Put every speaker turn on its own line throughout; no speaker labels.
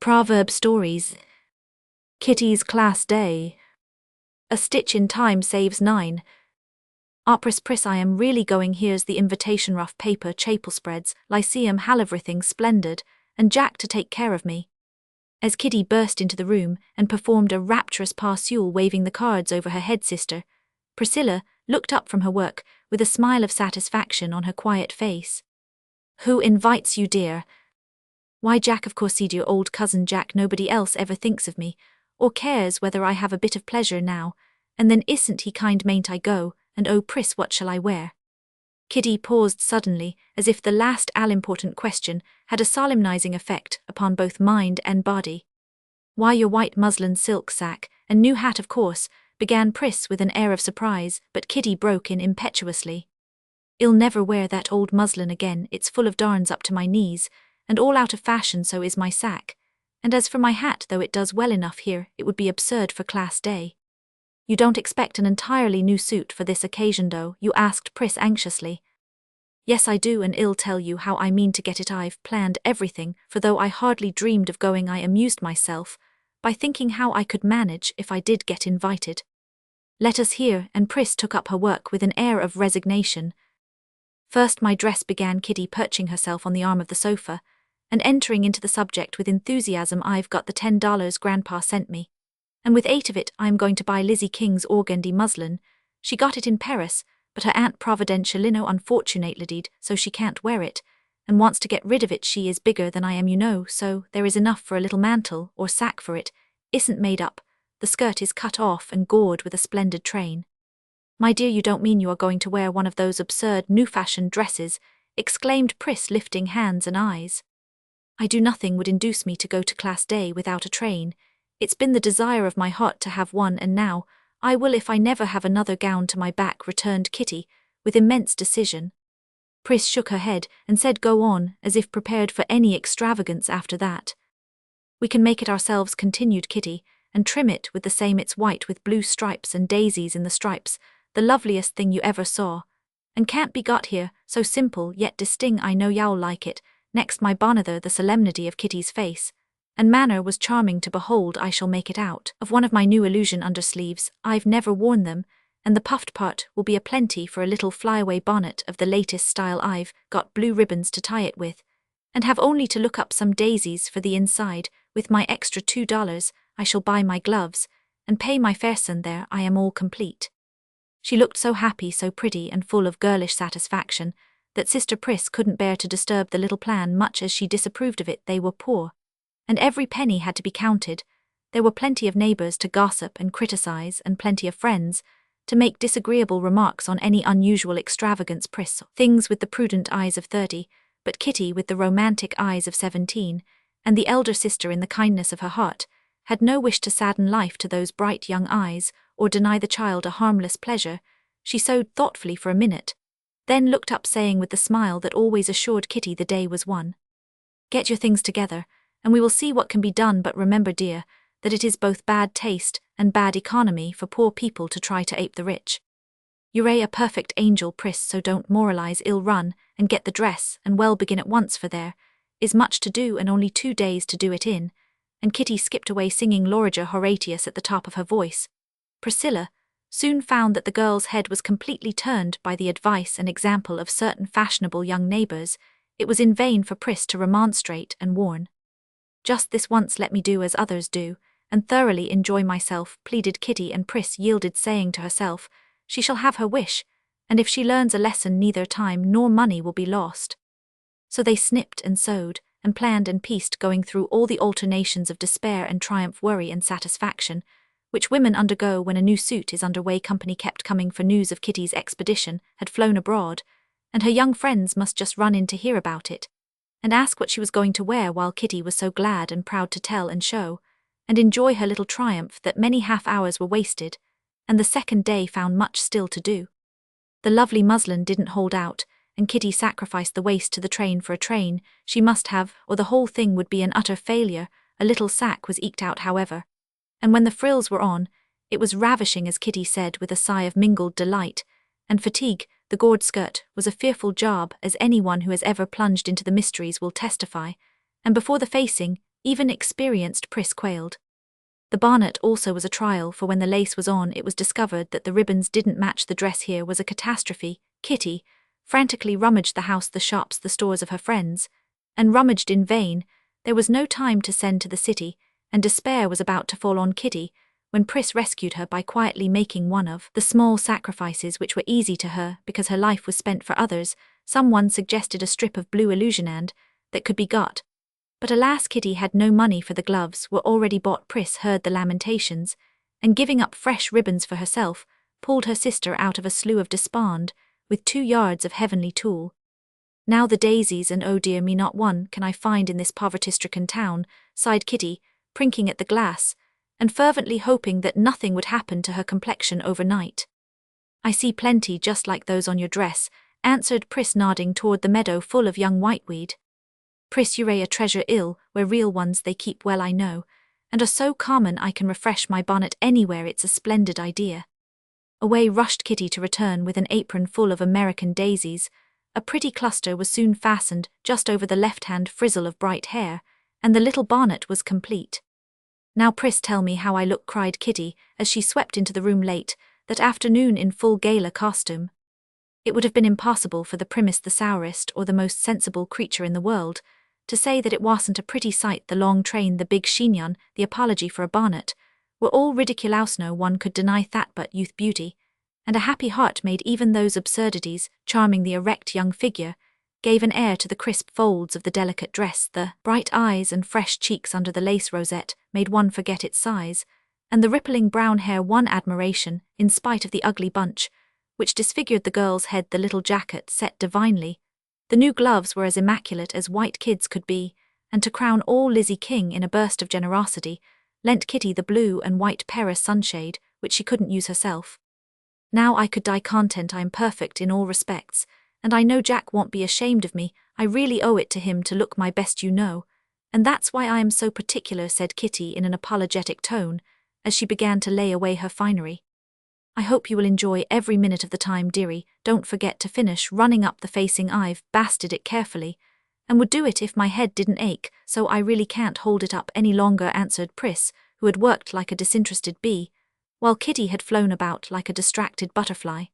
Proverb Stories. Kitty's Class Day. A stitch in time saves 9. Pris, I am really going. Here's the invitation, rough paper, chapel spreads, lyceum, everything splendid, and Jack to take care of me. As Kitty burst into the room and performed a rapturous parcelle waving the cards over her head, sister Priscilla looked up from her work with a smile of satisfaction on her quiet face. Who invites you, dear? Why, Jack, of course, dear old cousin Jack. Nobody else ever thinks of me, or cares whether I have a bit of pleasure now, and then isn't he kind, mayn't I go, and oh, Pris, what shall I wear? Kitty paused suddenly, as if the last all-important question had a solemnizing effect upon both mind and body. Why, your white muslin silk sack, and new hat, of course, began Pris with an air of surprise, but Kitty broke in impetuously. I'll never wear that old muslin again, it's full of darns up to my knees, and all out of fashion, so is my sack. And as for my hat, though it does well enough here, it would be absurd for Class Day. You don't expect an entirely new suit for this occasion, though? You asked Pris anxiously. Yes, I do, and I'll tell you how I mean to get it. I've planned everything, for though I hardly dreamed of going, I amused myself by thinking how I could manage if I did get invited. Let us hear, and Pris took up her work with an air of resignation. First, my dress, began Kitty, perching herself on the arm of the sofa and entering into the subject with enthusiasm. I've got the $10 Grandpa sent me, and with 8 of it I'm going to buy Lizzie King's organdy muslin. She got it in Paris, but her Aunt Providentialino unfortunately did, so she can't wear it, and wants to get rid of it. She is bigger than I am, you know, so there is enough for a little mantle or sack, for it isn't made up. The skirt is cut off and gored with a splendid train. My dear, you don't mean you are going to wear one of those absurd new-fashioned dresses? Exclaimed Pris, lifting hands and eyes. I do. Nothing would induce me to go to Class Day without a train. It's been the desire of my heart to have one, and now I will if I never have another gown to my back, returned Kitty, with immense decision. Pris shook her head and said, go on, as if prepared for any extravagance after that. We can make it ourselves, continued Kitty, and trim it with the same. It's white with blue stripes and daisies in the stripes, the loveliest thing you ever saw, and can't be got here, so simple yet distinct. I know you'll like it. Next, my bonnet. The solemnity of Kitty's face and manner was charming to behold. I shall make it out of one of my new illusion undersleeves. I've never worn them, and the puffed part will be a plenty for a little flyaway bonnet of the latest style. I've got blue ribbons to tie it with, and have only to look up some daisies for the inside. With my extra $2 I shall buy my gloves and pay my fairson there. I am all complete. She looked so happy, so pretty, and full of girlish satisfaction, that Sister Pris couldn't bear to disturb the little plan, much as she disapproved of it. They were poor, and every penny had to be counted. There were plenty of neighbors to gossip and criticize, and plenty of friends to make disagreeable remarks on any unusual extravagance. Pris saw things with the prudent eyes of 30, but Kitty with the romantic eyes of 17, and the elder sister, in the kindness of her heart, had no wish to sadden life to those bright young eyes, or deny the child a harmless pleasure. She sewed thoughtfully for a minute, then looked up, saying with the smile that always assured Kitty the day was won, get your things together, and we will see what can be done. But remember, dear, that it is both bad taste and bad economy for poor people to try to ape the rich. You're a perfect angel, Pris, so don't moralize. I'll run and get the dress, and well, begin at once, for there is much to do and only 2 days to do it in. And Kitty skipped away, singing Loriger Horatius at the top of her voice. Priscilla soon found that the girl's head was completely turned by the advice and example of certain fashionable young neighbors. It was in vain for Pris to remonstrate and warn. Just this once let me do as others do, and thoroughly enjoy myself, pleaded Kitty, and Pris yielded, saying to herself, she shall have her wish, and if she learns a lesson neither time nor money will be lost. So they snipped and sewed, and planned and pieced, going through all the alternations of despair and triumph, worry and satisfaction, which women undergo when a new suit is under way. Company kept coming, for news of Kitty's expedition had flown abroad, and her young friends must just run in to hear about it, and ask what she was going to wear, while Kitty was so glad and proud to tell and show and enjoy her little triumph that many half hours were wasted, and the second day found much still to do. The lovely muslin didn't hold out, and Kitty sacrificed the waist to the train, for a train she must have, or the whole thing would be an utter failure. A little sack was eked out, however, and when the frills were on, it was ravishing, as Kitty said with a sigh of mingled delight and fatigue. The gored skirt was a fearful job, as anyone who has ever plunged into the mysteries will testify, and before the facing Even experienced Pris quailed. The barnet also was a trial, for when the lace was on it was discovered that the ribbons didn't match the dress. Here was a catastrophe. Kitty frantically rummaged the house, the shops, the stores of her friends, and rummaged in vain. There was no time to send to the city, and despair was about to fall on Kitty when Pris rescued her by quietly making one of the small sacrifices which were easy to her because her life was spent for others. Someone suggested a strip of blue illusionand that could be got. But alas, Kitty had no money, for the gloves were already bought. Pris heard the lamentations, and giving up fresh ribbons for herself, pulled her sister out of a slough of despond with 2 yards of heavenly tulle. Now the daisies, and oh dear me, not one can I find in this poverty-stricken town, sighed Kitty, prinking at the glass, and fervently hoping that nothing would happen to her complexion overnight. I see plenty just like those on your dress, answered Pris, nodding toward the meadow full of young whiteweed. Pris, you're a treasure ill, where real ones they keep well I know, and are so common I can refresh my bonnet anywhere. It's a splendid idea. Away rushed Kitty to return with an apron full of American daisies. A pretty cluster was soon fastened just over the left-hand frizzle of bright hair, and the little bonnet was complete. Now Pris, tell me how I look, cried Kitty as she swept into the room late that afternoon in full gala costume. It would have been impossible for the primmest, the sourest, or the most sensible creature in the world to say that it wasn't a pretty sight. The long train, the big chignon, the apology for a bonnet, were all ridiculous. No one could deny that but youth, beauty, and a happy heart made even those absurdities charming. The erect young figure gave an air to the crisp folds of the delicate dress. The bright eyes and fresh cheeks under the lace rosette made one forget its size, and the rippling brown hair won admiration in spite of the ugly bunch which disfigured the girl's head. The little jacket set divinely. The new gloves were as immaculate as white kids could be, and to crown all, Lizzie King, in a burst of generosity, lent Kitty the blue and white Paris sunshade, which she couldn't use herself. Now I could die content. I am perfect in all respects, and I know Jack won't be ashamed of me. I really owe it to him to look my best, you know, and that's why I am so particular, said Kitty in an apologetic tone, as she began to lay away her finery. I hope you will enjoy every minute of the time, dearie. Don't forget to finish running up the facing. I've basted it carefully, and would do it if my head didn't ache, so I really can't hold it up any longer, answered Pris, who had worked like a disinterested bee, while Kitty had flown about like a distracted butterfly.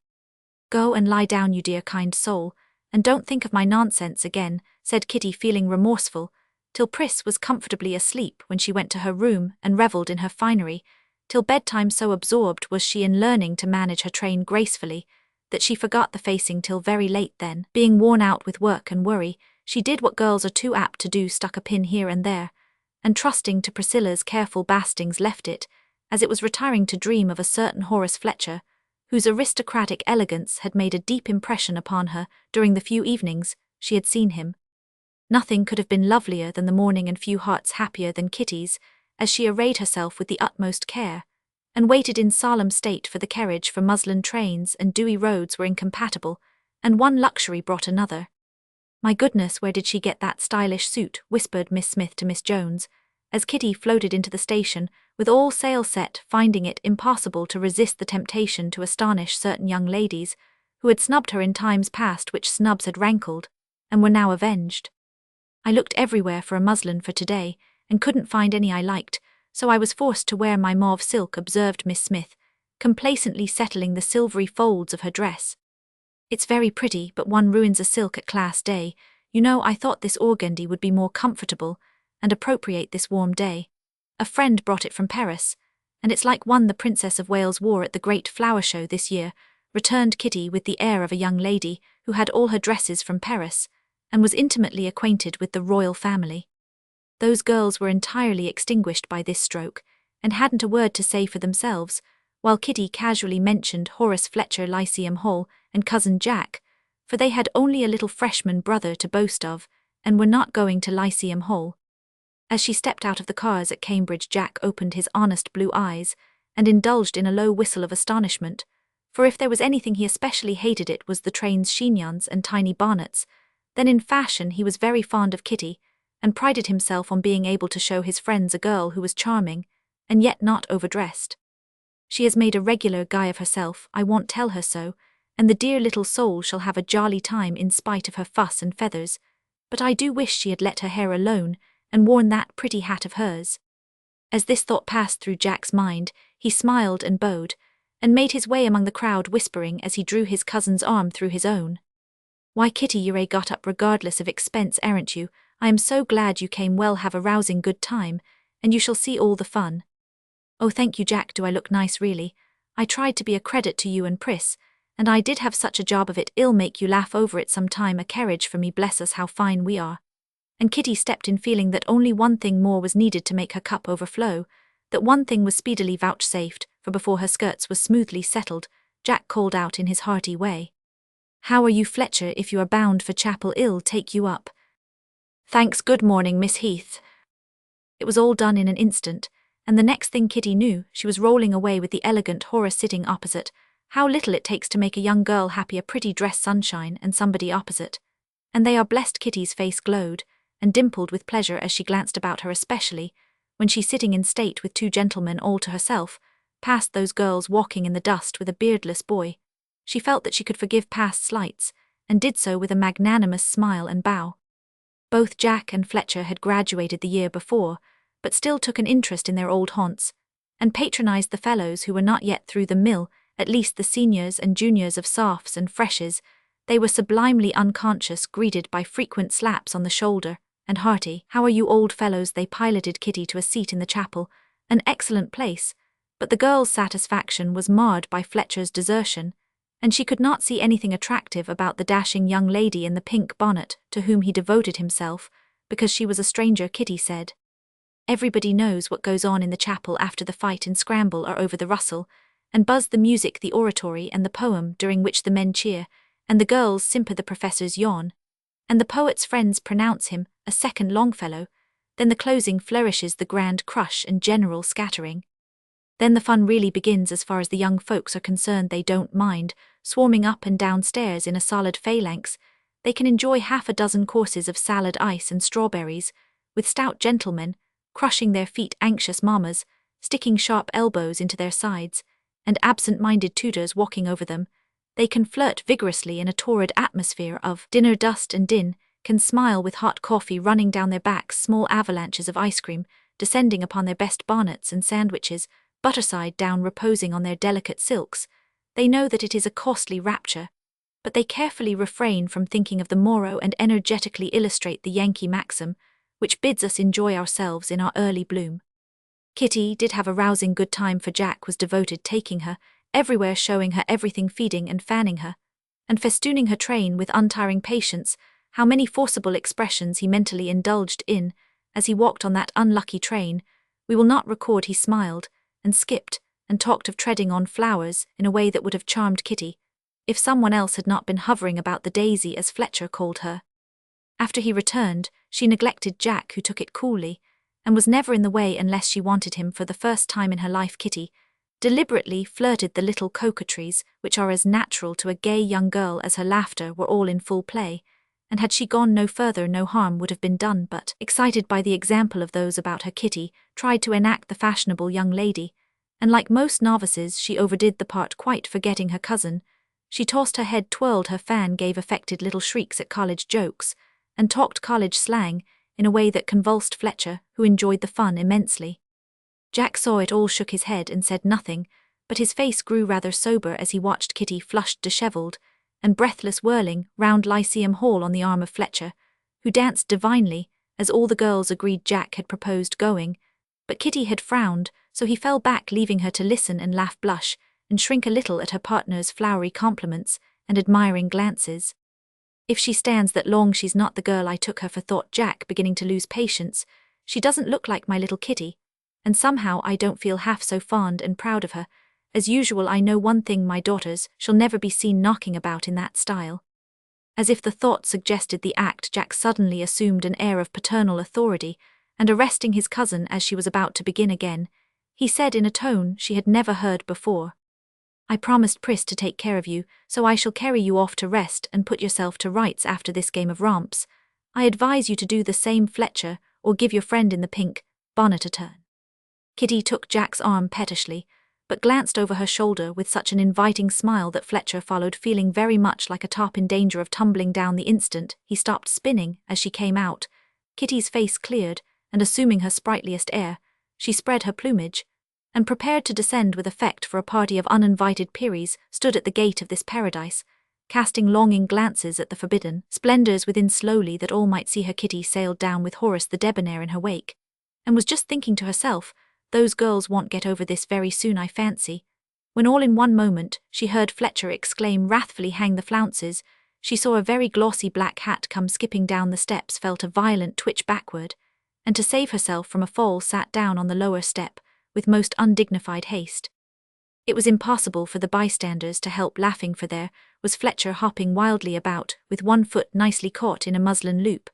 Go and lie down, you dear kind soul, and don't think of my nonsense again, said Kitty, feeling remorseful, till Pris was comfortably asleep when she went to her room and revelled in her finery, till bedtime. So absorbed was she in learning to manage her train gracefully that she forgot the facing till very late. Then, being worn out with work and worry, she did what girls are too apt to do, stuck a pin here and there, and trusting to Priscilla's careful bastings left it, as it was retiring, to dream of a certain Horace Fletcher, whose aristocratic elegance had made a deep impression upon her during the few evenings she had seen him. Nothing could have been lovelier than the morning, and few hearts happier than Kitty's, as she arrayed herself with the utmost care, and waited in solemn state for the carriage, for muslin trains and dewy roads were incompatible, and one luxury brought another. My goodness, where did she get that stylish suit, whispered Miss Smith to Miss Jones, as Kitty floated into the station, with all sail set, finding it impossible to resist the temptation to astonish certain young ladies who had snubbed her in times past, which snubs had rankled, and were now avenged. I looked everywhere for a muslin for today, and couldn't find any I liked, so I was forced to wear my mauve silk, observed Miss Smith, complacently settling the silvery folds of her dress. It's very pretty, but one ruins a silk at Class Day. You know, I thought this organdy would be more comfortable and appropriate this warm day. A friend brought it from Paris, and it's like one the Princess of Wales wore at the great flower show this year, returned Kitty with the air of a young lady who had all her dresses from Paris, and was intimately acquainted with the royal family. Those girls were entirely extinguished by this stroke, and hadn't a word to say for themselves, while Kitty casually mentioned Horace Fletcher, Lyceum Hall, and Cousin Jack, for they had only a little freshman brother to boast of, and were not going to Lyceum Hall. As she stepped out of the cars at Cambridge, Jack opened his honest blue eyes, and indulged in a low whistle of astonishment, for if there was anything he especially hated it was the train's chignons and tiny bonnets. Then in fashion he was very fond of Kitty, and prided himself on being able to show his friends a girl who was charming, and yet not overdressed. She has made a regular guy of herself, I won't tell her so, and the dear little soul shall have a jolly time in spite of her fuss and feathers, but I do wish she had let her hair alone, and worn that pretty hat of hers. As this thought passed through Jack's mind, he smiled and bowed, and made his way among the crowd, whispering as he drew his cousin's arm through his own. "Why, Kitty, you got up regardless of expense, aren't you? I am so glad you came. Well, have a rousing good time, and you shall see all the fun." "Oh, thank you, Jack. Do I look nice, really? I tried to be a credit to you and Pris, and I did have such a job of it. I'll make you laugh over it some time. A carriage for me, bless us, how fine we are." And Kitty stepped in, feeling that only one thing more was needed to make her cup overflow. That one thing was speedily vouchsafed, for before her skirts were smoothly settled, Jack called out in his hearty way, "How are you, Fletcher? If you are bound for chapel, I'll take you up." "Thanks, good morning, Miss Heath." It was all done in an instant, and the next thing Kitty knew, she was rolling away with the elegant Horace sitting opposite. How little it takes to make a young girl happy, a pretty dress, sunshine, and somebody opposite. And they are blessed. Kitty's face glowed and dimpled with pleasure as she glanced about her, especially when she, sitting in state with two gentlemen all to herself, passed those girls walking in the dust with a beardless boy. She felt that she could forgive past slights, and did so with a magnanimous smile and bow. Both Jack and Fletcher had graduated the year before, but still took an interest in their old haunts, and patronized the fellows who were not yet through the mill, at least the seniors and juniors of sophs and freshes. They were sublimely unconscious, greeted by frequent slaps on the shoulder, and hearty "How are you, old fellows?" They piloted Kitty to a seat in the chapel, an excellent place, but the girl's satisfaction was marred by Fletcher's desertion, and she could not see anything attractive about the dashing young lady in the pink bonnet to whom he devoted himself, because she was a stranger. Kitty said, "Everybody knows what goes on in the chapel after the fight and scramble are over, the rustle and buzz, the music, the oratory, and the poem during which the men cheer, and the girls simper, the professors yawn, and the poet's friends pronounce him a second Longfellow. Then the closing flourishes, the grand crush and general scattering. Then the fun really begins. As far as the young folks are concerned, they don't mind swarming up and down stairs in a solid phalanx. They can enjoy half a dozen courses of salad, ice, and strawberries, with stout gentlemen crushing their feet, anxious mammas sticking sharp elbows into their sides, and absent-minded tutors walking over them. They can flirt vigorously in a torrid atmosphere of dinner dust and din, can smile with hot coffee running down their backs, small avalanches of ice cream descending upon their best bonnets and sandwiches, butter side down reposing on their delicate silks. They know that it is a costly rapture, but they carefully refrain from thinking of the morrow and energetically illustrate the Yankee maxim, which bids us enjoy ourselves in our early bloom. Kitty did have a rousing good time, for Jack was devoted, taking her everywhere, showing her everything, feeding and fanning her, and festooning her train with untiring patience. How many forcible expressions he mentally indulged in as he walked on that unlucky train, we will not record. He smiled and skipped and talked of treading on flowers in a way that would have charmed Kitty if someone else had not been hovering about the daisy, as Fletcher called her. After he returned, she neglected Jack, who took it coolly, and was never in the way unless she wanted him. For the first time in her life, Kitty deliberately flirted the little coquetries which are as natural to a gay young girl as her laughter were all in full play, and had she gone no further, no harm would have been done. But, excited by the example of those about her, Kitty tried to enact the fashionable young lady, and like most novices she overdid the part, quite forgetting her cousin. She tossed her head, twirled her fan, gave affected little shrieks at college jokes, and talked college slang in a way that convulsed Fletcher, who enjoyed the fun immensely. Jack saw it all, shook his head and said nothing, but his face grew rather sober as he watched Kitty, flushed, dishevelled, and breathless, whirling round Lyceum Hall on the arm of Fletcher, who danced divinely, as all the girls agreed Jack had proposed going, but Kitty had frowned, so he fell back, leaving her to listen and laugh, blush, and shrink a little at her partner's flowery compliments and admiring glances. "If she stands that long, she's not the girl I took her for," thought Jack, beginning to lose patience. "She doesn't look like my little Kitty, and somehow I don't feel half so fond and proud of her. As usual, I know one thing, my daughters shall never be seen knocking about in that style." As if the thought suggested the act, Jack suddenly assumed an air of paternal authority, and arresting his cousin as she was about to begin again, he said in a tone she had never heard before, "I promised Pris to take care of you, so I shall carry you off to rest and put yourself to rights after this game of romps. I advise you to do the same, Fletcher, or give your friend in the pink bonnet a turn." Kitty took Jack's arm pettishly, but glanced over her shoulder with such an inviting smile that Fletcher followed, feeling very much like a top in danger of tumbling down the instant he stopped spinning. As she came out, Kitty's face cleared, and assuming her sprightliest air, she spread her plumage, and prepared to descend with effect for a party of uninvited peeries stood at the gate of this paradise, casting longing glances at the forbidden splendours within slowly that all might see her Kitty sailed down with Horace the debonair in her wake, and was just thinking to herself, those girls won't get over this very soon I fancy, when all in one moment she heard Fletcher exclaim wrathfully, hang the flounces. She saw a very glossy black hat come skipping down the steps, felt a violent twitch backward, and to save herself from a fall sat down on the lower step, with most undignified haste. It was impossible for the bystanders to help laughing, for there was Fletcher hopping wildly about, with one foot nicely caught in a muslin loop,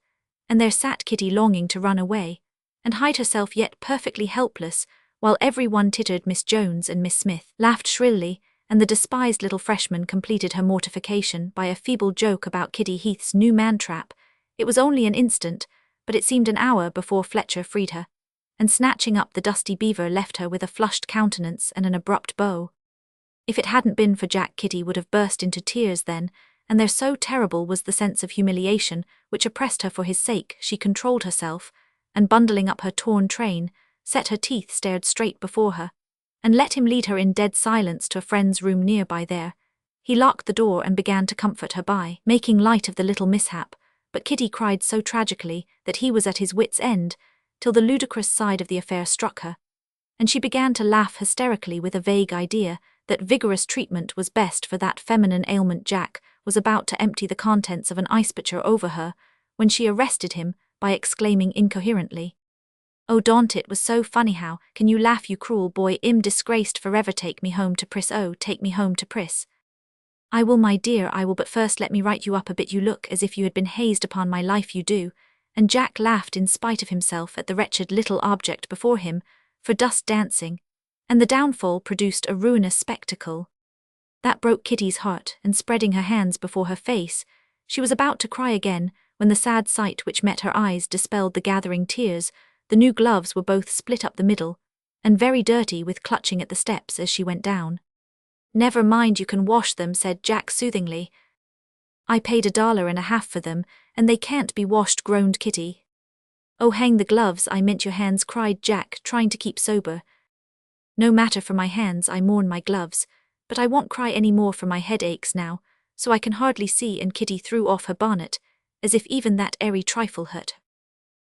and there sat Kitty longing to run away, and hide herself yet perfectly helpless, while every one tittered. Miss Jones and Miss Smith laughed shrilly, and the despised little freshman completed her mortification by a feeble joke about Kitty Heath's new man-trap. It was only an instant, but it seemed an hour before Fletcher freed her, and snatching up the dusty beaver left her with a flushed countenance and an abrupt bow. If it hadn't been for Jack, Kitty would have burst into tears then, and there so terrible was the sense of humiliation which oppressed her for his sake, she controlled herself, and bundling up her torn train, set her teeth, stared straight before her, and let him lead her in dead silence to a friend's room nearby. There he locked the door and began to comfort her by making light of the little mishap, but Kitty cried so tragically that he was at his wits' end, till the ludicrous side of the affair struck her, and she began to laugh hysterically with a vague idea that vigorous treatment was best for that feminine ailment. Jack was about to empty the contents of an ice-pitcher over her, when she arrested him by exclaiming incoherently, "Oh, don't, it was so funny, how can you laugh, you cruel boy, disgraced forever, take me home to Pris, oh, take me home to Pris." "I will, my dear, I will, but first let me write you up a bit, you look as if you had been hazed, upon my life you do," and Jack laughed in spite of himself at the wretched little object before him, for dust dancing, and the downfall produced a ruinous spectacle. That broke Kitty's heart, and spreading her hands before her face, she was about to cry again, when the sad sight which met her eyes dispelled the gathering tears. The new gloves were both split up the middle, and very dirty with clutching at the steps as she went down. "Never mind, you can wash them," said Jack soothingly. "I paid $1.50 for them, and they can't be washed," groaned Kitty. "Oh, hang the gloves, I meant your hands," cried Jack, trying to keep sober. "No matter for my hands, I mourn my gloves, but I won't cry any more, for my head aches now, so I can hardly see," and Kitty threw off her bonnet, as if even that airy trifle hurt.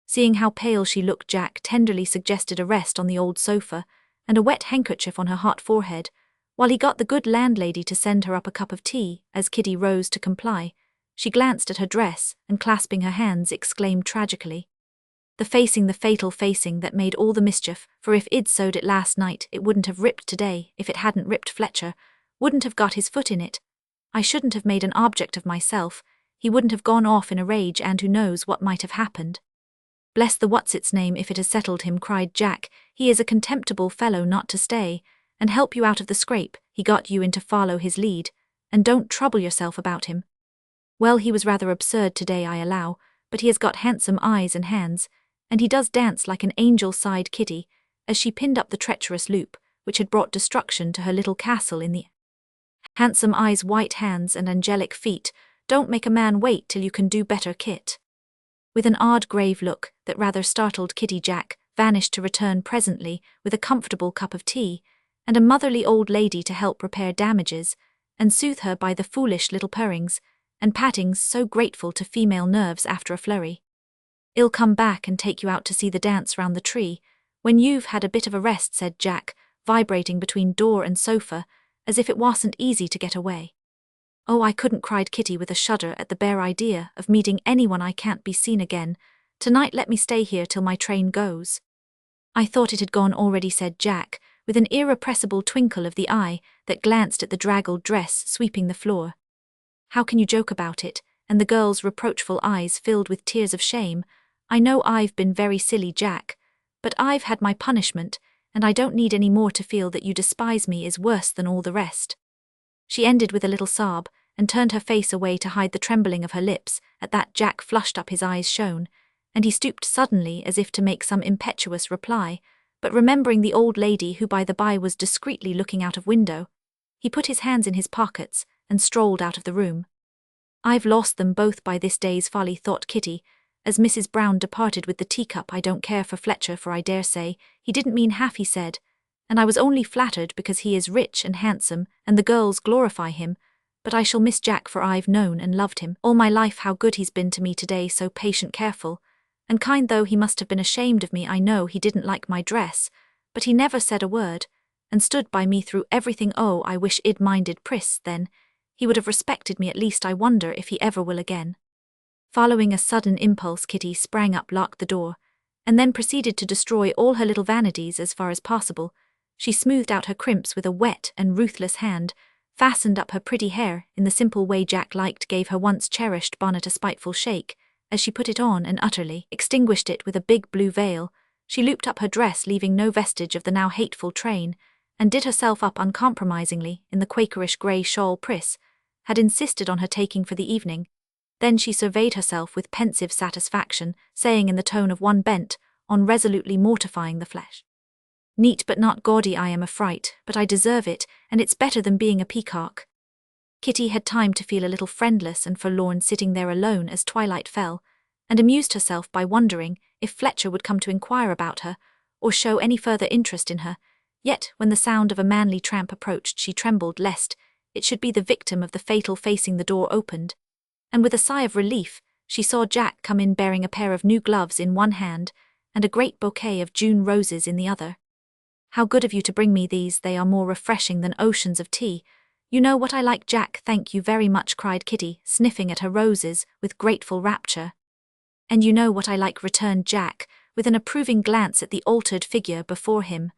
Seeing how pale she looked, Jack tenderly suggested a rest on the old sofa, and a wet handkerchief on her hot forehead, while he got the good landlady to send her up a cup of tea. As Kitty rose to comply, she glanced at her dress, and clasping her hands exclaimed tragically, the fatal facing that made all the mischief, for if I'd sewed it last night it wouldn't have ripped today, if it hadn't ripped Fletcher wouldn't have got his foot in it, I shouldn't have made an object of myself, he wouldn't have gone off in a rage, and who knows what might have happened." "Bless the what's-its-name if it has settled him," cried Jack, "he is a contemptible fellow not to stay and help you out of the scrape he got you in to follow his lead, and don't trouble yourself about him. Well, he was rather absurd today, I allow, but he has got handsome eyes and hands, and he does dance like an angel," sighed Kitty, as she pinned up the treacherous loop, which had brought destruction to her little castle in the "handsome eyes, white hands, and angelic feet, don't make a man wait till you can do better, Kit." With an odd grave look that rather startled Kitty, Jack vanished to return presently with a comfortable cup of tea, and a motherly old lady to help repair damages, and soothe her by the foolish little purrings and pattings so grateful to female nerves after a flurry. "I'll come back and take you out to see the dance round the tree, when you've had a bit of a rest," said Jack, vibrating between door and sofa, as if it wasn't easy to get away. "Oh, I couldn't," cried Kitty with a shudder at the bare idea of meeting anyone I can't be seen again. "Tonight let me stay here till my train goes." "I thought it had gone already," said Jack, with an irrepressible twinkle of the eye that glanced at the draggled dress sweeping the floor. "How can you joke about it?" and the girl's reproachful eyes filled with tears of shame. "I know I've been very silly, Jack, but I've had my punishment, and I don't need any more to feel that you despise me is worse than all the rest." She ended with a little sob, and turned her face away to hide the trembling of her lips. At that Jack flushed up, his eyes shone, and he stooped suddenly as if to make some impetuous reply, but remembering the old lady, who by the by was discreetly looking out of window, he put his hands in his pockets and strolled out of the room. "I've lost them both by this day's folly," thought Kitty, as Mrs. Brown departed with the teacup. I don't care for Fletcher, for I dare say he didn't mean half he said, and I was only flattered because he is rich and handsome, and the girls glorify him, but I shall miss Jack, for I've known and loved him all my life. How good he's been to me today, so patient, careful, and kind. Though he must have been ashamed of me, I know he didn't like my dress, but he never said a word, and stood by me through everything. Oh, I wish I'd minded Pris then, he would have respected me at least. I wonder if he ever will again. Following a sudden impulse, Kitty sprang up, locked the door, and then proceeded to destroy all her little vanities as far as possible. She smoothed out her crimps with a wet and ruthless hand, fastened up her pretty hair in the simple way Jack liked, gave her once cherished bonnet a spiteful shake as she put it on, and utterly extinguished it with a big blue veil. She looped up her dress, leaving no vestige of the now hateful train, and did herself up uncompromisingly in the Quakerish grey shawl Pris had insisted on her taking for the evening. Then she surveyed herself with pensive satisfaction, saying in the tone of one bent on resolutely mortifying the flesh, "Neat but not gaudy. I am a fright, but I deserve it, and it's better than being a peacock." Kitty had time to feel a little friendless and forlorn sitting there alone as twilight fell, and amused herself by wondering if Fletcher would come to inquire about her, or show any further interest in her. Yet when the sound of a manly tramp approached, she trembled lest it should be the victim of the fatal facing. The door opened, and with a sigh of relief, she saw Jack come in bearing a pair of new gloves in one hand and a great bouquet of June roses in the other. "How good of you to bring me these, they are more refreshing than oceans of tea. You know what I like, Jack." "Thank you very much," cried Kitty, sniffing at her roses with grateful rapture. "And you know what I like," returned Jack, with an approving glance at the altered figure before him.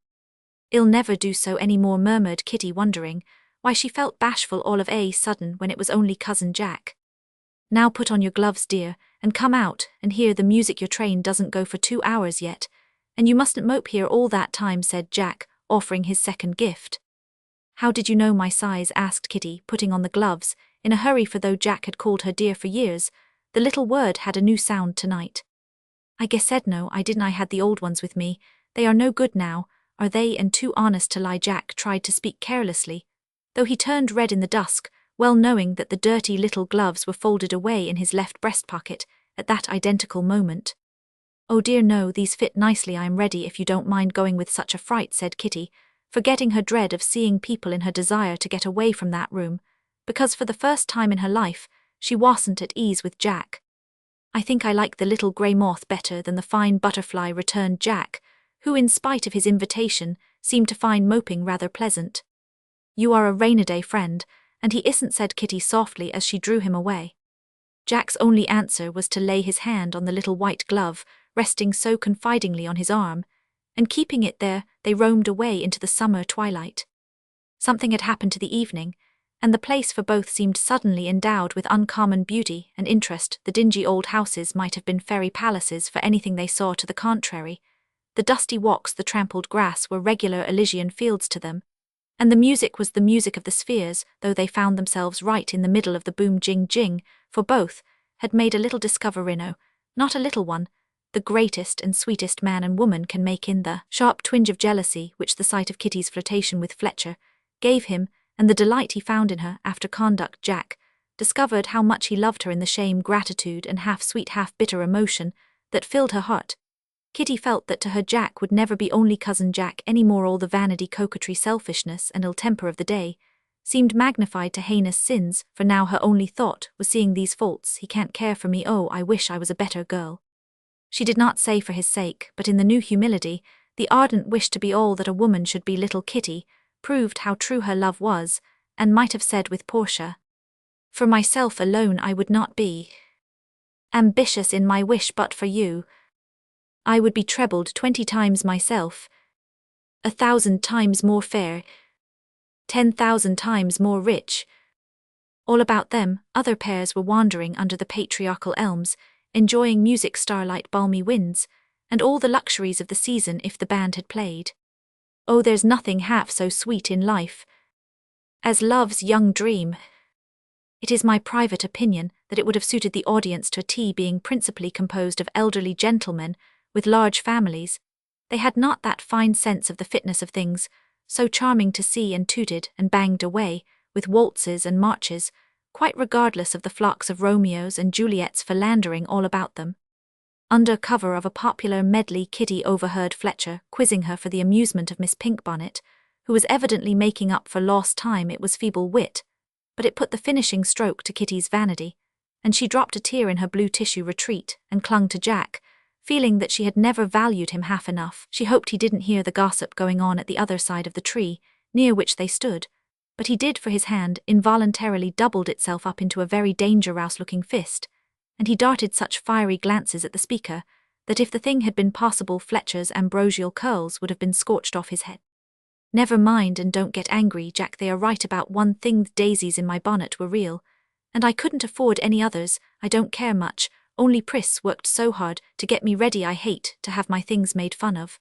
"I'll never do so any more," murmured Kitty, wondering why she felt bashful all of a sudden when it was only Cousin Jack. "Now put on your gloves, dear, and come out and hear the music. Your train doesn't go for 2 hours yet, and you mustn't mope here all that time," said Jack, offering his second gift. "How did you know my size?" asked Kitty, putting on the gloves in a hurry, for though Jack had called her dear for years, the little word had a new sound tonight. "I guess said no, I didn't. I had the old ones with me. They are no good now, are they?" And too honest to lie, Jack tried to speak carelessly, though he turned red in the dusk, well knowing that the dirty little gloves were folded away in his left breast pocket at that identical moment. "Oh dear no, these fit nicely. I am ready if you don't mind going with such a fright," said Kitty, forgetting her dread of seeing people in her desire to get away from that room, because for the first time in her life she wasn't at ease with Jack. "I think I like the little grey moth better than the fine butterfly," returned Jack, who in spite of his invitation seemed to find moping rather pleasant. "You are a rain-a-day friend, and he isn't," said Kitty softly as she drew him away. Jack's only answer was to lay his hand on the little white glove, resting so confidingly on his arm, and keeping it there, they roamed away into the summer twilight. Something had happened to the evening, and the place for both seemed suddenly endowed with uncommon beauty and interest. The dingy old houses might have been fairy palaces for anything they saw to the contrary. The dusty walks, the trampled grass were regular Elysian fields to them, and the music was the music of the spheres, though they found themselves right in the middle of the boom jing jing, for both had made a little discoverino, not a little one, the greatest and sweetest man and woman can make. In the sharp twinge of jealousy which the sight of Kitty's flirtation with Fletcher gave him, and the delight he found in her after conduct, Jack discovered how much he loved her in the shame, gratitude, and half-sweet, half-bitter emotion that filled her heart. Kitty felt that to her Jack would never be only Cousin Jack any more. All the vanity, coquetry, selfishness, and ill-temper of the day seemed magnified to heinous sins, for now her only thought was seeing these faults. "He can't care for me. Oh, I wish I was a better girl." She did not say for his sake, but in the new humility, the ardent wish to be all that a woman should be. Little Kitty proved how true her love was, and might have said with Portia, "For myself alone I would not be ambitious in my wish, but for you I would be trebled 20 times myself, 1,000 times more fair, 10,000 times more rich." All about them, other pairs were wandering under the patriarchal elms, enjoying music, starlight, balmy winds, and all the luxuries of the season if the band had played. Oh, there's nothing half so sweet in life as love's young dream. It is my private opinion that it would have suited the audience to a tea, being principally composed of elderly gentlemen with large families. They had not that fine sense of the fitness of things, so charming to see, and tooted and banged away with waltzes and marches, quite regardless of the flocks of Romeos and Juliets philandering all about them. Under cover of a popular medley, Kitty overheard Fletcher quizzing her for the amusement of Miss Pinkbonnet, who was evidently making up for lost time. It was feeble wit, but it put the finishing stroke to Kitty's vanity, and she dropped a tear in her blue tissue retreat and clung to Jack, feeling that she had never valued him half enough. She hoped he didn't hear the gossip going on at the other side of the tree, near which they stood, but he did, for his hand involuntarily doubled itself up into a very danger-rouse-looking fist, and he darted such fiery glances at the speaker that if the thing had been possible, Fletcher's ambrosial curls would have been scorched off his head. "Never mind, and don't get angry, Jack. They are right about one thing. The daisies in my bonnet were real, and I couldn't afford any others. I don't care much, only Pris worked so hard to get me ready. I hate to have my things made fun of."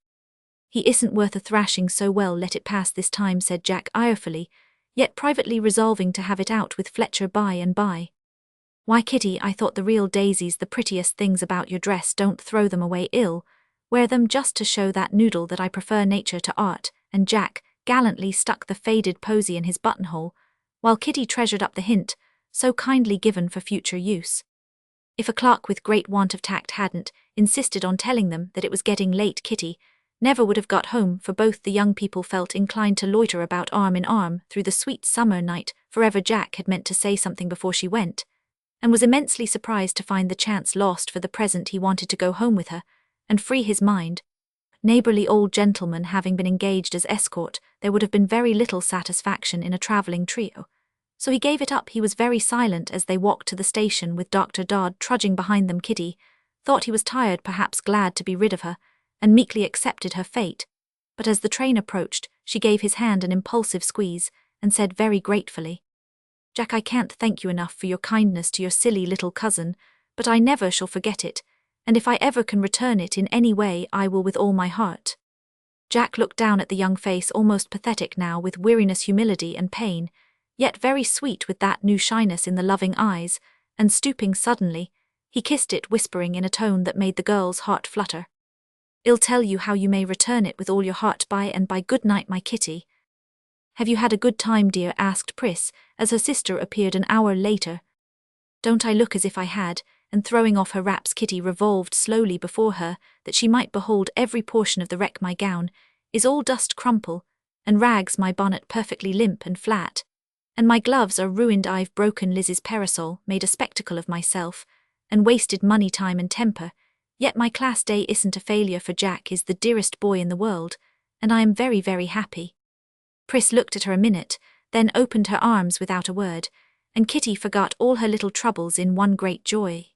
"He isn't worth a thrashing, so well let it pass this time," said Jack irefully, yet privately resolving to have it out with Fletcher by and by. "Why, Kitty, I thought the real daisies the prettiest things about your dress. Don't throw them away. Wear them just to show that noodle that I prefer nature to art," and Jack gallantly stuck the faded posy in his buttonhole, while Kitty treasured up the hint, so kindly given for future use. If a clerk with great want of tact hadn't insisted on telling them that it was getting late, Kitty never would have got home, for both the young people felt inclined to loiter about arm in arm through the sweet summer night. Forever Jack had meant to say something before she went, and was immensely surprised to find the chance lost. For the present he wanted to go home with her, and free his mind. Neighborly old gentlemen having been engaged as escort, there would have been very little satisfaction in a travelling trio, so he gave it up. He was very silent as they walked to the station with Dr. Dodd trudging behind them. Kitty thought he was tired, perhaps glad to be rid of her, and meekly accepted her fate, but as the train approached, she gave his hand an impulsive squeeze, and said very gratefully, "Jack, I can't thank you enough for your kindness to your silly little cousin, but I never shall forget it, and if I ever can return it in any way, I will with all my heart." Jack looked down at the young face, almost pathetic now with weariness, humility, and pain, yet very sweet with that new shyness in the loving eyes, and stooping suddenly, he kissed it, whispering in a tone that made the girl's heart flutter, "I'll tell you how you may return it with all your heart by and by. Good night, my Kitty." "Have you had a good time, dear?" asked Pris, as her sister appeared an hour later. "Don't I look as if I had?" And throwing off her wraps, Kitty revolved slowly before her, that she might behold every portion of the wreck. "My gown is all dust crumple, and rags, my bonnet perfectly limp and flat, and my gloves are ruined. I've broken Liz's parasol, made a spectacle of myself, and wasted money, time, and temper. Yet my class day isn't a failure, for Jack is the dearest boy in the world, and I am very, very happy." Pris looked at her a minute, then opened her arms without a word, and Kitty forgot all her little troubles in one great joy.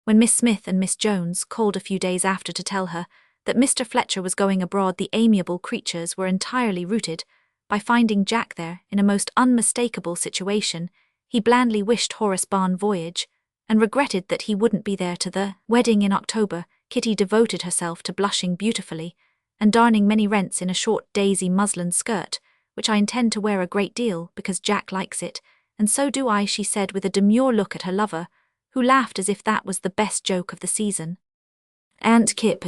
When Miss Smith and Miss Jones called a few days after to tell her that Mr. Fletcher was going abroad, the amiable creatures were entirely routed by finding Jack there in a most unmistakable situation. He blandly wished Horace bon voyage, and regretted that he wouldn't be there to the wedding in October. Kitty devoted herself to blushing beautifully, and darning many rents in a short daisy muslin skirt, which I intend to wear a great deal because Jack likes it, and so do I, she said with a demure look at her lover, who laughed as if that was the best joke of the season. "Aunt Kip,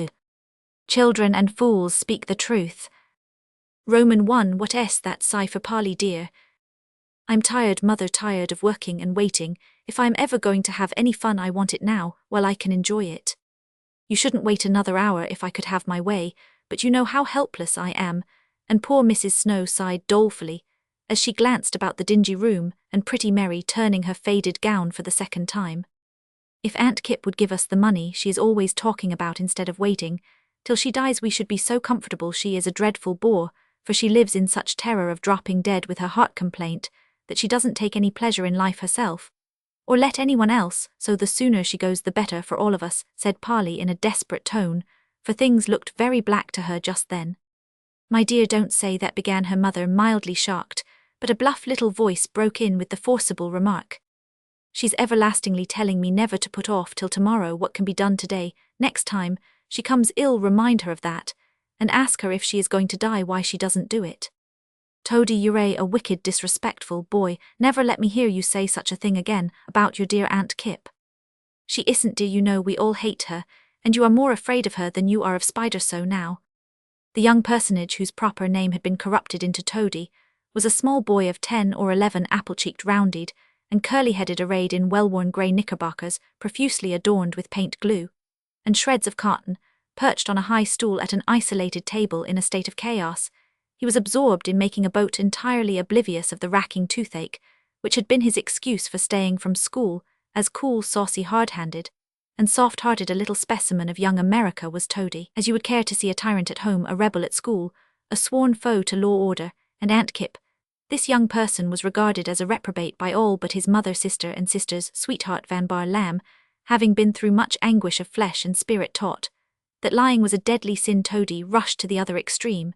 children and fools speak the truth. Roman 1, what's that cipher, Polly dear? I'm tired, mother, tired of working and waiting. If I'm ever going to have any fun, I want it now, while I can enjoy it. You shouldn't wait another hour if I could have my way, but you know how helpless I am," and poor Mrs. Snow sighed dolefully, as she glanced about the dingy room, and pretty Mary turning her faded gown for the second time. "If Aunt Kip would give us the money she is always talking about instead of waiting till she dies, we should be so comfortable. She is a dreadful bore, for she lives in such terror of dropping dead with her heart complaint that she doesn't take any pleasure in life herself, or let anyone else, so the sooner she goes the better for all of us," said Polly in a desperate tone, for things looked very black to her just then. "My dear, don't say that," began her mother, mildly shocked, but a bluff little voice broke in with the forcible remark, "She's everlastingly telling me never to put off till tomorrow what can be done today. Next time she comes ill, remind her of that, and ask her if she is going to die why she doesn't do it. Toady, you're a wicked, disrespectful boy. Never let me hear you say such a thing again about your dear Aunt Kip. She isn't, dear, you know we all hate her, and you are more afraid of her than you are of Spider. So now." The young personage, whose proper name had been corrupted into Toady, was a small boy of 10 or 11, apple-cheeked, rounded, and curly-headed, arrayed in well-worn grey knickerbockers, profusely adorned with paint glue, and shreds of cotton, perched on a high stool at an isolated table in a state of chaos. He was absorbed in making a boat entirely oblivious of the racking toothache, which had been his excuse for staying from school, as cool, saucy, hard-handed, and soft-hearted a little specimen of young America was Toady, as you would care to see a tyrant at home, a rebel at school, a sworn foe to law order, and Aunt Kipp. This young person was regarded as a reprobate by all but his mother, sister, and sister's sweetheart Van Bar Lamb, having been through much anguish of flesh and spirit taught that lying was a deadly sin. Toady rushed to the other extreme,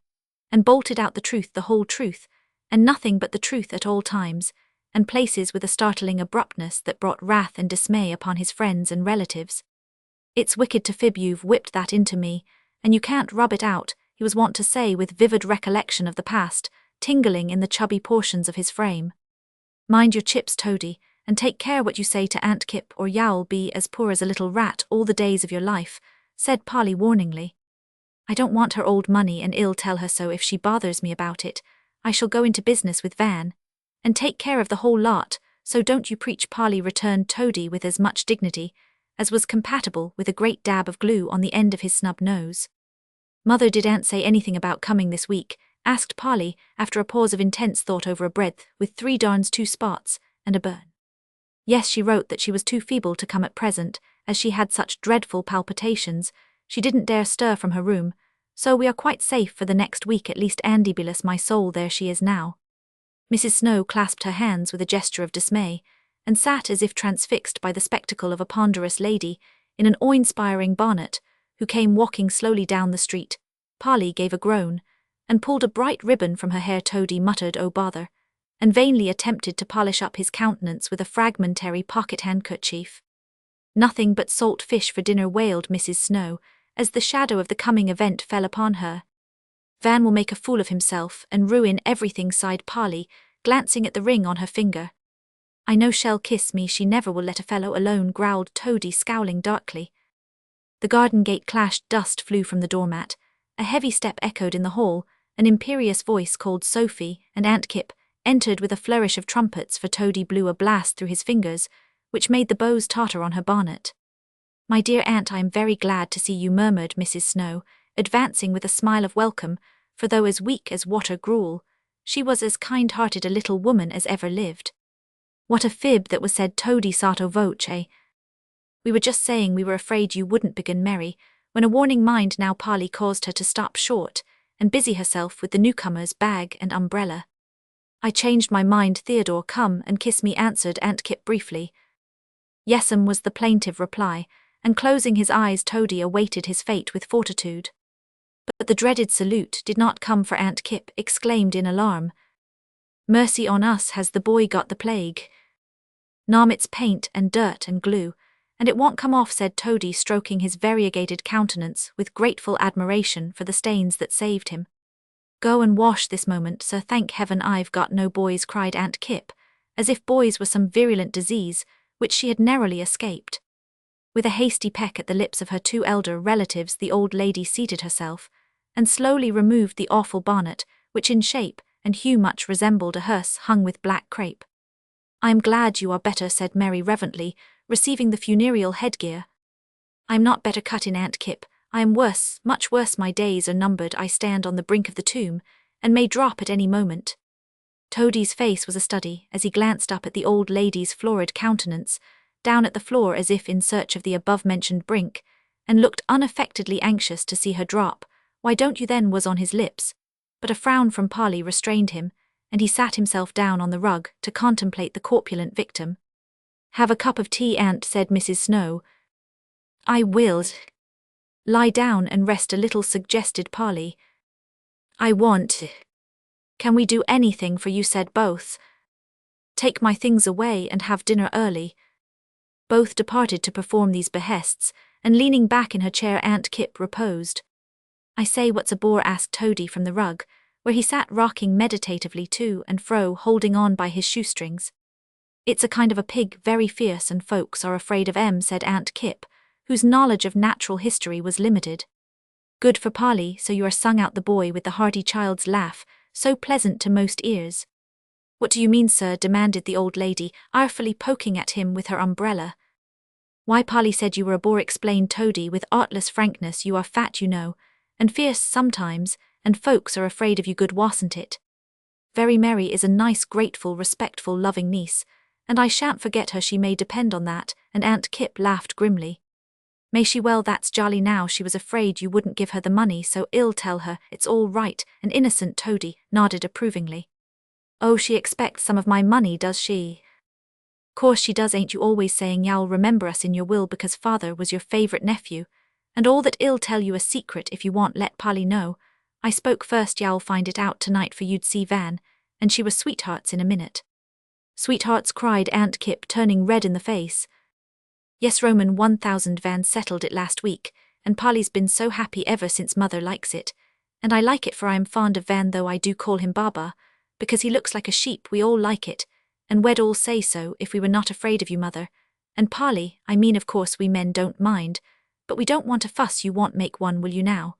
and bolted out the truth, the whole truth, and nothing but the truth at all times and places, with a startling abruptness that brought wrath and dismay upon his friends and relatives. "It's wicked to fib, you've whipped that into me, and you can't rub it out," he was wont to say with vivid recollection of the past, tingling in the chubby portions of his frame. "Mind your chips, Toady, and take care what you say to Aunt Kipp, or you'll be as poor as a little rat all the days of your life," said Polly warningly. "I don't want her old money, and I'll tell her so if she bothers me about it. I shall go into business with Van, and take care of the whole lot, so don't you preach, Polly," returned Toady with as much dignity as was compatible with a great dab of glue on the end of his snub nose. "Mother, did Aunt say anything about coming this week?" asked Polly, after a pause of intense thought over a breadth with 3 darns, 2 spots, and a burn. "Yes, she wrote that she was too feeble to come at present, as she had such dreadful palpitations, she didn't dare stir from her room, so we are quite safe for the next week at least. Andy, bless my soul, there she is now." Mrs. Snow clasped her hands with a gesture of dismay, and sat as if transfixed by the spectacle of a ponderous lady in an awe-inspiring bonnet, who came walking slowly down the street. Polly gave a groan, and pulled a bright ribbon from her hair. Toady muttered, "Oh bother," and vainly attempted to polish up his countenance with a fragmentary pocket handkerchief. "Nothing but salt fish for dinner," wailed Mrs. Snow, as the shadow of the coming event fell upon her. "Van will make a fool of himself and ruin everything," sighed Polly, glancing at the ring on her finger. "I know she'll kiss me, she never will let a fellow alone," growled Toady, scowling darkly. The garden gate clashed, dust flew from the doormat, a heavy step echoed in the hall, an imperious voice called Sophie, and Aunt Kipp entered with a flourish of trumpets, for Toady blew a blast through his fingers, which made the bows totter on her bonnet. "My dear aunt, I am very glad to see you," murmured Mrs. Snow, advancing with a smile of welcome, for though as weak as water gruel, she was as kind-hearted a little woman as ever lived. "What a fib that was said, Toady sotto voce. We were just saying we were afraid you wouldn't," began Mary, when a warning mind now Polly caused her to stop short and busy herself with the newcomer's bag and umbrella. "I changed my mind, Theodore, come and kiss me," answered Aunt Kipp briefly. "Yes'm," was the plaintive reply, and closing his eyes Toady awaited his fate with fortitude. But the dreaded salute did not come, for Aunt Kipp exclaimed in alarm, "Mercy on us, has the boy got the plague?" "Nom, it's paint and dirt and glue, and it won't come off," said Toady, stroking his variegated countenance with grateful admiration for the stains that saved him. "Go and wash this moment, sir. Thank heaven I've got no boys," cried Aunt Kipp, as if boys were some virulent disease which she had narrowly escaped. With a hasty peck at the lips of her 2 elder relatives, the old lady seated herself, and slowly removed the awful bonnet, which in shape and hue much resembled a hearse hung with black crape. "I am glad you are better," said Mary reverently, receiving the funereal headgear. "I am not better," cut in Aunt Kipp. "I am worse, much worse. My days are numbered. I stand on the brink of the tomb, and may drop at any moment." Toady's face was a study as he glanced up at the old lady's florid countenance, down at the floor as if in search of the above-mentioned brink, and looked unaffectedly anxious to see her drop. "Why don't you then?" was on his lips, but a frown from Polly restrained him, and he sat himself down on the rug to contemplate the corpulent victim. "Have a cup of tea, Aunt," said Mrs. Snow. "I will." "Lie down and rest a little," suggested Polly. "I want." "Can we do anything for you?" said both. "Take my things away and have dinner early." Both departed to perform these behests, and leaning back in her chair Aunt Kipp reposed. "I say, what's a bore?" asked Toady from the rug, where he sat rocking meditatively to and fro, holding on by his shoestrings. "It's a kind of a pig, very fierce, and folks are afraid of 'em," said Aunt Kipp, whose knowledge of natural history was limited. "Good for Polly, so you are," sung out the boy with the hearty child's laugh, so pleasant to most ears. "What do you mean, sir?" demanded the old lady, artfully poking at him with her umbrella. Why Polly said you were a bore, explained Toady with artless frankness. You are fat, you know, and fierce sometimes, and folks are afraid of you, good wasn't it? Very Mary is a nice, grateful, respectful, loving niece, and I shan't forget her, she may depend on that, and Aunt Kipp laughed grimly. May she? Well, that's jolly now, she was afraid you wouldn't give her the money, so I'll tell her it's all right, and innocent Toady nodded approvingly. Oh, she expects some of my money, does she? Course she does, ain't you always saying y'all remember us in your will because father was your favourite nephew, and all that. I'll tell you a secret if you want let Polly know. I spoke first, y'all find it out tonight for you'd see Van, and she was sweethearts in a minute. Sweethearts, cried Aunt Kipp, turning red in the face. Yes, Roman 1000 Van settled it last week, and Polly's been so happy ever since mother likes it, and I like it for I am fond of Van, though I do call him Baba, because he looks like a sheep. We all like it, and we'd all say so if we were not afraid of you, mother. And Polly, I mean, of course we men don't mind, but we don't want a fuss. You won't make one, will you now?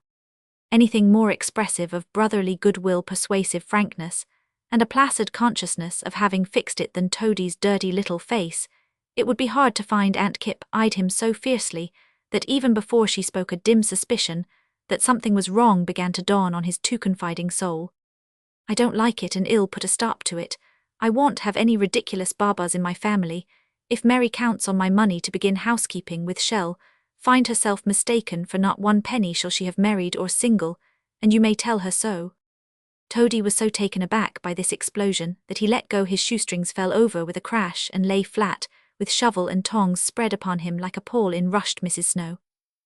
Anything more expressive of brotherly goodwill, persuasive frankness, and a placid consciousness of having fixed it than Toady's dirty little face? It would be hard to find. Aunt Kipp eyed him so fiercely that even before she spoke a dim suspicion that something was wrong began to dawn on his too confiding soul. I don't like it, and I'll put a stop to it. I won't have any ridiculous Babas in my family. If Mary counts on my money to begin housekeeping with, shall find herself mistaken, for not one penny shall she have married or single, and you may tell her so. Toady was so taken aback by this explosion that he let go. His shoestrings fell over with a crash and lay flat, with shovel and tongs spread upon him like a pall. In rushed Mrs. Snow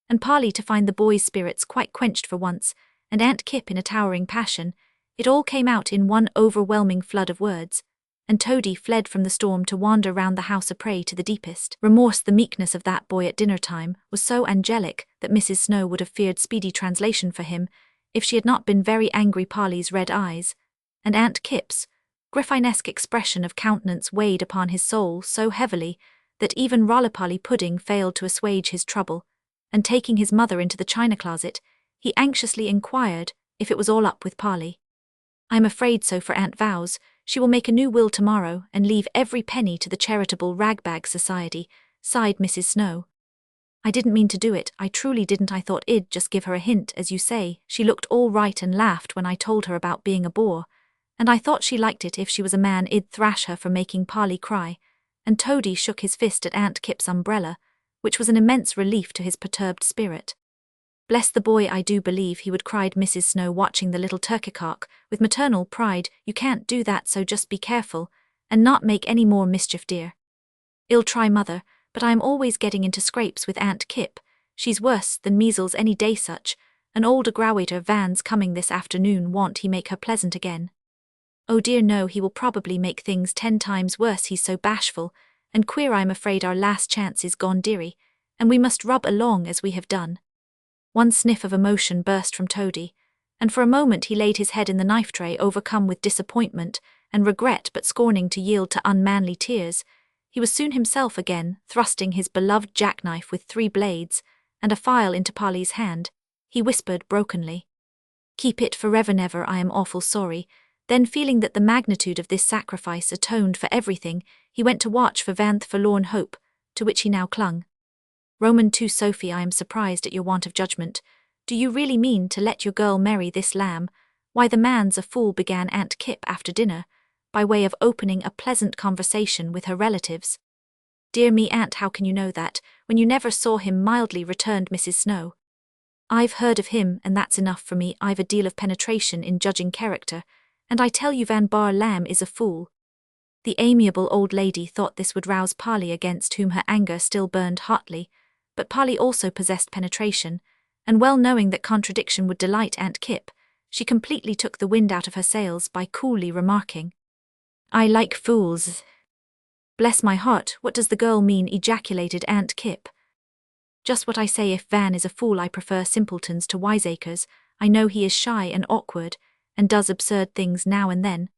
and Polly to find the boy's spirits quite quenched for once, and Aunt Kipp in a towering passion. It all came out in one overwhelming flood of words, and Toady fled from the storm to wander round the house a prey to the deepest remorse. The meekness of that boy at dinner time was so angelic that Mrs. Snow would have feared speedy translation for him if she had not been very angry. Polly's red eyes and Aunt Kipp's Griffinesque expression of countenance weighed upon his soul so heavily that even Rollipoly Pudding failed to assuage his trouble, and taking his mother into the china closet, he anxiously inquired if it was all up with Polly. I am afraid so, for Aunt vows she will make a new will tomorrow and leave every penny to the charitable Ragbag Society, sighed Mrs. Snow. I didn't mean to do it, I truly didn't. I thought I'd just give her a hint, as you say. She looked all right and laughed when I told her about being a bore, and I thought she liked it. If she was a man, I'd thrash her for making Polly cry. And Toady shook his fist at Aunt Kipp's umbrella, which was an immense relief to his perturbed spirit. Bless the boy, I do believe he would, cried Mrs. Snow, watching the little turkeycock with maternal pride. You can't do that, so just be careful, and not make any more mischief, dear. I'll try, mother, but I am always getting into scrapes with Aunt Kipp. She's worse than measles any day. Such an old aggrawator. Van's coming this afternoon. Won't he make her pleasant again? Oh dear no, he will probably make things 10 times worse. He's so bashful and queer. I'm afraid our last chance is gone, dearie, and we must rub along as we have done. One sniff of emotion burst from Toady, and for a moment he laid his head in the knife tray, overcome with disappointment and regret, but scorning to yield to unmanly tears. He was soon himself again, thrusting his beloved jackknife with 3 blades and a file into Polly's hand. He whispered brokenly, "Keep it forever, never. I am awful sorry." Then, feeling that the magnitude of this sacrifice atoned for everything, he went to watch for Van's forlorn hope, to which he now clung. Roman 2 Sophie, I am surprised at your want of judgment. Do you really mean to let your girl marry this lamb? Why, the man's a fool, began Aunt Kipp after dinner, by way of opening a pleasant conversation with her relatives. Dear me, Aunt, how can you know that, when you never saw him? Mildly returned Mrs. Snow. I've heard of him, and that's enough for me. I've a deal of penetration in judging character, and I tell you Van Bar Lamb is a fool. The amiable old lady thought this would rouse Polly, against whom her anger still burned hotly, but Polly also possessed penetration, and well knowing that contradiction would delight Aunt Kipp, she completely took the wind out of her sails by coolly remarking, "I like fools." Bless my heart, what does the girl mean? Ejaculated Aunt Kipp. Just what I say. If Van is a fool, I prefer simpletons to wiseacres. I know he is shy and awkward, and does absurd things now and then,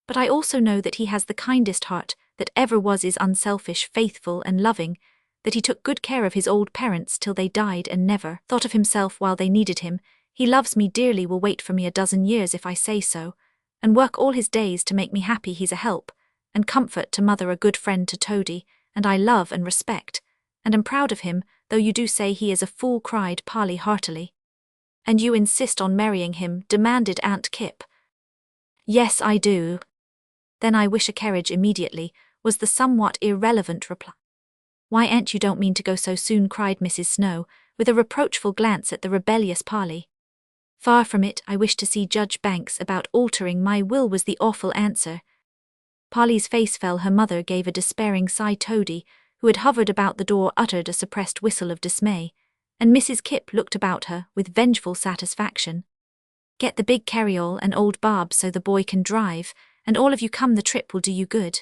but I also know that he has the kindest heart that ever was, is unselfish, faithful and loving, that he took good care of his old parents till they died and never thought of himself while they needed him. He loves me dearly, will wait for me a dozen years if I say so, and work all his days to make me happy. He's a help and comfort to mother, a good friend to Toady, and I love and respect, and am proud of him, though you do say he is a fool," cried Polly heartily. "And you insist on marrying him?" demanded Aunt Kipp. "Yes, I do." "Then I wish a carriage immediately," was the somewhat irrelevant reply. "Why, Aunt, you don't mean to go so soon," cried Mrs. Snow, with a reproachful glance at the rebellious Polly. "Far from it, I wish to see Judge Banks about altering my will," was the awful answer. Polly's face fell. Her mother gave a despairing sigh. Toady, who had hovered about the door, uttered a suppressed whistle of dismay, and Mrs. Kipp looked about her with vengeful satisfaction. "Get the big carryall and old Bob so the boy can drive, and all of you come, the trip will do you good."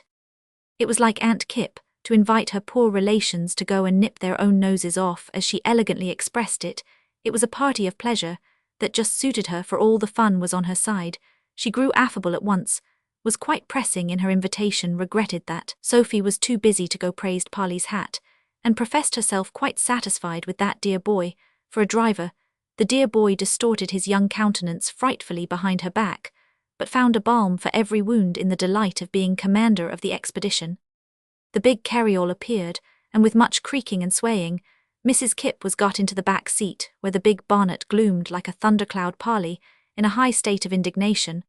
It was like Aunt Kipp to invite her poor relations to go and nip their own noses off, as she elegantly expressed it. It was a party of pleasure that just suited her, for all the fun was on her side. She grew affable at once, was quite pressing in her invitation, regretted that Sophie was too busy to go, praised Polly's hat, and professed herself quite satisfied with that dear boy for a driver. The dear boy distorted his young countenance frightfully behind her back, but found a balm for every wound in the delight of being commander of the expedition. The big carryall appeared, and with much creaking and swaying, Mrs. Kipp was got into the back seat, where the big bonnet gloomed like a thundercloud. Polly, in a high state of indignation,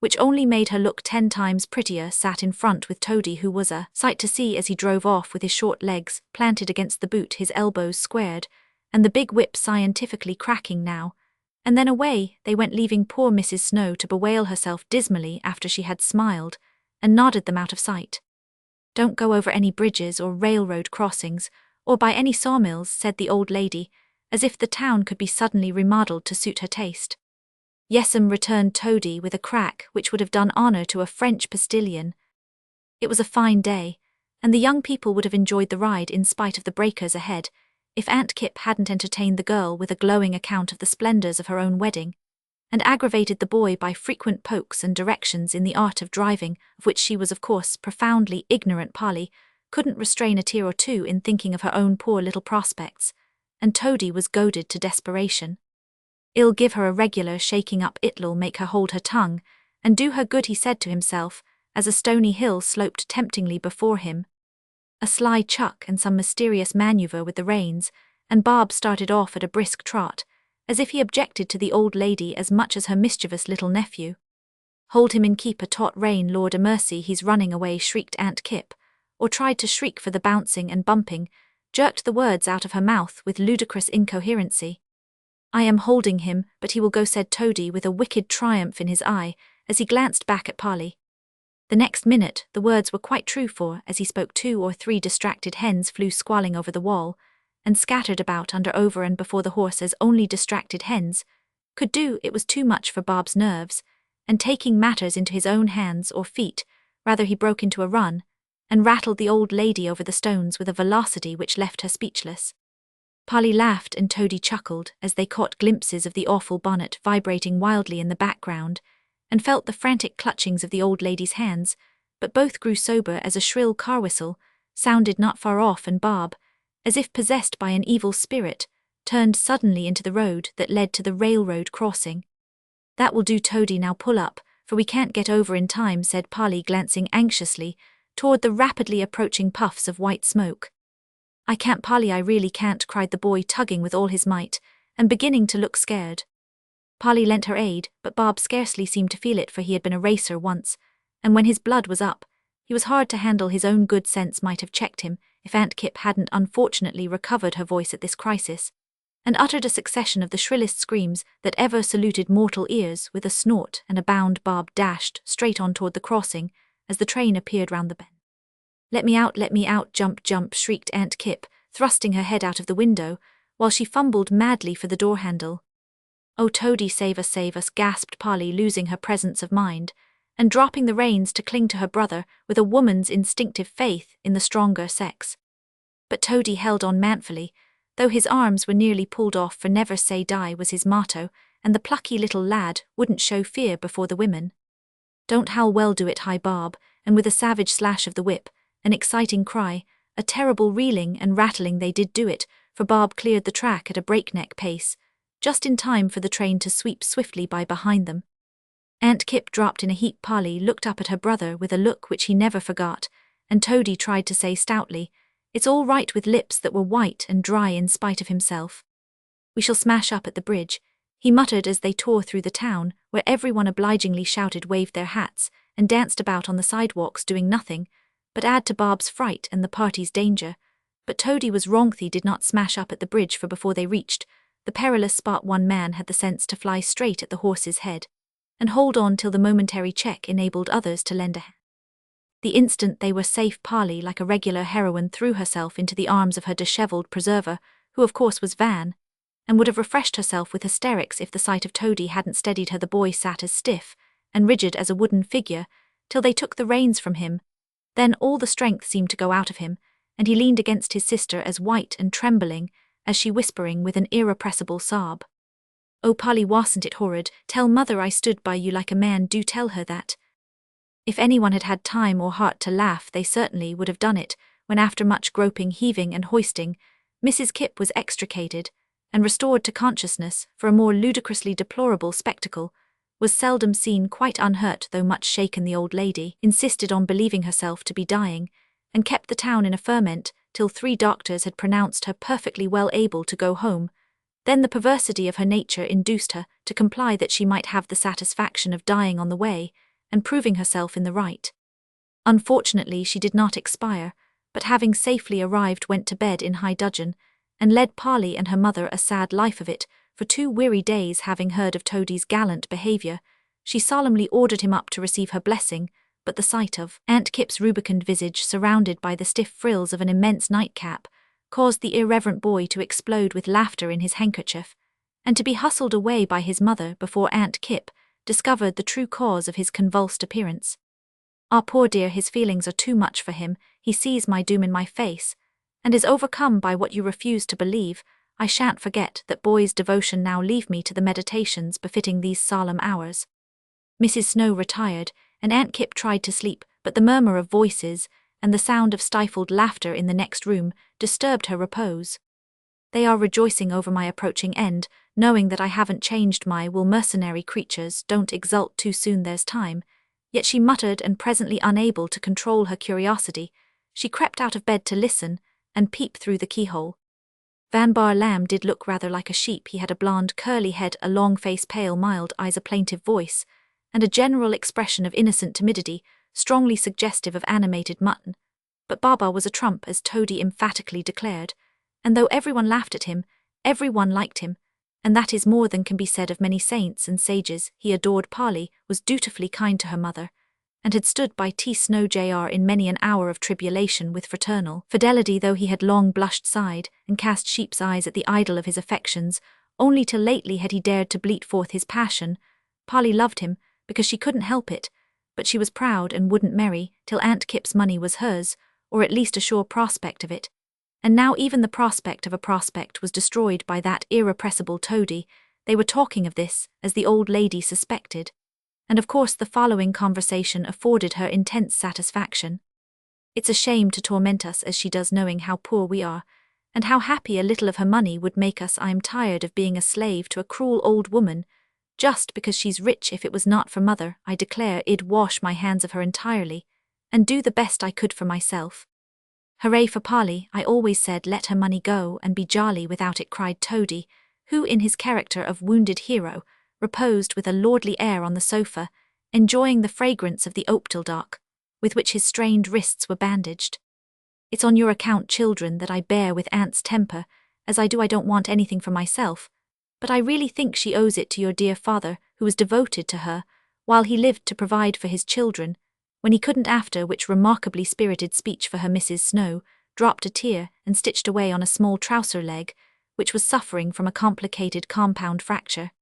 which only made her look 10 times prettier, sat in front with Toady, who was a sight to see as he drove off with his short legs planted against the boot, his elbows squared, and the big whip scientifically cracking now. And then away they went, leaving poor Mrs. Snow to bewail herself dismally after she had smiled and nodded them out of sight. "Don't go over any bridges or railroad crossings, or by any sawmills," said the old lady, as if the town could be suddenly remodelled to suit her taste. "Yes'm," returned Toady with a crack which would have done honour to a French postilion. It was a fine day, and the young people would have enjoyed the ride in spite of the breakers ahead, if Aunt Kipp hadn't entertained the girl with a glowing account of the splendours of her own wedding, and aggravated the boy by frequent pokes and directions in the art of driving, of which she was of course profoundly ignorant. Polly couldn't restrain a tear or two in thinking of her own poor little prospects, and Toady was goaded to desperation. "I'll give her a regular shaking up, it'll make her hold her tongue, and do her good," he said to himself, as a stony hill sloped temptingly before him. A sly chuck and some mysterious manoeuvre with the reins, and Bob started off at a brisk trot, as if he objected to the old lady as much as her mischievous little nephew. "Hold him in, keep a taut rein, Lord a mercy, he's running away," shrieked Aunt Kipp, or tried to shriek, for the bouncing and bumping jerked the words out of her mouth with ludicrous incoherency. "I am holding him, but he will go," said Toady with a wicked triumph in his eye, as he glanced back at Polly. The next minute the words were quite true, for, as he spoke, 2 or 3 distracted hens flew squalling over the wall, and scattered about under, over, and before the horse, as only distracted hens could do. It was too much for Bob's nerves, and taking matters into his own hands, or feet, rather, he broke into a run, and rattled the old lady over the stones with a velocity which left her speechless. Polly laughed and Toady chuckled as they caught glimpses of the awful bonnet vibrating wildly in the background, and felt the frantic clutchings of the old lady's hands, but both grew sober as a shrill car whistle sounded not far off, and Bob, as if possessed by an evil spirit, turned suddenly into the road that led to the railroad crossing. "That will do, Toady, now pull up, for we can't get over in time," said Polly, glancing anxiously toward the rapidly approaching puffs of white smoke. "I can't, Polly, I really can't," cried the boy, tugging with all his might, and beginning to look scared. Polly lent her aid, but Bob scarcely seemed to feel it, for he had been a racer once, and when his blood was up, he was hard to handle. His own good sense might have checked him, if Aunt Kipp hadn't unfortunately recovered her voice at this crisis, and uttered a succession of the shrillest screams that ever saluted mortal ears. With a snort and a bound, Bob dashed straight on toward the crossing, as the train appeared round the bend. Let me out, jump, jump," shrieked Aunt Kipp, thrusting her head out of the window, while she fumbled madly for the door handle. "Oh, Toady, save us," gasped Polly, losing her presence of mind, and dropping the reins to cling to her brother with a woman's instinctive faith in the stronger sex. But Toady held on manfully, though his arms were nearly pulled off, for "never say die" was his motto, and the plucky little lad wouldn't show fear before the women. "Don't howl, well, do it, high Bob," and with a savage slash of the whip, an exciting cry, a terrible reeling and rattling, they did do it, for Bob cleared the track at a breakneck pace, just in time for the train to sweep swiftly by behind them. Aunt Kipp dropped in a heap. Polly looked up at her brother with a look which he never forgot, and Toady tried to say stoutly, It's all right with lips that were white and dry in spite of himself. We shall smash up at the bridge, he muttered as they tore through the town, where everyone obligingly shouted, waved their hats, and danced about on the sidewalks doing nothing but add to Bob's fright and the party's danger. But Toady was wrong. They did not smash up at the bridge, for before they reached the perilous spot one man had the sense to fly straight at the horse's head and hold on till the momentary check enabled others to lend a hand. The instant they were safe, Polly, like a regular heroine, threw herself into the arms of her dishevelled preserver, who of course was Van, and would have refreshed herself with hysterics if the sight of Toady hadn't steadied her. The boy sat as stiff and rigid as a wooden figure till they took the reins from him. Then all the strength seemed to go out of him, and he leaned against his sister as white and trembling as she, whispering with an irrepressible sob, "Oh, Polly, wasn't it horrid? Tell mother I stood by you like a man. Do tell her that." If anyone had had time or heart to laugh, they certainly would have done it, when after much groping, heaving and hoisting, Mrs. Kipp was extricated and restored to consciousness, for a more ludicrously deplorable spectacle was seldom seen. Quite unhurt, though much shaken, the old lady insisted on believing herself to be dying, and kept the town in a ferment till 3 doctors had pronounced her perfectly well able to go home. Then the perversity of her nature induced her to comply, that she might have the satisfaction of dying on the way, and proving herself in the right. Unfortunately she did not expire, but having safely arrived went to bed in high dudgeon, and led Polly and her mother a sad life of it. For 2 weary days, having heard of Toady's gallant behaviour, she solemnly ordered him up to receive her blessing, but the sight of Aunt Kipp's rubicund visage surrounded by the stiff frills of an immense nightcap caused the irreverent boy to explode with laughter in his handkerchief, and to be hustled away by his mother before Aunt Kipp discovered the true cause of his convulsed appearance. "Ah, poor dear, his feelings are too much for him. He sees my doom in my face, and is overcome by what you refuse to believe. I shan't forget that boy's devotion. Now leave me to the meditations befitting these solemn hours." Mrs. Snow retired, and Aunt Kipp tried to sleep, but the murmur of voices and the sound of stifled laughter in the next room disturbed her repose. "They are rejoicing over my approaching end, knowing that I haven't changed my will. Mercenary creatures, don't exult too soon, there's time." Yet she muttered, and presently, unable to control her curiosity, she crept out of bed to listen and peep through the keyhole. Van Bar Lamb did look rather like a sheep. He had a blonde curly head, a long face, pale mild eyes, a plaintive voice, and a general expression of innocent timidity, strongly suggestive of animated mutton. But Baba was a trump, as Toady emphatically declared, and though everyone laughed at him, everyone liked him, and that is more than can be said of many saints and sages. He adored Polly, was dutifully kind to her mother, and had stood by T. Snow Jr. in many an hour of tribulation with fraternal fidelity, though he had long blushed, sighed, and cast sheep's eyes at the idol of his affections. Only till lately had he dared to bleat forth his passion. Polly loved him because she couldn't help it, but she was proud and wouldn't marry till Aunt Kipp's money was hers, or at least a sure prospect of it. And now even the prospect of a prospect was destroyed by that irrepressible Toady. They were talking of this, as the old lady suspected, and of course the following conversation afforded her intense satisfaction. "It's a shame to torment us as she does, knowing how poor we are, and how happy a little of her money would make us. I am tired of being a slave to a cruel old woman, just because she's rich. If it was not for mother, I declare I'd wash my hands of her entirely, and do the best I could for myself." "Hooray for Polly, I always said let her money go and be jolly without it," cried Toady, who in his character of wounded hero reposed with a lordly air on the sofa, enjoying the fragrance of the optaldoc, with which his strained wrists were bandaged. "It's on your account, children, that I bear with Aunt's temper, as I do. I don't want anything for myself, but I really think she owes it to your dear father, who was devoted to her, while he lived, to provide for his children, when he couldn't, after which remarkably spirited speech for her Mrs. Snow dropped a tear and stitched away on a small trouser leg, which was suffering from a complicated compound fracture.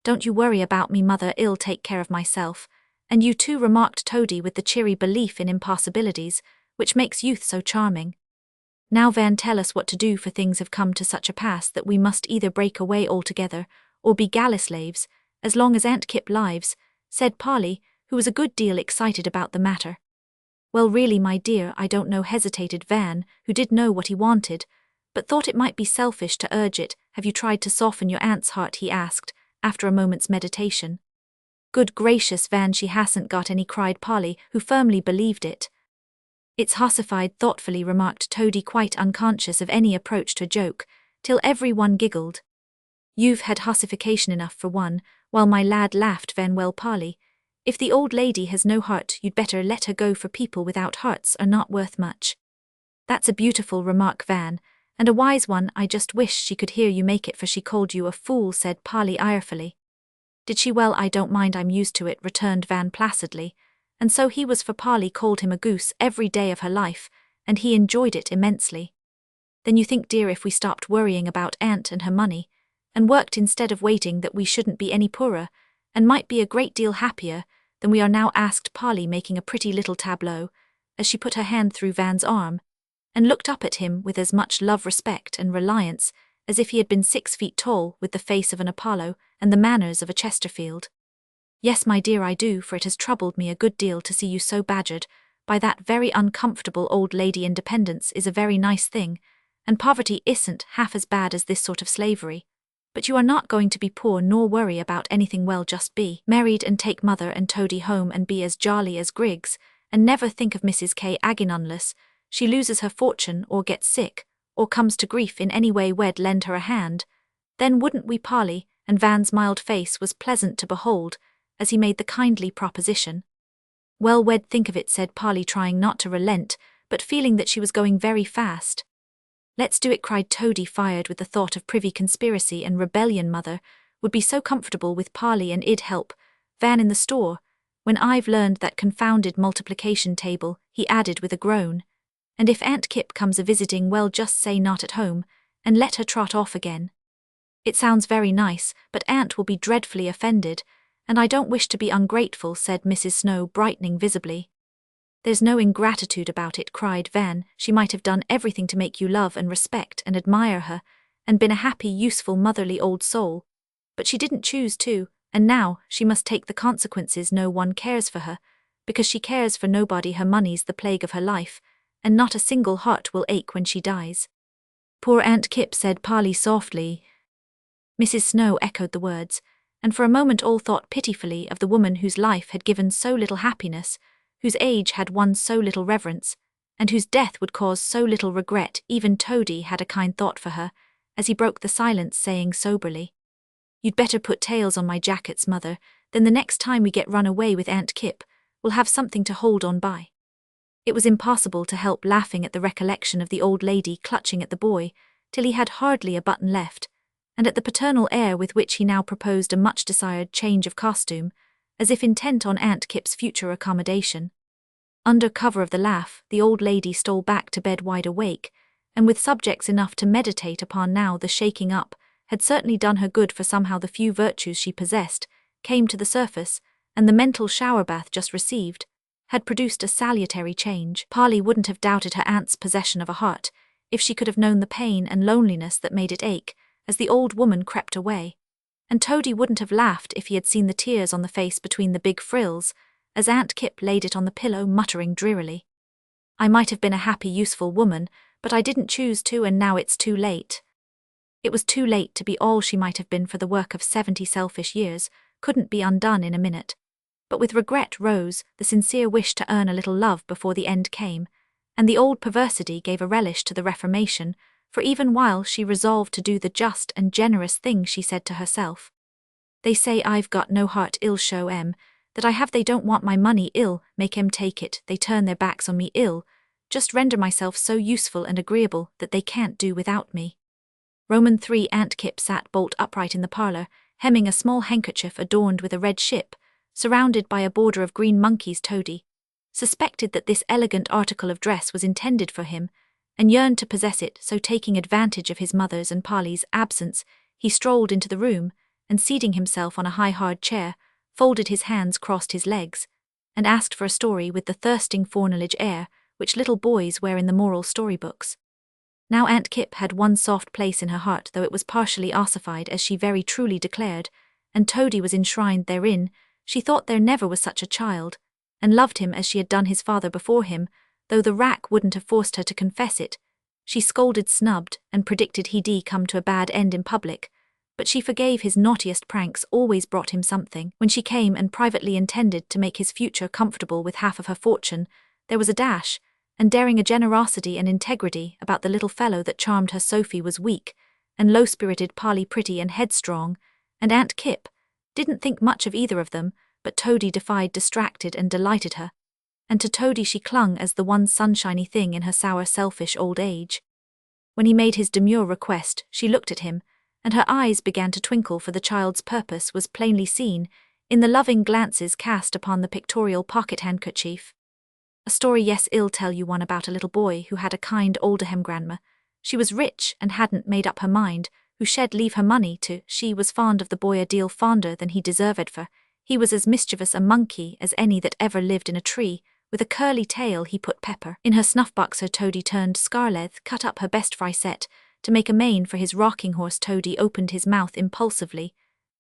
"Don't you worry about me, mother, I'll take care of myself, and you too," remarked Toady with the cheery belief in impossibilities which makes youth so charming. "Now, Van, tell us what to do, for things have come to such a pass that we must either break away altogether or be galley slaves, as long as Aunt Kipp lives," said Polly, who was a good deal excited about the matter. "Well, really, my dear, I don't know," hesitated Van, who did know what he wanted, but thought it might be selfish to urge it. "Have you tried to soften your aunt's heart?" he asked, after a moment's meditation. "Good gracious, Van, she hasn't got any," cried Polly, who firmly believed it. It's hossified, thoughtfully remarked Toady, quite unconscious of any approach to a joke, till every one giggled. You've had hossification enough for one, while my lad laughed. Van, well, Polly, if the old lady has no heart, you'd better let her go, for people without hearts are not worth much. That's a beautiful remark, Van, and a wise one. I just wish she could hear you make it, for she called you a fool, said Polly irefully. Did she? Well, I don't mind, I'm used to it, returned Van placidly, and so he was, for Polly called him a goose every day of her life, and he enjoyed it immensely. Then you think, dear, if we stopped worrying about Aunt and her money, and worked instead of waiting, that we shouldn't be any poorer, and might be a great deal happier than we are now, asked Polly, making a pretty little tableau, as she put her hand through Van's arm, and looked up at him with as much love, respect, and reliance as if he had been 6 feet tall, with the face of an Apollo and the manners of a Chesterfield. Yes, my dear, I do, for it has troubled me a good deal to see you so badgered by that very uncomfortable old lady. Independence is a very nice thing, and poverty isn't half as bad as this sort of slavery. But you are not going to be poor nor worry about anything. Well, just be married and take mother and Toady home and be as jolly as Griggs, and never think of Mrs. K agging unless she loses her fortune or gets sick or comes to grief in any way. We'd lend her a hand, then wouldn't we, Polly? And Van's mild face was pleasant to behold as he made the kindly proposition. Well, we'd think of it, said Polly, trying not to relent, but feeling that she was going very fast. Let's do it, cried Toady, fired with the thought of privy conspiracy and rebellion. Mother would be so comfortable with Polly, and it'd help Van in the store. When I've learned that confounded multiplication table, he added with a groan. And if Aunt Kip comes a-visiting, well, just say not at home, and let her trot off again. It sounds very nice, but Aunt will be dreadfully offended, and I don't wish to be ungrateful, said Mrs. Snow, brightening visibly. There's no ingratitude about it, cried Van. She might have done everything to make you love and respect and admire her, and been a happy, useful, motherly old soul. But she didn't choose to, and now she must take the consequences. No one cares for her, because she cares for nobody. Her money's the plague of her life, and not a single heart will ache when she dies. Poor Aunt Kip, said Polly softly. Mrs. Snow echoed the words, and for a moment all thought pitifully of the woman whose life had given so little happiness, whose age had won so little reverence, and whose death would cause so little regret. Even Toady had a kind thought for her, as he broke the silence, saying soberly, You'd better put tails on my jackets, Mother, then the next time we get run away with Aunt Kip, we'll have something to hold on by. It was impossible to help laughing at the recollection of the old lady clutching at the boy till he had hardly a button left, and at the paternal air with which he now proposed a much-desired change of costume, as if intent on Aunt Kip's future accommodation. Under cover of the laugh, the old lady stole back to bed wide awake, and with subjects enough to meditate upon. Now the shaking up had certainly done her good, for somehow the few virtues she possessed came to the surface, and the mental shower bath just received had produced a salutary change. Polly wouldn't have doubted her aunt's possession of a heart if she could have known the pain and loneliness that made it ache as the old woman crept away. And Toady wouldn't have laughed if he had seen the tears on the face between the big frills, as Aunt Kip laid it on the pillow, muttering drearily, I might have been a happy, useful woman, but I didn't choose to, and now it's too late. It was too late to be all she might have been, for the work of 70 selfish years couldn't be undone in a minute. But with regret rose the sincere wish to earn a little love before the end came, and the old perversity gave a relish to the reformation, for even while she resolved to do the just and generous thing, she said to herself, They say I've got no heart, ill show 'em that I have. They don't want my money, ill make 'em take it. They turn their backs on me, ill just render myself so useful and agreeable that they can't do without me. Roman 3. Aunt Kip sat bolt upright in the parlour, hemming a small handkerchief adorned with a red ship, surrounded by a border of green monkeys. Toady suspected that this elegant article of dress was intended for him, and yearned to possess it, so taking advantage of his mother's and Polly's absence, he strolled into the room, and seating himself on a high hard chair, folded his hands, crossed his legs, and asked for a story with the thirsting foreknowledge air which little boys wear in the moral storybooks. Now Aunt Kip had one soft place in her heart, though it was partially ossified, as she very truly declared, and Toady was enshrined therein. She thought there never was such a child, and loved him as she had done his father before him, though the rack wouldn't have forced her to confess it. She scolded, snubbed, and predicted he'd come to a bad end in public, but she forgave his naughtiest pranks, always brought him something. When she came and privately intended to make his future comfortable with half of her fortune, there was a dash, and daring a generosity and integrity about the little fellow that charmed her Sophie was weak, and low-spirited Polly pretty and headstrong, and Aunt Kipp didn't think much of either of them, but Toady defied, distracted, and delighted her, and to Toady she clung as the one sunshiny thing in her sour, selfish old age. When he made his demure request, she looked at him, and her eyes began to twinkle, for the child's purpose was plainly seen in the loving glances cast upon the pictorial pocket-handkerchief. A story, yes, I'll tell you one about a little boy who had a kind older grandma. She was rich and hadn't made up her mind who she'd leave her money to. She was fond of the boy a deal fonder than he deserved, for he was as mischievous a monkey as any that ever lived in a tree. With a curly tail he put pepper in her snuff-box. Her Toady turned scarlet, cut up her best frisette to make a mane for his rocking horse. Toady opened his mouth impulsively,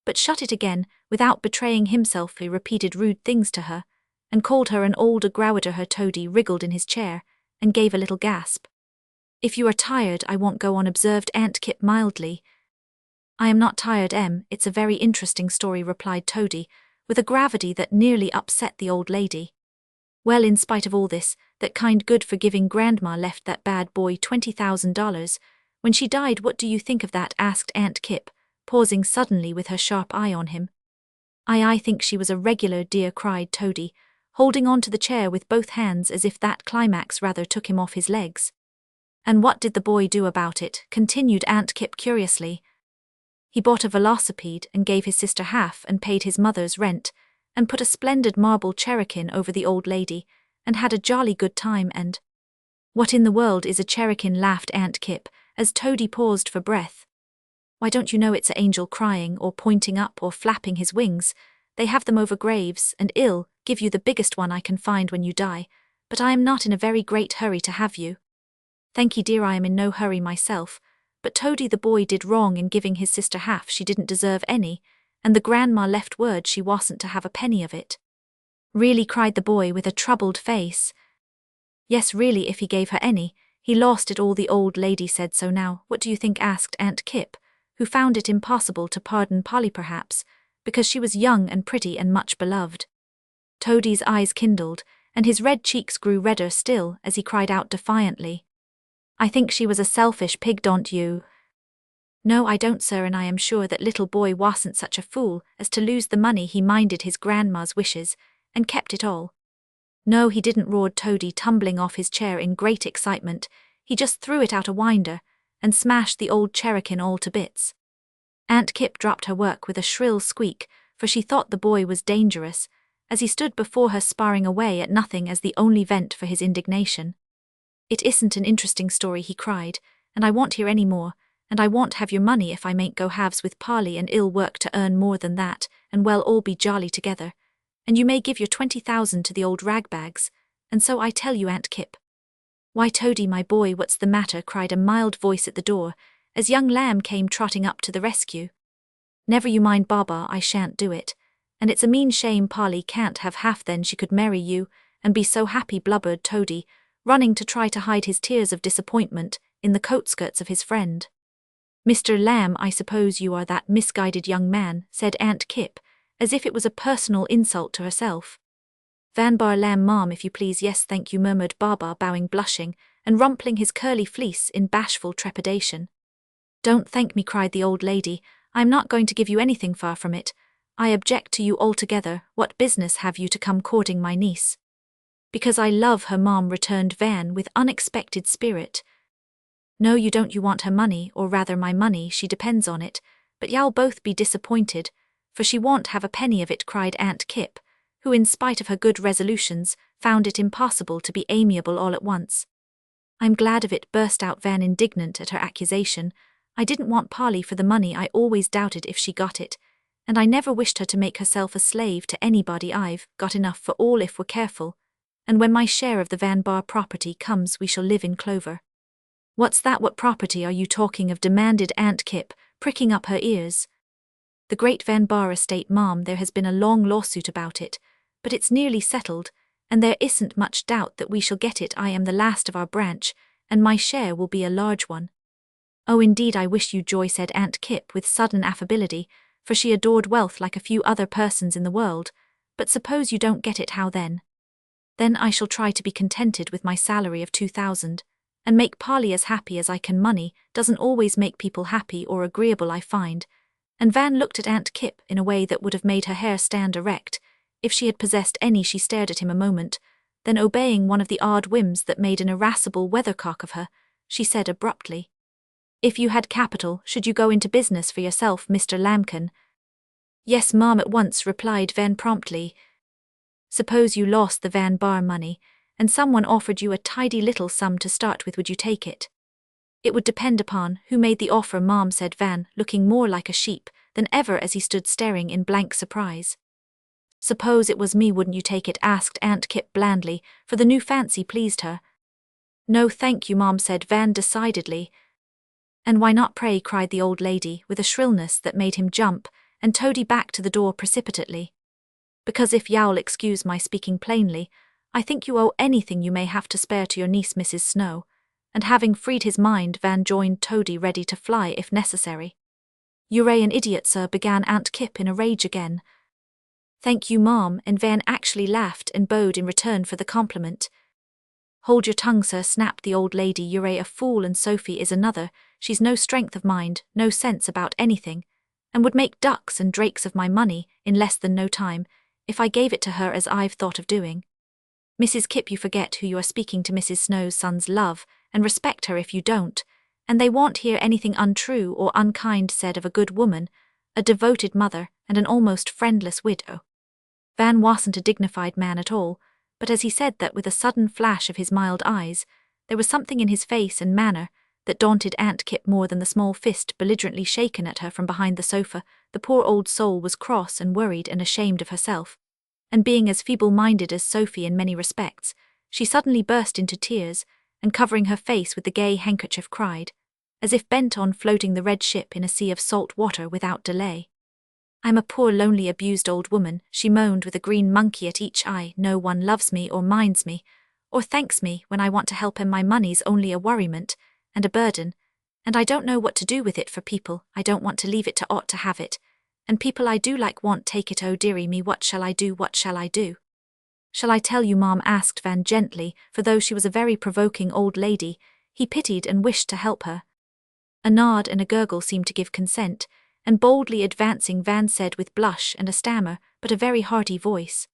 but shut it again without betraying himself. He repeated rude things to her, and called her an old growader. Her Toady wriggled in his chair and gave a little gasp. "If you are tired, I won't go on," observed Aunt Kipp mildly. "I am not tired, It's a very interesting story," replied Toady, with a gravity that nearly upset the old lady. "Well, in spite of all this, that kind, good, forgiving grandma left that bad boy $20,000 when she died. What do you think of that?" asked Aunt Kipp, pausing suddenly with her sharp eye on him. I think she was a regular dear," cried Toady, holding on to the chair with both hands as if that climax rather took him off his legs. "And what did the boy do about it?" continued Aunt Kipp curiously. "He bought a velocipede and gave his sister half and paid his mother's rent, and put a splendid marble cherubin over the old lady, and had a jolly good time, and—" "What in the world is a cherubin?" laughed Aunt Kipp, as Toady paused for breath. "Why, don't you know it's an angel crying, or pointing up, or flapping his wings? They have them over graves, and I'll give you the biggest one I can find when you die, but I am not in a very great hurry to have you." "Thanky, dear, I am in no hurry myself, but Toady, the boy did wrong in giving his sister half. She didn't deserve any, and the grandma left word she wasn't to have a penny of it." "Really?" cried the boy with a troubled face. "Yes, really, if he gave her any, he lost it all. The old lady said so." "Now, what do you think?" asked Aunt Kipp, who found it impossible to pardon Polly, perhaps because she was young and pretty and much beloved. Toady's eyes kindled, and his red cheeks grew redder still as he cried out defiantly, "I think she was a selfish pig, don't you?" "No, I don't, sir, and I am sure that little boy wasn't such a fool as to lose the money. He minded his grandma's wishes, and kept it all." "No, he didn't," roared Toady, tumbling off his chair in great excitement. "He just threw it out a winder, and smashed the old cherubin all to bits." Aunt Kipp dropped her work with a shrill squeak, for she thought the boy was dangerous, as he stood before her sparring away at nothing as the only vent for his indignation. "It isn't an interesting story," he cried, "and I won't hear any more, and I won't have your money if I mayn't go halves with Polly, and I'll work to earn more than that, and we'll all be jolly together, and you may give your 20,000 to the old ragbags, and so I tell you, Aunt Kipp." "Why, Toady, my boy, what's the matter?" cried a mild voice at the door, as young Lamb came trotting up to the rescue. "Never you mind, Baba, I shan't do it, and it's a mean shame Polly can't have half, then she could marry you, and be so happy," blubbered Toady, running to try to hide his tears of disappointment in the coat skirts of his friend. "Mr. Lamb, I suppose you are that misguided young man," said Aunt Kipp, as if it was a personal insult to herself. "Van Bar Lamb, ma'am, if you please." "Yes, thank you," murmured Baba, bowing, blushing, and rumpling his curly fleece in bashful trepidation. "Don't thank me," cried the old lady. "I am not going to give you anything, far from it. I object to you altogether. What business have you to come courting my niece?" "Because I love her, ma'am," returned Van with unexpected spirit. "No, you don't. You want her money, or rather my money, she depends on it, but y'all both be disappointed, for she won't have a penny of it," cried Aunt Kipp, who, in spite of her good resolutions, found it impossible to be amiable all at once. "I'm glad of it," burst out Van, indignant at her accusation. "I didn't want Polly for the money. I always doubted if she got it, and I never wished her to make herself a slave to anybody. I've got enough for all if we're careful, and when my share of the Van Bar property comes we shall live in clover." "What's that? What property are you talking of?" demanded Aunt Kipp, pricking up her ears. "The great Van Bar estate, ma'am. There has been a long lawsuit about it, but it's nearly settled, and there isn't much doubt that we shall get it. I am the last of our branch, and my share will be a large one." "Oh, indeed, I wish you joy," said Aunt Kipp with sudden affability, for she adored wealth like a few other persons in the world. "But suppose you don't get it, how then?" Then I shall try to be contented with my salary of 2,000, and make Polly as happy as I can. Money doesn't always make people happy or agreeable, I find. And Van looked at Aunt Kipp in a way that would have made her hair stand erect. If she had possessed any, she stared at him a moment, then obeying one of the odd whims that made an irascible weathercock of her, she said abruptly, "If you had capital, should you go into business for yourself, Mr. Lambkin?" "Yes, ma'am," at once replied Van promptly. "Suppose you lost the Van bar money, and someone offered you a tidy little sum to start with, would you take it?" "It would depend upon who made the offer, ma'am," said Van, looking more like a sheep than ever as he stood staring in blank surprise. "Suppose it was me, wouldn't you take it?" asked Aunt Kipp blandly, for the new fancy pleased her. "No thank you, ma'am," said Van decidedly. "And why not, pray?" cried the old lady, with a shrillness that made him jump, and toady back to the door precipitately. "Because if you'll excuse my speaking plainly, I think you owe anything you may have to spare to your niece, Mrs. Snow." And having freed his mind, Van joined Toady, ready to fly if necessary. "You're an idiot, sir," began Aunt Kipp in a rage again. "Thank you, ma'am," and Van actually laughed and bowed in return for the compliment. "Hold your tongue, sir," snapped the old lady. "You're a fool, and Sophie is another. She's no strength of mind, no sense about anything, and would make ducks and drakes of my money in less than no time, if I gave it to her as I've thought of doing. Mrs. Kipp, you forget who you are speaking to. Mrs. Snow's sons love and respect her if you don't, and they won't hear anything untrue or unkind said of a good woman, a devoted mother, and an almost friendless widow." Van wasn't a dignified man at all, but as he said that with a sudden flash of his mild eyes, there was something in his face and manner that daunted Aunt Kipp more than the small fist belligerently shaken at her from behind the sofa. The poor old soul was cross and worried and ashamed of herself, and being as feeble-minded as Sophie in many respects, she suddenly burst into tears, and covering her face with the gay handkerchief cried, as if bent on floating the red ship in a sea of salt water without delay, "I'm a poor lonely abused old woman," she moaned with a green monkey at each eye. "No one loves me or minds me, or thanks me when I want to help, and my money's only a worriment and a burden, and I don't know what to do with it for people I don't want to leave it to ought to have it, and people I do like won't take it. Oh dearie me, what shall I do, what shall I do?" "Shall I tell you, ma'am?" asked Van gently, for though she was a very provoking old lady, he pitied and wished to help her. A nod and a gurgle seemed to give consent, and boldly advancing, Van said with blush and a stammer, but a very hearty voice,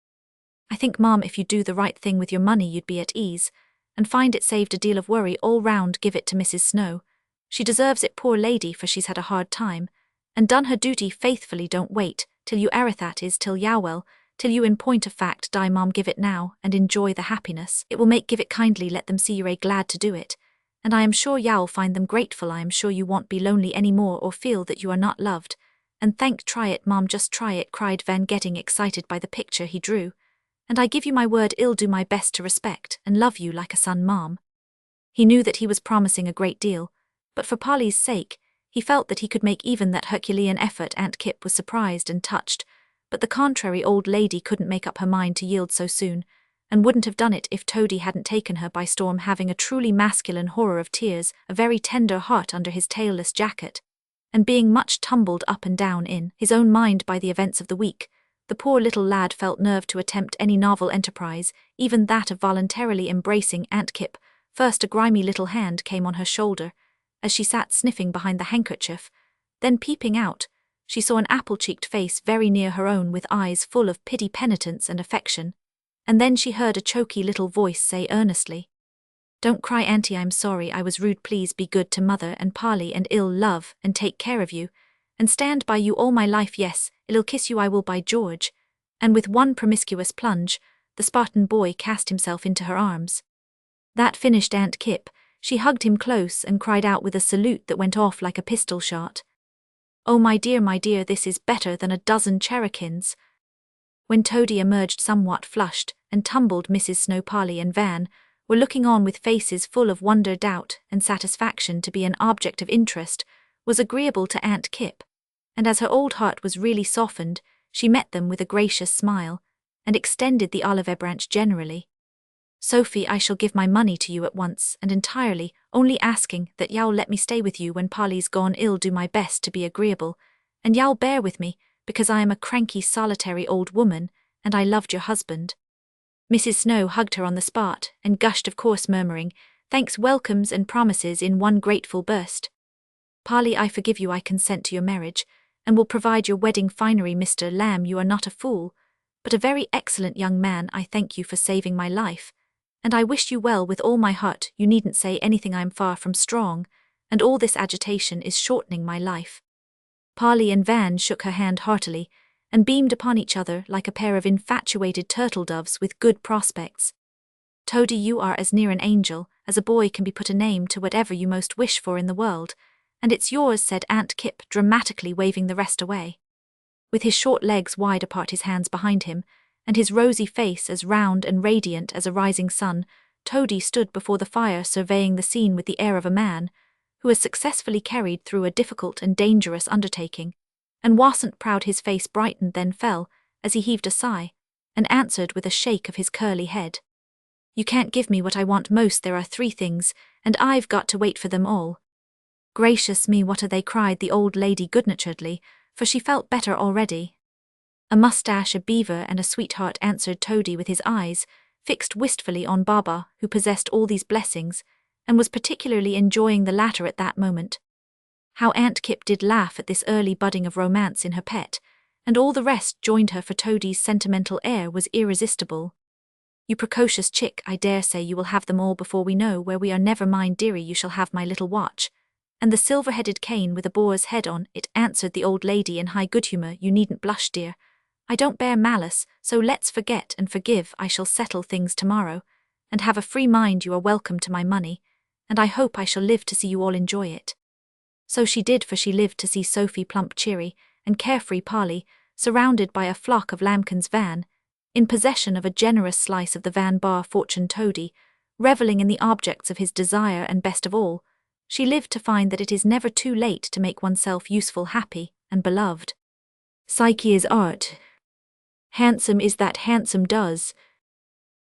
"I think, ma'am, if you do the right thing with your money you'd be at ease, and find it saved a deal of worry all round. Give it to Mrs. Snow. She deserves it, poor lady, for she's had a hard time, and done her duty faithfully. Don't wait till you are, that is, till Yowell, till you in point of fact die, ma'am. Give it now, and enjoy the happiness it will make. Give it kindly, let them see you're glad to do it, and I am sure you'll find them grateful. I am sure you won't be lonely any more or feel that you are not loved. And try it, ma'am, just try it," cried Van, getting excited by the picture he drew, "and I give you my word I'll do my best to respect and love you like a son, ma'am." He knew that he was promising a great deal, but for Polly's sake, he felt that he could make even that Herculean effort. Aunt Kipp was surprised and touched, but the contrary old lady couldn't make up her mind to yield so soon, and wouldn't have done it if Toady hadn't taken her by storm, having a truly masculine horror of tears, a very tender heart under his tailless jacket, and being much tumbled up and down in his own mind by the events of the week. The poor little lad felt nerved to attempt any novel enterprise, even that of voluntarily embracing Aunt Kipp. First a grimy little hand came on her shoulder, as she sat sniffing behind the handkerchief, then peeping out, she saw an apple-cheeked face very near her own with eyes full of pity, penitence and affection, and then she heard a choky little voice say earnestly, "Don't cry, Auntie, I'm sorry I was rude. Please be good to Mother and Polly, and I'll love and take care of you, and stand by you all my life. Yes, I'll kiss you, I will, by George." And with one promiscuous plunge, the Spartan boy cast himself into her arms. That finished Aunt Kipp. She hugged him close and cried out with a salute that went off like a pistol shot, "Oh my dear, this is better than a dozen cherokins." When Toady emerged somewhat flushed and tumbled, Mrs. Snow, Polly and Van were looking on with faces full of wonder, doubt, and satisfaction. To be an object of interest was agreeable to Aunt Kipp, and as her old heart was really softened, she met them with a gracious smile, and extended the olive branch generally. "Sophie, I shall give my money to you at once and entirely, only asking that you'll let me stay with you when Polly's gone. I'll do my best to be agreeable, and you'll bear with me, because I am a cranky, solitary old woman, and I loved your husband." Mrs. Snow hugged her on the spot and gushed of course, murmuring, thanks, welcomes and promises in one grateful burst. Polly, I forgive you, I consent to your marriage, and will provide your wedding finery. Mr. Lamb, you are not a fool, but a very excellent young man. I thank you for saving my life, and I wish you well with all my heart. You needn't say anything, I am far from strong, and all this agitation is shortening my life. Polly and Van shook her hand heartily, and beamed upon each other like a pair of infatuated turtle doves with good prospects. Toady, you are as near an angel as a boy can be. Put a name to whatever you most wish for in the world, and it's yours, said Aunt Kipp, dramatically waving the rest away. With his short legs wide apart, his hands behind him, and his rosy face as round and radiant as a rising sun, Toady stood before the fire surveying the scene with the air of a man who has successfully carried through a difficult and dangerous undertaking, and wasn't proud. His face brightened, then fell, as he heaved a sigh, and answered with a shake of his curly head. You can't give me what I want most. There are 3 things, and I've got to wait for them all. Gracious me, what are they? Cried the old lady good-naturedly, for she felt better already. A mustache, a beaver, and a sweetheart, answered Toady with his eyes fixed wistfully on Baba, who possessed all these blessings, and was particularly enjoying the latter at that moment. How Aunt Kipp did laugh at this early budding of romance in her pet, and all the rest joined her, for Toady's sentimental air was irresistible. You precocious chick, I dare say you will have them all before we know where we are. Never mind, dearie, you shall have my little watch, and the silver-headed cane with a boar's head on it, answered the old lady in high good humour. You needn't blush, dear. I don't bear malice, so let's forget and forgive. I shall settle things tomorrow, and have a free mind. You are welcome to my money, and I hope I shall live to see you all enjoy it. So she did, for she lived to see Sophie, plump, cheery, and carefree Polly, surrounded by a flock of lambkins. Van, in possession of a generous slice of the Van Bar fortune. Toady, revelling in the objects of his desire, and best of all, she lived to find that it is never too late to make oneself useful, happy, and beloved. Psyche is art. Handsome is that handsome does.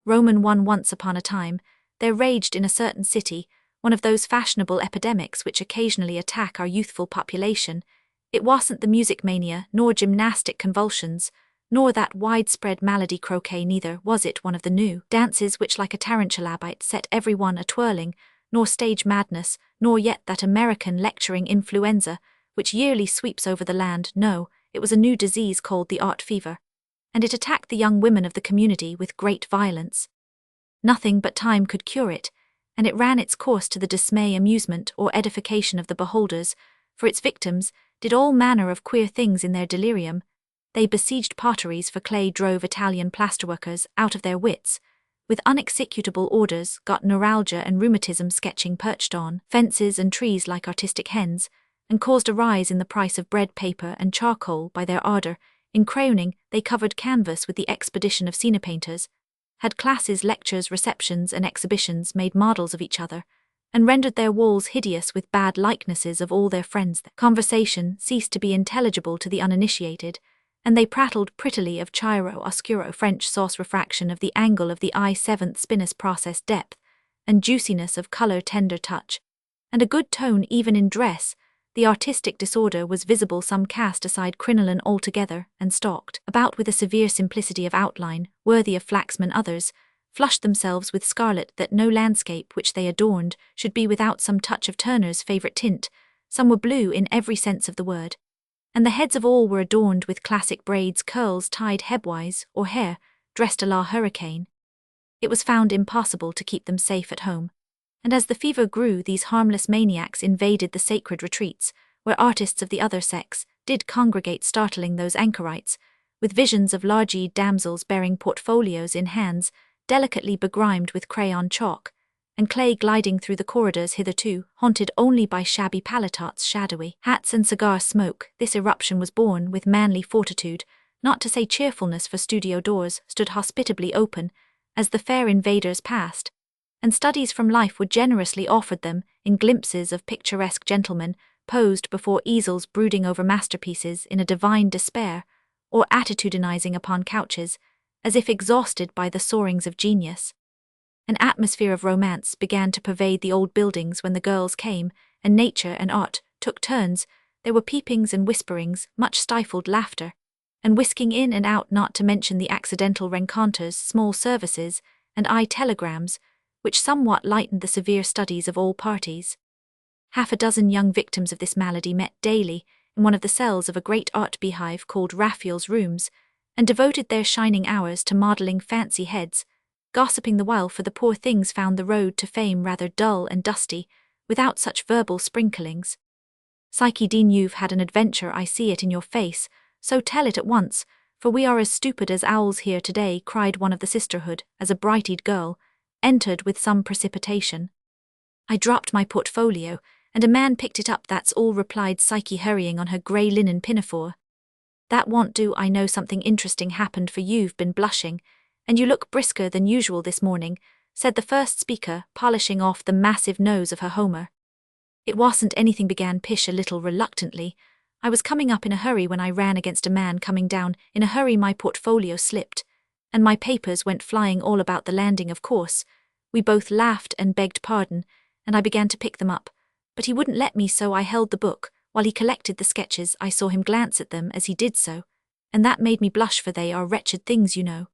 Roman 1. Once upon a time, there raged in a certain city one of those fashionable epidemics which occasionally attack our youthful population. It wasn't the music mania, nor gymnastic convulsions, nor that widespread malady croquet. Neither was it one of the new dances which like a tarantula bite set everyone a-twirling, nor stage madness, nor yet that American lecturing influenza which yearly sweeps over the land. No, it was a new disease called the art fever, and it attacked the young women of the community with great violence. Nothing but time could cure it, and it ran its course to the dismay, amusement, or edification of the beholders, for its victims did all manner of queer things in their delirium. They besieged potteries for clay, drove Italian plasterworkers out of their wits, with unexecutable orders, got neuralgia and rheumatism sketching, perched on fences and trees like artistic hens, and caused a rise in the price of bread, paper, and charcoal by their ardour. In crayoning, they covered canvas with the expedition of scene painters, had classes, lectures, receptions, and exhibitions, made models of each other, and rendered their walls hideous with bad likenesses of all their friends. Conversation ceased to be intelligible to the uninitiated, and they prattled prettily of chiaro oscuro, French sauce, refraction of the angle of the eye, seventh spinous process, depth and juiciness of colour, tender touch, and a good tone even in dress. The artistic disorder was visible. Some cast aside crinoline altogether and stalked about with a severe simplicity of outline worthy of Flaxman. Others flushed themselves with scarlet, that no landscape which they adorned should be without some touch of Turner's favourite tint. Some were blue in every sense of the word, and the heads of all were adorned with classic braids, curls tied hebwise, or hair dressed a la hurricane. It was found impossible to keep them safe at home, and as the fever grew, these harmless maniacs invaded the sacred retreats, where artists of the other sex did congregate, startling those anchorites with visions of large-eyed damsels bearing portfolios in hands delicately begrimed with crayon chalk, and clay, gliding through the corridors hitherto haunted only by shabby paletots, shadowy hats, and cigar smoke. This eruption was borne with manly fortitude, not to say cheerfulness, for studio doors stood hospitably open as the fair invaders passed, and studies from life were generously offered them in glimpses of picturesque gentlemen posed before easels brooding over masterpieces in a divine despair, or attitudinizing upon couches as if exhausted by the soarings of genius. An atmosphere of romance began to pervade the old buildings when the girls came, and nature and art took turns. There were peepings and whisperings, much stifled laughter, and whisking in and out, not to mention the accidental rencontres, small services, and telegrams, which somewhat lightened the severe studies of all parties. Half a dozen young victims of this malady met daily in one of the cells of a great art beehive called Raphael's Rooms, and devoted their shining hours to modelling fancy heads, gossiping the while, for the poor things found the road to fame rather dull and dusty, without such verbal sprinklings. Psyche Dean, you've had an adventure, I see it in your face, so tell it at once, for we are as stupid as owls here today, cried one of the sisterhood, as a bright-eyed girl entered with some precipitation. I dropped my portfolio, and a man picked it up, that's all, replied Psyche, hurrying on her grey linen pinafore. That won't do, I know something interesting happened, for you've been blushing, and you look brisker than usual this morning, said the first speaker, polishing off the massive nose of her Homer. It wasn't anything, began Pish a little reluctantly. I was coming up in a hurry when I ran against a man coming down in a hurry. My portfolio slipped, and my papers went flying all about the landing, of course. We both laughed and begged pardon, and I began to pick them up, but he wouldn't let me, so I held the book while he collected the sketches. I saw him glance at them as he did so, and that made me blush, for they are wretched things, you know.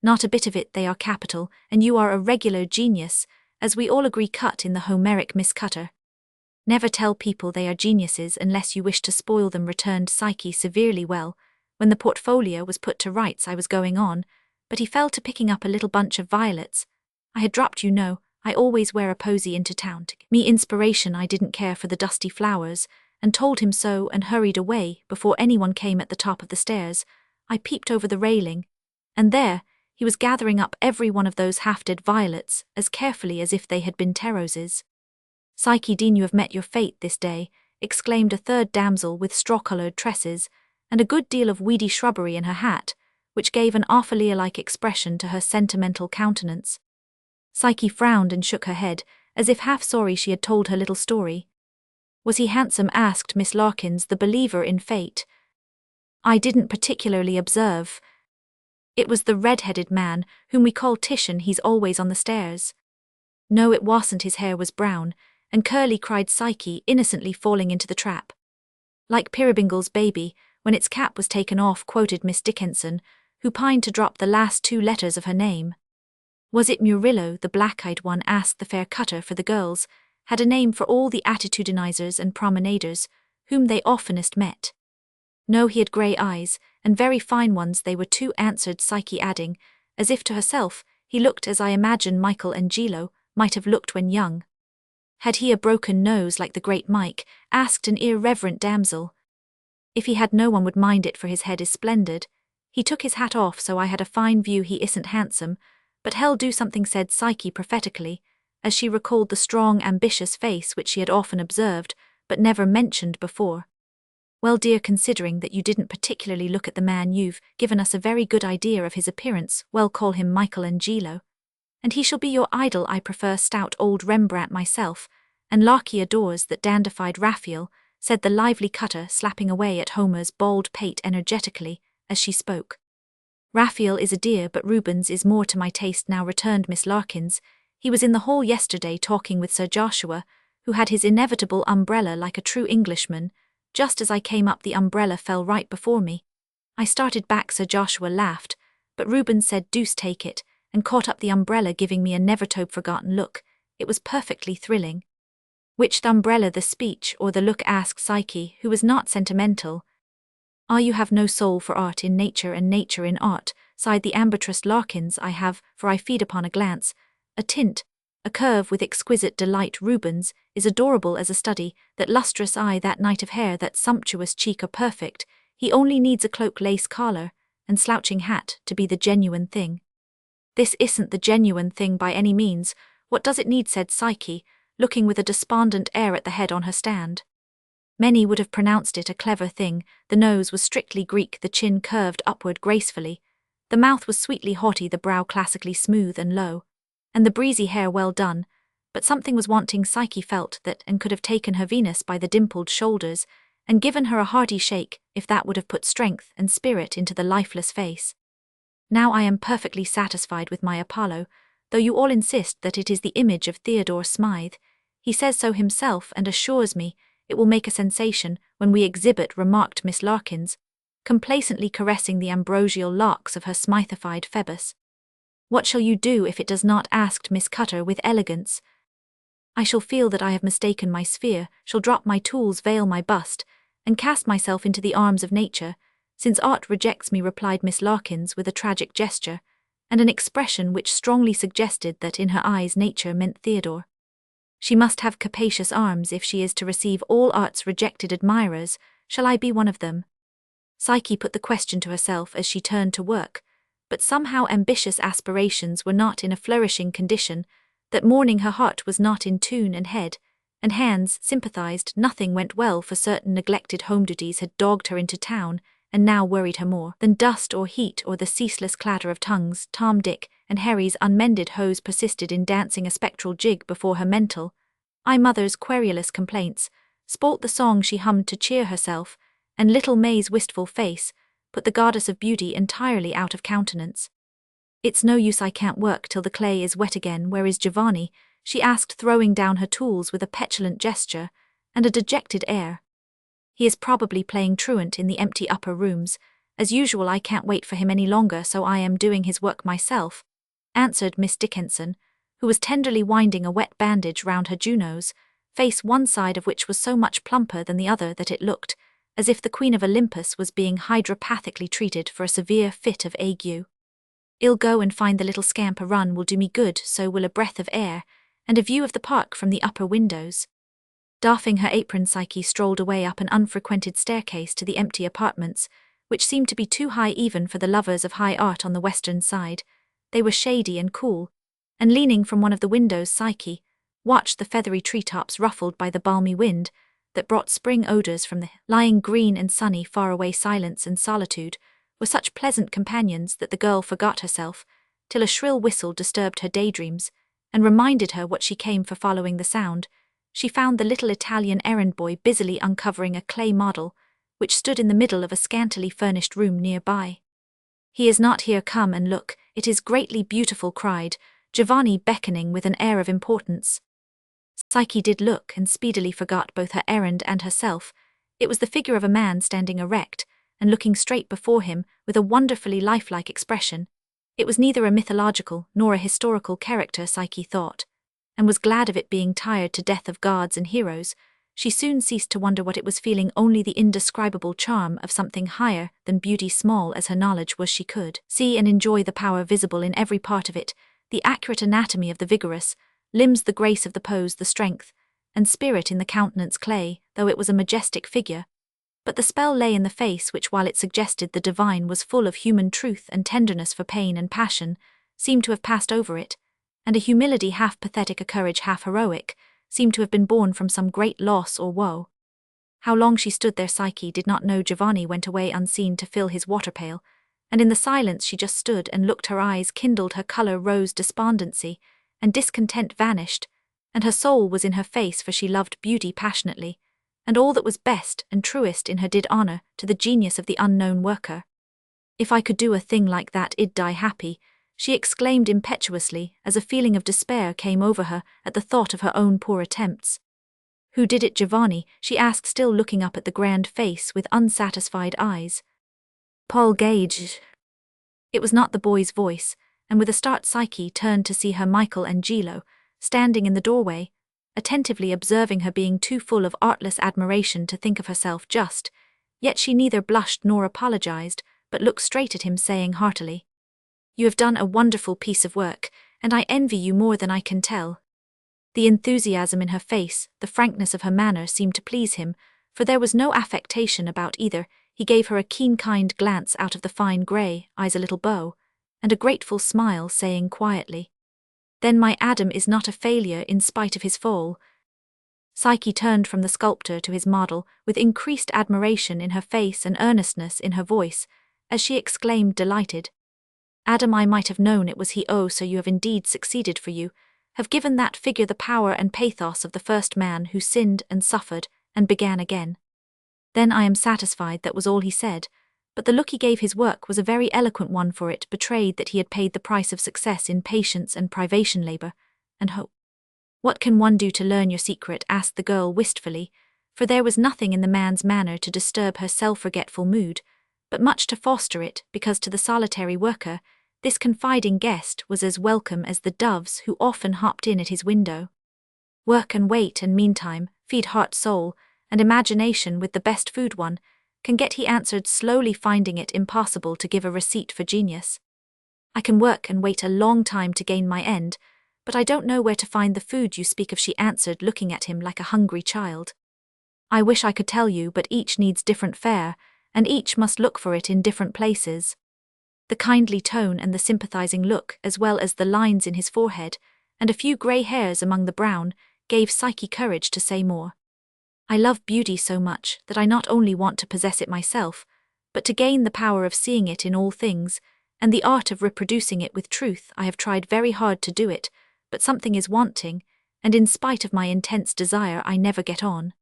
Not a bit of it, they are capital, and you are a regular genius, as we all agree, cut in the Homeric Miss Cutter. Never tell people they are geniuses unless you wish to spoil them, returned Psyche severely. Well, when the portfolio was put to rights I was going on, but he fell to picking up a little bunch of violets. I had dropped, you know, I always wear a posy into town to give me inspiration. I didn't care for the dusty flowers, and told him so, and hurried away before anyone came at the top of the stairs. I peeped over the railing, and there he was gathering up every one of those half-dead violets as carefully as if they had been roses. Psyche Dean, you have met your fate this day, exclaimed a third damsel with straw-coloured tresses, and a good deal of weedy shrubbery in her hat, which gave an Ophelia-like expression to her sentimental countenance. Psyche frowned and shook her head, as if half sorry she had told her little story. Was he handsome? asked Miss Larkins, the believer in fate. I didn't particularly observe. It was the red-headed man, whom we call Titian, he's always on the stairs. No, it wasn't, his hair was brown and curly, cried Psyche, innocently falling into the trap. Like Peerybingle's baby, when its cap was taken off, quoted Miss Dickinson, who pined to drop the last two letters of her name. Was it Murillo, the black-eyed one? asked the fair cutter, for the girls had a name for all the attitudinizers and promenaders whom they oftenest met. No, he had grey eyes, and very fine ones they were too, answered Psyche, adding, as if to herself, he looked as I imagine Michelangelo might have looked when young. Had he a broken nose like the great Mike? asked an irreverent damsel. If he had, no one would mind it, for his head is splendid. He took his hat off, so I had a fine view. He isn't handsome, but he'll do something, said Psyche prophetically, as she recalled the strong, ambitious face which she had often observed, but never mentioned before. Well, dear, considering that you didn't particularly look at the man, you've given us a very good idea of his appearance. Well, call him Michelangelo, and he shall be your idol. I prefer stout old Rembrandt myself, and Larky adores that dandified Raphael, said the lively cutter, slapping away at Homer's bald pate energetically as she spoke. Raphael is a dear, but Rubens is more to my taste now, returned Miss Larkins. He was in the hall yesterday talking with Sir Joshua, who had his inevitable umbrella like a true Englishman. Just as I came up, the umbrella fell right before me. I started back. Sir Joshua laughed, but Rubens said, "Deuce take it," and caught up the umbrella, giving me a never-to-be-forgotten look. It was perfectly thrilling. Which umbrella, the speech or the look? asked Psyche, who was not sentimental. Ah, you have no soul for art in nature, and nature in art, sighed the ambitress Larkins. I have, for I feed upon a glance, a tint, a curve with exquisite delight. Rubens is adorable as a study, that lustrous eye, that night of hair, that sumptuous cheek are perfect. He only needs a cloak, lace collar, and slouching hat to be the genuine thing. This isn't the genuine thing by any means. What does it need? said Psyche, looking with a despondent air at the head on her stand. Many would have pronounced it a clever thing. The nose was strictly Greek, the chin curved upward gracefully, the mouth was sweetly haughty, the brow classically smooth and low, and the breezy hair well done, but something was wanting. Psyche felt that, and could have taken her Venus by the dimpled shoulders and given her a hearty shake if that would have put strength and spirit into the lifeless face. Now I am perfectly satisfied with my Apollo, though you all insist that it is the image of Theodore Smythe. He says so himself and assures me it will make a sensation when we exhibit, remarked Miss Larkins. complacently caressing the ambrosial locks of her smithified Phoebus. "What shall you do if it does not?" asked Miss Cutter with elegance. "I shall feel that I have mistaken my sphere, shall drop my tools, veil my bust, and cast myself into the arms of nature, since art rejects me," replied Miss Larkins with a tragic gesture, and an expression which strongly suggested that in her eyes nature meant Theodore. "She must have capacious arms if she is to receive all art's rejected admirers. Shall I be one of them?" Psyche put the question to herself as she turned to work, but somehow ambitious aspirations were not in a flourishing condition, that morning her heart was not in tune, and head and hands sympathized. Nothing went well, for certain neglected home duties had dogged her into town, and now worried her more than dust or heat or the ceaseless clatter of tongues. Tom, Dick, and Harry's unmended hose persisted in dancing a spectral jig before her mental eye. Mother's querulous complaints spoilt the song she hummed to cheer herself, and little May's wistful face put the goddess of beauty entirely out of countenance. "It's no use, I can't work till the clay is wet again. Where is Giovanni?" she asked, throwing down her tools with a petulant gesture and a dejected air. "He is probably playing truant in the empty upper rooms. As usual, I can't wait for him any longer, so I am doing his work myself," answered Miss Dickinson, who was tenderly winding a wet bandage round her Juno's face, one side of which was so much plumper than the other that it looked as if the Queen of Olympus was being hydropathically treated for a severe fit of ague. "I'll go and find the little scamp. A run will do me good, so will a breath of air, and a view of the park from the upper windows." Doffing her apron, Psyche strolled away up an unfrequented staircase to the empty apartments, which seemed to be too high even for the lovers of high art on the western side. They were shady and cool, and leaning from one of the windows, Psyche watched the feathery treetops ruffled by the balmy wind that brought spring odors from the lying green and sunny faraway. Silence and solitude were such pleasant companions that the girl forgot herself, till a shrill whistle disturbed her daydreams and reminded her what she came for. Following the sound, she found the little Italian errand boy busily uncovering a clay model, which stood in the middle of a scantily furnished room nearby. "He is not here, come and look, it is greatly beautiful," cried Giovanni, beckoning with an air of importance. Psyche did look, and speedily forgot both her errand and herself. It was the figure of a man standing erect and looking straight before him with a wonderfully lifelike expression. It was neither a mythological nor a historical character, Psyche thought, and was glad of it. Being tired to death of gods and heroes, she soon ceased to wonder what it was, feeling only the indescribable charm of something higher than beauty. Small as her knowledge was, she could see and enjoy the power visible in every part of it, the accurate anatomy of the vigorous limbs, the grace of the pose, the strength and spirit in the countenance. Clay, though it was a majestic figure, but the spell lay in the face, which, while it suggested the divine, was full of human truth and tenderness for pain and passion, seemed to have passed over it, and a humility half pathetic, a courage half heroic, seemed to have been born from some great loss or woe. How long she stood there, Psyche did not know. Giovanni went away unseen to fill his water pail, and in the silence she just stood and looked. Her eyes kindled, her color rose, despondency and discontent vanished, and her soul was in her face, for she loved beauty passionately, and all that was best and truest in her did honor to the genius of the unknown worker. "If I could do a thing like that, I'd die happy," she exclaimed impetuously, as a feeling of despair came over her at the thought of her own poor attempts. "Who did it, Giovanni?" she asked, still looking up at the grand face with unsatisfied eyes. "Paul Gage." It was not the boy's voice, and with a start Psyche turned to see her Michelangelo standing in the doorway, attentively observing her, being too full of artless admiration to think of herself just. Yet she neither blushed nor apologized, but looked straight at him, saying heartily, "You have done a wonderful piece of work, and I envy you more than I can tell." The enthusiasm in her face, the frankness of her manner seemed to please him, for there was no affectation about either. He gave her a keen, kind glance out of the fine grey eyes, a little bow, and a grateful smile, saying quietly, "Then my Adam is not a failure in spite of his fall." Psyche turned from the sculptor to his model with increased admiration in her face and earnestness in her voice, as she exclaimed, delighted, "Adam, I might have known it was he. Oh, so you have indeed succeeded, for you have given that figure the power and pathos of the first man who sinned and suffered and began again." "Then I am satisfied," that was all he said, but the look he gave his work was a very eloquent one, for it betrayed that he had paid the price of success in patience and privation, labor and hope. "What can one do to learn your secret?" asked the girl wistfully, for there was nothing in the man's manner to disturb her self-forgetful mood, but much to foster it, because to the solitary worker, this confiding guest was as welcome as the doves who often hopped in at his window. Work and wait, and meantime, feed heart, soul, and imagination with the best food one can get, he answered, slowly, finding it impossible to give a receipt for genius. I can work and wait a long time to gain my end, but I don't know where to find the food you speak of, she answered, looking at him like a hungry child. I wish I could tell you, but each needs different fare, and each must look for it in different places. The kindly tone and the sympathizing look, as well as the lines in his forehead, and a few grey hairs among the brown, gave Psyche courage to say more. I love beauty so much that I not only want to possess it myself, but to gain the power of seeing it in all things, and the art of reproducing it with truth. I have tried very hard to do it, but something is wanting, and in spite of my intense desire I never get on.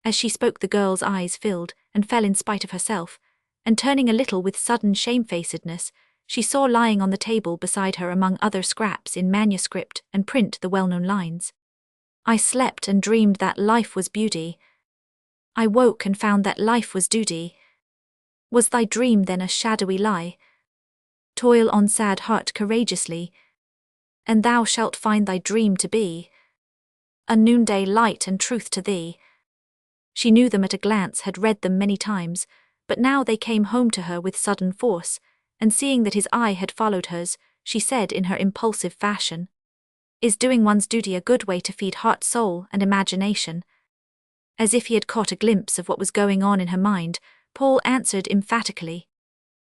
As she spoke, the girl's eyes filled and fell in spite of herself, and turning a little with sudden shamefacedness, she saw lying on the table beside her, among other scraps in manuscript and print, the well-known lines. I slept and dreamed that life was beauty. I woke and found that life was duty. Was thy dream then a shadowy lie? Toil on, sad heart, courageously, and thou shalt find thy dream to be a noonday light and truth to thee. She knew them at a glance, had read them many times, but now they came home to her with sudden force, and seeing that his eye had followed hers, she said in her impulsive fashion, "Is doing one's duty a good way to feed heart, soul, and imagination?" As if he had caught a glimpse of what was going on in her mind, Paul answered emphatically,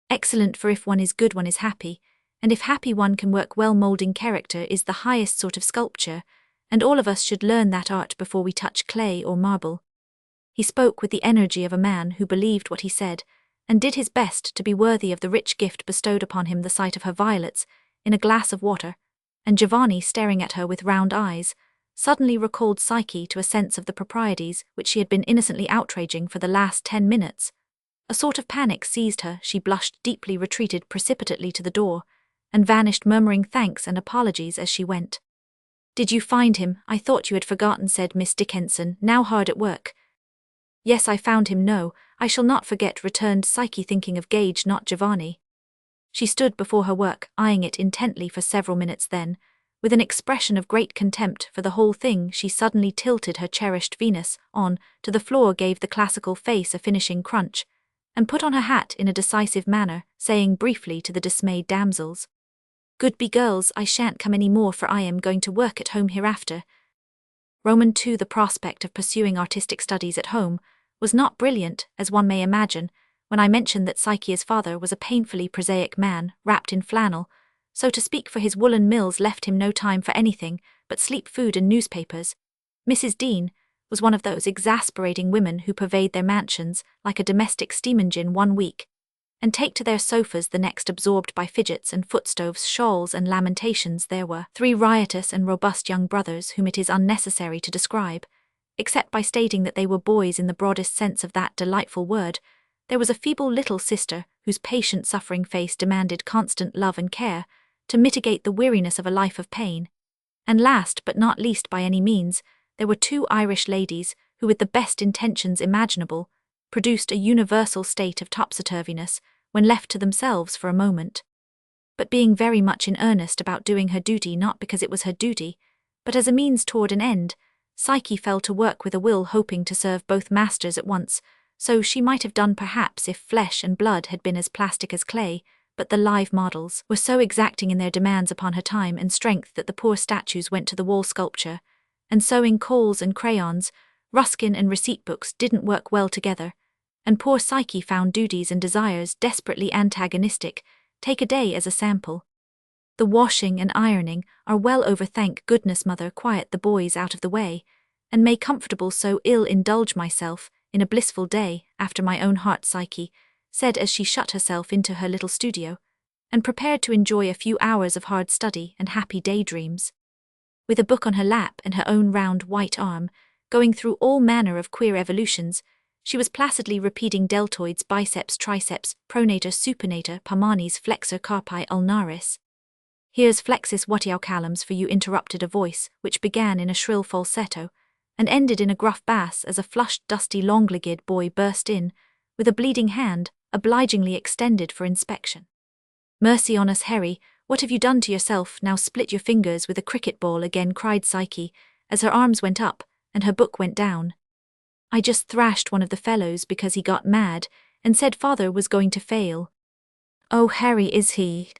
"Excellent, for if one is good one is happy, and if happy one can work well. Moulding character is the highest sort of sculpture, and all of us should learn that art before we touch clay or marble." He spoke with the energy of a man who believed what he said, and did his best to be worthy of the rich gift bestowed upon him. The sight of her violets in a glass of water, and Giovanni staring at her with round eyes, suddenly recalled Psyche to a sense of the proprieties which she had been innocently outraging for the last 10 minutes. A sort of panic seized her, she blushed deeply, retreated precipitately to the door, and vanished, murmuring thanks and apologies as she went. "Did you find him? I thought you had forgotten," said Miss Dickinson, now hard at work. "Yes, I found him. No, I shall not forget," returned Psyche, thinking of Gage, not Giovanni. She stood before her work, eyeing it intently for several minutes, then, with an expression of great contempt for the whole thing, she suddenly tilted her cherished Venus on to the floor, gave the classical face a finishing crunch, and put on her hat in a decisive manner, saying briefly to the dismayed damsels, "Good be girls, I shan't come any more, for I am going to work at home hereafter." Roman II. The prospect of pursuing artistic studies at home was not brilliant, as one may imagine, when I mention that Psyche's father was a painfully prosaic man, wrapped in flannel, so to speak, for his woolen mills left him no time for anything but sleep, food, and newspapers. Mrs. Dean was one of those exasperating women who pervade their mansions like a domestic steam engine one week, and take to their sofas the next, absorbed by fidgets and footstoves, shawls, and lamentations. There were 3 riotous and robust young brothers whom it is unnecessary to describe, except by stating that they were boys in the broadest sense of that delightful word. There was a feeble little sister whose patient, suffering face demanded constant love and care to mitigate the weariness of a life of pain. And last but not least by any means, there were 2 Irish ladies who, with the best intentions imaginable, produced a universal state of topsy-turviness when left to themselves for a moment. But being very much in earnest about doing her duty, not because it was her duty, but as a means toward an end, Psyche fell to work with a will, hoping to serve both masters at once. So she might have done perhaps if flesh and blood had been as plastic as clay, but the live models were so exacting in their demands upon her time and strength that the poor statues went to the wall sculpture, and sewing coals and crayons, Ruskin and receipt books didn't work well together, and poor Psyche found duties and desires desperately antagonistic. Take a day as a sample. The washing and ironing are well over, thank goodness. Mother, quiet the boys out of the way, and may comfortable so ill indulge myself in a blissful day after my own heart, Psyche said as she shut herself into her little studio, and prepared to enjoy a few hours of hard study and happy daydreams. With a book on her lap and her own round white arm, going through all manner of queer evolutions, she was placidly repeating deltoids, biceps, triceps, pronator, supinator, palmanis, flexor, carpi, ulnaris. "Here's flexus vatiaucalums for you," interrupted a voice which began in a shrill falsetto and ended in a gruff bass as a flushed, dusty, long-legged boy burst in, with a bleeding hand obligingly extended for inspection. "Mercy on us, Harry, what have you done to yourself? Now split your fingers with a cricket ball again," cried Psyche, as her arms went up and her book went down. "I just thrashed one of the fellows because he got mad and said father was going to fail." "Oh, Harry, is he?"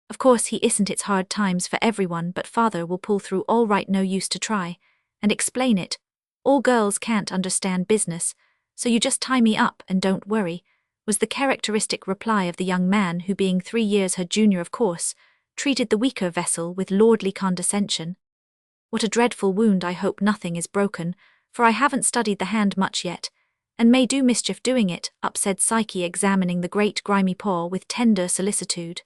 "Of course he isn't. It's hard times for everyone, but father will pull through all right. No use to try and explain it. All girls can't understand business, so you just tie me up and don't worry," was the characteristic reply of the young man who, being 3 years her junior of course, treated the weaker vessel with lordly condescension. "What a dreadful wound. I hope nothing is broken, for I haven't studied the hand much yet, and may do mischief doing it up," said Psyche, examining the great grimy paw with tender solicitude.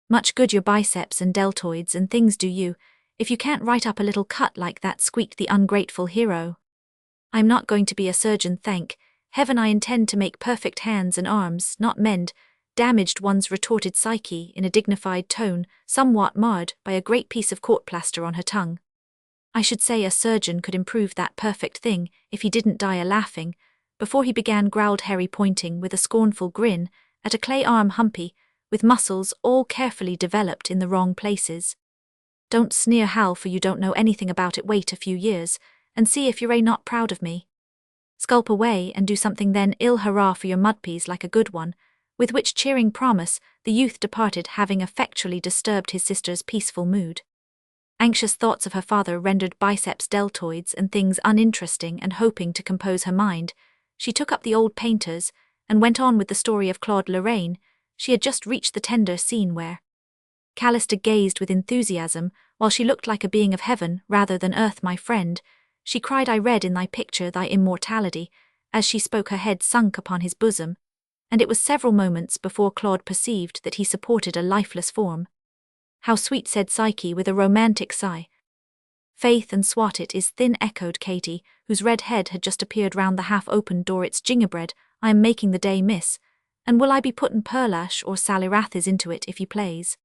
"Much good your biceps and deltoids and things do you, if you can't write up a little cut like that," squeaked the ungrateful hero. "I'm not going to be a surgeon, thank heaven. I intend to make perfect hands and arms, not mend damaged ones," retorted Psyche in a dignified tone, somewhat marred by a great piece of court plaster on her tongue. "I should say a surgeon could improve that perfect thing if he didn't die a-laughing before he began," growled Harry, pointing with a scornful grin at a clay arm humpy, with muscles all carefully developed in the wrong places. "Don't sneer, Hal, for you don't know anything about it. Wait a few years, and see if you're not proud of me. Sculp away and do something then. Ill hurrah for your mudpies like a good one," with which cheering promise the youth departed, having effectually disturbed his sister's peaceful mood. Anxious thoughts of her father rendered biceps, deltoids and things uninteresting, and hoping to compose her mind, she took up the old painters and went on with the story of Claude Lorraine. She had just reached the tender scene where Callista gazed with enthusiasm, while she looked like a being of heaven rather than earth. "My friend," she cried, "I read in thy picture thy immortality." As she spoke, her head sunk upon his bosom, and it was several moments before Claude perceived that he supported a lifeless form. "How sweet," said Psyche with a romantic sigh. "Faith and swat it is thin," echoed Katy, whose red head had just appeared round the half-opened door. "It's gingerbread. I am making the day, miss. And will I be puttin' Perlash or Sally Rathis into it, if you plaise?"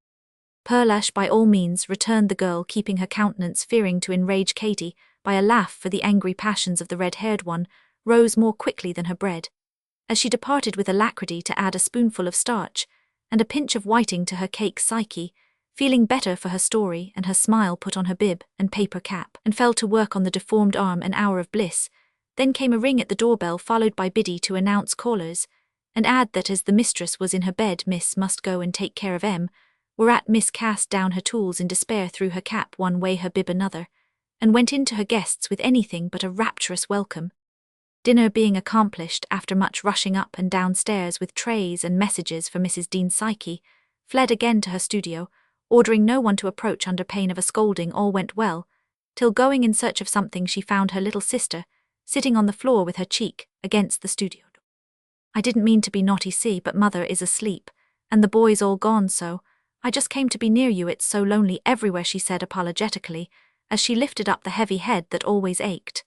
"Perlash by all means," returned the girl, keeping her countenance, fearing to enrage Katy by a laugh, for the angry passions of the red-haired one rose more quickly than her bread, as she departed with alacrity to add a spoonful of starch and a pinch of whiting to her cake. Psyche, feeling better for her story and her smile, put on her bib and paper cap and fell to work on the deformed arm. An hour of bliss. Then came a ring at the doorbell, followed by Biddy to announce callers and add that as the mistress was in her bed, Miss must go and take care of Em. Whereat Miss cast down her tools in despair, threw her cap one way, her bib another, and went in to her guests with anything but a rapturous welcome. Dinner being accomplished, after much rushing up and downstairs with trays and messages for Mrs. Dean, Psyche fled again to her studio, ordering no one to approach under pain of a scolding. All went well, till going in search of something she found her little sister sitting on the floor with her cheek against the studio. "I didn't mean to be naughty, see, but mother is asleep, and the boys all gone, so I just came to be near you. It's so lonely everywhere," she said apologetically, as she lifted up the heavy head that always ached.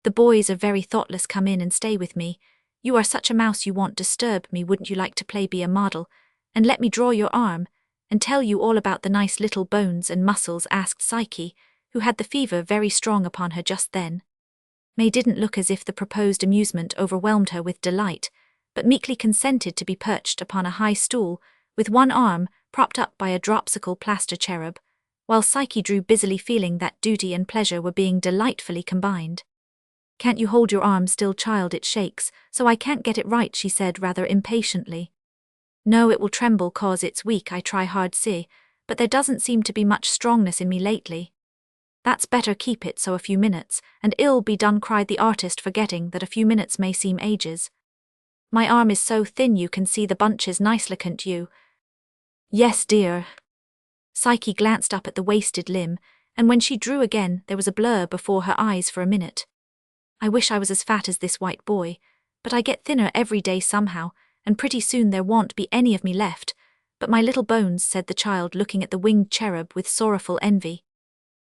"The boys are very thoughtless. Come in and stay with me. You are such a mouse, you won't disturb me. Wouldn't you like to play be a model, and let me draw your arm, and tell you all about the nice little bones and muscles?" asked Psyche, who had the fever very strong upon her just then. May didn't look as if the proposed amusement overwhelmed her with delight, but meekly consented to be perched upon a high stool, with one arm propped up by a dropsical plaster cherub, while Psyche drew busily, feeling that duty and pleasure were being delightfully combined. "Can't you hold your arm still, child? It shakes, so I can't get it right," she said rather impatiently. "No, it will tremble 'cause it's weak. I try hard, see, but there doesn't seem to be much strongness in me lately." "That's better, keep it so a few minutes, and it'll be done," cried the artist, forgetting that a few minutes may seem ages. "My arm is so thin you can see the bunches nicely, can't you?" "Yes, dear." Psyche glanced up at the wasted limb, and when she drew again there was a blur before her eyes for a minute. "I wish I was as fat as this white boy, but I get thinner every day somehow, and pretty soon there won't be any of me left. But my little bones," said the child, looking at the winged cherub with sorrowful envy.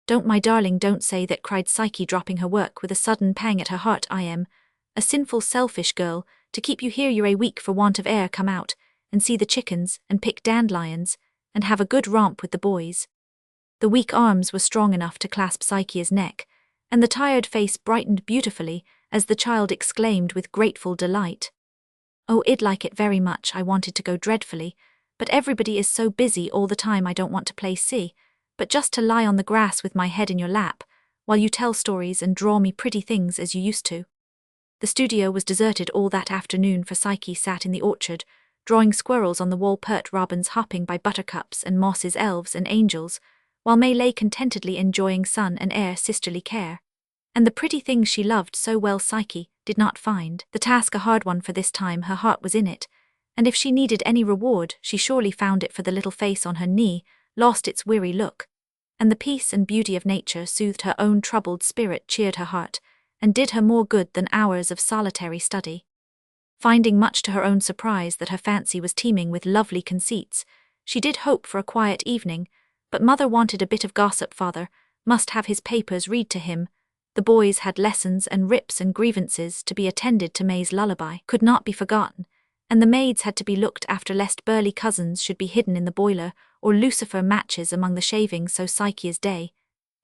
"Don't, my darling, don't say that," cried Psyche, dropping her work with a sudden pang at her heart. "I am a sinful, selfish girl, to keep you here. You're a weak for want of air. Come out and see the chickens and pick dandelions and have a good romp with the boys." The weak arms were strong enough to clasp Psyche's neck, and the tired face brightened beautifully as the child exclaimed with grateful delight, Oh, I'd like it very much, I wanted to go dreadfully, but everybody is so busy all the time I don't want to play see, but just to lie on the grass with my head in your lap, while you tell stories and draw me pretty things as you used to. The studio was deserted all that afternoon, for Psyche sat in the orchard, drawing squirrels on the wall, pert robins hopping by buttercups and mosses, elves and angels, while May lay contentedly enjoying sun and air, sisterly care. And the pretty things she loved so well Psyche did not find the task a hard one, for this time her heart was in it, and if she needed any reward she surely found it, for the little face on her knee lost its weary look, and the peace and beauty of nature soothed her own troubled spirit, cheered her heart, and did her more good than hours of solitary study. Finding much to her own surprise that her fancy was teeming with lovely conceits, she did hope for a quiet evening, but mother wanted a bit of gossip, father must have his papers read to him, the boys had lessons, and rips and grievances to be attended to. May's lullaby could not be forgotten, and the maids had to be looked after lest burly cousins should be hidden in the boiler, or lucifer matches among the shavings. So Psyche's day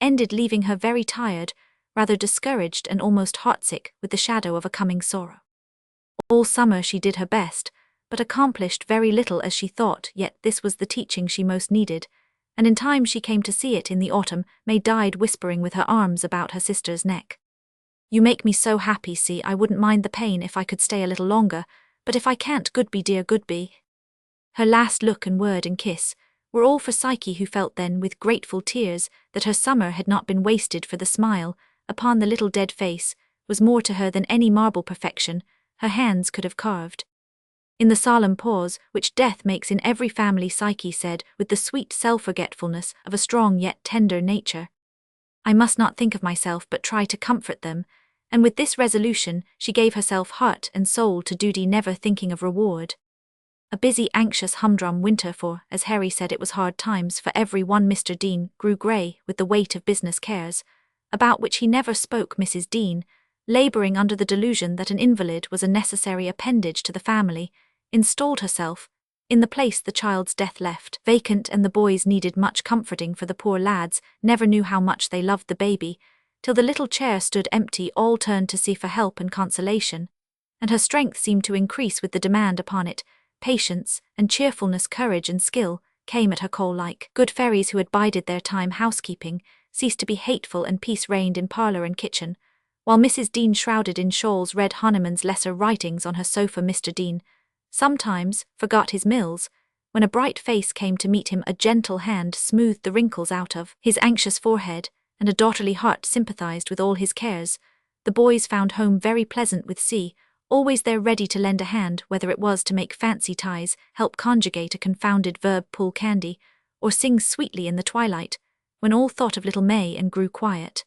ended, leaving her very tired, rather discouraged and almost heartsick with the shadow of a coming sorrow. All summer she did her best, but accomplished very little as she thought, yet this was the teaching she most needed, and in time she came to see it. In the autumn, May died whispering with her arms about her sister's neck. You make me so happy, see, I wouldn't mind the pain if I could stay a little longer, but if I can't, Goodby dear, Goodby. Her last look and word and kiss were all for Psyche, who felt then with grateful tears that her summer had not been wasted, for the smile upon the little dead face was more to her than any marble perfection her hands could have carved. In the solemn pause which death makes in every family, Psyche said, with the sweet self-forgetfulness of a strong yet tender nature, I must not think of myself but try to comfort them, and with this resolution she gave herself heart and soul to duty, never thinking of reward. A busy, anxious, humdrum winter, for, as Harry said, it was hard times for every one. Mr. Dean grew grey with the weight of business cares, about which he never spoke. Mrs. Dean, labouring under the delusion that an invalid was a necessary appendage to the family, installed herself in the place the child's death left vacant, and the boys needed much comforting, for the poor lads never knew how much they loved the baby, till the little chair stood empty. All turned to see for help and consolation, and her strength seemed to increase with the demand upon it. Patience and cheerfulness, courage and skill came at her call like good fairies who had bided their time. Housekeeping ceased to be hateful, and peace reigned in parlour and kitchen, while Mrs. Dean, shrouded in shawls, read Hahnemann's lesser writings on her sofa. Mr. Dean sometimes forgot his mills, when a bright face came to meet him, a gentle hand smoothed the wrinkles out of his anxious forehead, and a daughterly heart sympathized with all his cares. The boys found home very pleasant with C, always there ready to lend a hand, whether it was to make fancy ties, help conjugate a confounded verb, pull candy, or sing sweetly in the twilight, when all thought of little May and grew quiet.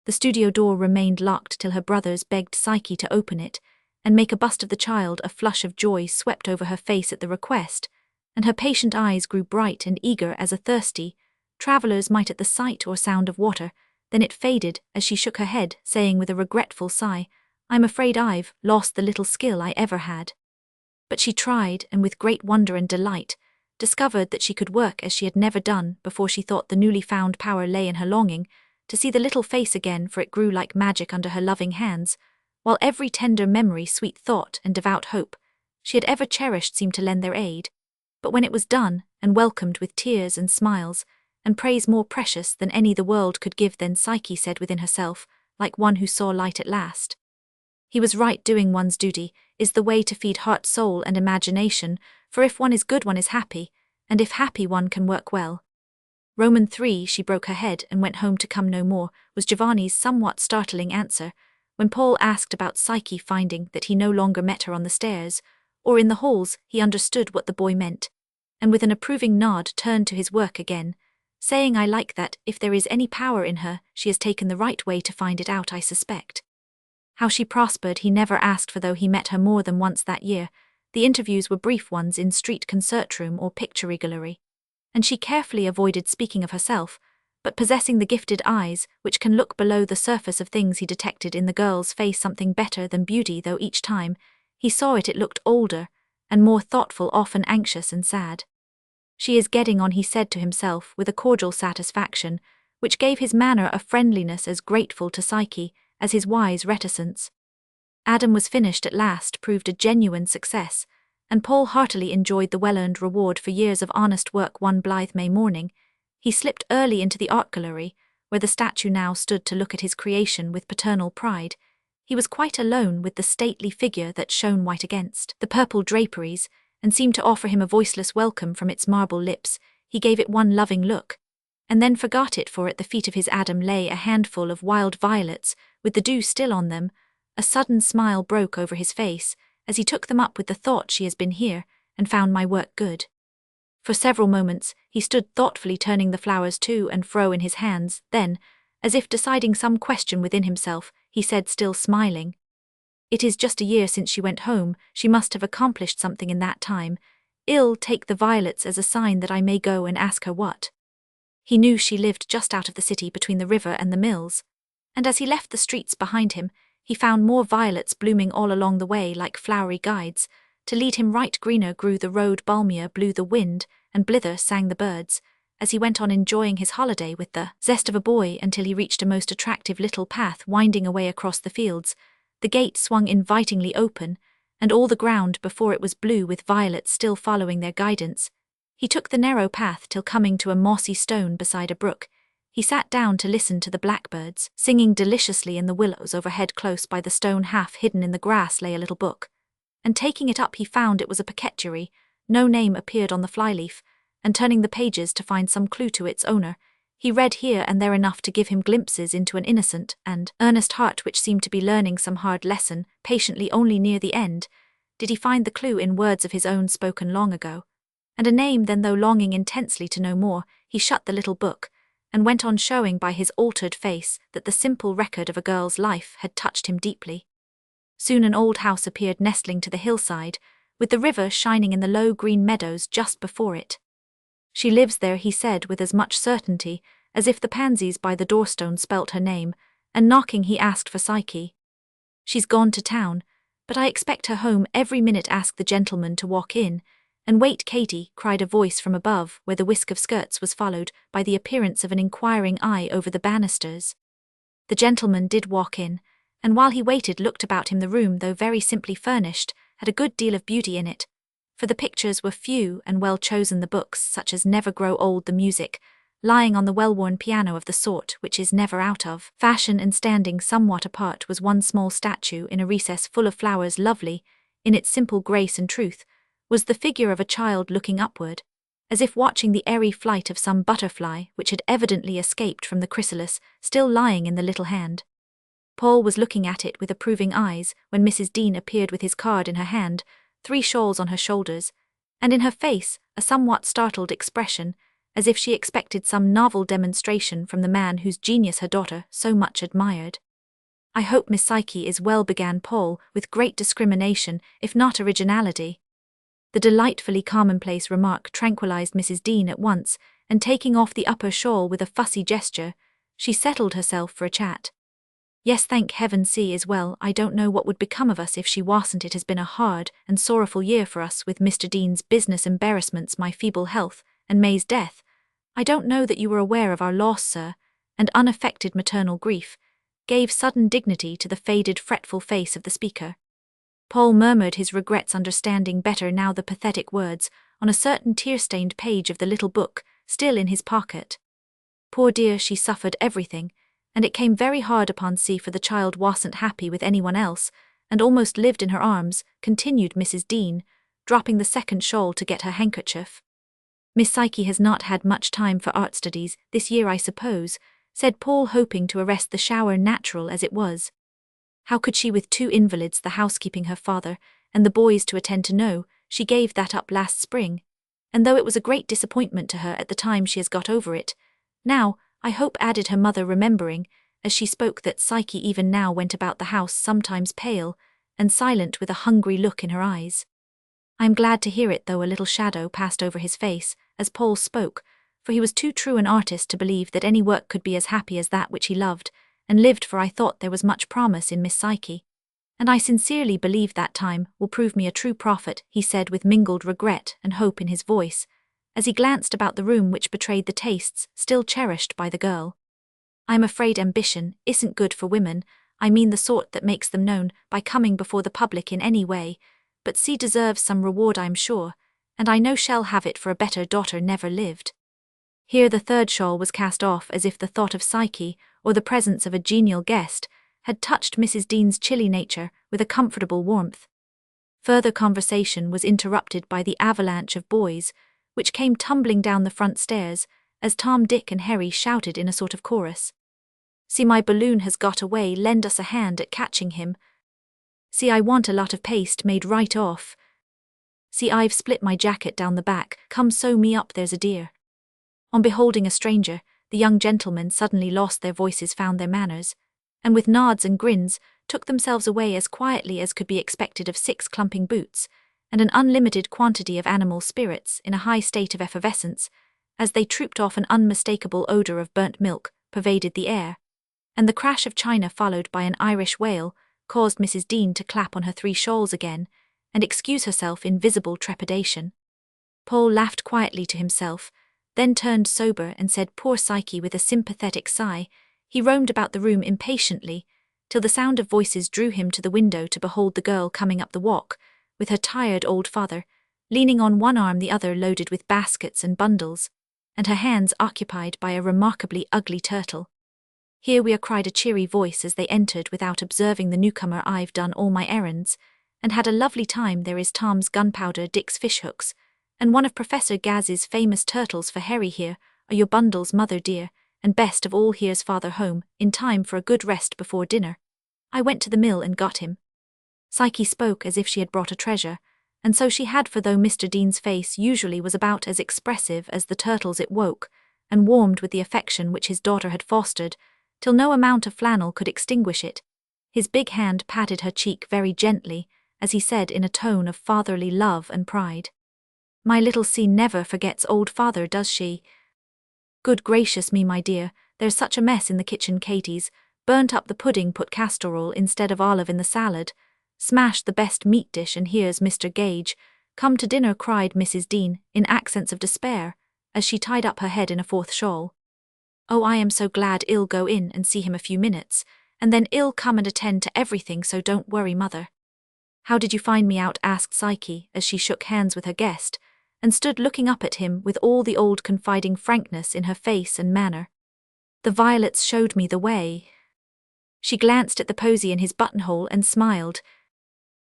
The studio door remained locked till her brothers begged Psyche to open it and make a bust of the child. A flush of joy swept over her face at the request, and her patient eyes grew bright and eager as a thirsty traveller's might at the sight or sound of water. Then it faded as she shook her head, saying with a regretful sigh, I'm afraid I've lost the little skill I ever had. But she tried, and with great wonder and delight discovered that she could work as she had never done before. She thought the newly found power lay in her longing to see the little face again, for it grew like magic under her loving hands, while every tender memory, sweet thought, and devout hope she had ever cherished seemed to lend their aid. But when it was done, and welcomed with tears and smiles, and praise more precious than any the world could give, then Psyche said within herself, like one who saw light at last, he was right, doing one's duty is the way to feed heart, soul, and imagination, for if one is good one is happy, and if happy one can work well. Roman 3. She broke her head and went home to come no more, was Giovanni's somewhat startling answer, when Paul asked about Psyche. Finding that he no longer met her on the stairs or in the halls, he understood what the boy meant, and with an approving nod turned to his work again, saying, I like that. If there is any power in her, she has taken the right way to find it out, I suspect. How she prospered he never asked, for though he met her more than once that year, the interviews were brief ones in street concert room or picture gallery, and she carefully avoided speaking of herself, but possessing the gifted eyes which can look below the surface of things, he detected in the girl's face something better than beauty, though each time he saw it looked older and more thoughtful, often anxious and sad. She is getting on, he said to himself with a cordial satisfaction, which gave his manner a friendliness as grateful to Psyche as his wise reticence. Adam was finished at last proved a genuine success, and Paul heartily enjoyed the well-earned reward for years of honest work. One blithe May morning, he slipped early into the art gallery, where the statue now stood to look at his creation with paternal pride. He was quite alone with the stately figure that shone white against the purple draperies, and seemed to offer him a voiceless welcome from its marble lips. He gave it one loving look, and then forgot it, for at the feet of his Adam lay a handful of wild violets, with the dew still on them. A sudden smile broke over his face, as he took them up with the thought, she has been here, and found my work good. For several moments, he stood thoughtfully turning the flowers to and fro in his hands, then, as if deciding some question within himself, he said, still smiling, "It is just a year since she went home. She must have accomplished something in that time. I'll take the violets as a sign that I may go and ask her what." He knew she lived just out of the city between the river and the mills, and as he left the streets behind him, he found more violets blooming all along the way like flowery guides. To lead him right, greener grew the road, balmier blew the wind, and blither sang the birds, as he went on enjoying his holiday with the zest of a boy until he reached a most attractive little path winding away across the fields. The gate swung invitingly open, and all the ground before it was blue with violets still following their guidance. He took the narrow path till, coming to a mossy stone beside a brook, he sat down to listen to the blackbirds singing deliciously in the willows overhead. Close by the stone, half hidden in the grass, lay a little book, and taking it up he found it was a paquetry. No name appeared on the flyleaf, and turning the pages to find some clue to its owner, he read here and there enough to give him glimpses into an innocent and earnest heart which seemed to be learning some hard lesson patiently. Only near the end did he find the clue in words of his own spoken long ago, and a name. Then, though longing intensely to know more, he shut the little book, and went on showing by his altered face that the simple record of a girl's life had touched him deeply. Soon an old house appeared nestling to the hillside, with the river shining in the low green meadows just before it. "She lives there," he said with as much certainty as if the pansies by the doorstone spelt her name, and knocking he asked for Psyche. "She's gone to town, but I expect her home every minute. Ask the gentleman to walk in, and wait." "Katie," cried a voice from above, where the whisk of skirts was followed by the appearance of an inquiring eye over the banisters. The gentleman did walk in, and while he waited looked about him. The room, though very simply furnished, had a good deal of beauty in it, for the pictures were few and well chosen, the books such as never grow old, the music lying on the well-worn piano of the sort which is never out of fashion, and standing somewhat apart was one small statue in a recess full of flowers. Lovely, in its simple grace and truth, was the figure of a child looking upward, as if watching the airy flight of some butterfly which had evidently escaped from the chrysalis still lying in the little hand. Paul was looking at it with approving eyes when Mrs. Dean appeared with his card in her hand, 3 shawls on her shoulders, and in her face a somewhat startled expression, as if she expected some novel demonstration from the man whose genius her daughter so much admired. "I hope Miss Psyche is well," began Paul, with great discrimination, if not originality. The delightfully commonplace remark tranquilized Mrs. Dean at once, and taking off the upper shawl with a fussy gesture, she settled herself for a chat. "Yes, thank heaven she is well. I don't know what would become of us if she wasn't. It has been a hard and sorrowful year for us, with Mr. Dean's business embarrassments, my feeble health, and May's death. I don't know that you were aware of our loss, sir," and unaffected maternal grief gave sudden dignity to the faded, fretful face of the speaker. Paul murmured his regrets, understanding better now the pathetic words on a certain tear-stained page of the little book still in his pocket. Poor dear, she suffered everything, and it came very hard upon C, for the child wasn't happy with anyone else, and almost lived in her arms, continued Mrs. Dean, dropping the second shawl to get her handkerchief. "Miss Psyche has not had much time for art studies this year, I suppose," said Paul, hoping to arrest the shower, natural as it was. How could she, with 2 invalids, the housekeeping, her father, and the boys to attend to? No, she gave that up last spring, and though it was a great disappointment to her at the time, she has got over it. Now, I hope," added her mother, remembering, as she spoke, that Psyche even now went about the house sometimes pale and silent with a hungry look in her eyes. "I am glad to hear it," though a little shadow passed over his face as Paul spoke, for he was too true an artist to believe that any work could be as happy as that which he loved and lived for. "I thought there was much promise in Miss Psyche, and I sincerely believe that time will prove me a true prophet," he said with mingled regret and hope in his voice, as he glanced about the room which betrayed the tastes still cherished by the girl. "I'm afraid ambition isn't good for women. I mean the sort that makes them known by coming before the public in any way, but C deserves some reward I'm sure, and I know shall have it for a better daughter never lived. Here the third shawl was cast off as if the thought of Psyche, or the presence of a genial guest, had touched Mrs. Dean's chilly nature with a comfortable warmth. Further conversation was interrupted by the avalanche of boys, which came tumbling down the front stairs, as Tom, Dick and Harry shouted in a sort of chorus. See, my balloon has got away, lend us a hand at catching him. See, I want a lot of paste made right off. See, I've split my jacket down the back, come sew me up, there's a dear. On beholding a stranger, the young gentlemen suddenly lost their voices, found their manners, and with nods and grins took themselves away as quietly as could be expected of 6 clumping boots, and an unlimited quantity of animal spirits in a high state of effervescence. As they trooped off, an unmistakable odour of burnt milk pervaded the air, and the crash of china, followed by an Irish wail, caused Mrs. Dean to clap on her 3 shawls again, and excuse herself in visible trepidation. Paul laughed quietly to himself, then turned sober and said, "Poor Psyche," with a sympathetic sigh. He roamed about the room impatiently, till the sound of voices drew him to the window to behold the girl coming up the walk, with her tired old father, leaning on one arm, the other loaded with baskets and bundles, and her hands occupied by a remarkably ugly turtle. "Here we are," cried a cheery voice as they entered without observing the newcomer. "I've done all my errands, and had a lovely time. There is Tom's gunpowder, Dick's fishhooks, and one of Professor Gaz's famous turtles for Harry. Here are your bundles, mother dear, and best of all, here's father home, in time for a good rest before dinner. I went to the mill and got him." Psyche spoke as if she had brought a treasure, and so she had, for though Mr. Dean's face usually was about as expressive as the turtle's, it woke and warmed with the affection which his daughter had fostered, till no amount of flannel could extinguish it. His big hand patted her cheek very gently, as he said in a tone of fatherly love and pride, "My little C never forgets old father, does she? Good gracious me, my dear, there's such a mess in the kitchen. Katie's burnt up the pudding, put castor oil instead of olive in the salad, smashed the best meat dish, and here's Mr. Gage come to dinner," cried Mrs. Dean in accents of despair, as she tied up her head in a 4th shawl. "Oh, I am so glad. I'll go in and see him a few minutes, and then I'll come and attend to everything, so don't worry, mother." "How did you find me out?" asked Psyche as she shook hands with her guest, and stood looking up at him with all the old confiding frankness in her face and manner. "The violets showed me the way." She glanced at the posy in his buttonhole and smiled.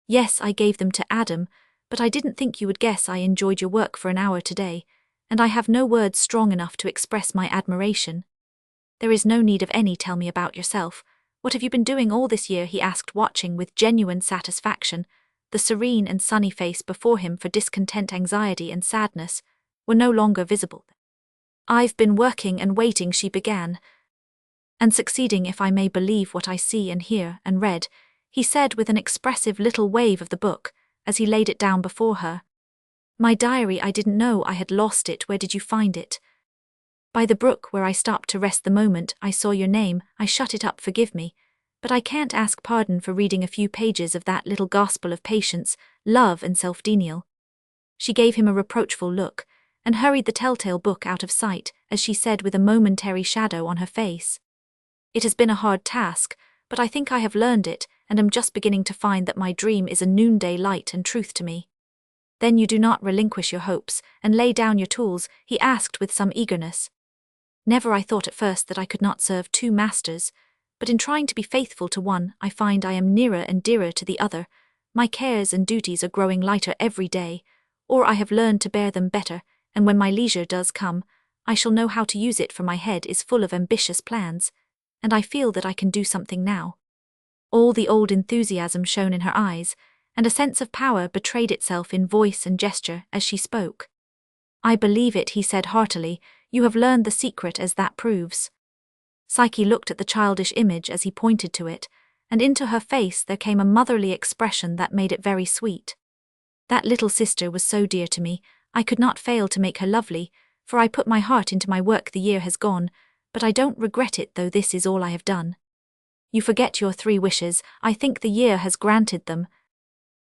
"Yes, I gave them to Adam, but I didn't think you would guess I enjoyed your work for an hour today, and I have no words strong enough to express my admiration." "There is no need of any. Tell me about yourself. What have you been doing all this year?" he asked, watching with genuine satisfaction. The serene and sunny face before him for discontent, anxiety and sadness were no longer visible. "I've been working and waiting," she began, "and succeeding, if I may believe what I see and hear and read," he said with an expressive little wave of the book, as he laid it down before her. "My diary, I didn't know I had lost it. Where did you find it?" "By the brook, where I stopped to rest the moment I saw your name. I shut it up, forgive me, but I can't ask pardon for reading a few pages of that little gospel of patience, love and self-denial." She gave him a reproachful look, and hurried the telltale book out of sight, as she said with a momentary shadow on her face, "It has been a hard task, but I think I have learned it, and am just beginning to find that my dream is a noonday light and truth to me." "Then you do not relinquish your hopes, and lay down your tools?" he asked with some eagerness. "Never. I thought at first that I could not serve 2 masters, but in trying to be faithful to one, I find I am nearer and dearer to the other. My cares and duties are growing lighter every day, or I have learned to bear them better, and when my leisure does come, I shall know how to use it, for my head is full of ambitious plans, and I feel that I can do something now." All the old enthusiasm shone in her eyes, and a sense of power betrayed itself in voice and gesture as she spoke. "I believe it," he said heartily. "You have learned the secret, as that proves." Psyche looked at the childish image as he pointed to it, and into her face there came a motherly expression that made it very sweet. "That little sister was so dear to me, I could not fail to make her lovely, for I put my heart into my work. The year has gone, but I don't regret it, though this is all I have done." "You forget your 3 wishes. I think the year has granted them."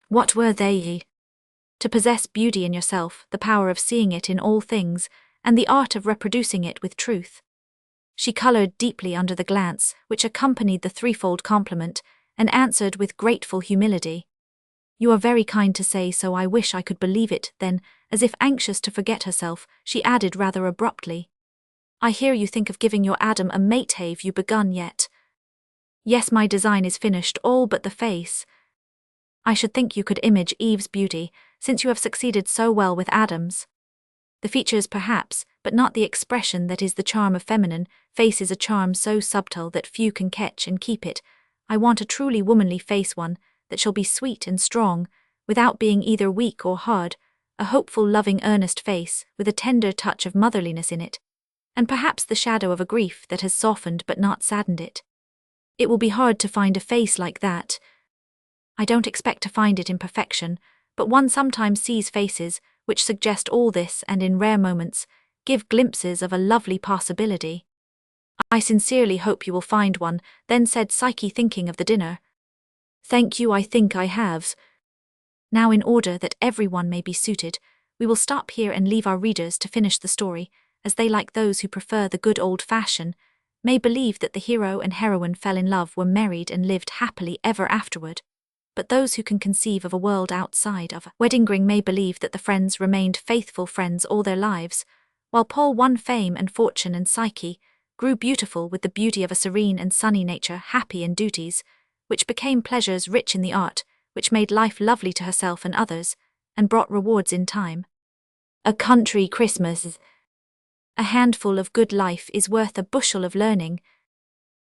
"What were they?" "To possess beauty in yourself, the power of seeing it in all things, and the art of reproducing it with truth." She coloured deeply under the glance, which accompanied the threefold compliment, and answered with grateful humility. "You are very kind to say so. I wish I could believe it." Then, as if anxious to forget herself, she added rather abruptly, "I hear you think of giving your Adam a mate. Have you begun yet?" "Yes, my design is finished, all but the face. I should think you could image Eve's beauty, since you have succeeded so well with Adam's. The features perhaps, but not the expression that is the charm of feminine. Face is a charm so subtle that few can catch and keep it. I want a truly womanly face, one that shall be sweet and strong, without being either weak or hard, a hopeful, loving, earnest face, with a tender touch of motherliness in it, and perhaps the shadow of a grief that has softened but not saddened it. It will be hard to find a face like that. I don't expect to find it in perfection, but one sometimes sees faces which suggest all this and in rare moments give glimpses of a lovely possibility." "I sincerely hope you will find one," then said Psyche, thinking of the dinner. "Thank you, I think I have. Now, in order that everyone may be suited, we will stop here and leave our readers to finish the story, as they, like those who prefer the good old fashion, may believe that the hero and heroine fell in love, were married, and lived happily ever afterward. But those who can conceive of a world outside of a wedding ring may believe that the friends remained faithful friends all their lives, while Paul won fame and fortune, and Psyche grew beautiful with the beauty of a serene and sunny nature, happy in duties, which became pleasures, rich in the art, which made life lovely to herself and others, and brought rewards in time. A country Christmas. A handful of good life is worth a bushel of learning.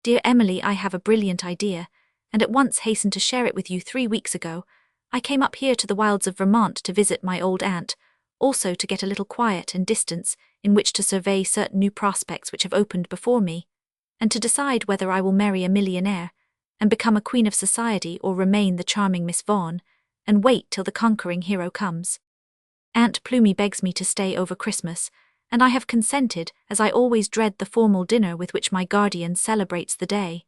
Dear Emily, I have a brilliant idea, and at once hastened to share it with you. 3 weeks ago, I came up here to the wilds of Vermont to visit my old aunt, also to get a little quiet and distance in which to survey certain new prospects which have opened before me, and to decide whether I will marry a millionaire and become a queen of society, or remain the charming Miss Vaughan and wait till the conquering hero comes. Aunt Plumie begs me to stay over Christmas, and I have consented, as I always dread the formal dinner with which my guardian celebrates the day.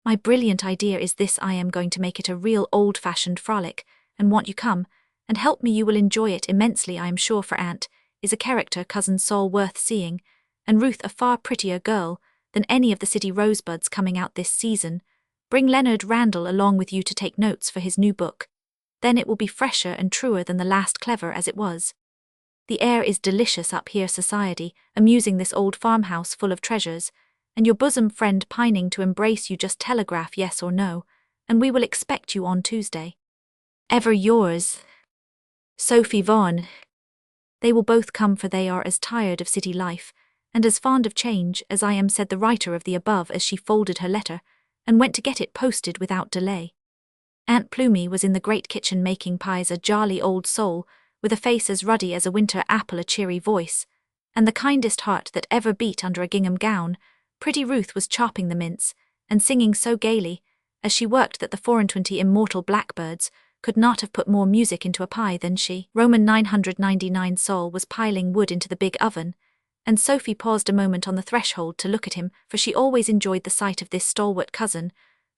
My brilliant idea is this: I am going to make it a real old-fashioned frolic, and want you come and help me. You will enjoy it immensely, I am sure, for Aunt is a character, Cousin Sol worth seeing, and Ruth a far prettier girl than any of the city rosebuds coming out this season. Bring Leonard Randall along with you to take notes for his new book. Then it will be fresher and truer than the last, clever as it was. The air is delicious up here, society amusing, this old farmhouse full of treasures, and your bosom friend pining to embrace you. Just telegraph yes or no, and we will expect you on Tuesday. Ever yours, Sophie Vaughan. They will both come, for they are as tired of city life and as fond of change as I am, said the writer of the above as she folded her letter and went to get it posted without delay. Aunt Plumie was in the great kitchen making pies, a jolly old soul, with a face as ruddy as a winter apple, a cheery voice, and the kindest heart that ever beat under a gingham gown. Pretty Ruth was chopping the mince and singing so gaily as she worked that the 24 immortal blackbirds could not have put more music into a pie than she. Roman 999 Sol was piling wood into the big oven, and Sophie paused a moment on the threshold to look at him, for she always enjoyed the sight of this stalwart cousin,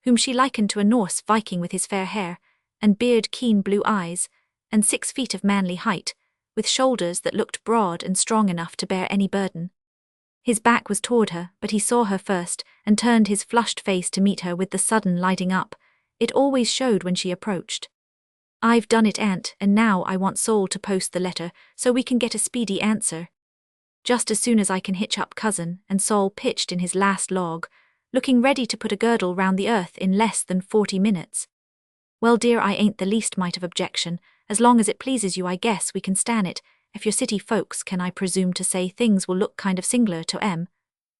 whom she likened to a Norse Viking with his fair hair and beard, keen blue eyes, and 6 feet of manly height, with shoulders that looked broad and strong enough to bear any burden. His back was toward her, but he saw her first and turned his flushed face to meet her with the sudden lighting up it always showed when she approached. "I've done it, Aunt, and now I want Sol to post the letter so we can get a speedy answer." "Just as soon as I can hitch up, cousin," and Sol pitched in his last log, looking ready to put a girdle round the earth in less than 40 minutes. "Well, dear, I ain't the least mite of objection. As long as it pleases you, I guess we can stan it. If your city folks can, I presume to say, things will look kind of sing'lar to 'em.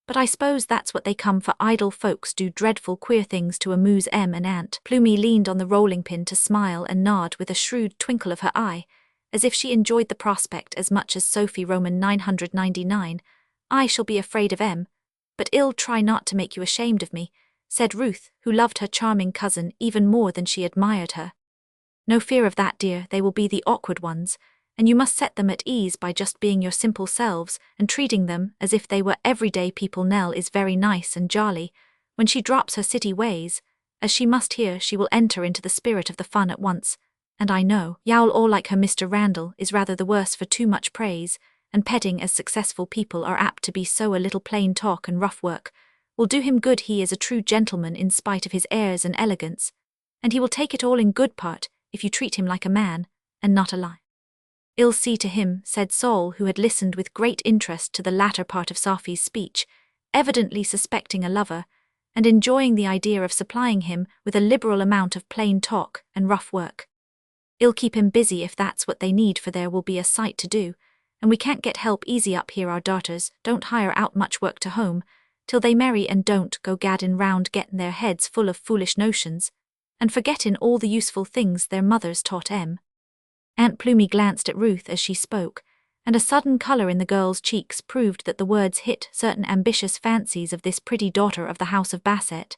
But I suppose that's what they come for. Idle folks do dreadful queer things to amuse 'em." And Aunt Plumie leaned on the rolling pin to smile and nod with a shrewd twinkle of her eye, as if she enjoyed the prospect as much as Sophie. Roman 999. "I shall be afraid of 'em, but I'll try not to make you ashamed of me," said Ruth, who loved her charming cousin even more than she admired her. "No fear of that, dear. They will be the awkward ones, and you must set them at ease by just being your simple selves and treating them as if they were everyday people. Nell is very nice and jolly. When she drops her city ways, as she must here, she will enter into the spirit of the fun at once, and I know You'll all like her. Mr. Randall is rather the worse for too much praise, and petting as successful people are apt to be, so a little plain talk and rough work will do him good. He is a true gentleman in spite of his airs and elegance, and he will take it all in good part if you treat him like a man, and not a lion. "I'll see to him," said Saul, who had listened with great interest to the latter part of Sophy's speech, evidently suspecting a lover, and enjoying the idea of supplying him with a liberal amount of plain talk and rough work. "I'll keep him busy if that's what they need, for there will be a sight to do, and we can't get help easy up here. Our daughters don't hire out much work to home, till they marry, and don't go gadding round getting their heads full of foolish notions, and forgetting all the useful things their mothers taught 'em." Aunt Plumy glanced at Ruth as she spoke, and a sudden colour in the girl's cheeks proved that the words hit certain ambitious fancies of this pretty daughter of the house of Basset.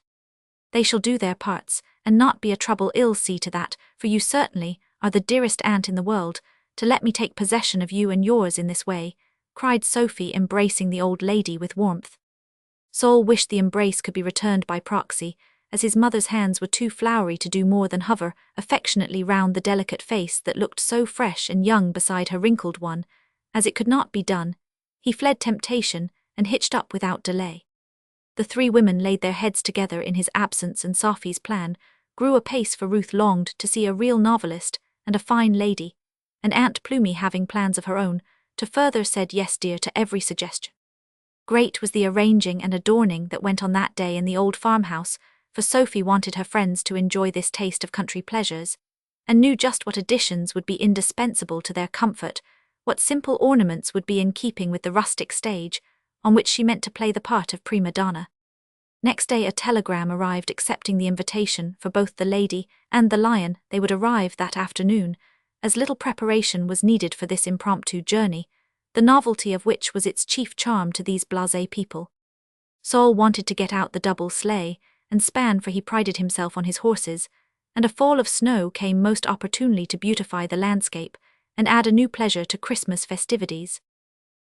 "They shall do their parts, and not be a trouble. I'll see to that, for you certainly are the dearest aunt in the world, to let me take possession of you and yours in this way," cried Sophie, embracing the old lady with warmth. Saul wished the embrace could be returned by proxy, as his mother's hands were too floury to do more than hover affectionately round the delicate face that looked so fresh and young beside her wrinkled one. As it could not be done, he fled temptation and hitched up without delay. The three women laid their heads together in his absence, and Sophie's plan grew apace, for Ruth longed to see a real novelist and a fine lady, and Aunt Plumy, having plans of her own to further, said yes, dear, to every suggestion. Great was the arranging and adorning that went on that day in the old farmhouse, for Sophie wanted her friends to enjoy this taste of country pleasures, and knew just what additions would be indispensable to their comfort, what simple ornaments would be in keeping with the rustic stage on which she meant to play the part of prima donna. Next day a telegram arrived accepting the invitation for both the lady and the lion. They would arrive that afternoon, as little preparation was needed for this impromptu journey, the novelty of which was its chief charm to these blasé people. Saul wanted to get out the double sleigh and span, for he prided himself on his horses, and a fall of snow came most opportunely to beautify the landscape and add a new pleasure to Christmas festivities.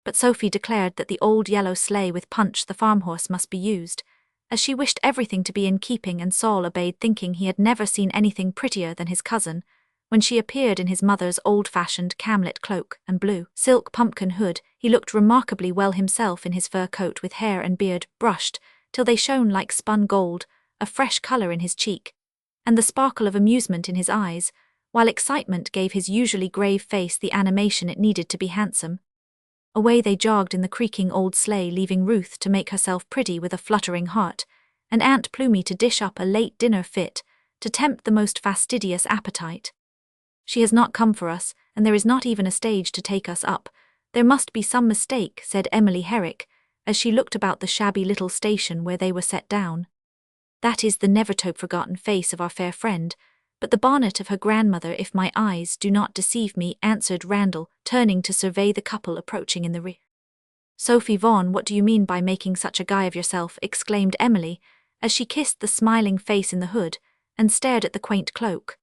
But Sophie declared that the old yellow sleigh with Punch the farm horse must be used, as she wished everything to be in keeping, and Saul obeyed, thinking he had never seen anything prettier than his cousin, when she appeared in his mother's old-fashioned camlet cloak and blue silk pumpkin hood. He looked remarkably well himself in his fur coat, with hair and beard brushed till they shone like spun gold, a fresh colour in his cheek, and the sparkle of amusement in his eyes, while excitement gave his usually grave face the animation it needed to be handsome. Away they jogged in the creaking old sleigh, leaving Ruth to make herself pretty with a fluttering heart, and Aunt Plumy to dish up a late dinner fit to tempt the most fastidious appetite. "She has not come for us, and there is not even a stage to take us up. There must be some mistake," said Emily Herrick, as she looked about the shabby little station where they were set down. "That is the never-to-be-forgotten face of our fair friend, but the bonnet of her grandmother, if my eyes do not deceive me," answered Randall, turning to survey the couple approaching in the rear. "Sophie Vaughan, what do you mean by making such a guy of yourself?" exclaimed Emily, as she kissed the smiling face in the hood and stared at the quaint cloak.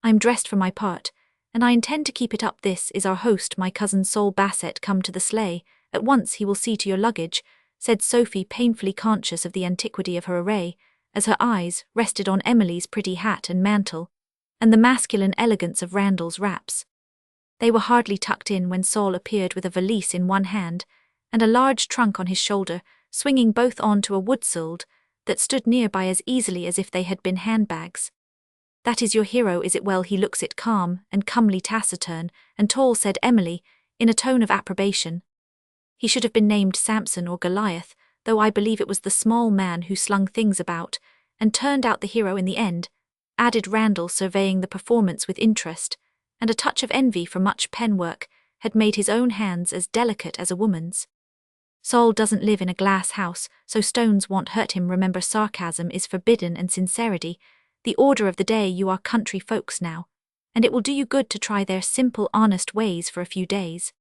"I'm dressed for my part, and I intend to keep it up. This is our host, my cousin Saul Basset, come to the sleigh. At once he will see to your luggage," said Sophie, painfully conscious of the antiquity of her array, as her eyes rested on Emily's pretty hat and mantle, and the masculine elegance of Randall's wraps. They were hardly tucked in when Saul appeared with a valise in one hand and a large trunk on his shoulder, swinging both on to a wood-soled that stood nearby as easily as if they had been handbags. "That is your hero, is it? Well, he looks it, calm and comely, taciturn and tall," said Emily, in a tone of approbation. "He should have been named Samson or Goliath, though I believe it was the small man who slung things about and turned out the hero in the end," added Randall, surveying the performance with interest, and a touch of envy, for much penwork had made his own hands as delicate as a woman's. "Saul doesn't live in a glass house, so stones won't hurt him. Remember, sarcasm is forbidden and sincerity the order of the day. You are country folks now, and it will do you good to try their simple, honest ways for a few days."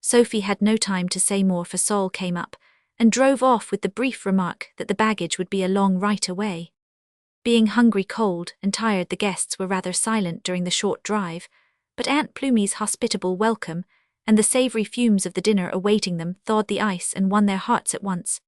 Sophie had no time to say more, for Saul came up and drove off with the brief remark that the baggage would be along right away. Being hungry, cold, and tired, the guests were rather silent during the short drive, but Aunt Plumy's hospitable welcome and the savoury fumes of the dinner awaiting them thawed the ice and won their hearts at once.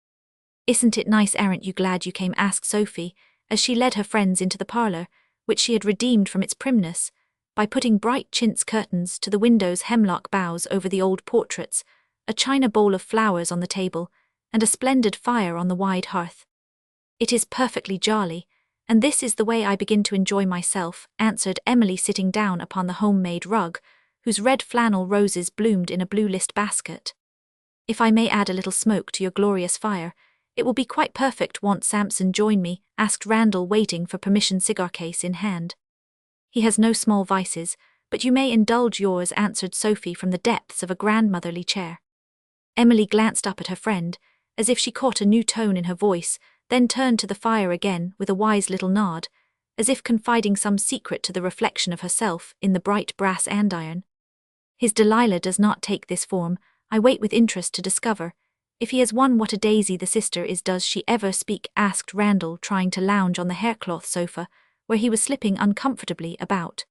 "Isn't it nice? Aren't you glad you came?" asked Sophie, as she led her friends into the parlour, which she had redeemed from its primness, by putting bright chintz curtains to the window's hemlock boughs over the old portraits, a china bowl of flowers on the table, and a splendid fire on the wide hearth. It is perfectly jolly, and this is the way I begin to enjoy myself, answered Emily, sitting down upon the homemade rug, whose red flannel roses bloomed in a blue list basket. If I may add a little smoke to your glorious fire, it will be quite perfect. Won't Samson join me? Asked Randall, waiting for permission, cigar case in hand. He has no small vices, but you may indulge yours, answered Sophie from the depths of a grandmotherly chair. Emily glanced up at her friend, as if she caught a new tone in her voice, then turned to the fire again with a wise little nod, as if confiding some secret to the reflection of herself in the bright brass andiron. His Delilah does not take this form. I wait with interest to discover. If he has one, what a daisy the sister is. Does she ever speak? Asked Randall, trying to lounge on the haircloth sofa, where he was slipping uncomfortably about.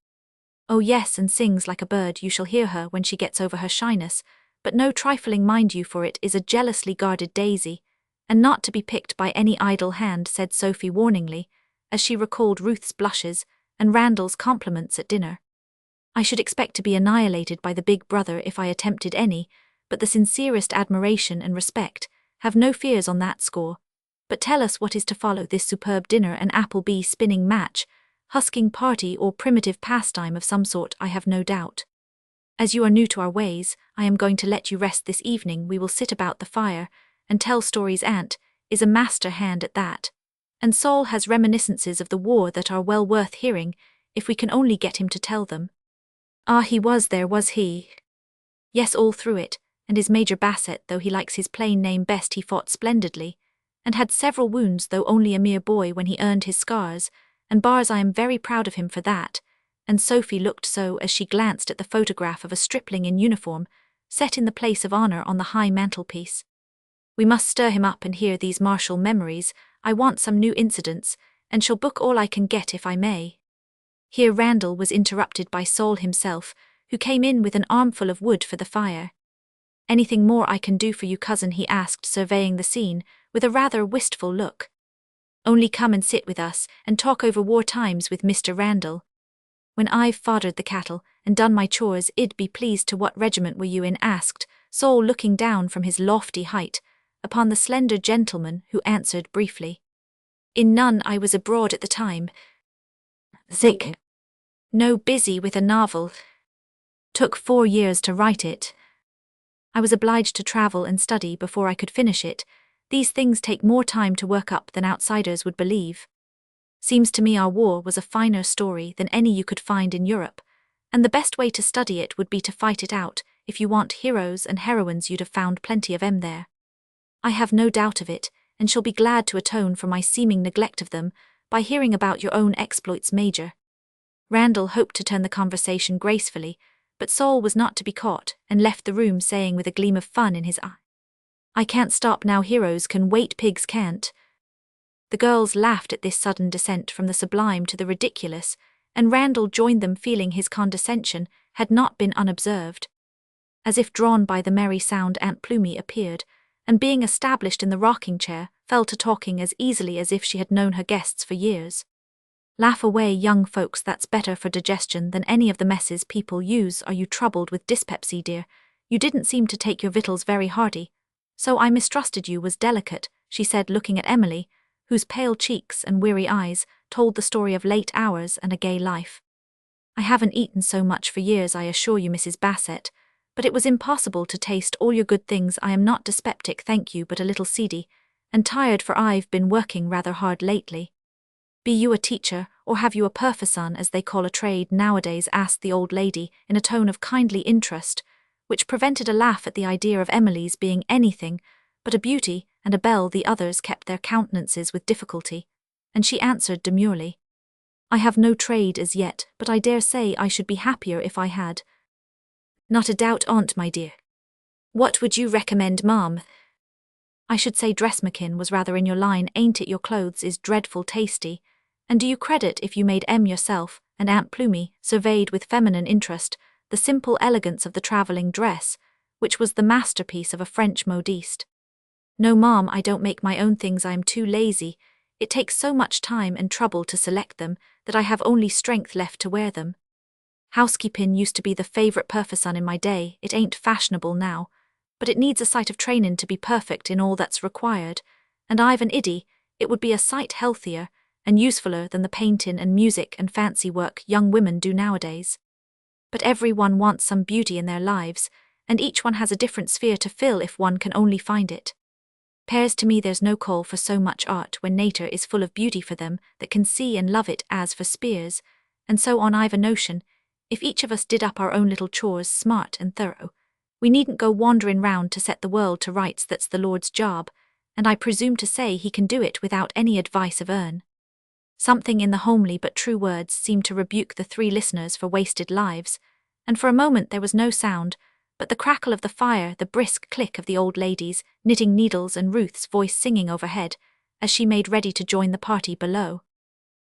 Oh yes, and sings like a bird. You shall hear her when she gets over her shyness, but no trifling, mind you, for it is a jealously guarded daisy, and not to be picked by any idle hand, said Sophie warningly, as she recalled Ruth's blushes and Randall's compliments at dinner. I should expect to be annihilated by the big brother if I attempted any, but the sincerest admiration and respect. Have no fears on that score. But tell us what is to follow this superb dinner: an Appleby spinning match, husking party, or primitive pastime of some sort, I have no doubt. As you are new to our ways, I am going to let you rest this evening. We will sit about the fire and tell stories. Aunt is a master hand at that, and Saul has reminiscences of the war that are well worth hearing, if we can only get him to tell them. Ah, he was there, was he? Yes, all through it, and is Major Bassett, though he likes his plain name best. He fought splendidly, and had several wounds, though only a mere boy when he earned his scars and bars. I am very proud of him for that. And Sophie looked so as she glanced at the photograph of a stripling in uniform, set in the place of honor on the high mantelpiece. We must stir him up and hear these martial memories. I want some new incidents, and shall book all I can get if I may. Here Randall was interrupted by Saul himself, who came in with an armful of wood for the fire. Anything more I can do for you, cousin? He asked, surveying the scene with a rather wistful look. Only come and sit with us and talk over war times with Mr. Randall. When I've foddered the cattle and done my chores, I'd be pleased to. What regiment were you in? Asked Saul, looking down from his lofty height upon the slender gentleman, who answered briefly. In none. I was abroad at the time. Sick. No, busy with a novel. Took 4 years to write it. I was obliged to travel and study before I could finish it. These things take more time to work up than outsiders would believe. Seems to me our war was a finer story than any you could find in Europe, and the best way to study it would be to fight it out. If you want heroes and heroines, you'd have found plenty of them there. I have no doubt of it, and shall be glad to atone for my seeming neglect of them by hearing about your own exploits, Major. Randall hoped to turn the conversation gracefully, but Saul was not to be caught, and left the room saying with a gleam of fun in his eye, I can't stop now. Heroes can wait, pigs can't. The girls laughed at this sudden descent from the sublime to the ridiculous, and Randall joined them, feeling his condescension had not been unobserved. As if drawn by the merry sound, Aunt Plumy appeared, and being established in the rocking chair, fell to talking as easily as if she had known her guests for years. Laugh away, young folks, that's better for digestion than any of the messes people use. Are you troubled with dyspepsy, dear? You didn't seem to take your victuals very hearty, so I mistrusted you was delicate, she said, looking at Emily, whose pale cheeks and weary eyes told the story of late hours and a gay life. I haven't eaten so much for years, I assure you, Mrs. Bassett, but it was impossible to taste all your good things. I am not dyspeptic, thank you, but a little seedy and tired, for I've been working rather hard lately. Be you a teacher, or have you a purfason, as they call a trade nowadays? Asked the old lady in a tone of kindly interest, which prevented a laugh at the idea of Emily's being anything but a beauty and a belle. The others kept their countenances with difficulty, and she answered demurely, I have no trade as yet, but I dare say I should be happier if I had. Not a doubt on't, my dear. What would you recommend, ma'am? I should say dressmakin was rather in your line, ain't it? Your clothes is dreadful tasty, and do you credit if you made 'em yourself? And Aunt Plumy surveyed with feminine interest the simple elegance of the travelling dress, which was the masterpiece of a French modiste. No, ma'am, I don't make my own things. I am too lazy. It takes so much time and trouble to select them that I have only strength left to wear them. Housekeeping used to be the favourite purfosun in my day, it ain't fashionable now, but it needs a sight of trainin' to be perfect in all that's required, and I've an iddy, it would be a sight healthier and usefuller than the paintin' and music and fancy work young women do nowadays. But every one wants some beauty in their lives, and each one has a different sphere to fill if one can only find it. 'Pears to me there's no call for so much art when nature is full of beauty for them that can see and love it as for spears, and so on I've a notion, if each of us did up our own little chores smart and thorough, we needn't go wandering round to set the world to rights. That's the Lord's job, and I presume to say he can do it without any advice of earn. Something in the homely but true words seemed to rebuke the three listeners for wasted lives, and for a moment there was no sound, but the crackle of the fire, the brisk click of the old ladies knitting needles, and Ruth's voice singing overhead, as she made ready to join the party below.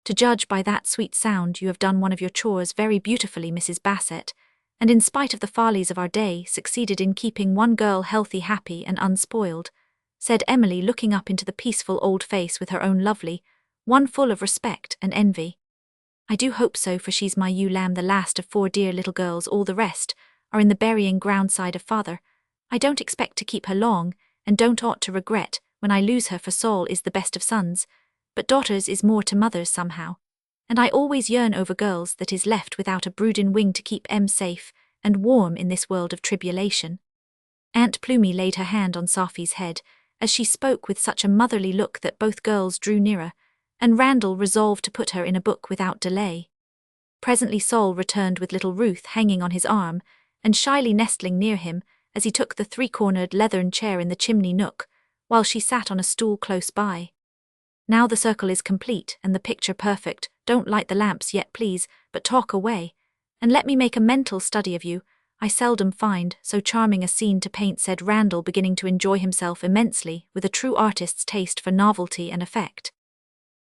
To judge by that sweet sound, you have done one of your chores very beautifully, Mrs. Bassett, and in spite of the follies of our day, succeeded in keeping one girl healthy, happy, and unspoiled, said Emily, looking up into the peaceful old face with her own lovely, one full of respect and envy. I do hope so, for she's my ewe lamb, the last of 4 dear little girls. All the rest are in the burying ground side of father. I don't expect to keep her long, and don't ought to regret when I lose her, for Saul is the best of sons, but daughters is more to mothers somehow, and I always yearn over girls that is left without a broodin' wing to keep 'em safe and warm in this world of tribulation. Aunt Plumie laid her hand on Sophy's head as she spoke with such a motherly look that both girls drew nearer, and Randall resolved to put her in a book without delay. Presently Saul returned with little Ruth hanging on his arm and shyly nestling near him as he took the 3-cornered leathern chair in the chimney nook, while she sat on a stool close by. Now the circle is complete and the picture perfect. Don't light the lamps yet, please, but talk away, and let me make a mental study of you. I seldom find so charming a scene to paint, said Randall, beginning to enjoy himself immensely with a true artist's taste for novelty and effect.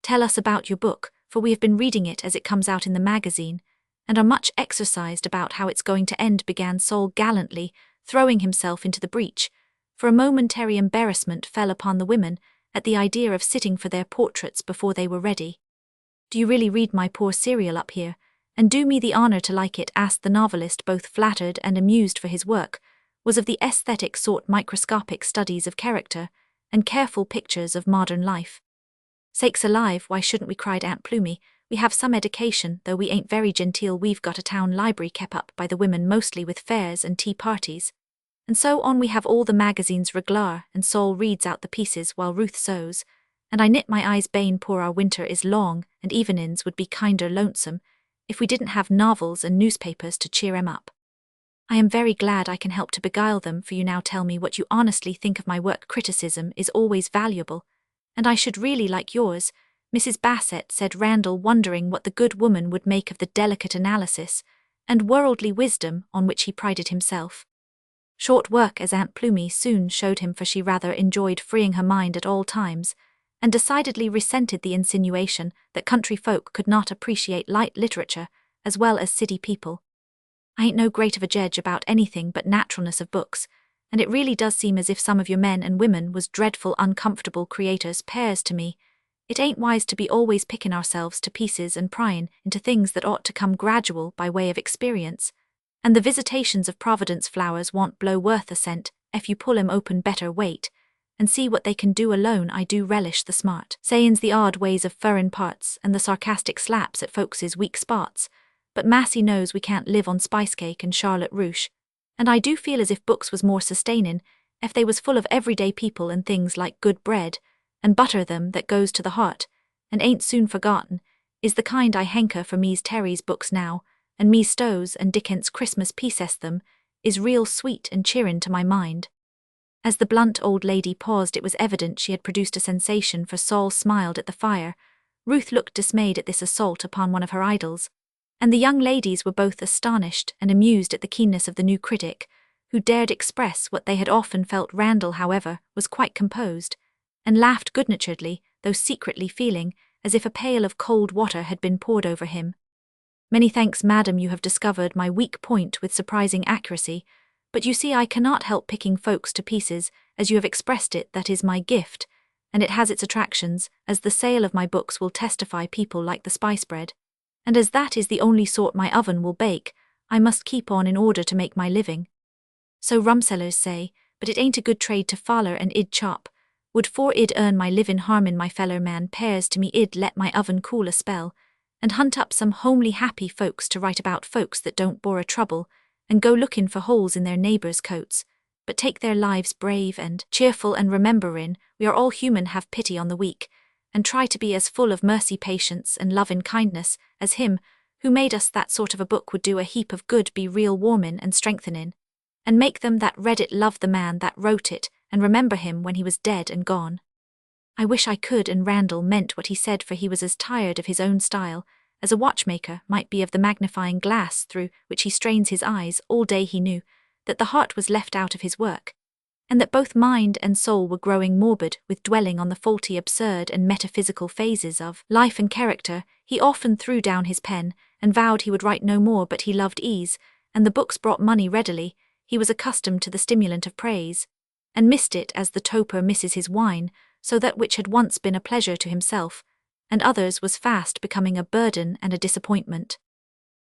Tell us about your book, for we have been reading it as it comes out in the magazine, and are much exercised about how it's going to end, began Saul gallantly, throwing himself into the breach, for a momentary embarrassment fell upon the women at the idea of sitting for their portraits before they were ready. Do you really read my poor serial up here, and do me the honor to like it? Asked the novelist, both flattered and amused, for his work was of the aesthetic sort, microscopic studies of character and careful pictures of modern life. Sakes alive, why shouldn't we? Cried Aunt Plumie. We have some education, though we ain't very genteel. We've got a town library kept up by the women mostly with fairs and tea parties, and so on. We have all the magazines reglar, and Saul reads out the pieces while Ruth sews, and I knit my eyes bane. Poor our winter is long, and evenin's would be kinder lonesome if we didn't have novels and newspapers to cheer 'em up. I am very glad I can help to beguile them for you. Now tell me what you honestly think of my work. Criticism is always valuable, and I should really like yours, Mrs. Bassett, said Randall, wondering what the good woman would make of the delicate analysis and worldly wisdom on which he prided himself. Short work, as Aunt Plumie soon showed him, for she rather enjoyed freeing her mind at all times, and decidedly resented the insinuation that country folk could not appreciate light literature as well as city people. I ain't no great of a judge about anything but naturalness of books, and it really does seem as if some of your men and women was dreadful uncomfortable creators. 'Pears to me it ain't wise to be always picking ourselves to pieces and pryin' into things that ought to come gradual by way of experience, and the visitations of Providence flowers won't blow worth a cent if you pull 'em open. Better wait and see what they can do alone. I do relish the smart sayin's, the odd ways of furrin parts, and the sarcastic slaps at folks's weak spots, but Massey knows we can't live on spice cake and Charlotte Ruche, and I do feel as if books was more sustainin' if they was full of everyday people and things like good bread and butter them that goes to the heart and ain't soon forgotten, is the kind I hanker for. Me's Terry's books now, and me Stowe's and Dickens' Christmas pieces them, is real sweet and cheerin' to my mind. As the blunt old lady paused, it was evident she had produced a sensation, for Saul smiled at the fire. Ruth looked dismayed at this assault upon one of her idols, and the young ladies were both astonished and amused at the keenness of the new critic, who dared express what they had often felt. Randall, however, was quite composed, and laughed good-naturedly, though secretly feeling as if a pail of cold water had been poured over him. Many thanks, madam, you have discovered my weak point with surprising accuracy, but you see I cannot help picking folks to pieces, as you have expressed it. That is my gift, and it has its attractions, as the sale of my books will testify. People like the spice bread, and as that is the only sort my oven will bake, I must keep on in order to make my living. So rumsellers say, but it ain't a good trade to faller and id chop. Would for id earn my livin' harmin my feller man pairs to me id let my oven cool a spell, and hunt up some homely happy folks to write about folks that don't bore a trouble, and go lookin' for holes in their neighbours' coats, but take their lives brave and cheerful and rememberin' we are all human have pity on the weak, and try to be as full of mercy patience and lovin' kindness as him who made us that sort of a book would do a heap of good be real warmin' and strengthenin', and make them that read it love the man that wrote it and remember him when he was dead and gone. I wish I could, and Randall meant what he said, for he was as tired of his own style as a watchmaker might be of the magnifying glass through which he strains his eyes all day. He knew that the heart was left out of his work, and that both mind and soul were growing morbid with dwelling on the faulty, absurd and metaphysical phases of life and character. He often threw down his pen and vowed he would write no more, but he loved ease, and the books brought money readily. He was accustomed to the stimulant of praise, and missed it as the toper misses his wine, so that which had once been a pleasure to himself and others was fast becoming a burden and a disappointment.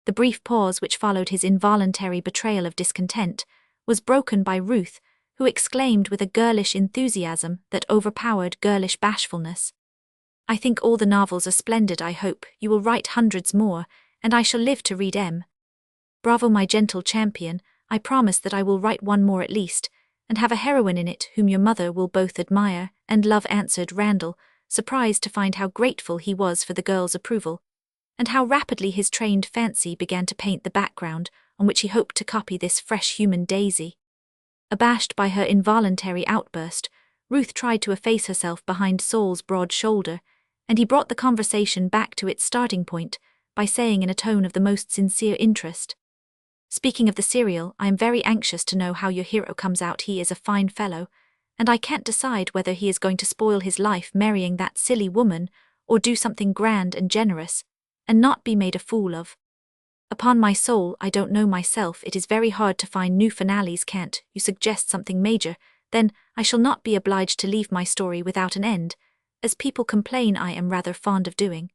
The brief pause which followed his involuntary betrayal of discontent was broken by Ruth, who exclaimed with a girlish enthusiasm that overpowered girlish bashfulness, "I think all the novels are splendid. I hope you will write hundreds more, and I shall live to read 'em. Bravo, my gentle champion. I promise that I will write one more at least, and have a heroine in it whom your mother will both admire and love," answered Randall, surprised to find how grateful he was for the girl's approval, and how rapidly his trained fancy began to paint the background on which he hoped to copy this fresh human daisy. Abashed by her involuntary outburst, Ruth tried to efface herself behind Saul's broad shoulder, and he brought the conversation back to its starting point by saying in a tone of the most sincere interest, "Speaking of the serial, I am very anxious to know how your hero comes out. He is a fine fellow, and I can't decide whether he is going to spoil his life marrying that silly woman or do something grand and generous, and not be made a fool of. Upon my soul, I don't know myself. It is very hard to find new finales. Can't you suggest something major? Then I shall not be obliged to leave my story without an end, as people complain I am rather fond of doing."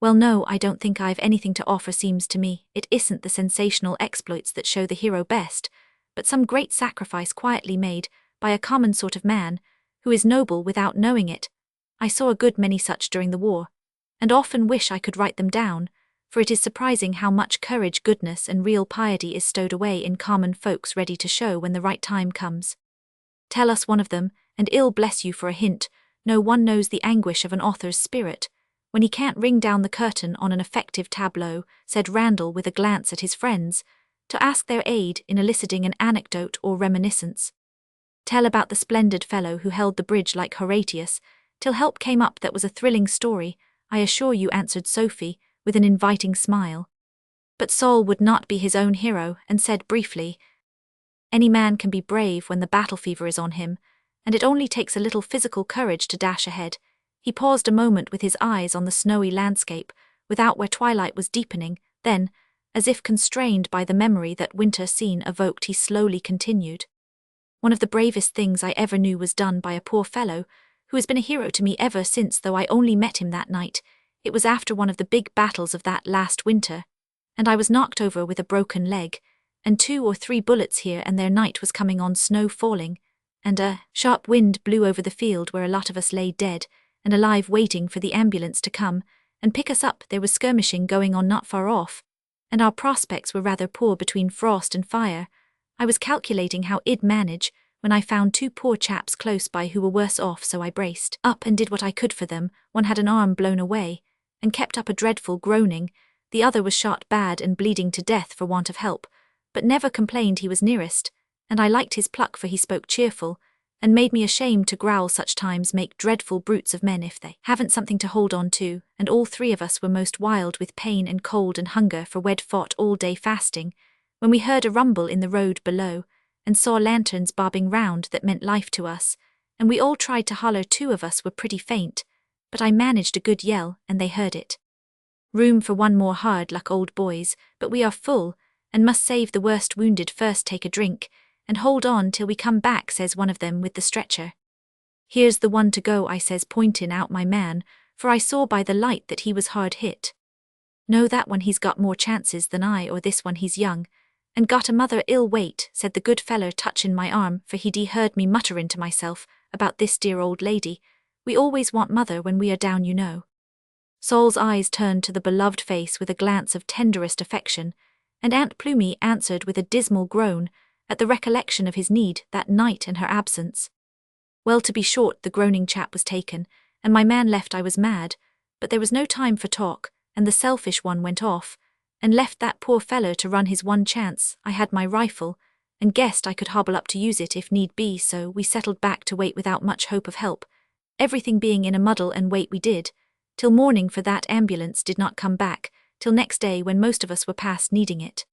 "Well, no, I don't think I've anything to offer. Seems to me it isn't the sensational exploits that show the hero best, but some great sacrifice quietly made by a common sort of man, who is noble without knowing it. I saw a good many such during the war, and often wish I could write them down, for it is surprising how much courage, goodness, and real piety is stowed away in common folks ready to show when the right time comes. Tell us one of them, and ill bless you for a hint. No one knows the anguish of an author's spirit when he can't ring down the curtain on an effective tableau," said Randall with a glance at his friends, to ask their aid in eliciting an anecdote or reminiscence. "Tell about the splendid fellow who held the bridge like Horatius, till help came up. That was a thrilling story, I assure you," answered Sophie, with an inviting smile. But Saul would not be his own hero, and said briefly, "Any man can be brave when the battle fever is on him, and it only takes a little physical courage to dash ahead." He paused a moment with his eyes on the snowy landscape, without where twilight was deepening, then, as if constrained by the memory that winter scene evoked, he slowly continued, "One of the bravest things I ever knew was done by a poor fellow, who has been a hero to me ever since, though I only met him that night. It was after one of the big battles of that last winter, and I was knocked over with a broken leg, and 2 or 3 bullets here and there. Night was coming on, snow falling, and a sharp wind blew over the field where a lot of us lay dead and alive waiting for the ambulance to come and pick us up. There was skirmishing going on not far off, and our prospects were rather poor between frost and fire. I was calculating how I'd manage when I found 2 poor chaps close by who were worse off, so I braced up and did what I could for them. One had an arm blown away and kept up a dreadful groaning, the other was shot bad and bleeding to death for want of help, but never complained. He was nearest, and I liked his pluck, for he spoke cheerful, and made me ashamed to growl. Such times make dreadful brutes of men if they haven't something to hold on to, and all 3 of us were most wild with pain and cold and hunger, for we'd fought all day fasting, when we heard a rumble in the road below, and saw lanterns bobbing round that meant life to us, and we all tried to holler. 2 of us were pretty faint, but I managed a good yell, and they heard it. Room for one more, hard luck, old boys, but we are full, and must save the worst wounded first. Take a drink, and hold on till we come back," says one of them with the stretcher. "Here's the one to go," I says, pointing out my man, for I saw by the light that he was hard hit. "No, that one he's got more chances than I, or this one he's young, and got a mother ill wait," said the good feller touchin' my arm, for he'd heard me mutterin' to myself about this dear old lady. "We always want mother when we are down, you know." Sol's eyes turned to the beloved face with a glance of tenderest affection, and Aunt Plumie answered with a dismal groan at the recollection of his need that night and her absence. Well, to be short, the groaning chap was taken, and my man left. I was mad, but there was no time for talk, and the selfish one went off, and left that poor feller to run his one chance. I had my rifle, and guessed I could hobble up to use it if need be, so we settled back to wait without much hope of help, everything being in a muddle, and wait we did, till morning, for that ambulance did not come back, till next day when most of us were past needing it.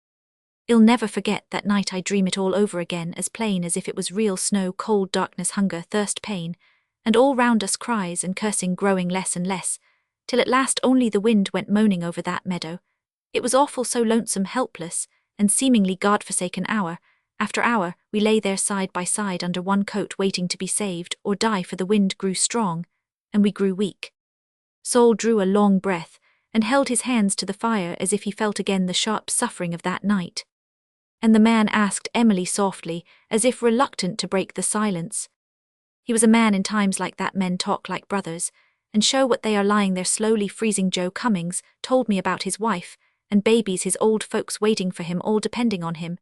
I'll never forget that night. I dream it all over again, as plain as if it was real: snow, cold, darkness, hunger, thirst, pain, and all round us cries and cursing growing less and less, till at last only the wind went moaning over that meadow. It was awful, so lonesome, helpless, and seemingly God-forsaken. Hour after hour we lay there side by side under one coat, waiting to be saved or die, for the wind grew strong, and we grew weak. Sol drew a long breath, and held his hands to the fire as if he felt again the sharp suffering of that night. And the man asked Emily softly, as if reluctant to break the silence. He was a man in times like that. Men talk like brothers, and show what they are, lying there slowly freezing. Joe Cummings told me about his wife and babies, his old folks waiting for him, all depending on him,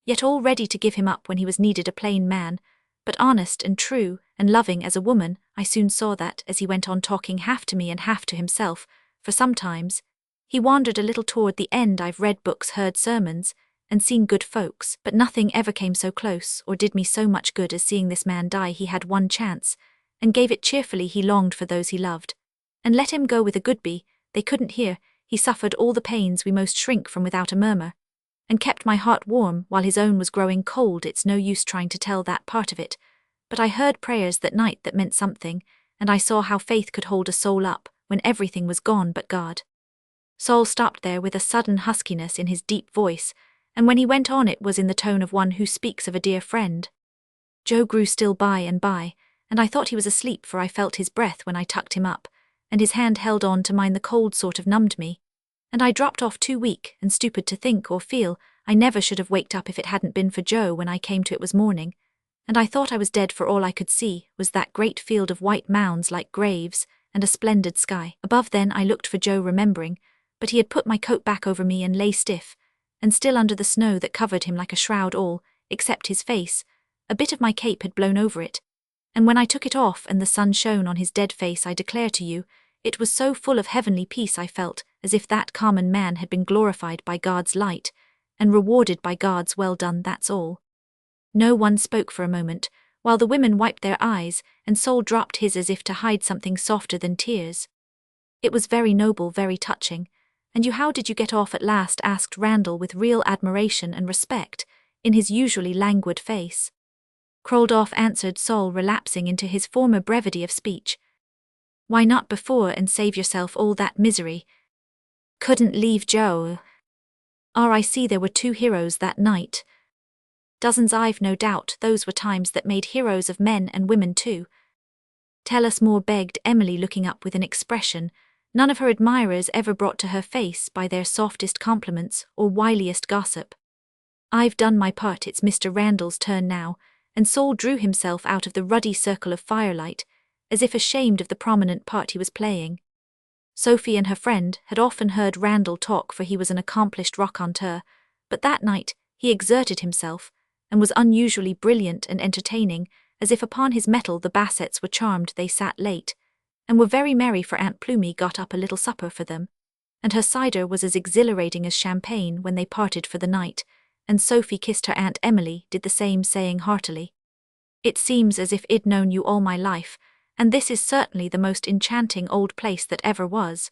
yet all ready to give him up when he was needed. A plain man, but honest and true and loving as a woman. I soon saw that as he went on talking, half to me and half to himself, for sometimes he wandered a little toward the end. I've read books, heard sermons, and seen good folks, but nothing ever came so close or did me so much good as seeing this man die. He had one chance, and gave it cheerfully. He longed for those he loved, and let him go with a good-be. They couldn't hear. He suffered all the pains we most shrink from without a murmur, and kept my heart warm while his own was growing cold. It's no use trying to tell that part of it, but I heard prayers that night that meant something, and I saw how faith could hold a soul up when everything was gone but God. Sol stopped there with a sudden huskiness in his deep voice, and when he went on it was in the tone of one who speaks of a dear friend. Joe grew still by and by, and I thought he was asleep, for I felt his breath when I tucked him up, and his hand held on to mine. The cold sort of numbed me, and I dropped off too weak and stupid to think or feel. I never should have waked up if it hadn't been for Joe. When I came to it was morning, and I thought I was dead, for all I could see was that great field of white mounds like graves and a splendid sky above. Then I looked for Joe, remembering, but he had put my coat back over me and lay stiff and still under the snow that covered him like a shroud, all except his face. A bit of my cape had blown over it, and when I took it off and the sun shone on his dead face, I declare to you, it was so full of heavenly peace I felt as if that common man had been glorified by God's light and rewarded by God's well done. That's all. No one spoke for a moment, while the women wiped their eyes, and Sol dropped his as if to hide something softer than tears. It was very noble, very touching. "And you, how did you get off at last?" asked Randall with real admiration and respect in his usually languid face. "Crawled off," answered Sol, relapsing into his former brevity of speech. "Why not before and save yourself all that misery?" "Couldn't leave Joe." "I see, there were two heroes that night." "Dozens, I've no doubt. Those were times that made heroes of men and women too." "Tell us more," begged Emily, looking up with an expression none of her admirers ever brought to her face by their softest compliments or wiliest gossip. "I've done my part. It's Mr. Randall's turn now," and Sol drew himself out of the ruddy circle of firelight, as if ashamed of the prominent part he was playing. Sophie and her friend had often heard Randall talk, for he was an accomplished raconteur, but that night he exerted himself, and was unusually brilliant and entertaining. As if upon his mettle the Bassets were charmed. They sat late, and were very merry, for Aunt Plumie got up a little supper for them, and her cider was as exhilarating as champagne when they parted for the night, and Sophie kissed her Aunt Emily, did the same, saying heartily, "It seems as if I'd known you all my life, and this is certainly the most enchanting old place that ever was.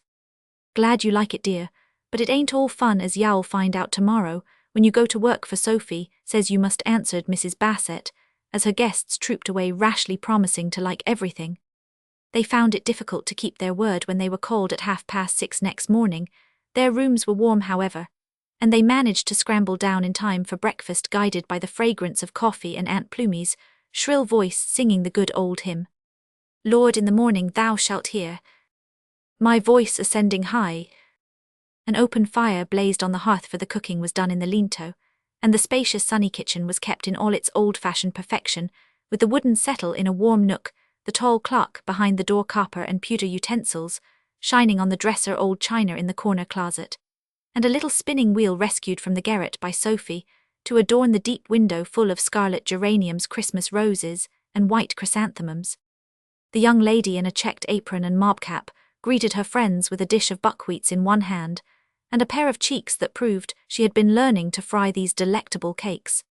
Glad you like it, dear, but it ain't all fun, as you'll find out tomorrow when you go to work, for Sophie says you must," answered Mrs. Bassett, as her guests trooped away, rashly promising to like everything. They found it difficult to keep their word when they were called at 6:30 next morning. Their rooms were warm, however, and they managed to scramble down in time for breakfast, guided by the fragrance of coffee and Aunt Plumie's shrill voice singing the good old hymn, "Lord, in the morning thou shalt hear my voice ascending high." An open fire blazed on the hearth, for the cooking was done in the lean-to, and the spacious sunny kitchen was kept in all its old-fashioned perfection, with the wooden settle in a warm nook, the tall clock behind the door copper and pewter utensils, shining on the dresser old china in the corner closet, and a little spinning wheel rescued from the garret by Sophie, to adorn the deep window full of scarlet geraniums, Christmas roses, and white chrysanthemums. The young lady in a checked apron and mob cap greeted her friends with a dish of buckwheats in one hand, and a pair of cheeks that proved she had been learning to fry these delectable cakes.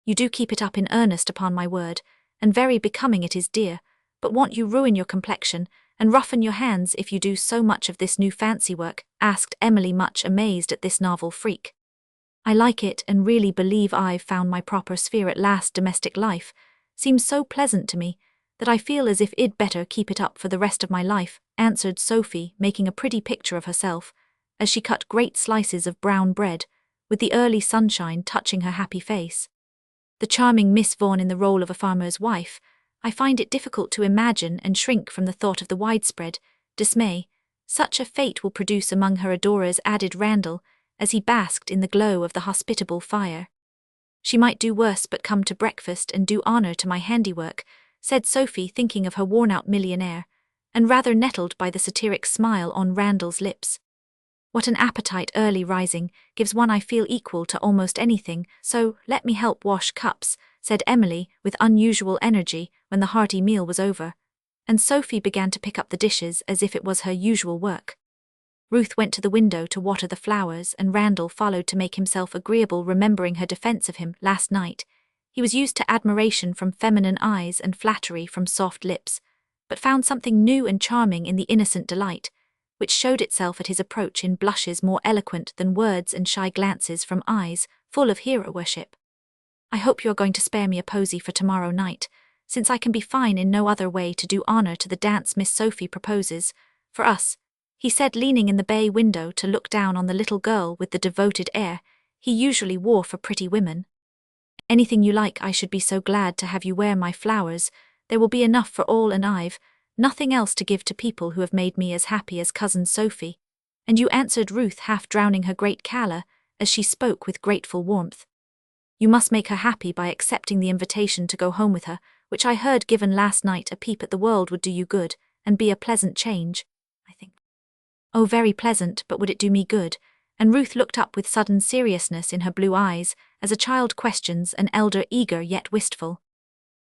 "You do keep it up in earnest, upon my word, and very becoming it is, dear, but won't you ruin your complexion, and roughen your hands if you do so much of this new fancy work?" asked Emily, much amazed at this novel freak. "I like it, and really believe I've found my proper sphere at last. Domestic life seems so pleasant to me that I feel as if I'd better keep it up for the rest of my life," answered Sophie, making a pretty picture of herself, as she cut great slices of brown bread, with the early sunshine touching her happy face. The charming Miss Vaughan in the role of a farmer's wife, I find it difficult to imagine, and shrink from the thought of the widespread dismay such a fate will produce among her adorers, added Randall, as he basked in the glow of the hospitable fire. "She might do worse but come to breakfast and do honour to my handiwork," said Sophie, thinking of her worn-out millionaire, and rather nettled by the satiric smile on Randall's lips. "What an appetite early rising gives one! I feel equal to almost anything, so let me help wash cups," said Emily with unusual energy when the hearty meal was over, and Sophie began to pick up the dishes as if it was her usual work. Ruth went to the window to water the flowers, and Randall followed to make himself agreeable, remembering her defense of him last night. He was used to admiration from feminine eyes and flattery from soft lips, but found something new and charming in the innocent delight, which showed itself at his approach in blushes more eloquent than words and shy glances from eyes full of hero-worship. "I hope you're going to spare me a posy for tomorrow night, since I can be fine in no other way to do honour to the dance Miss Sophie proposes for us," he said, leaning in the bay window to look down on the little girl with the devoted air he usually wore for pretty women. "Anything you like. I should be so glad to have you wear my flowers. There will be enough for all, and I've nothing else to give to people who have made me as happy as Cousin Sophie." "And you," answered Ruth, half drowning her great colour as she spoke with grateful warmth. "You must make her happy by accepting the invitation to go home with her, which I heard given last night. A peep at the world would do you good, and be a pleasant change, I think." "Oh, very pleasant, but would it do me good?" And Ruth looked up with sudden seriousness in her blue eyes, as a child questions an elder, eager yet wistful.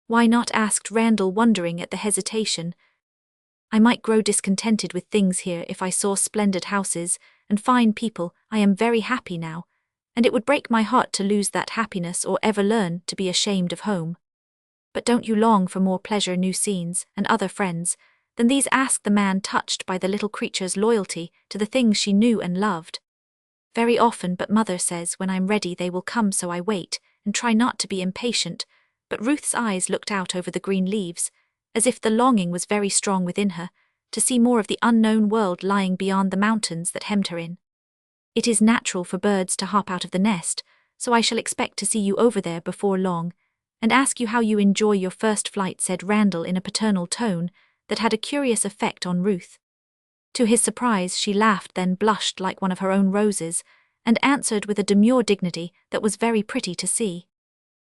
"Why not?" asked Randall, wondering at the hesitation. "I might grow discontented with things here if I saw splendid houses and fine people. I am very happy now, and it would break my heart to lose that happiness or ever learn to be ashamed of home." "But don't you long for more pleasure, new scenes, and other friends than these?" asked the man, touched by the little creature's loyalty to the things she knew and loved. "Very often, but Mother says when I'm ready they will come, so I wait and try not to be impatient." But Ruth's eyes looked out over the green leaves, as if the longing was very strong within her, to see more of the unknown world lying beyond the mountains that hemmed her in. "It is natural for birds to hop out of the nest, so I shall expect to see you over there before long, and ask you how you enjoy your first flight," said Randall in a paternal tone that had a curious effect on Ruth. To his surprise, she laughed, then blushed like one of her own roses, and answered with a demure dignity that was very pretty to see.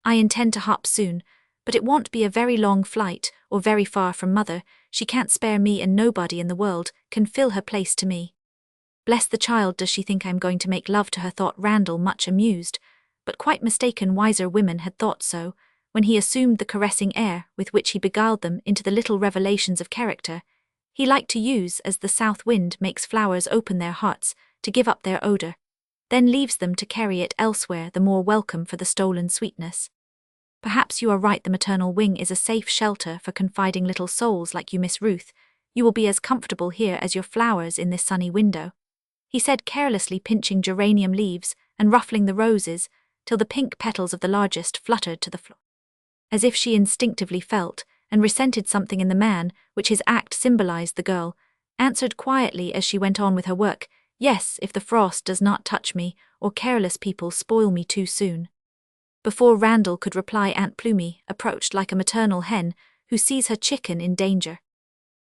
"I intend to hop soon, but it won't be a very long flight, or very far from Mother. She can't spare me, and nobody in the world can fill her place to me." "Bless the child, does she think I'm going to make love to her?" thought Randall, much amused, but quite mistaken. Wiser women had thought so, when he assumed the caressing air with which he beguiled them into the little revelations of character he liked to use, as the south wind makes flowers open their hearts to give up their odour, then leaves them to carry it elsewhere, the more welcome for the stolen sweetness. "Perhaps you are right. The maternal wing is a safe shelter for confiding little souls like you, Miss Ruth. You will be as comfortable here as your flowers in this sunny window," he said, carelessly pinching geranium leaves and ruffling the roses till the pink petals of the largest fluttered to the floor. As if she instinctively felt and resented something in the man which his act symbolized, the girl answered quietly as she went on with her work, "Yes, if the frost does not touch me, or careless people spoil me too soon." Before Randall could reply, Aunt Plumie approached like a maternal hen who sees her chicken in danger.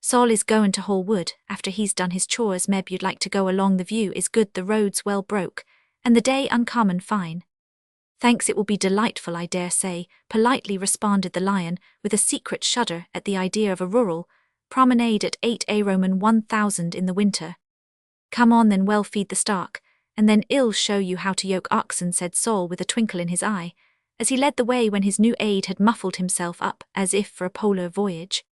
Sol is goin' to haul wood, after he's done his chores. Meb you'd like to go along, the view is good, the road's well broke, and the day uncommon fine. Thanks, it will be delightful, I dare say, politely responded the lion, with a secret shudder at the idea of a rural promenade at 8 Roman 1000 in the winter. Come on then, well, feed the stock, and then I'll show you how to yoke oxen, said Sol with a twinkle in his eye, as he led the way when his new aide had muffled himself up as if for a polar voyage.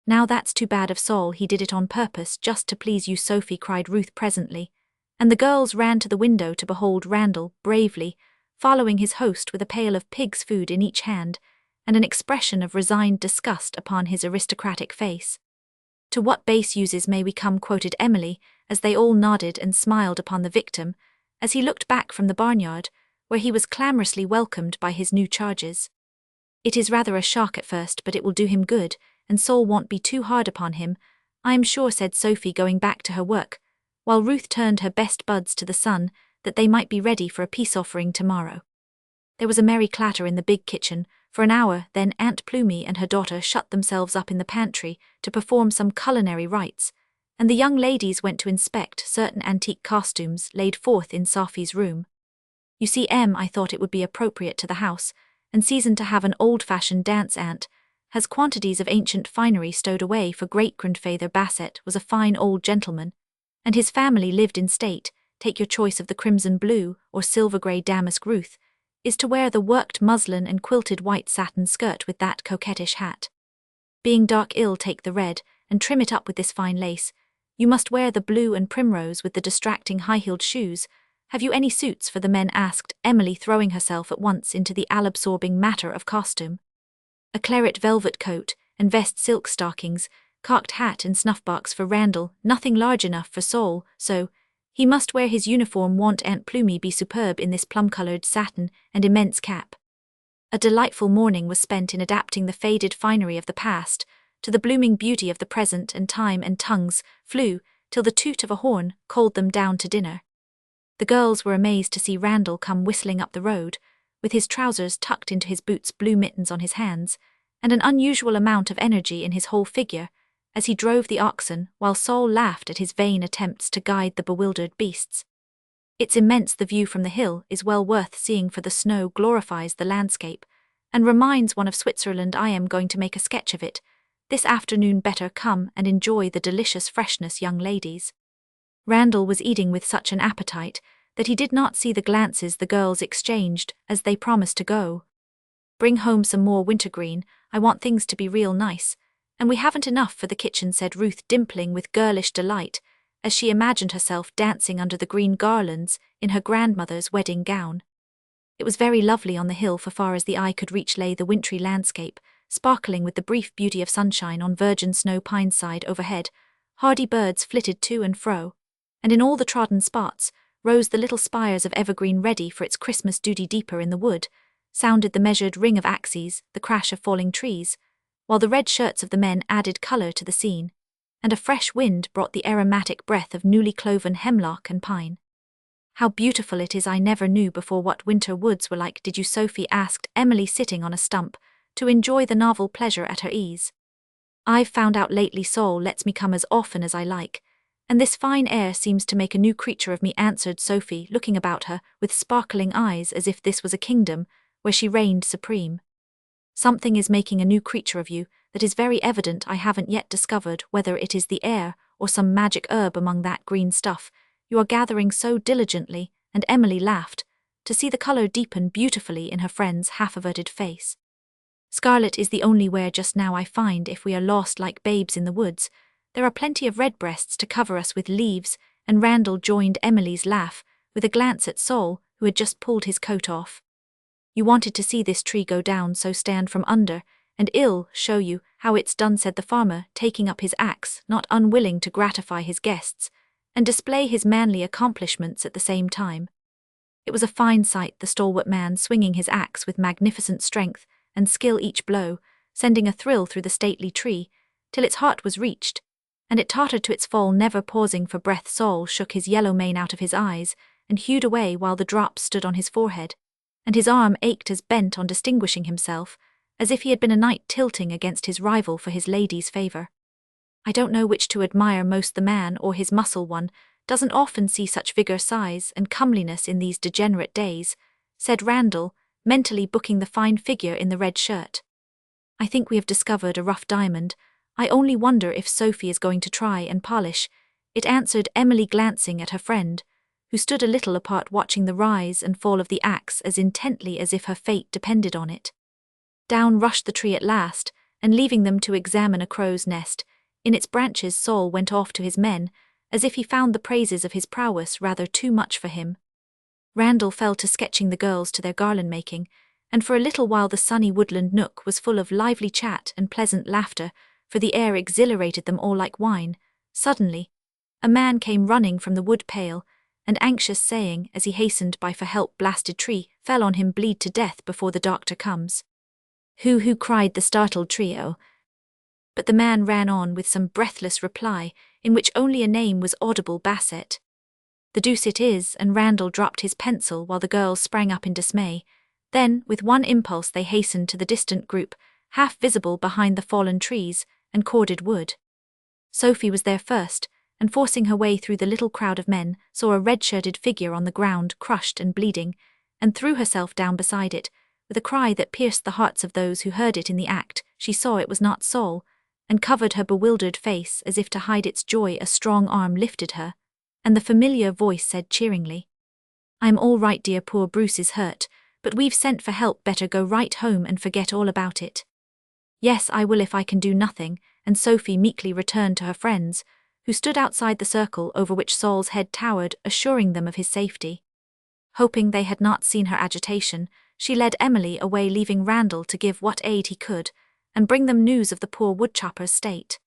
Now that's too bad of Sol, he did it on purpose just to please you, Sophie, cried Ruth presently, and the girls ran to the window to behold Randall bravely following his host with a pail of pig's food in each hand, and an expression of resigned disgust upon his aristocratic face. To what base uses may we come, quoted Emily, as they all nodded and smiled upon the victim, as he looked back from the barnyard, where he was clamorously welcomed by his new charges. It is rather a shock at first, but it will do him good, and Sol won't be too hard upon him, I am sure, said Sophie, going back to her work, while Ruth turned her best buds to the sun, that they might be ready for a peace offering tomorrow. There was a merry clatter in the big kitchen for an hour, then Aunt Plumie and her daughter shut themselves up in the pantry to perform some culinary rites, and the young ladies went to inspect certain antique costumes laid forth in Sophie's room. You see, I thought it would be appropriate to the house and season to have an old-fashioned dance. Aunt has quantities of ancient finery stowed away, for great-grandfather Bassett was a fine old gentleman, and his family lived in state. Take your choice of the crimson blue or silver-grey damask. Ruth is to wear the worked muslin and quilted white satin skirt with that coquettish hat. Being dark, I'll take the red and trim it up with this fine lace. You must wear the blue and primrose with the distracting high-heeled shoes. Have you any suits for the men? Asked Emily, throwing herself at once into the all-absorbing matter of costume. A claret velvet coat and vest, silk stockings, cocked hat and snuff-box for Randall, nothing large enough for Sol, so he must wear his uniform. Won't Aunt Plumie be superb in this plum-coloured satin and immense cap? A delightful morning was spent in adapting the faded finery of the past to the blooming beauty of the present, and time and tongues flew till the toot of a horn called them down to dinner. The girls were amazed to see Randall come whistling up the road, with his trousers tucked into his boots, blue mittens on his hands, and an unusual amount of energy in his whole figure, as he drove the oxen, while Sol laughed at his vain attempts to guide the bewildered beasts. It's immense. The view from the hill is well worth seeing, for the snow glorifies the landscape, and reminds one of Switzerland. I am going to make a sketch of it this afternoon. Better come and enjoy the delicious freshness, young ladies. Randall was eating with such an appetite that he did not see the glances the girls exchanged as they promised to go. Bring home some more wintergreen, I want things to be real nice, and we haven't enough for the kitchen, said Ruth, dimpling with girlish delight as she imagined herself dancing under the green garlands in her grandmother's wedding gown. It was very lovely on the hill. For far as the eye could reach lay the wintry landscape, sparkling with the brief beauty of sunshine on virgin snow. Pineside overhead, hardy birds flitted to and fro, and in all the trodden spots rose the little spires of evergreen ready for its Christmas duty. Deeper in the wood sounded the measured ring of axes, the crash of falling trees, while the red shirts of the men added colour to the scene, and a fresh wind brought the aromatic breath of newly cloven hemlock and pine. How beautiful it is! I never knew before what winter woods were like, did you, Sophie? Asked Emily, sitting on a stump to enjoy the novel pleasure at her ease. I've found out lately. Sol lets me come as often as I like, and this fine air seems to make a new creature of me, answered Sophie, looking about her with sparkling eyes as if this was a kingdom where she reigned supreme. Something is making a new creature of you that is very evident. I haven't yet discovered whether it is the air or some magic herb among that green stuff you are gathering so diligently, and Emily laughed to see the colour deepen beautifully in her friend's half-averted face. Scarlet is the only wear just now, I find, if we are lost like babes in the woods. There are plenty of redbreasts to cover us with leaves, and Randall joined Emily's laugh with a glance at Sol, who had just pulled his coat off. You wanted to see this tree go down, so stand from under, and I'll show you how it's done, said the farmer, taking up his axe, not unwilling to gratify his guests, and display his manly accomplishments at the same time. It was a fine sight, the stalwart man swinging his axe with magnificent strength and skill, each blow sending a thrill through the stately tree, till its heart was reached, and it tottered to its fall, never pausing for breath. Sol shook his yellow mane out of his eyes and hewed away while the drops stood on his forehead, and his arm ached as bent on distinguishing himself as if he had been a knight tilting against his rival for his lady's favour. I don't know which to admire most, the man or his muscle. One doesn't often see such vigor, size, and comeliness in these degenerate days, said Randall, mentally booking the fine figure in the red shirt. I think we have discovered a rough diamond. I only wonder if Sophie is going to try and polish it, answered Emily, glancing at her friend, who stood a little apart watching the rise and fall of the axe as intently as if her fate depended on it. Down rushed the tree at last, and leaving them to examine a crow's nest in its branches, Saul went off to his men, as if he found the praises of his prowess rather too much for him. Randall fell to sketching the girls to their garland making, and for a little while the sunny woodland nook was full of lively chat and pleasant laughter, for the air exhilarated them all like wine. Suddenly, a man came running from the wood pale, and anxious saying, as he hastened by for help, "Blasted tree fell on him, bleed to death before the doctor comes." Who cried the startled trio. But the man ran on with some breathless reply, in which only a name was audible: Bassett. "The deuce it is," and Randall dropped his pencil while the girls sprang up in dismay. Then, with one impulse, they hastened to the distant group, half visible behind the fallen trees and corded wood. Sophie was there first, and forcing her way through the little crowd of men, saw a red-shirted figure on the ground, crushed and bleeding, and threw herself down beside it. With a cry that pierced the hearts of those who heard it in the act, she saw it was not Saul, and covered her bewildered face as if to hide its joy. A strong arm lifted her, and the familiar voice said cheeringly, "I'm all right, dear. Poor Bruce is hurt, but we've sent for help. Better go right home and forget all about it." "Yes, I will if I can do nothing," and Sophie meekly returned to her friends, who stood outside the circle over which Saul's head towered, assuring them of his safety. Hoping they had not seen her agitation, she led Emily away, leaving Randall to give what aid he could, and bring them news of the poor woodchopper's state.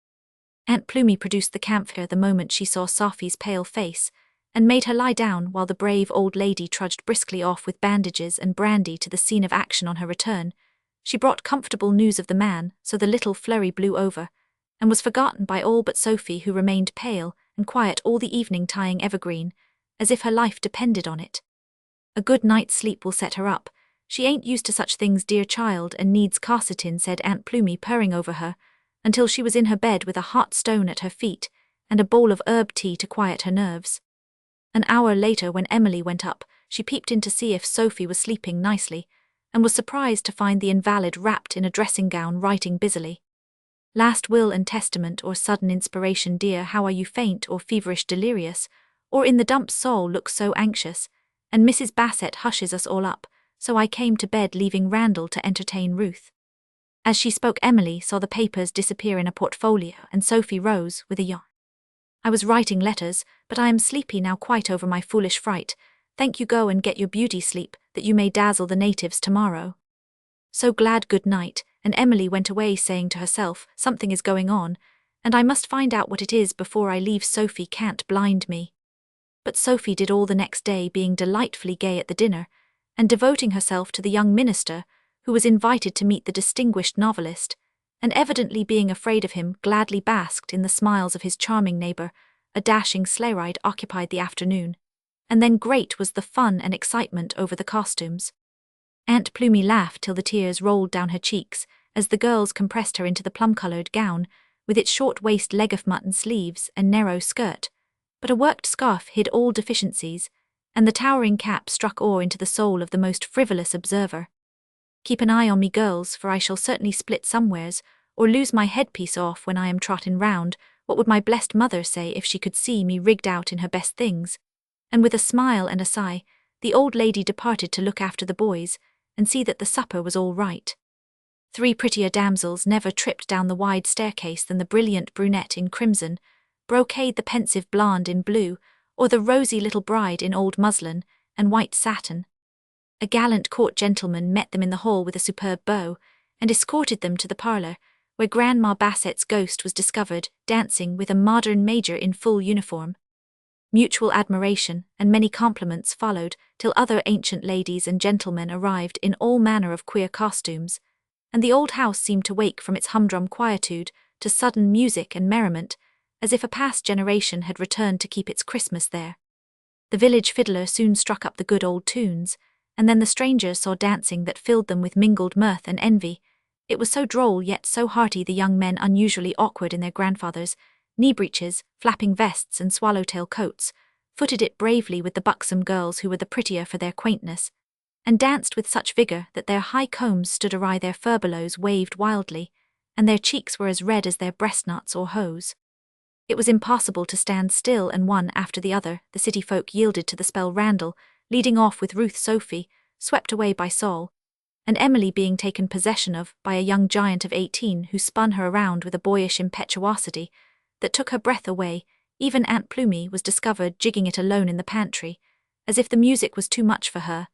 Aunt Plumie produced the camphor the moment she saw Sophie's pale face, and made her lie down while the brave old lady trudged briskly off with bandages and brandy to the scene of action. On her return, she brought comfortable news of the man, so the little flurry blew over, and was forgotten by all but Sophie, who remained pale and quiet all the evening, tying evergreen, as if her life depended on it. "A good night's sleep will set her up. She ain't used to such things, dear child, and needs quercetin," said Aunt Plumie, purring over her, until she was in her bed with a hot stone at her feet and a bowl of herb tea to quiet her nerves. An hour later, when Emily went up, she peeped in to see if Sophie was sleeping nicely, and was surprised to find the invalid wrapped in a dressing gown, writing busily. "Last will and testament, or sudden inspiration, dear. How are you, faint or feverish, delirious, or in the dumps? Saul looks so anxious, and Mrs. Bassett hushes us all up, so I came to bed, leaving Randall to entertain Ruth." As she spoke, Emily saw the papers disappear in a portfolio, and Sophie rose with a yawn. "I was writing letters, but I am sleepy now, quite over my foolish fright. Thank you. Go and get your beauty sleep, that you may dazzle the natives tomorrow." "So glad. Good night," and Emily went away, saying to herself, "Something is going on, and I must find out what it is before I leave. Sophie can't blind me." But Sophie did all the next day, being delightfully gay at the dinner, and devoting herself to the young minister, who was invited to meet the distinguished novelist, and evidently being afraid of him, gladly basked in the smiles of his charming neighbor. A dashing sleigh ride occupied the afternoon, and then great was the fun and excitement over the costumes. Aunt Plumie laughed till the tears rolled down her cheeks as the girls compressed her into the plum-colored gown, with its short waist, leg of mutton sleeves, and narrow skirt, but a worked scarf hid all deficiencies, and the towering cap struck awe into the soul of the most frivolous observer. "Keep an eye on me, girls, for I shall certainly split somewheres, or lose my headpiece off when I am trotting round. What would my blessed mother say if she could see me rigged out in her best things?" And with a smile and a sigh, the old lady departed to look after the boys, and see that the supper was all right. 3 prettier damsels never tripped down the wide staircase than the brilliant brunette in crimson, brocade, the pensive blonde in blue, or the rosy little bride in old muslin and white satin. A gallant court gentleman met them in the hall with a superb bow, and escorted them to the parlour, where Grandma Bassett's ghost was discovered, dancing with a modern major in full uniform. Mutual admiration and many compliments followed, till other ancient ladies and gentlemen arrived in all manner of queer costumes, and the old house seemed to wake from its humdrum quietude to sudden music and merriment, as if a past generation had returned to keep its Christmas there. The village fiddler soon struck up the good old tunes, and then the strangers saw dancing that filled them with mingled mirth and envy. It was so droll yet so hearty, the young men unusually awkward in their grandfathers' knee breeches, flapping vests and swallowtail coats, footed it bravely with the buxom girls who were the prettier for their quaintness, and danced with such vigour that their high combs stood awry, their furbelows waved wildly, and their cheeks were as red as their breastnuts or hose. It was impossible to stand still, and one after the other the city folk yielded to the spell, Randall leading off with Ruth, Sophie swept away by Saul, and Emily being taken possession of by a young giant of 18 who spun her around with a boyish impetuosity that took her breath away. Even Aunt Plumy was discovered jigging it alone in the pantry, as if the music was too much for her,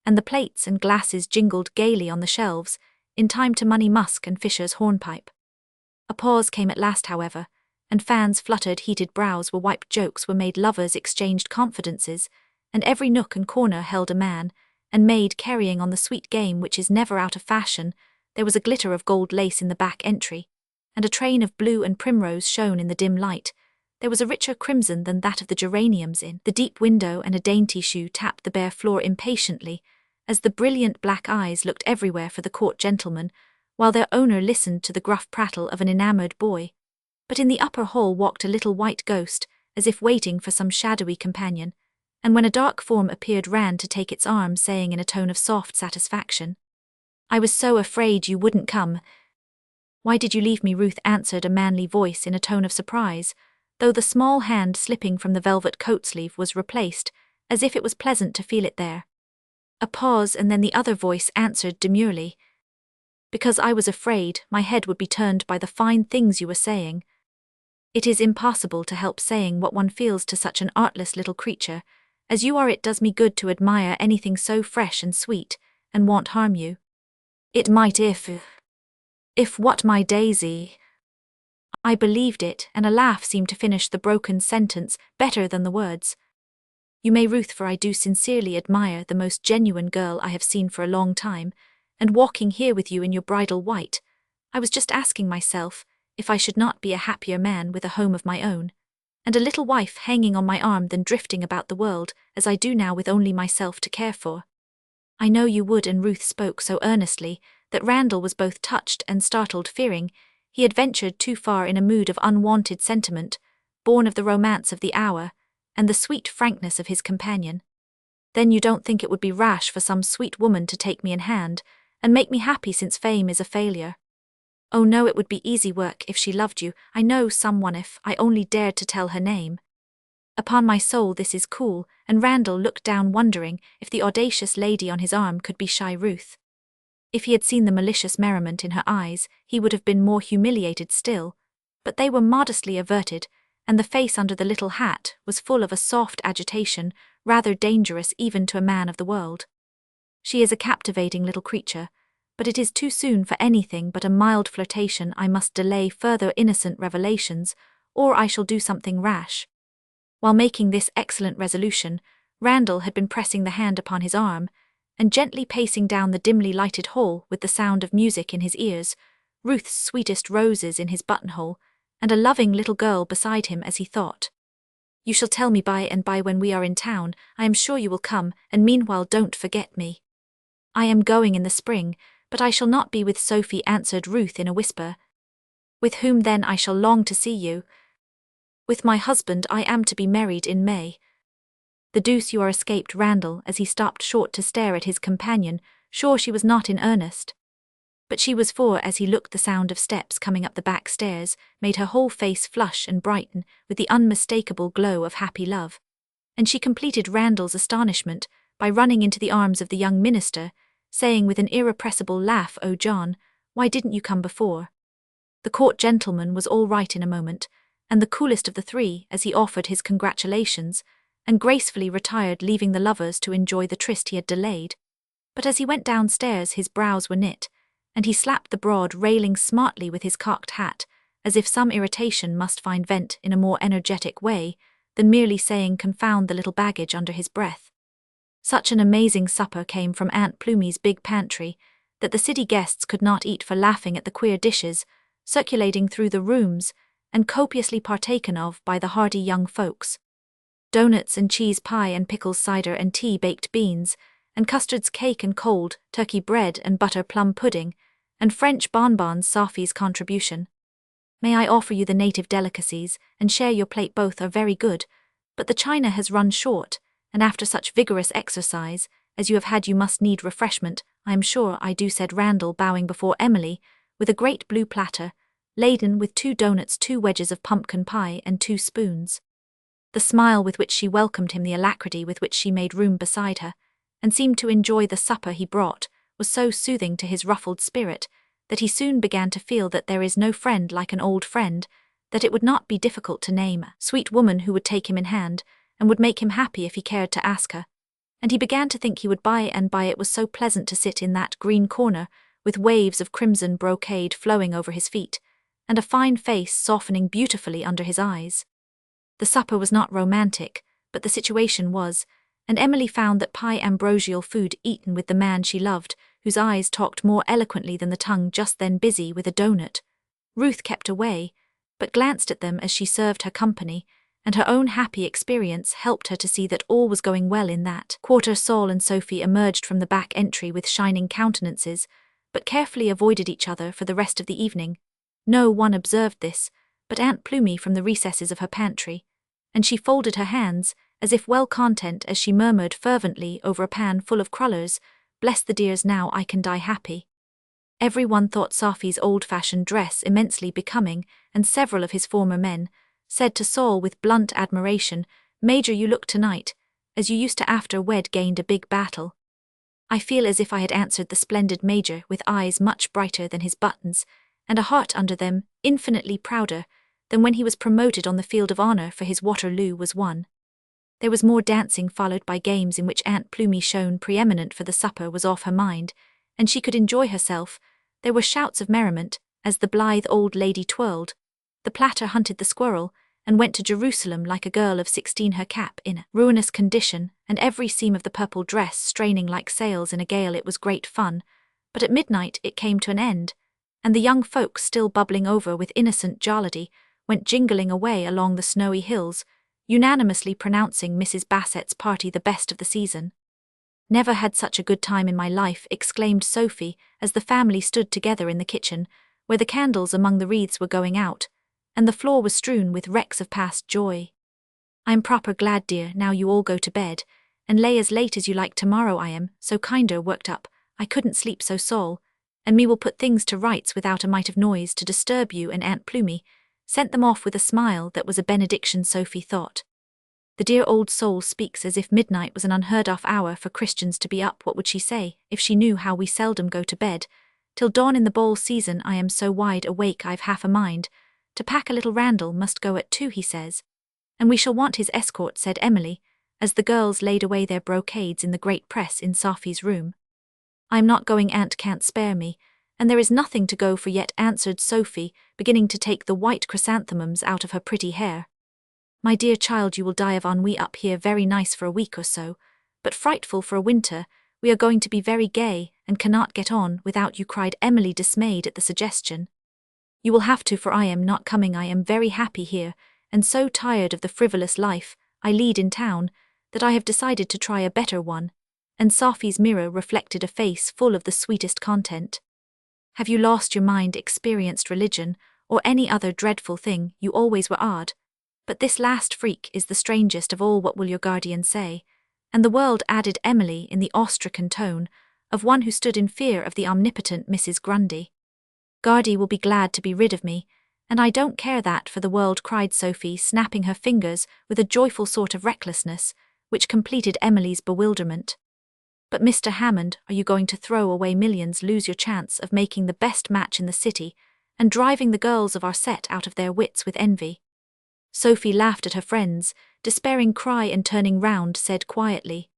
and the plates and glasses jingled gaily on the shelves, in time to Money Musk and Fisher's hornpipe. A pause came at last, however, and fans fluttered, heated brows were wiped, jokes were made, lovers exchanged confidences, and every nook and corner held a man and maid carrying on the sweet game which is never out of fashion. There was a glitter of gold lace in the back entry, and a train of blue and primrose shone in the dim light. There was a richer crimson than that of the geraniums in the deep window, and a dainty shoe tapped the bare floor impatiently, as the brilliant black eyes looked everywhere for the court gentleman, while their owner listened to the gruff prattle of an enamoured boy. But in the upper hall walked a little white ghost, as if waiting for some shadowy companion, and when a dark form appeared ran to take its arm, saying in a tone of soft satisfaction, "I was so afraid you wouldn't come." "Why did you leave me, Ruth?" answered a manly voice in a tone of surprise, though the small hand slipping from the velvet coat sleeve was replaced, as if it was pleasant to feel it there. A pause, and then the other voice answered demurely, "Because I was afraid my head would be turned by the fine things you were saying." It is impossible to help saying what one feels to such an artless little creature as you are. It does me good to admire anything so fresh and sweet, and won't harm you. It might if what, my daisy? I believed it, and a laugh seemed to finish the broken sentence better than the words. "You may, Ruth, for I do sincerely admire the most genuine girl I have seen for a long time, and walking here with you in your bridal white, I was just asking myself if I should not be a happier man with a home of my own, and a little wife hanging on my arm, than drifting about the world as I do now with only myself to care for." "I know you would," and Ruth spoke so earnestly that Randall was both touched and startled, fearing he had ventured too far in a mood of unwanted sentiment, born of the romance of the hour and the sweet frankness of his companion. "Then you don't think it would be rash for some sweet woman to take me in hand and make me happy, since fame is a failure?" "Oh no, it would be easy work if she loved you. I know someone, if I only dared to tell her name." "Upon my soul, this is cool," and Randall looked down, wondering if the audacious lady on his arm could be shy Ruth. If he had seen the malicious merriment in her eyes, he would have been more humiliated still, but they were modestly averted, and the face under the little hat was full of a soft agitation, rather dangerous even to a man of the world. "She is a captivating little creature, but it is too soon for anything but a mild flirtation. I must delay further innocent revelations, or I shall do something rash." While making this excellent resolution, Randall had been pressing the hand upon his arm, and gently pacing down the dimly lighted hall with the sound of music in his ears, Ruth's sweetest roses in his buttonhole, and a loving little girl beside him as he thought, "You shall tell me by and by when we are in town. I am sure you will come, and meanwhile don't forget me." "I am going in the spring, but I shall not be with Sophie," answered Ruth in a whisper. "With whom then? I shall long to see you." "With my husband. I am to be married in May." "The deuce you are!" escaped Randall as he stopped short to stare at his companion, sure she was not in earnest. But she was, for as he looked the sound of steps coming up the back stairs made her whole face flush and brighten with the unmistakable glow of happy love, and she completed Randall's astonishment by running into the arms of the young minister, saying with an irrepressible laugh, "Oh John, why didn't you come before?" The court gentleman was all right in a moment, and the coolest of the three as he offered his congratulations, and gracefully retired, leaving the lovers to enjoy the tryst he had delayed. But as he went downstairs his brows were knit, and he slapped the broad railing smartly with his cocked hat, as if some irritation must find vent in a more energetic way than merely saying "confound the little baggage" under his breath. Such an amazing supper came from Aunt Plumy's big pantry that the city guests could not eat for laughing at the queer dishes circulating through the rooms and copiously partaken of by the hardy young folks. Doughnuts and cheese pie and pickles, cider and tea, baked beans, and custards, cake and cold turkey bread and butter plum pudding, and French bonbons Safi's contribution. May I offer you the native delicacies, and share your plate? Both are very good, but the china has run short, and after such vigorous exercise as you have had you must need refreshment. I am sure I do, said Randall, bowing before Emily, with a great blue platter, laden with 2 doughnuts, 2 wedges of pumpkin pie, and 2 spoons. The smile with which she welcomed him, the alacrity with which she made room beside her, and seemed to enjoy the supper he brought, was so soothing to his ruffled spirit, that he soon began to feel that there is no friend like an old friend, that it would not be difficult to name a sweet woman who would take him in hand, and would make him happy if he cared to ask her. And he began to think he would buy it was so pleasant to sit in that green corner, with waves of crimson brocade flowing over his feet, and a fine face softening beautifully under his eyes. The supper was not romantic, but the situation was, and Emily found that pie ambrosial food eaten with the man she loved, whose eyes talked more eloquently than the tongue, just then busy with a doughnut. Ruth kept away, but glanced at them as she served her company, and her own happy experience helped her to see that all was going well in that quarter. Saul and Sophie emerged from the back entry with shining countenances, but carefully avoided each other for the rest of the evening. No one observed this, but Aunt Plumie from the recesses of her pantry, and she folded her hands, as if well content, as she murmured fervently over a pan full of crullers, "Bless the dears, now I can die happy." Everyone thought Safi's old-fashioned dress immensely becoming, and several of his former men said to Saul with blunt admiration, "Major, you look tonight as you used to after we'd gained a big battle." I feel as if I had answered the splendid Major, with eyes much brighter than his buttons, and a heart under them infinitely prouder than when he was promoted on the field of honor for his Waterloo was won. There was more dancing, followed by games in which Aunt Plumie shone preeminent, for the supper was off her mind, and she could enjoy herself. There were shouts of merriment, as the blithe old lady twirled the platter, hunted the squirrel, and went to Jerusalem like a girl of 16, her cap in a ruinous condition, and every seam of the purple dress straining like sails in a gale. It was great fun, but at midnight it came to an end, and the young folks, still bubbling over with innocent jollity, went jingling away along the snowy hills, unanimously pronouncing Mrs. Bassett's party the best of the season. "Never had such a good time in my life," exclaimed Sophie, as the family stood together in the kitchen, where the candles among the wreaths were going out, and the floor was strewn with wrecks of past joy. "I'm proper glad, dear, now you all go to bed, and lay as late as you like tomorrow. I am so kinder worked up, I couldn't sleep so. Saul and me will put things to rights without a mite of noise to disturb you." And Aunt Plumie sent them off with a smile that was a benediction. Sophie thought, "The dear old soul speaks as if midnight was an unheard-of hour for Christians to be up. What would she say if she knew how we seldom go to bed till dawn in the ball season? I am so wide awake I've half a mind to pack a little. Randall must go at 2, he says, and we shall want his escort," said Emily, as the girls laid away their brocades in the great press in Safi's room. "I'm not going, Aunt can't spare me, and there is nothing to go for yet," answered Sophie, beginning to take the white chrysanthemums out of her pretty hair. "My dear child, you will die of ennui up here. Very nice for a week or so, but frightful for a winter. We are going to be very gay, and cannot get on without you," cried Emily, dismayed at the suggestion. "You will have to, for I am not coming. I am very happy here, and so tired of the frivolous life I lead in town that I have decided to try a better one." And Safi's mirror reflected a face full of the sweetest content. "Have you lost your mind, experienced religion, or any other dreadful thing? You always were odd, but this last freak is the strangest of all. What will your guardian say? And the world," added Emily in the awe-stricken tone of one who stood in fear of the omnipotent Mrs. Grundy. "Guardy will be glad to be rid of me, and I don't care that for the world," cried Sophie, snapping her fingers with a joyful sort of recklessness, which completed Emily's bewilderment. "But Mr. Hammond, are you going to throw away millions, lose your chance of making the best match in the city, and driving the girls of our set out of their wits with envy?" Sophie laughed at her friend's despairing cry, and turning round said quietly,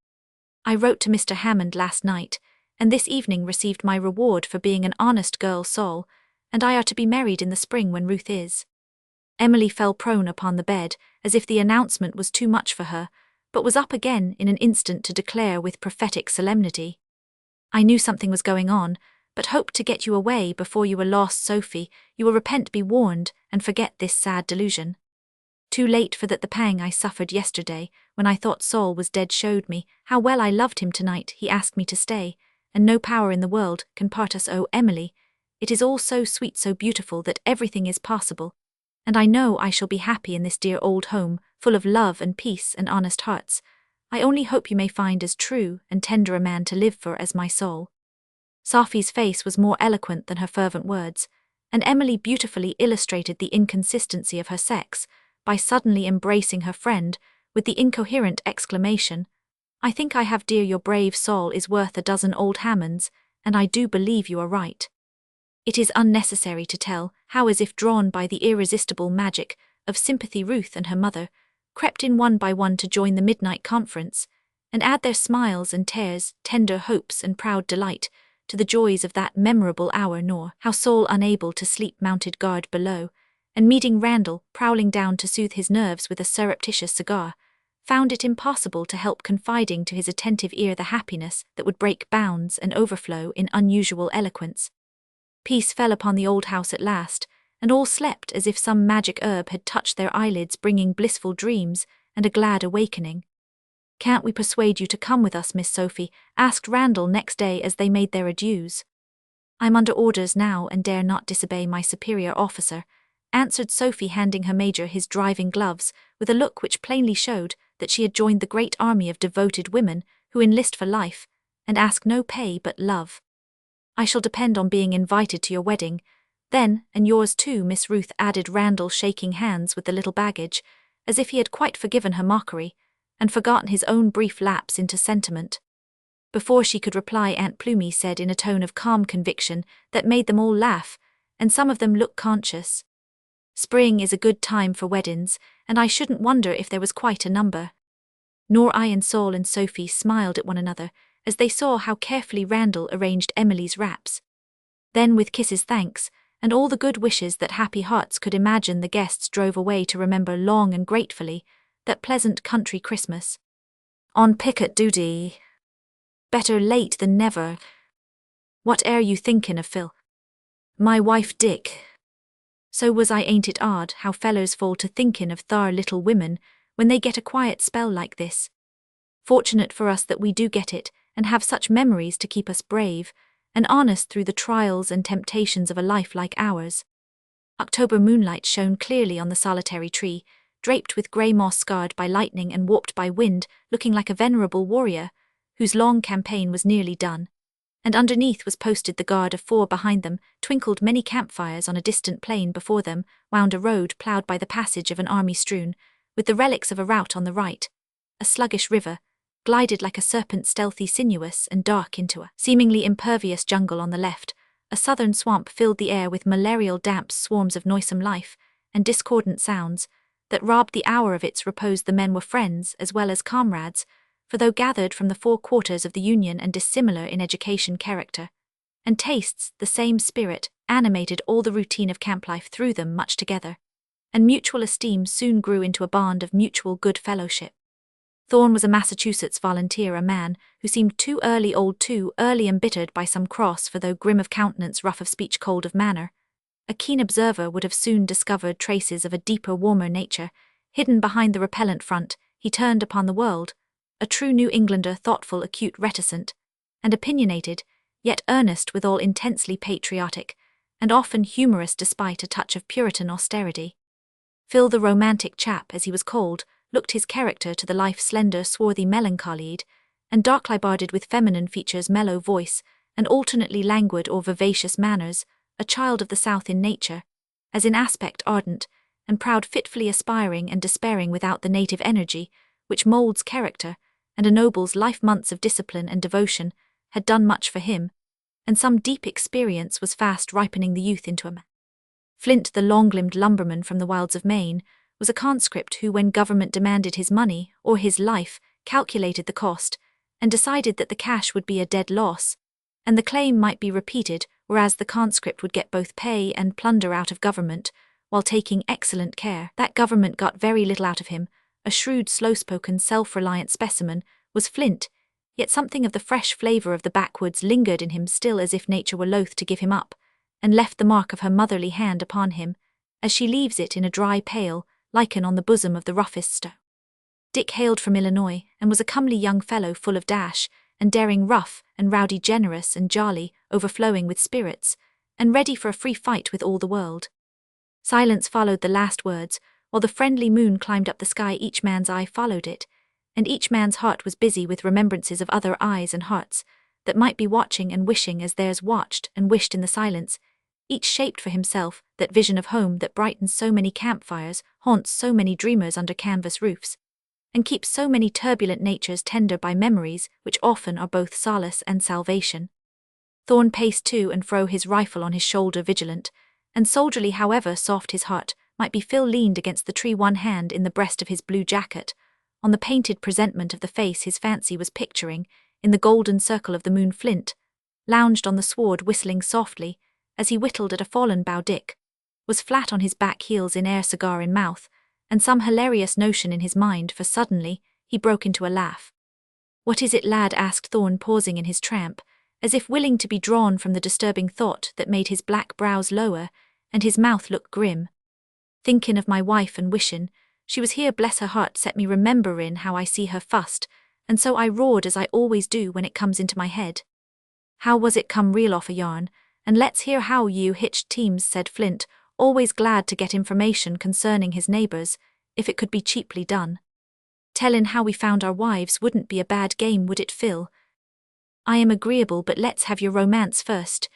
"I wrote to Mr. Hammond last night, and this evening received my reward for being an honest girl. Saul and I are to be married in the spring when Ruth is." Emily fell prone upon the bed, as if the announcement was too much for her, but was up again in an instant to declare with prophetic solemnity, "I knew something was going on, but hoped to get you away before you were lost. Sophie, you will repent, be warned, and forget this sad delusion. Too late for that. The pang I suffered yesterday when I thought Saul was dead showed me how well I loved him. Tonight he asked me to stay, and no power in the world can part us. Oh, Emily, It is all so sweet, so beautiful that everything is possible, and I know I shall be happy in this dear old home, full of love and peace and honest hearts. I only hope you may find as true and tender a man to live for as my soul." Sophy's face was more eloquent than her fervent words, and Emily beautifully illustrated the inconsistency of her sex by suddenly embracing her friend with the incoherent exclamation, "I think I have, dear, your brave soul is worth a dozen old Hammonds, and I do believe you are right." It is unnecessary to tell how, as if drawn by the irresistible magic of sympathy, Ruth and her mother crept in one by one to join the midnight conference, and add their smiles and tears, tender hopes and proud delight to the joys of that memorable hour, nor how Saul, unable to sleep, mounted guard below, and meeting Randall, prowling down to soothe his nerves with a surreptitious cigar, found it impossible to help confiding to his attentive ear the happiness that would break bounds and overflow in unusual eloquence. Peace fell upon the old house at last, and all slept as if some magic herb had touched their eyelids, bringing blissful dreams and a glad awakening. "Can't we persuade you to come with us, Miss Sophie?" asked Randall next day as they made their adieus. "I'm under orders now and dare not disobey my superior officer," answered Sophie, handing her major his driving gloves with a look which plainly showed that she had joined the great army of devoted women who enlist for life and ask no pay but love. "I shall depend on being invited to your wedding, then, and yours too, Miss Ruth," added Randall, shaking hands with the little baggage, as if he had quite forgiven her mockery and forgotten his own brief lapse into sentiment. Before she could reply, Aunt Plumie said in a tone of calm conviction that made them all laugh, and some of them look conscious, "Spring is a good time for weddings, and I shouldn't wonder if there was quite a number." Nor I, and Saul and Sophie smiled at one another as they saw how carefully Randall arranged Emily's wraps. Then, with kisses, thanks, and all the good wishes that happy hearts could imagine, the guests drove away to remember long and gratefully that pleasant country Christmas. On picket duty. Better late than never. What air you thinkin' of, Phil? My wife, Dick. So was I. Ain't it odd how fellers fall to thinkin' of thar little women when they get a quiet spell like this? Fortunate for us that we do get it, and have such memories to keep us brave and honest through the trials and temptations of a life like ours. October moonlight shone clearly on the solitary tree, draped with grey moss, scarred by lightning and warped by wind, looking like a venerable warrior whose long campaign was nearly done. And underneath was posted the guard of 4. Behind them twinkled many campfires. On a distant plain before them wound a road ploughed by the passage of an army strewn with the relics of a rout on the right. A sluggish river glided like a serpent, stealthy, sinuous, and dark, into a seemingly impervious jungle on the left. A southern swamp filled the air with malarial damp swarms of noisome life and discordant sounds that robbed the hour of its repose. The men were friends as well as comrades, for though gathered from the 4 quarters of the Union and dissimilar in education, character, and tastes, the same spirit animated all the routine of camp life, threw them much together, and mutual esteem soon grew into a bond of mutual good fellowship. Thorne was a Massachusetts volunteer, a man who seemed too early embittered by some cross, for though grim of countenance, rough of speech, cold of manner, a keen observer would have soon discovered traces of a deeper, warmer nature hidden behind the repellent front he turned upon the world. A true New Englander, thoughtful, acute, reticent, and opinionated, yet earnest withal, intensely patriotic, and often humorous despite a touch of Puritan austerity. Phil, the romantic chap as he was called, looked his character to the life, slender, swarthy, melancholied, and dark-libarded, with feminine features, mellow voice, and alternately languid or vivacious manners, a child of the South in nature, as in aspect ardent and proud, fitfully aspiring and despairing without the native energy which moulds character and ennobles life. Months of discipline and devotion had done much for him, and some deep experience was fast ripening the youth into a man. Flint, the long-limbed lumberman from the wilds of Maine, was a conscript who, when government demanded his money or his life, calculated the cost and decided that the cash would be a dead loss, and the claim might be repeated, whereas the conscript would get both pay and plunder out of government, while taking excellent care that government got very little out of him. A shrewd, slow-spoken, self-reliant specimen was Flint, yet something of the fresh flavor of the backwoods lingered in him still, as if nature were loath to give him up, and left the mark of her motherly hand upon him, as she leaves it in a dry, pale lichen on the bosom of the roughest stone. Dick hailed from Illinois, and was a comely young fellow, full of dash and daring, rough and rowdy, generous and jolly, overflowing with spirits, and ready for a free fight with all the world. Silence followed the last words, while the friendly moon climbed up the sky. Each man's eye followed it, and each man's heart was busy with remembrances of other eyes and hearts that might be watching and wishing as theirs watched and wished in the silence, each shaped for himself that vision of home that brightens so many campfires, haunts so many dreamers under canvas roofs, and keeps so many turbulent natures tender by memories which often are both solace and salvation. Thorn paced to and fro, his rifle on his shoulder, vigilant, and soldierly. However soft his heart might be, Phil leaned against the tree, one hand in the breast of his blue jacket, on the painted presentment of the face his fancy was picturing, in the golden circle of the moon. Flint lounged on the sward, whistling softly, as he whittled at a fallen bough. Dick was flat on his back heels in air, cigar in mouth, and some hilarious notion in his mind, for suddenly he broke into a laugh. "What is it, lad?" asked Thorn, pausing in his tramp, as if willing to be drawn from the disturbing thought that made his black brows lower and his mouth look grim. "Thinkin' of my wife and wishin' she was here, bless her heart, set me rememberin' how I see her fust, and so I roared as I always do when it comes into my head." "How was it? Come, reel off a yarn, and let's hear how you hitched teams," said Flint, always glad to get information concerning his neighbors, if it could be cheaply done. "Tellin' how we found our wives wouldn't be a bad game, would it, Phil?" "I am agreeable, but let's have your romance first."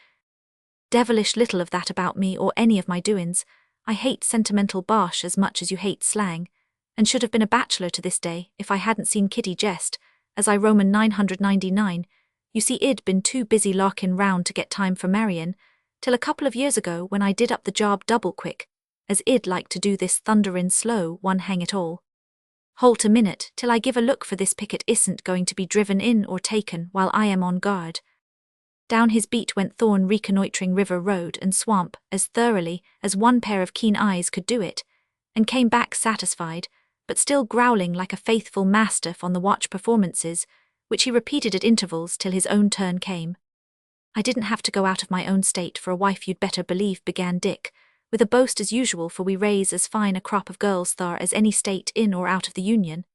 "Devilish little of that about me or any of my doin's. I hate sentimental bosh as much as you hate slang, and should have been a bachelor to this day if I hadn't seen Kitty jest, as I Roman 999. You see, I'd been too busy larkin' round to get time for marryin', till a couple of years ago when I did up the job double quick, as I'd like to do this thunderin' slow one, hang it all. Halt a minute till I give a look, for this picket isn't going to be driven in or taken while I am on guard." Down his beat went Thorn, reconnoitring river, road, and swamp as thoroughly as one pair of keen eyes could do it, and came back satisfied, but still growling like a faithful mastiff on the watch, performances which he repeated at intervals till his own turn came. "I didn't have to go out of my own state for a wife, you'd better believe," began Dick, with a boast as usual, "for we raise as fine a crop of girls thar as any state in or out of the Union,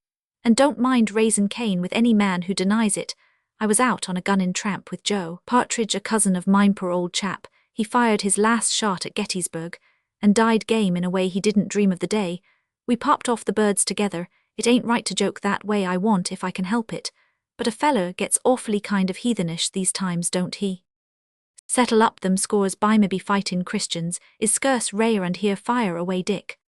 and don't mind raisin' Cain with any man who denies it. I was out on a gunnin' tramp with Joe Partridge, a cousin of mine, poor old chap. He fired his last shot at Gettysburg, and died game in a way he didn't dream of the day. We popped off the birds together. It ain't right to joke that way, I want if I can help it, but a feller gets awfully kind of heathenish these times, don't he? Settle up, them scores by maybe fightin' Christians is scarce rare, and here fire away, Dick."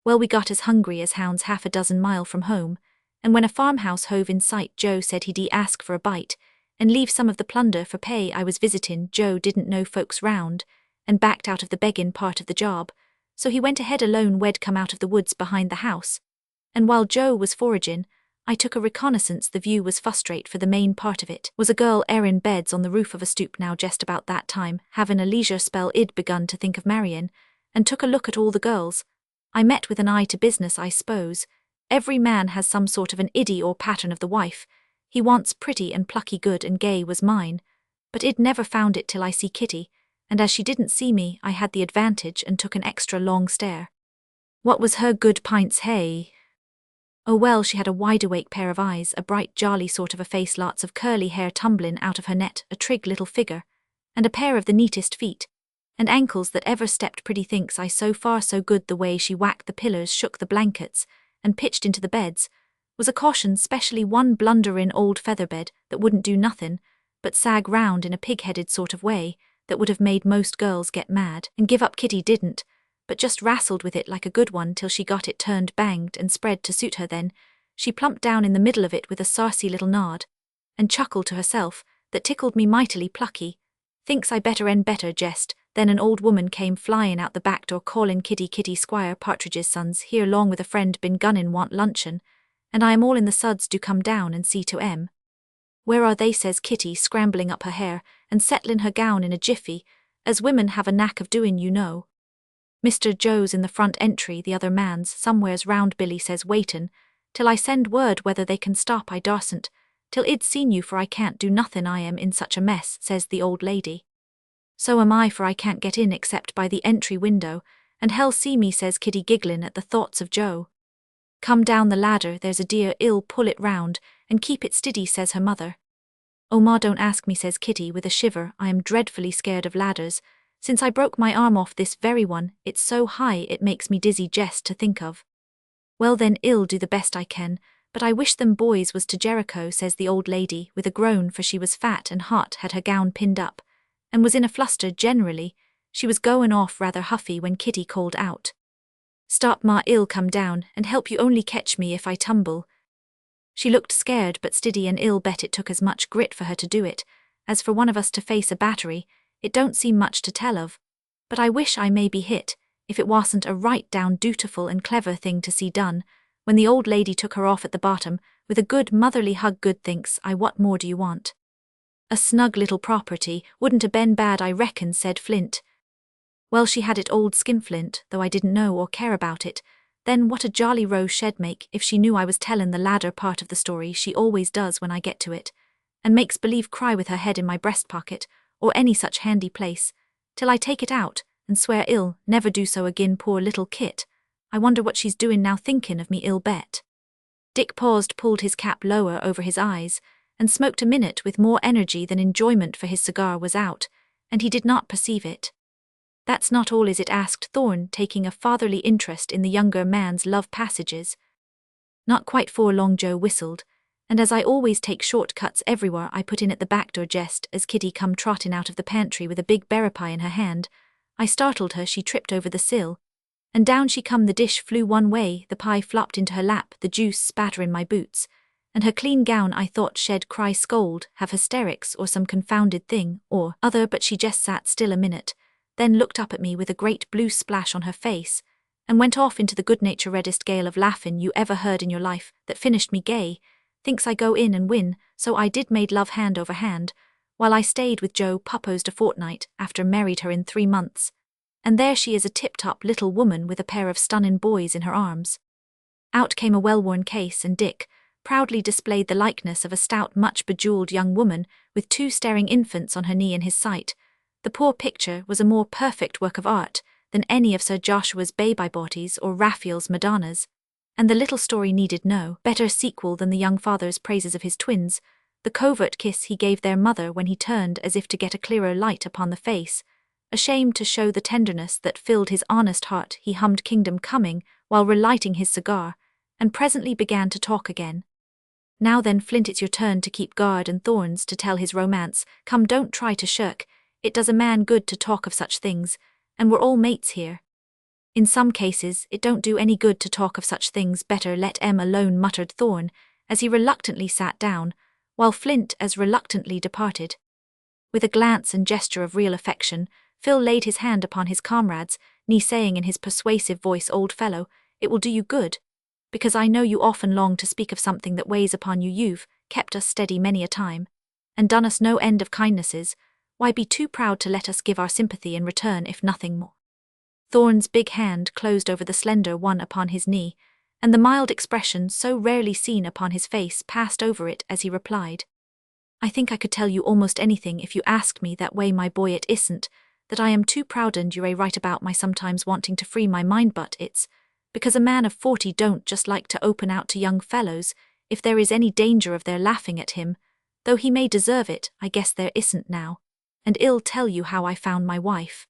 "Well, we got as hungry as hounds 6 mile from home, and when a farmhouse hove in sight, Joe said he'd ask for a bite, and leave some of the plunder for pay. I was visitin'. Joe didn't know folks round, and backed out of the beggin' part of the job, so he went ahead alone. We'd come out of the woods behind the house, and while Joe was foragin', I took a reconnaissance. The view was frustrate, for the main part of it was a girl airin' beds on the roof of a stoop. Now just about that time, havin' a leisure spell, I'd begun to think of marryin', and took a look at all the girls. I met with an eye to business, I s'pose. Every man has some sort of an iddy or pattern of the wife he wants, pretty and plucky, good and gay was mine, but I'd never found it till I see Kitty, and as she didn't see me, I had the advantage and took an extra long stare." "What was her good pints, hey?" "Oh well, she had a wide-awake pair of eyes, a bright jolly sort of a face, lots of curly hair tumblin' out of her net, a trig little figure, and a pair of the neatest feet, and ankles that ever stepped. Pretty, thinks I. So far so good. The way she whacked the pillars, shook the blankets, and pitched into the beds was a caution, specially one blunderin' old featherbed that wouldn't do nothin' but sag round in a pig-headed sort of way that would have made most girls get mad and give up. Kitty didn't, but just wrastled with it like a good one till she got it turned, banged, and spread to suit her. Then she plumped down in the middle of it with a saucy little nod, and chuckled to herself that tickled me mightily. Plucky. Thinks I better and better jest. Then an old woman came flyin' out the back door, callin', 'Kitty, Kitty, Squire Partridge's son's here, long with a friend, been gunnin', want luncheon, and I am all in the suds, do come down and see to 'em.' 'Where are they?' says Kitty, scrambling up her hair and settlin' her gown in a jiffy, as women have a knack of doin', you know. 'Mr. Joe's in the front entry, the other man's somewheres round,' Billy says, waitin' till I send word whether they can stop. 'I darsn't till I'd seen you, for I can't do nothin', I am in such a mess,' says the old lady. 'So am I, for I can't get in except by the entry window, and hell see me,' says Kitty, gigglin' at the thoughts of Joe. 'Come down the ladder, there's a dear, I'll pull it round, and keep it stiddy,' says her mother. 'Oh ma, don't ask me,' says Kitty with a shiver. 'I am dreadfully scared of ladders, Since I broke my arm off this very one, it's so high it makes me dizzy jest to think of. Well then, I'll do the best I can, but I wish them boys was to Jericho, says the old lady, with a groan, for she was fat and hot, had her gown pinned up, and was in a fluster generally. She was goin' off rather huffy when Kitty called out, "Stop, ma, I'll come down, and help you, only catch me if I tumble." She looked scared but stiddy, and I'll bet it took as much grit for her to do it, as for one of us to face a battery. It don't seem much to tell of, but I wish I may be hit, if it wasn't a right down dutiful and clever thing to see done, when the old lady took her off at the bottom, with a good motherly hug. Good, thinks I, what more do you want? A snug little property wouldn't a been bad, I reckon, said Flint. Well, she had it old skinflint, though I didn't know or care about it. Then what a jolly row she'd make if she knew I was tellin' the ladder part of the story. She always does when I get to it, and makes believe cry with her head in my breast pocket, or any such handy place, till I take it out, and swear I'll never do so agin. Poor little Kit. I wonder what she's doing now, thinkin' of me, I'll bet. Dick paused, pulled his cap lower over his eyes, and smoked a minute with more energy than enjoyment, for his cigar was out, and he did not perceive it. That's not all, is it? asked Thorne, taking a fatherly interest in the younger man's love passages. Not quite. For Long Joe whistled, and as I always take short cuts everywhere, I put in at the back door jest as Kitty come trottin' out of the pantry with a big berry pie in her hand. I startled her, she tripped over the sill, and down she come. The dish flew one way, the pie flopped into her lap, the juice spatter in my boots, and her clean gown I thought she'd cry, scold, have hysterics or some confounded thing or other, but she just sat still a minute, then looked up at me with a great blue splash on her face, and went off into the good-naturedest gale of laughin' you ever heard in your life, that finished me gay. Thinks I go in and win, so I did, made love hand over hand, while I stayed with Joe, proposed a fortnight after, married her in 3 months, and there she is, a tip-top little woman with a pair of stunnin' boys in her arms. Out came a well-worn case, and Dick proudly displayed the likeness of a stout, much bejewelled young woman with 2 staring infants on her knee in his sight. The poor picture was a more perfect work of art than any of Sir Joshua's Baby-Botties or Raphael's Madonnas, and the little story needed no better sequel than the young father's praises of his twins, the covert kiss he gave their mother when he turned as if to get a clearer light upon the face. Ashamed to show the tenderness that filled his honest heart, he hummed Kingdom Coming while relighting his cigar, and presently began to talk again. Now then, Flint, it's your turn to keep guard, and Thorne's to tell his romance. Come, don't try to shirk. It does a man good to talk of such things, and we're all mates here. In some cases, it don't do any good to talk of such things. Better let 'em alone, muttered Thorne, as he reluctantly sat down, while Flint as reluctantly departed. With a glance and gesture of real affection, Phil laid his hand upon his comrade's knee, saying in his persuasive voice, "Old fellow, it will do you good, because I know you often long to speak of something that weighs upon you. You've kept us steady many a time, and done us no end of kindnesses. Why be too proud to let us give our sympathy in return, if nothing more?" Thorne's big hand closed over the slender one upon his knee, and the mild expression so rarely seen upon his face passed over it as he replied, "I think I could tell you almost anything if you asked me that way, my boy. It isn't that I am too proud, and you're right about my sometimes wanting to free my mind, but it's because a man of 40 don't just like to open out to young fellows if there is any danger of their laughing at him, though he may deserve it. I guess there isn't now, and I'll tell you how I found my wife."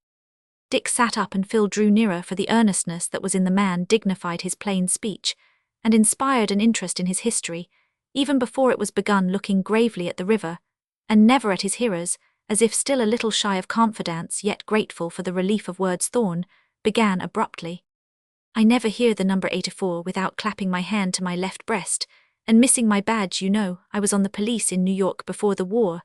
Dick sat up, and Phil drew nearer, for the earnestness that was in the man dignified his plain speech, and inspired an interest in his history, even before it was begun, looking gravely at the river, and never at his hearers, as if still a little shy of confidence, yet grateful for the relief of words. Thorne began abruptly, "I never hear the number 84 without clapping my hand to my left breast, and missing my badge. You know, I was on the police in New York before the war,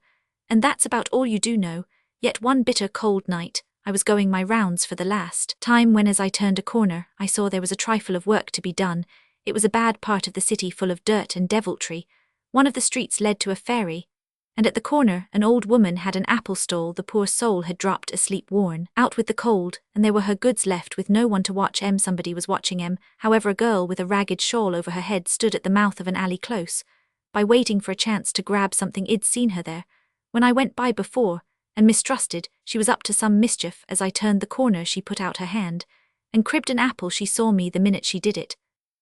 and that's about all you do know. Yet one bitter cold night, I was going my rounds for the last time when, as I turned a corner, I saw there was a trifle of work to be done. It was a bad part of the city, full of dirt and deviltry. One of the streets led to a ferry, and at the corner an old woman had an apple stall. The poor soul had dropped asleep, worn out with the cold, and there were her goods left with no one to watch 'em. Somebody was watching 'em. However, a girl with a ragged shawl over her head stood at the mouth of an alley close by, waiting for a chance to grab something. I'd seen her there when I went by before, and mistrusted she was up to some mischief. As I turned the corner, she put out her hand and cribbed an apple. She saw me the minute she did it,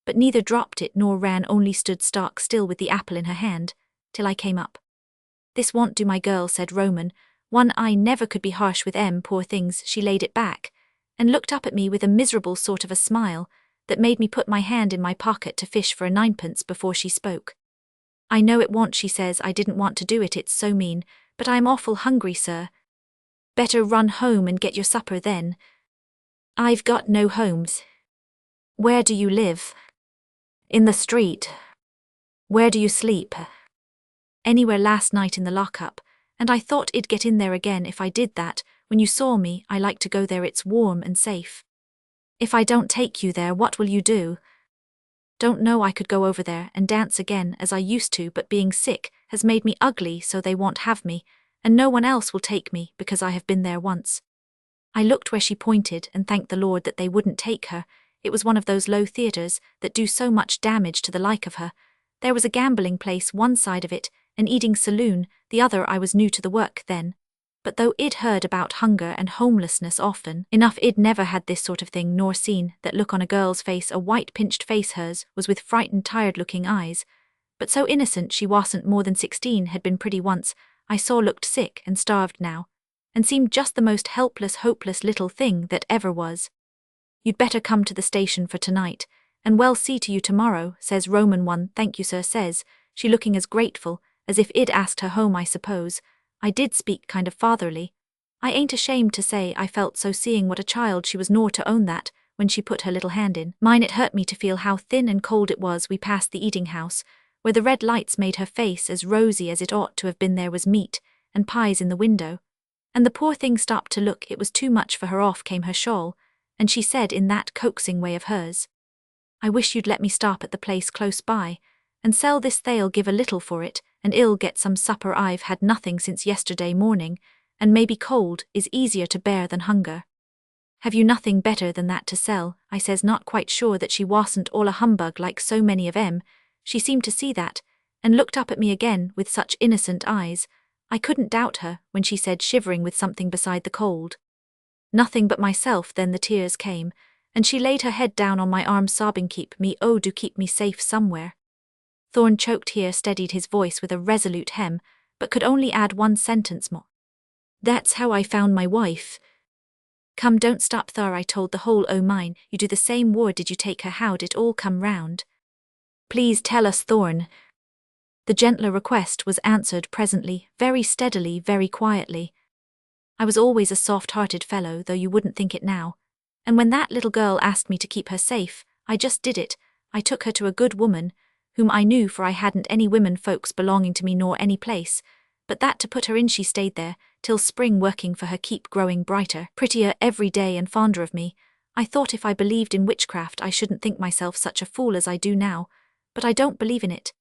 but neither dropped it nor ran, only stood stark still with the apple in her hand till I came up. "This won't do, my girl," said Roman, One I never could be harsh with poor things, she laid it back, and looked up at me with a miserable sort of a smile that made me put my hand in my pocket to fish for a ninepence before she spoke. I know it won't, she says, I didn't want to do it, it's so mean, but I'm awful hungry, sir. Better run home and get your supper then. I've got no homes. Where do you live? In the street. Where do you sleep? Anywhere last night in the lockup, and I thought I'd get in there again if I did that. When you saw me, I like to go there, it's warm and safe. If I don't take you there, what will you do? Don't know, I could go over there and dance again as I used to, but being sick has made me ugly, so they won't have me, and no one else will take me because I have been there once. I looked where she pointed and thanked the Lord that they wouldn't take her. It was one of those low theatres that do so much damage to the like of her. There was a gambling place one side of it, an eating saloon the other. I was new to the work then, but though I'd heard about hunger and homelessness often enough, I'd never had this sort of thing nor seen that look on a girl's face, a white pinched face. Hers was with frightened tired-looking eyes, but so innocent she wasn't more than 16, had been pretty once. I saw looked sick and starved now, and seemed just the most helpless, hopeless little thing that ever was. You'd better come to the station for tonight, and well see to you tomorrow, says Roman 1. Thank you, sir, says she, looking as grateful as if I'd asked her home. I suppose I did speak kind of fatherly. I ain't ashamed to say I felt so, seeing what a child she was, nor to own that when she put her little hand in mine. It hurt me to feel how thin and cold it was. We passed the eating house, where the red lights made her face as rosy as it ought to have been. There was meat and pies in the window, and the poor thing stopped to look. It was too much for her. Off came her shawl, and she said in that coaxing way of hers, I wish you'd let me stop at the place close by and sell this. They'll give a little for it, and I'll get some supper. I've had nothing since yesterday morning, and maybe cold is easier to bear than hunger. Have you nothing better than that to sell? I says, not quite sure that she wasn't all a humbug like so many of 'em. She seemed to see that, and looked up at me again with such innocent eyes. I couldn't doubt her when she said, shivering with something beside the cold, nothing but myself. Then the tears came, and she laid her head down on my arm, sobbing, keep me, oh do keep me safe somewhere. Thorn choked here, steadied his voice with a resolute hem, but could only add one sentence more. That's how I found my wife. Come, don't stop thar, I told the whole o' mine. You do the same. War, did you take her? How'd it all come round? Please tell us, Thorn. The gentler request was answered presently, very steadily, very quietly. I was always a soft-hearted fellow, though you wouldn't think it now, and when that little girl asked me to keep her safe, I just did it. I took her to a good woman, whom I knew, for I hadn't any women folks belonging to me nor any place but that to put her in. She stayed there till spring, working for her keep, growing brighter, prettier every day, and fonder of me. I thought if I believed in witchcraft I shouldn't think myself such a fool as I do now, but I don't believe in it,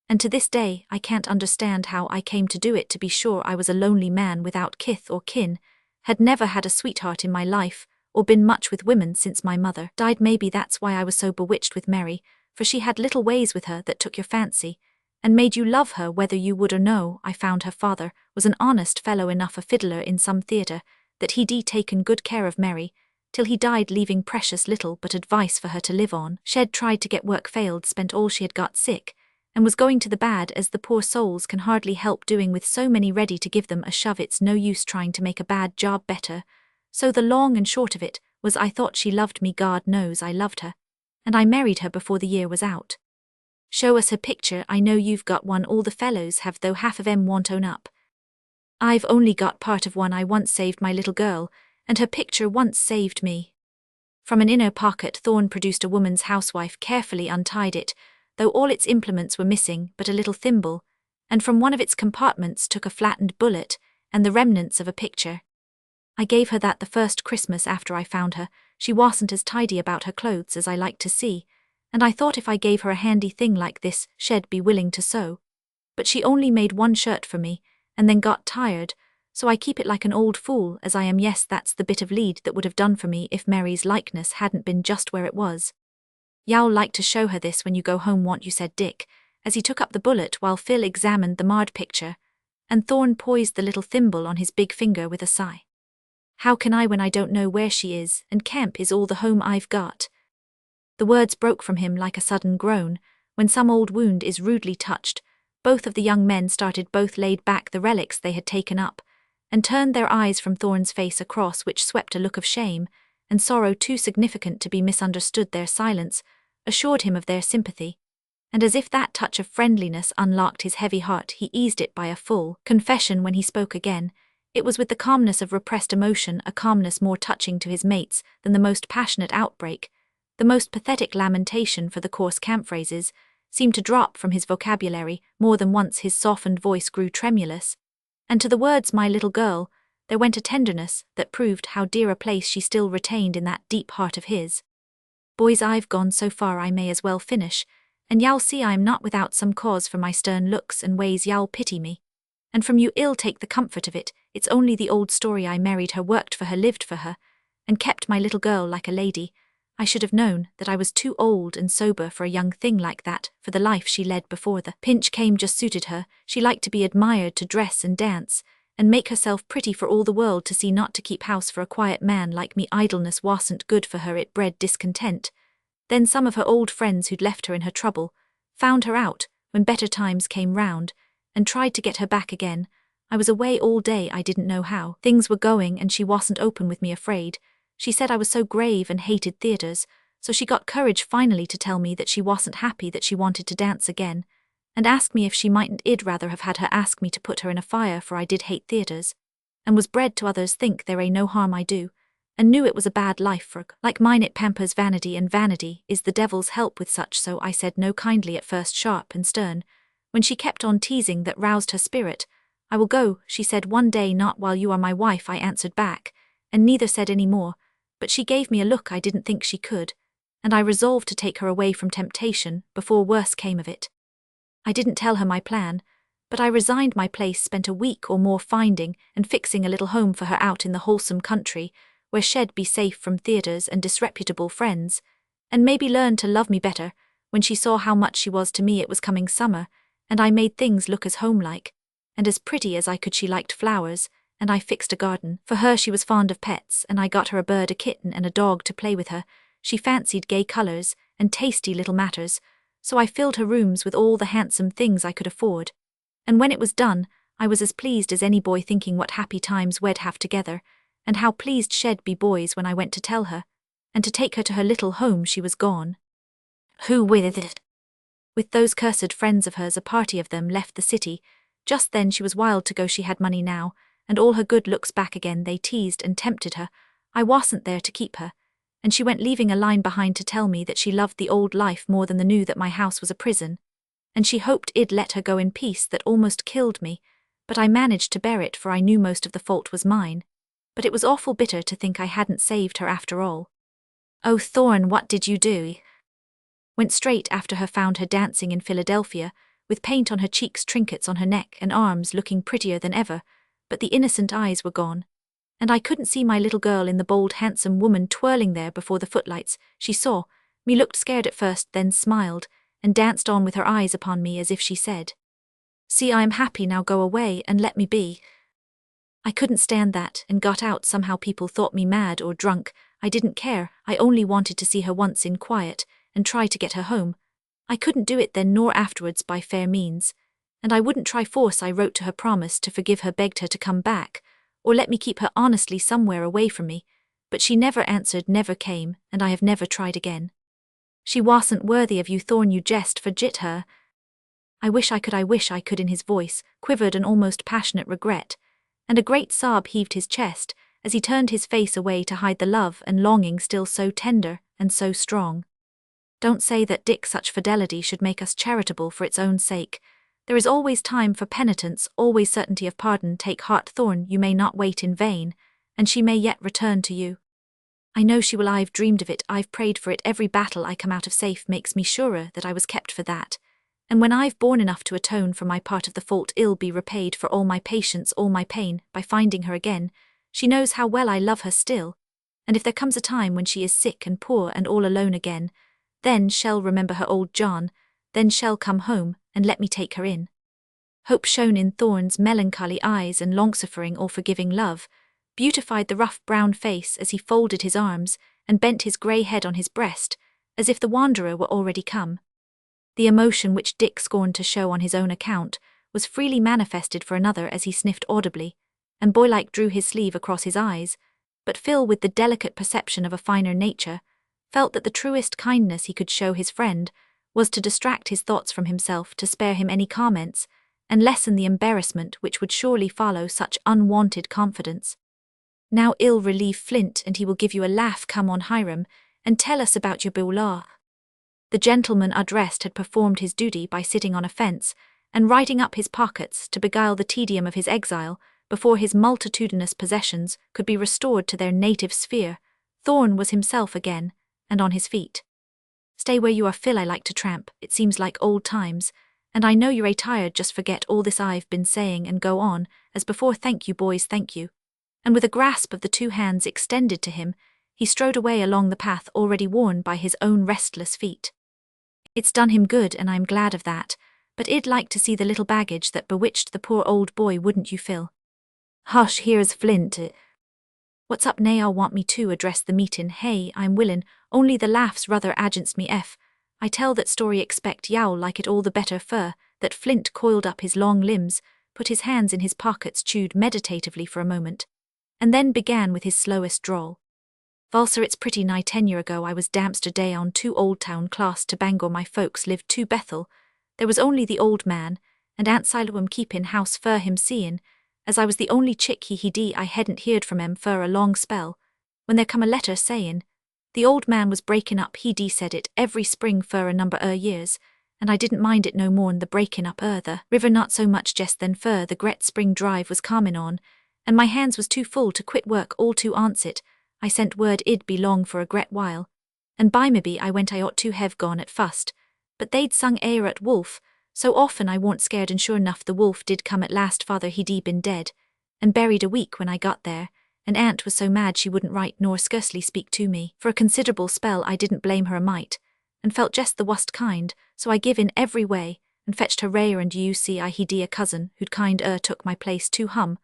and to this day I can't understand how I came to do it. To be sure, I was a lonely man without kith or kin, had never had a sweetheart in my life, or been much with women since my mother died. Maybe that's why I was so bewitched with Mary, for she had little ways with her that took your fancy, and made you love her whether you would or no. I found her father was an honest fellow enough, a fiddler in some theatre, that he'd taken good care of Mary till he died, leaving precious little but advice for her to live on. She'd tried to get work, failed, spent all she had got, sick, and was going to the bad, as the poor souls can hardly help doing with so many ready to give them a shove. It's no use trying to make a bad job better. So the long and short of it was, I thought she loved me. God knows I loved her, and I married her before the year was out. Show us her picture. I know you've got one. All the fellows have, though half of 'em won't own up. I've only got part of one. I once saved my little girl, and her picture once saved me. From an inner pocket Thorn produced a woman's housewife, carefully untied it, though all its implements were missing but a little thimble, and from one of its compartments took a flattened bullet and the remnants of a picture. I gave her that the first Christmas after I found her. She wasn't as tidy about her clothes as I liked to see, and I thought if I gave her a handy thing like this, she'd be willing to sew. But she only made one shirt for me, and then got tired, so I keep it like an old fool as I am. Yes, that's the bit of lead that would have done for me if Mary's likeness hadn't been just where it was. You'll like to show her this when you go home, won't you? Said Dick, as he took up the bullet while Phil examined the marred picture, and Thorn poised the little thimble on his big finger with a sigh. How can I when I don't know where she is, and Kemp is all the home I've got? The words broke from him like a sudden groan. When some old wound is rudely touched, both of the young men started, both laid back the relics they had taken up, and turned their eyes from Thorn's face, across which swept a look of shame and sorrow too significant to be misunderstood. Their silence assured him of their sympathy, and as if that touch of friendliness unlocked his heavy heart, he eased it by a full confession. When he spoke again, it was with the calmness of repressed emotion, a calmness more touching to his mates than the most passionate outbreak. The most pathetic lamentation, for the coarse camp phrases seemed to drop from his vocabulary. More than once his softened voice grew tremulous, and to the words "my little girl" there went a tenderness that proved how dear a place she still retained in that deep heart of his. "Boys, I've gone so far I may as well finish, and y'all see I am not without some cause for my stern looks and ways. Y'all pity me, and from you ill take the comfort of it. It's only the old story. I married her, worked for her, lived for her, and kept my little girl like a lady. I should have known that I was too old and sober for a young thing like that, for the life she led before the pinch came just suited her. She liked to be admired, to dress and dance, and make herself pretty for all the world to see, not to keep house for a quiet man like me. Idleness wasn't good for her, it bred discontent. Then some of her old friends who'd left her in her trouble found her out when better times came round, and tried to get her back again. I was away all day, I didn't know how things were going, and she wasn't open with me, afraid. She said I was so grave and hated theatres, so she got courage finally to tell me that she wasn't happy, that she wanted to dance again, and asked me if she mightn't. I'd rather have had her ask me to put her in a fire, for I did hate theatres, and was bred to others think there ain't no harm I do, and knew it was a bad life for like mine. It pampers vanity, and vanity is the devil's help with such. So I said no, kindly, at first sharp and stern. When she kept on teasing, that roused her spirit. "I will go," she said one day. "Not while you are my wife," I answered back, and neither said any more. But she gave me a look I didn't think she could, and I resolved to take her away from temptation before worse came of it. I didn't tell her my plan, but I resigned my place, spent a week or more finding and fixing a little home for her out in the wholesome country, where she'd be safe from theatres and disreputable friends, and maybe learn to love me better. When she saw how much she was to me, it was coming summer, and I made things look as homelike and as pretty as I could. She liked flowers, and I fixed a garden for her. She was fond of pets, and I got her a bird, a kitten, and a dog to play with her. She fancied gay colours and tasty little matters, so I filled her rooms with all the handsome things I could afford. And when it was done, I was as pleased as any boy, thinking what happy times we'd have together, and how pleased she'd be. Boys, when I went to tell her, and to take her to her little home, she was gone. Who with it? With those cursed friends of hers. A party of them left the city. Just then she was wild to go. She had money now, and all her good looks back again. They teased and tempted her. I wasn't there to keep her, and she went, leaving a line behind to tell me that she loved the old life more than the new, that my house was a prison, and she hoped I'd let her go in peace. That almost killed me, but I managed to bear it, for I knew most of the fault was mine. But it was awful bitter to think I hadn't saved her after all. Oh, Thorn, what did you do? Went straight after her, found her dancing in Philadelphia, with paint on her cheeks, trinkets on her neck and arms, looking prettier than ever, but the innocent eyes were gone, and I couldn't see my little girl in the bold, handsome woman twirling there before the footlights. She saw me, looked scared at first, then smiled, and danced on with her eyes upon me, as if she said, "See, I am happy now, go away and let me be." I couldn't stand that, and got out. Somehow people thought me mad or drunk. I didn't care. I only wanted to see her once in quiet, and try to get her home. I couldn't do it then nor afterwards by fair means, and I wouldn't try force. I wrote to her, promised to forgive her, begged her to come back, or let me keep her honestly somewhere away from me, but she never answered, never came, and I have never tried again. She wasn't worthy of you, Thorn, you jest forget her. I wish I could. In his voice quivered an almost passionate regret, and a great sob heaved his chest as he turned his face away to hide the love and longing still so tender and so strong. Don't say that, Dick. Such fidelity should make us charitable for its own sake. There is always time for penitence, always certainty of pardon. Take heart, Thorn, you may not wait in vain, and she may yet return to you. I know she will. I've dreamed of it, I've prayed for it. Every battle I come out of safe makes me surer that I was kept for that, and when I've borne enough to atone for my part of the fault, I'll be repaid for all my patience, all my pain, by finding her again. She knows how well I love her still, and if there comes a time when she is sick and poor and all alone again, then shall remember her old John, then shall come home and let me take her in. Hope shone in Thorn's melancholy eyes, and long-suffering, all-forgiving love beautified the rough brown face as he folded his arms and bent his grey head on his breast, as if the wanderer were already come. The emotion which Dick scorned to show on his own account was freely manifested for another as he sniffed audibly, and boylike drew his sleeve across his eyes, but Phil, with the delicate perception of a finer nature, felt that the truest kindness he could show his friend was to distract his thoughts from himself, to spare him any comments, and lessen the embarrassment which would surely follow such unwanted confidence. "Now I'll relieve Flint, and he will give you a laugh. Come on, Hiram, and tell us about your bula." The gentleman addressed had performed his duty by sitting on a fence and writing up his pockets to beguile the tedium of his exile before his multitudinous possessions could be restored to their native sphere. Thorne was himself again, and on his feet. "Stay where you are, Phil. I like to tramp. It seems like old times. And I know you're tired. Just forget all this I've been saying and go on, as before. Thank you, boys, thank you." And with a grasp of the two hands extended to him, he strode away along the path already worn by his own restless feet. "It's done him good, and I'm glad of that, but I'd like to see the little baggage that bewitched the poor old boy, wouldn't you, Phil?" "Hush, here's Flint. What's up now? I'll want me to address the meetin'. Hey, I'm willin', only the laughs rather against me. I tell that story, expect y'all like it all the better fur." That Flint coiled up his long limbs, put his hands in his pockets, chewed meditatively for a moment, and then began with his slowest drawl. "Valser, it's pretty nigh 10 year ago I was dampster day on to Old Town class to Bangor. My folks lived to Bethel. There was only the old man, and Aunt Siloam keepin' house fur him, seein' as I was the only chick I hadn't heard from him fur a long spell, when there come a letter sayin' the old man was breakin' up. He said it every spring fur a number years, and I didn't mind it no more'n the breakin' up the river, not so much jest then fur the gret spring drive was comin' on, and my hands was too full to quit work all to answer it. I sent word it'd be long for a gret while, and by maybe I went I ought to have gone at fust, but they'd sung air at wolf, so often I warn't scared, and sure enough the wolf did come at last. Father he'd been dead and buried a week when I got there, and Aunt was so mad she wouldn't write nor scarcely speak to me for a considerable spell. I didn't blame her a mite, and felt just the wust kind, so I give in every way, and fetched her rare, and you see I he'd a cousin who'd kind took my place to hum.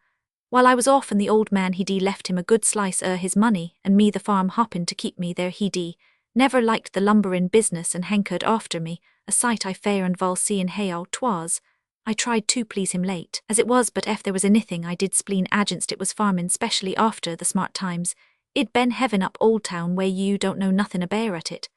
While I was off, and the old man he'd left him a good slice his money, and me the farm hoppin' to keep me there. He'd never liked the lumberin' business and hankered after me, a sight I fair and vol seein' how 'twas. I tried to please him late as it was, but ef there was anything I did spleen against it was farmin', specially after the smart times. It'd been heaven up Old Town way. You don't know nothin' about it.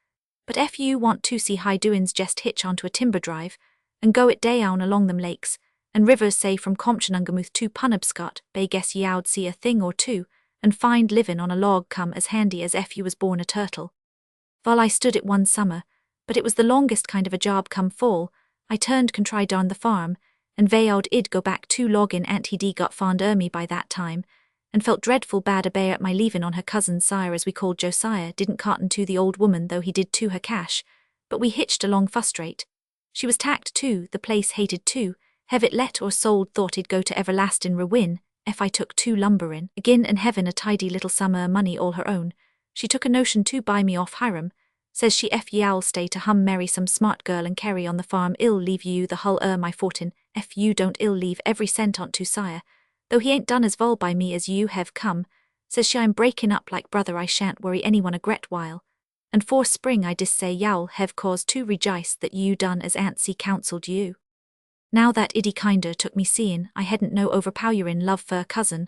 But ef you want to see high doin's, jest hitch onto a timber drive, and go it down along them lakes and rivers, say from Comptonungamuth to Penobscot Bay. Guess y'ow'd see a thing or two, and find livin' on a log come as handy as ef you was born a turtle. While I stood it one summer, but it was the longest kind of a job. Come fall, I turned contride on the farm, and vowed I'd go back to loggin'. Aunt he'd got fond me by that time, and felt dreadful bad about my leavin' on her cousin Sire, as we called Josiah. Didn't cotton to the old woman, though he did to her cash, but we hitched along fustrate. She was tacked too, the place hated too, have it let or sold, thought it'd go to everlastin' ruin ef I took to lumberin' agin, and heaven a tidy little summer money all her own. She took a notion to buy me off Hiram. Says she, ef y'all stay to marry some smart girl and carry on the farm, I'll leave you the hull my fortin. Ef you don't, I'll leave every cent on to Sire, though he ain't done as vol by me as you have come. Says she, I'm breakin' up like brother, I shan't worry anyone a gret while, and for spring I dis say y'all have cause to rejice that you done as Aunt C counselled you. Now that iddy kinder took me seein' I hadn't no overpowerin' love for a cousin,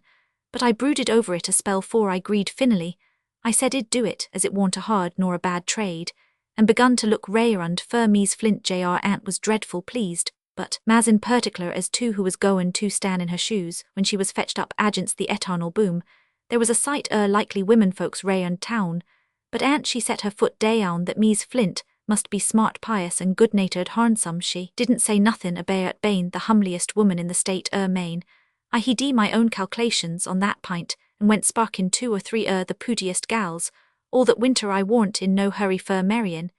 but I brooded over it a spell 'fore I greed finally. I said I'd do it, as it warn't a hard nor a bad trade, and begun to look rare and fur me's Flint. Jr. Aunt was dreadful pleased, but Maz in particular, as to who was goin' to stan in her shoes when she was fetched up against the eternal boom. There was a sight likely women folks rare in town, but Aunt she set her foot down that me's Flint must be smart, pious, and good-natured harnsome. She didn't say nothin' about bein' the humbliest woman in the state Maine. I he'd my own calculations on that pint, and went sparkin' 2 or 3 the pootiest gals. All that winter I warn't in no hurry for marryin'.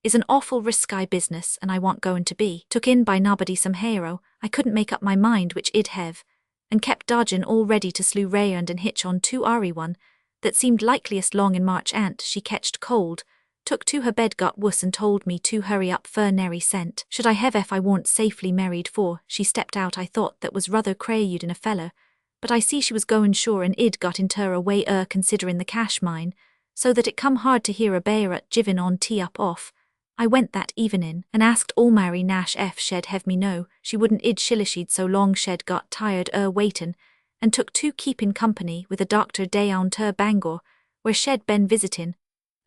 Is an awful risky business, and I want goin' to be took in by nobody somehow. I couldn't make up my mind which I'd have, and kept dodgin' all ready to slew round and hitch on to one that seemed likeliest. Long in March Aunt she ketched cold, took to her bed, got wuss, and told me to hurry up for nary cent should I have ef I warn't safely married. For she stepped out, I thought that was rather crayud in a feller, but I see she was goin' sure, and I'd got inter a way considerin' the cash mine, so that it come hard to hear a bear at jivin' on tea up off. I went that evenin' and asked all Mary Nash ef shed have me know she wouldn't id shillisheed so long shed got tired waitin', and took to keeping company with a doctor down to Bangor, where shed been visitin'.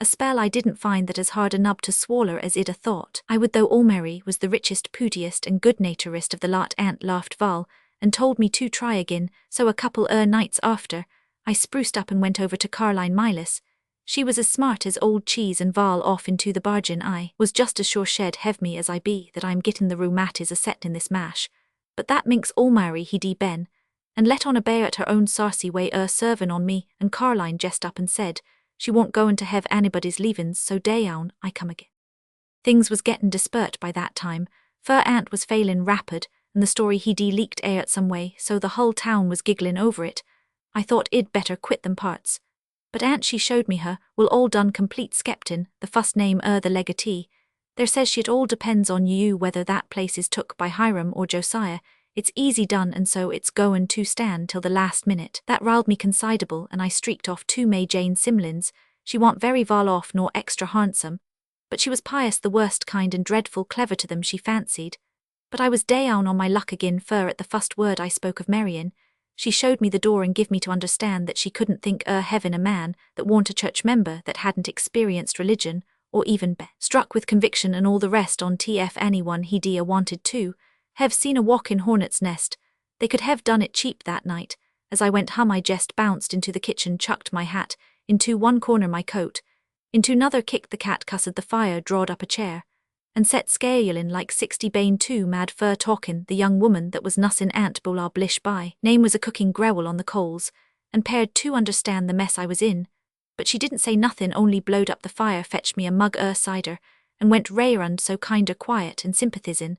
A spell I didn't find that as hard a nub to swaller as I'd a thought. I would though Almary was the richest, pootiest and good-naturest of the lot. Aunt laughed Val, and told me to try again, so a couple nights after, I spruced up and went over to Caroline Milas. She was as smart as old cheese and Val off into the bargain. I was just as sure shed hev me as I be that I'm gittin' the rheumatis a set in this mash. But that minx Almary he dee ben, and let on a bear at her own saucy way servin' on me, and Caroline jest up and said, she won't goin' to hev anybody's leavin's, so down I come again. Things was gettin' dispert by that time, for Aunt was failin' rapid, and the story he dee leaked at some way, so the whole town was gigglin' over it. I thought I'd better quit them parts. But Aunt she showed me her, will all done complete skeptin, the fust name the legatee. There says she it all depends on you whether that place is took by Hiram or Josiah. It's easy done, and so it's goin' to stand till the last minute. That riled me considerable, and I streaked off to May Jane Simlins. She warn't very val off nor extra handsome, but she was pious the worst kind and dreadful clever to them, she fancied. But I was down on my luck agin, for at the fust word I spoke of marryin', she showed me the door and give me to understand that she couldn't think heaven a man that warn't a church member that hadn't experienced religion, or even struck with conviction and all the rest on tf anyone he dear wanted to have seen a walk in hornet's nest. They could have done it cheap that night. As I went hum I jest bounced into the kitchen, chucked my hat into one corner my coat, into another kicked the cat, cussed the fire, drawed up a chair, and set scareling like 60 bane too mad fur talkin' the young woman that was nussin' Aunt Bolar blish by. Name was a cooking grewel on the coals, and pared to understand the mess I was in, but she didn't say nothin', only blowed up the fire, fetched me a mug cider, and went rayrund so kinder quiet and sympathizin',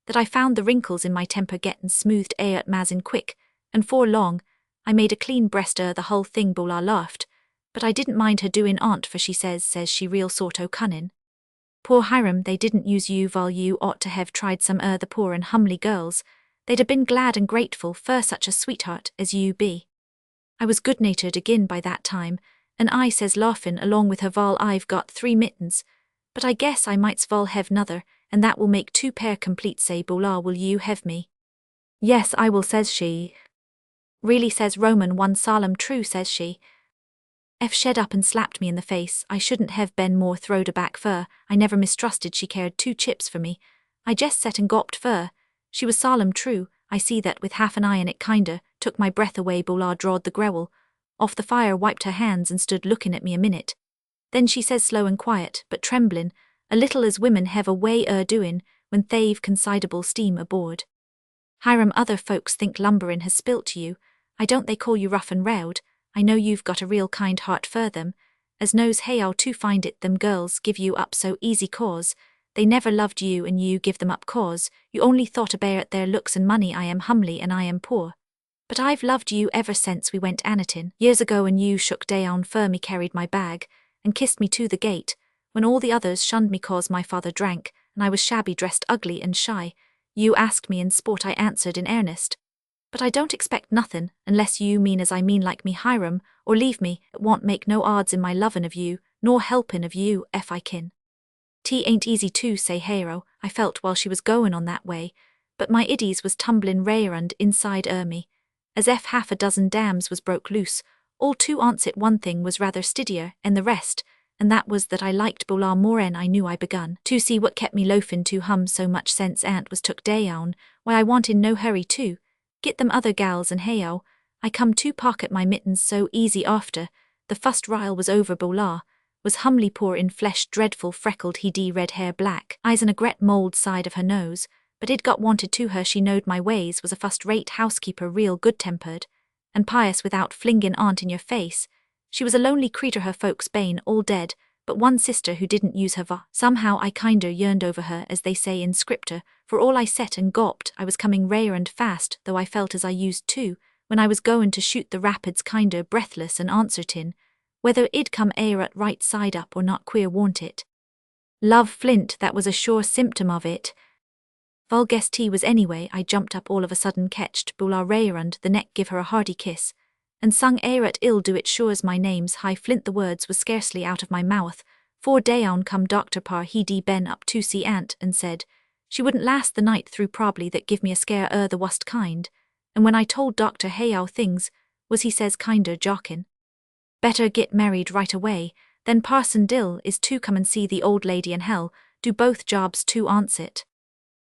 that I found the wrinkles in my temper gettin' smoothed at mazin' quick, and 'fore long, I made a clean breast the whole thing. Bolar laughed, but I didn't mind her doin' Aunt, for she says she real sort o' cunnin'. Poor Hiram, they didn't use you val you ought to have tried some the poor and humly girls. They'd have been glad and grateful for such a sweetheart as you be. I was good-natured agin by that time, and I says laughin' along with her, Val, I've got 3 mittens, but I guess I might's val hev 'nother, and that will make 2 pair complete. Say, Bolar, will you hev me? Yes, I will, says she. Really, says Roman, one solemn true, says she. F shed up and slapped me in the face. I shouldn't have been more throwed aback, fur I never mistrusted she cared 2 chips for me. I jest set and gawped, fur she was solemn true. I see that with half an eye in it, kinder took my breath away. Bolar drawed the grewel off the fire, wiped her hands, and stood lookin' at me a minute. Then she says, slow and quiet, but tremblin' a little, as women hev a way doin' when they've considerable steam aboard. Hiram, other folks think lumberin' has spilt to you. I don't they call you rough and rowd. I know you've got a real kind heart for them, as knows how to find it. Them girls give you up so easy, cause they never loved you, and you give them up cause you only thought about their looks and money. I am humly and I am poor, but I've loved you ever since we went Anatin years ago, and you shook down for me, carried my bag, and kissed me to the gate, when all the others shunned me cause my father drank, and I was shabby, dressed, ugly and shy. You asked me in sport, I answered in earnest. But I don't expect nothin', unless you mean as I mean, like me, Hiram, or leave me. It won't make no odds in my lovin' of you, nor helpin' of you, ef I kin. 'Tain't easy to say hero, I felt while she was goin' on that way, but my iddies was tumblin' rayrund inside me, as ef half a dozen dams was broke loose, all to ansett. One thing was rather stiddier and the rest, and that was that I liked Bolar more'n I knew. I begun to see what kept me loafin' to hum so much since Aunt was took down, why I want in no hurry to get them other gals, and heyo, I come to pocket my mittens so easy after the fust rile was over. Bolar was humly poor in flesh, dreadful freckled, he dee red hair, black eyes, and a gret mould side of her nose, but it got wanted to her. She knowed my ways, was a fust-rate housekeeper, real good-tempered and pious without flingin' Aunt in your face. She was a lonely creetur, her folks bane all dead, but one sister who didn't use her somehow I kinder yearned over her, as they say in scripter. For all I set and gawped, I was coming rare and fast, though I felt as I used to when I was goin' to shoot the rapids, kinder breathless, and answertin whether it'd come at right side up or not. Queer, warn't it? Love Flint, that was a sure symptom of it. Val guessed he was anyway. I jumped up all of a sudden, ketched Bolar rayrund the neck, give her a hearty kiss, and sung at ill do it sure as my name's High Flint. The words was scarcely out of my mouth, 'fore down come Dr. Parr, he dee ben up to see Aunt, and said she wouldn't last the night through, probably that give me a scare the wust kind, and when I told Doctor how things was, he says kinder jockin'. Better git married right away, then Parson Dill is to come and see the old lady in hell, do both jobs to ans't.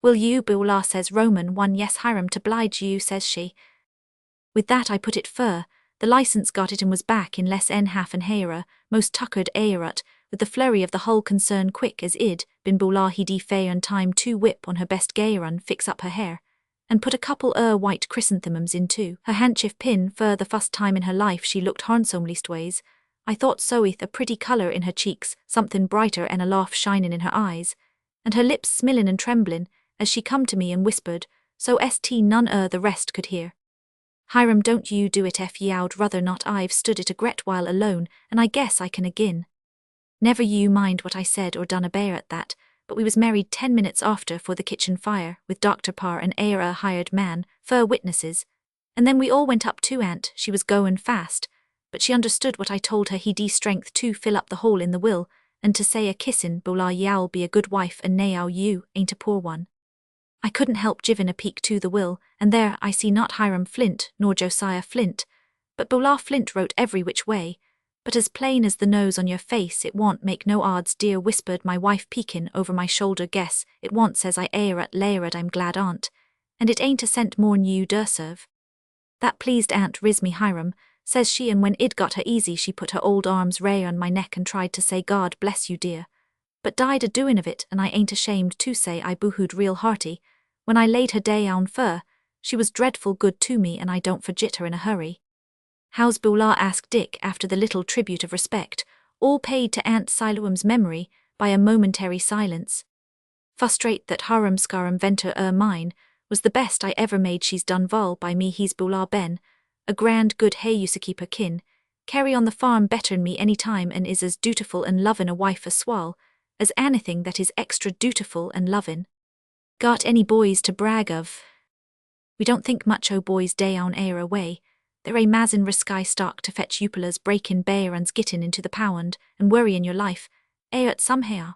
Will you, Beulah, says Roman 1. Yes, Hiram, to 'blige you, says she. With that I put it fur, the license got it and was back in less en half an haira, most tuckered airut, with the flurry of the whole concern quick as id, bin Beulah he de fay on time to whip on her best gayrun fix up her hair, and put a couple white chrysanthemums into her handkerchief pin fur the first time in her life she looked harnsome leastways. I thought so'ith a pretty colour in her cheeks, something brighter and a laugh shinin' in her eyes, and her lips smilin' and tremblin', as she come to me and whispered, so st none the rest could hear. Hiram, don't you do it ye out ruther not. I've stood it a gret while alone, and I guess I can agin. Never you mind what I said or done about that, but we was married 10 minutes after for the kitchen fire, with Dr. Parr and a hired man, fur witnesses, and then we all went up to aunt, she was goin' fast, but she understood what I told her he de strength to fill up the hole in the will, and to say a kissin' Beulah y'all be a good wife and now you ain't a poor one. I couldn't help givin' a peek to the will, and there I see not Hiram Flint nor Josiah Flint, but Beulah Flint wrote every which way, but as plain as the nose on your face it won't make no odds, dear, whispered my wife peekin' over my shoulder. Guess it won't, says I, layered, I'm glad, aunt, and it ain't a cent more'n you deserve. That pleased Aunt Risme Hiram, says she, and when id got her easy she put her old arms on my neck and tried to say God bless you, dear, but died a doin' of it, and I ain't ashamed to say I boohooed real hearty. When I laid her down fur, she was dreadful good to me, and I don't forget her in a hurry. How's Beulah, asked Dick after the little tribute of respect, all paid to Aunt Siloam's memory by a momentary silence. Frustrate that harum scarum venter mine was the best I ever made. She's done vol by me, he's Beulah Ben, a grand good hay used to keep her kin, carry on the farm better'n me any time, and is as dutiful and lovin' a wife a swall as anything that is extra dutiful and lovin'. Got any boys to brag of? We don't think much o' boys down air away. They're a mazin risky stock to fetch upulas breakin' bayruns gittin' into the pound and worryin' your life, at somehow.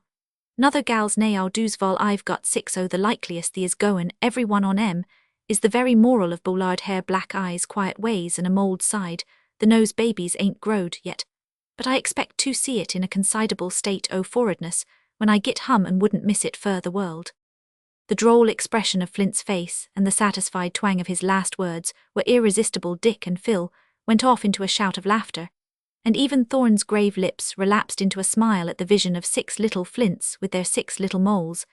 Nother gals now do's vol. I've got 6 o' the likeliest the is goin', every one on 'em, is the very moral of bollard hair, black eyes, quiet ways, and a mould side. The nose babies ain't growed yet, but I expect to see it in a considerable state o' forwardness when I git hum and wouldn't miss it for the world. The droll expression of Flint's face and the satisfied twang of his last words were irresistible. Dick and Phil went off into a shout of laughter, and even Thorne's grave lips relapsed into a smile at the vision of 6 little Flints with their 6 little moles.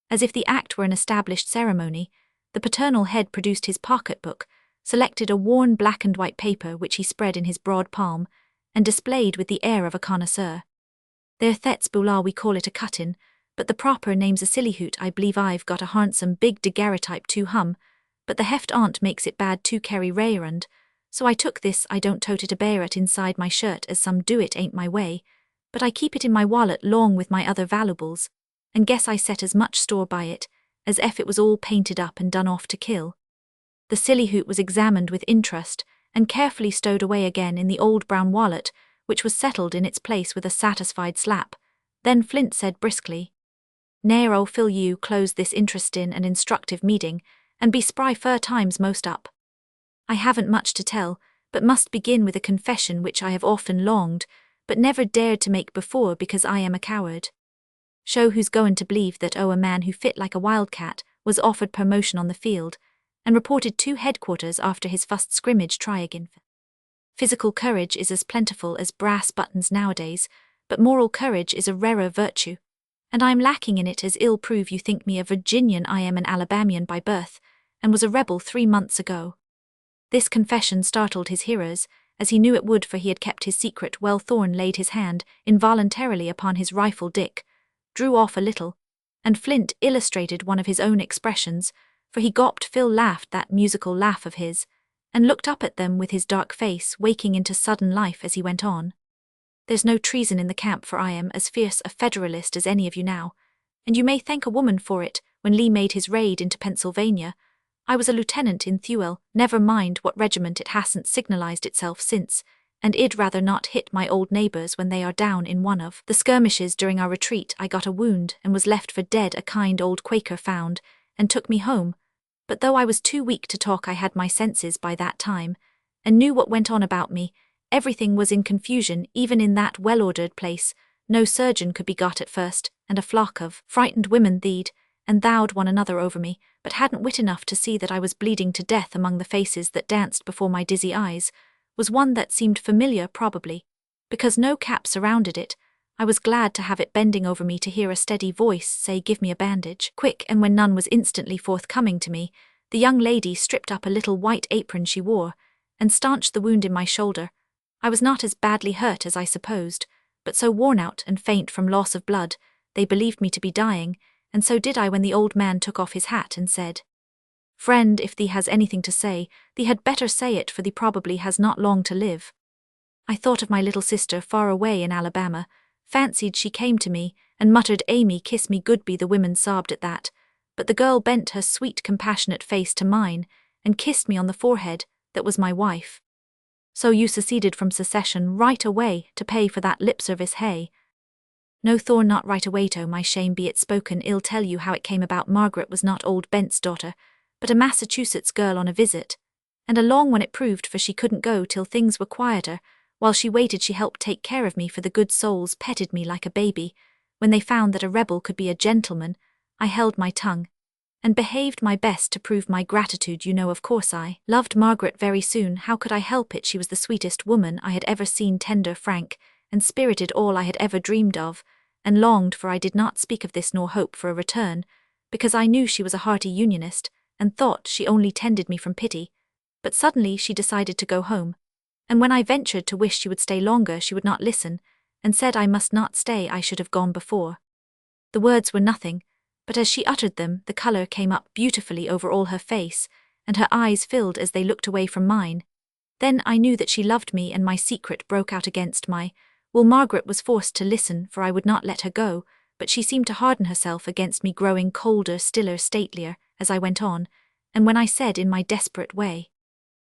As if the act were an established ceremony, the paternal head produced his pocket-book, selected a worn black and white paper which he spread in his broad palm, and displayed with the air of a connoisseur. There thets Beulah, we call it a cut-in, but the proper name's a silly hoot. I believe I've got a handsome big daguerreotype to hum, but the heft aunt makes it bad to carry rayrund, so I took this. I don't tote it about inside my shirt as some do, it ain't my way, but I keep it in my wallet long with my other valuables, and guess I set as much store by it as if it was all painted up and done off to kill. The silly hoot was examined with interest and carefully stowed away again in the old brown wallet, which was settled in its place with a satisfied slap. Then Flint said briskly, "Now I'll Phil, you close this interestin' and instructive meeting, and be spry fur times most up. I haven't much to tell, but must begin with a confession which I have often longed, but never dared to make before because I am a coward. Show who's goin' to believe that a man who fit like a wildcat was offered promotion on the field, and reported to headquarters after his first scrimmage try again. Physical courage is as plentiful as brass buttons nowadays, but moral courage is a rarer virtue, and I am lacking in it, as ill prove you think me a Virginian. I am an Alabamian by birth, and was a rebel 3 months ago." This confession startled his hearers, as he knew it would, for he had kept his secret well. Thorne laid his hand involuntarily upon his rifle. Dick drew off a little, and Flint illustrated one of his own expressions, for he gawped. Phil laughed that musical laugh of his, and looked up at them with his dark face waking into sudden life as he went on. "There's no treason in the camp, for I am as fierce a Federalist as any of you now, and you may thank a woman for it. When Lee made his raid into Pennsylvania, I was a lieutenant in Thewel, never mind what regiment. It hasn't signalized itself since, and I'd rather not hit my old neighbors when they are down in one of the skirmishes. During our retreat I got a wound and was left for dead. A kind old Quaker found and took me home, But though I was too weak to talk, I had my senses by that time, and knew what went on about me. Everything was in confusion, even in that well-ordered place. No surgeon could be got at first, and a flock of frightened women thee'd and thou'd one another over me, but hadn't wit enough to see that I was bleeding to death. Among the faces that danced before my dizzy eyes was one that seemed familiar, probably because no cap surrounded it. I was glad to have it bending over me, to hear a steady voice say, "Give me a bandage, quick," and when none was instantly forthcoming to me, the young lady stripped up a little white apron she wore, and staunched the wound in my shoulder. I was not as badly hurt as I supposed, but so worn out and faint from loss of blood, they believed me to be dying, and so did I when the old man took off his hat and said, "Friend, if thee has anything to say, thee had better say it, for thee probably has not long to live." I thought of my little sister far away in Alabama, fancied she came to me, and muttered, "Amy, kiss me good." The women sobbed at that, but the girl bent her sweet, compassionate face to mine, and kissed me on the forehead. That was my wife. "So you seceded from secession right away to pay for that lip service, hey?" "No, Thorn, not right away, to my shame be it spoken. I'll tell you how it came about. Margaret was not old Bent's daughter, but a Massachusetts girl on a visit, and a long one it proved, for she couldn't go till things were quieter. While she waited, she helped take care of me, for the good souls petted me like a baby. When they found that a rebel could be a gentleman, I held my tongue, and behaved my best to prove my gratitude. You know, of course, I loved Margaret very soon. How could I help it? She was the sweetest woman I had ever seen, tender, frank, and spirited, all I had ever dreamed of, and longed for. I did not speak of this nor hope for a return, because I knew she was a hearty Unionist, and thought she only tended me from pity. But suddenly she decided to go home, and when I ventured to wish she would stay longer, she would not listen, and said I must not stay. I should have gone before. The words were nothing, but as she uttered them, the color came up beautifully over all her face, and her eyes filled as they looked away from mine. Then I knew that she loved me, and my secret broke out against my will. Margaret was forced to listen, for I would not let her go, but she seemed to harden herself against me, growing colder, stiller, statelier, as I went on, and when I said in my desperate way,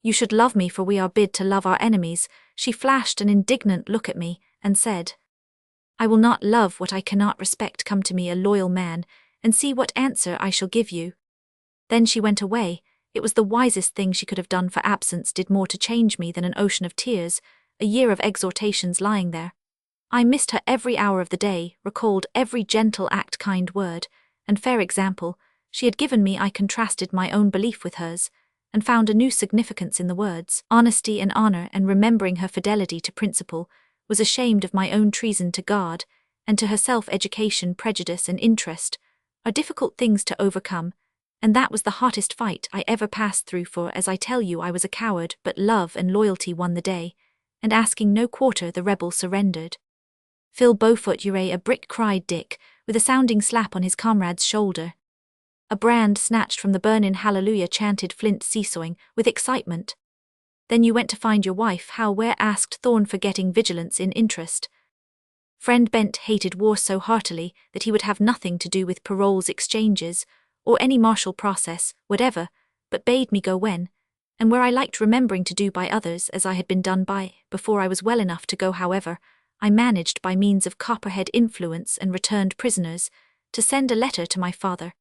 "You should love me, for we are bid to love our enemies," she flashed an indignant look at me, and said, "I will not love what I cannot respect. Come to me, a loyal man, and see what answer I shall give you." Then she went away. It was the wisest thing she could have done, for absence did more to change me than an ocean of tears, a year of exhortations lying there. I missed her every hour of the day, recalled every gentle act, kind word, and fair example she had given me. I contrasted my own belief with hers, and found a new significance in the words honesty and honor, and remembering her fidelity to principle, was ashamed of my own treason to God, and to herself. Education, prejudice, and interest are difficult things to overcome, and that was the hottest fight I ever passed through, for, as I tell you, I was a coward, but love and loyalty won the day, and asking no quarter, the rebel surrendered. "Phil Beaufoot, you're a brick," cried Dick, with a sounding slap on his comrade's shoulder. "A brand snatched from the burnin' hallelujah," chanted Flint, seesawing with excitement. "Then you went to find your wife. How, where?" asked Thorn, forgetting vigilance in interest. Friend Bent hated war so heartily that he would have nothing to do with paroles, exchanges, or any martial process whatever, but bade me go when and where I liked, remembering to do by others as I had been done by before I was well enough to go. However, I managed by means of copperhead influence and returned prisoners to send a letter to my father,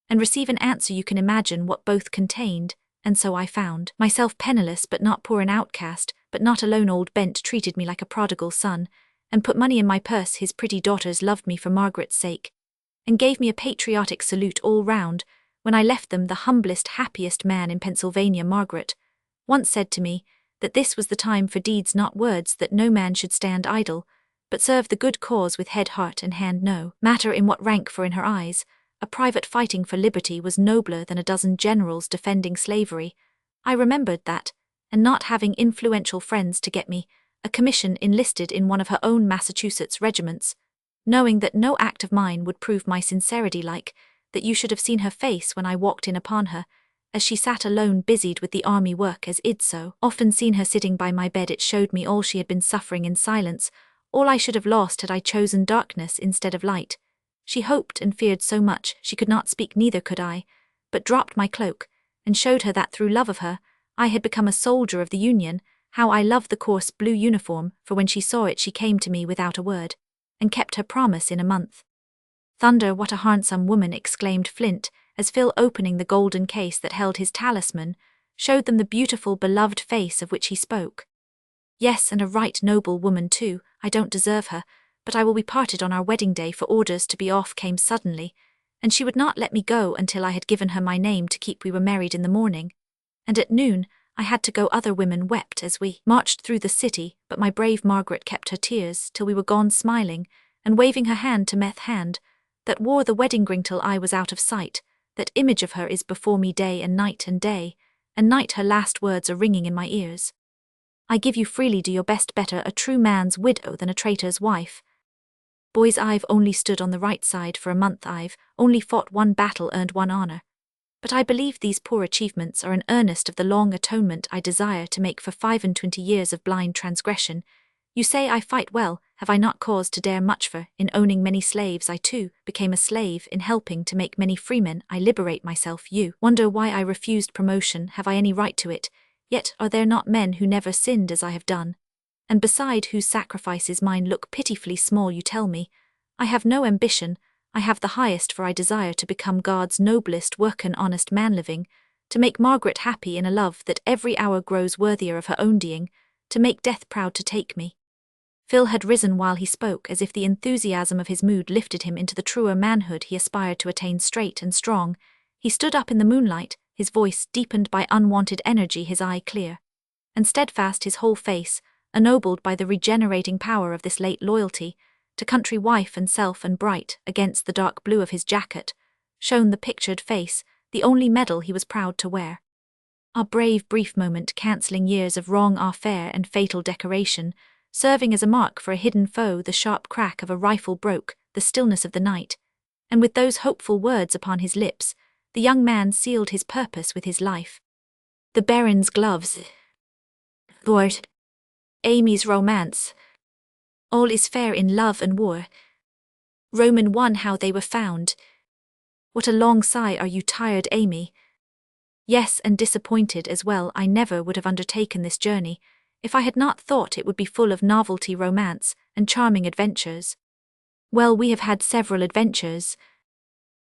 and receive an answer. You can imagine what both contained, and so I found myself penniless, but not poor, an outcast, but not alone. Old Bent treated me like a prodigal son, and put money in my purse. His pretty daughters loved me for Margaret's sake, and gave me a patriotic salute all round. When I left them, the humblest, happiest man in Pennsylvania, Margaret once said to me that this was the time for deeds, not words, that no man should stand idle, but serve the good cause with head, heart, and hand. No matter in what rank, for in her eyes, a private fighting for liberty was nobler than a dozen generals defending slavery. I remembered that, and not having influential friends to get me a commission, enlisted in one of her own Massachusetts regiments, knowing that no act of mine would prove my sincerity, like that you should have seen her face when I walked in upon her, as she sat alone busied with the army work. As I'd so often seen her sitting by my bed, it showed me all she had been suffering in silence, all I should have lost had I chosen darkness instead of light. She hoped and feared so much she could not speak, neither could I, but dropped my cloak, and showed her that through love of her, I had become a soldier of the Union. How I loved the coarse blue uniform, for when she saw it she came to me without a word, and kept her promise in a month. "Thunder, what a handsome woman!" exclaimed Flint, as Phil, opening the golden case that held his talisman, showed them the beautiful, beloved face of which he spoke. Yes, and a right noble woman too. I don't deserve her, but I will be parted on our wedding day, for orders to be off came suddenly, and she would not let me go until I had given her my name to keep. We were married in the morning, and at noon I had to go. Other women wept as we marched through the city, but my brave Margaret kept her tears till we were gone, smiling, and waving her hand to Meth hand, that wore the wedding ring till I was out of sight. That image of her is before me day and night, and day and night her last words are ringing in my ears. I give you freely, do your best, better a true man's widow than a traitor's wife. Boys, I've only stood on the right side for a month, I've only fought one battle, earned one honor. But I believe these poor achievements are an earnest of the long atonement I desire to make for 25 years of blind transgression. You say I fight well, have I not cause to dare much? For, in owning many slaves, I too became a slave. In helping to make many freemen, I liberate myself. You wonder why I refused promotion, have I any right to it? Yet are there not men who never sinned as I have done? And beside whose sacrifices mine look pitifully small? You tell me, I have no ambition, I have the highest, for I desire to become God's noblest work, an honest man living, to make Margaret happy in a love that every hour grows worthier of her own being, to make death proud to take me. Phil had risen while he spoke, as if the enthusiasm of his mood lifted him into the truer manhood he aspired to attain. Straight and strong, he stood up in the moonlight, his voice deepened by unwonted energy, his eye clear and steadfast, his whole face ennobled by the regenerating power of this late loyalty to country, wife and self, and bright against the dark blue of his jacket shone the pictured face, the only medal he was proud to wear. Our brave brief moment, cancelling years of wrong, our fair and fatal decoration, serving as a mark for a hidden foe. The sharp crack of a rifle broke the stillness of the night, and with those hopeful words upon his lips, the young man sealed his purpose with his life. The Baron's gloves. Lord, Amy's romance. All is fair in love and war. Roman 1. How they were found. What a long sigh. Are you tired, Amy? Yes, and disappointed as well. I never would have undertaken this journey if I had not thought it would be full of novelty, romance, and charming adventures. Well, we have had several adventures,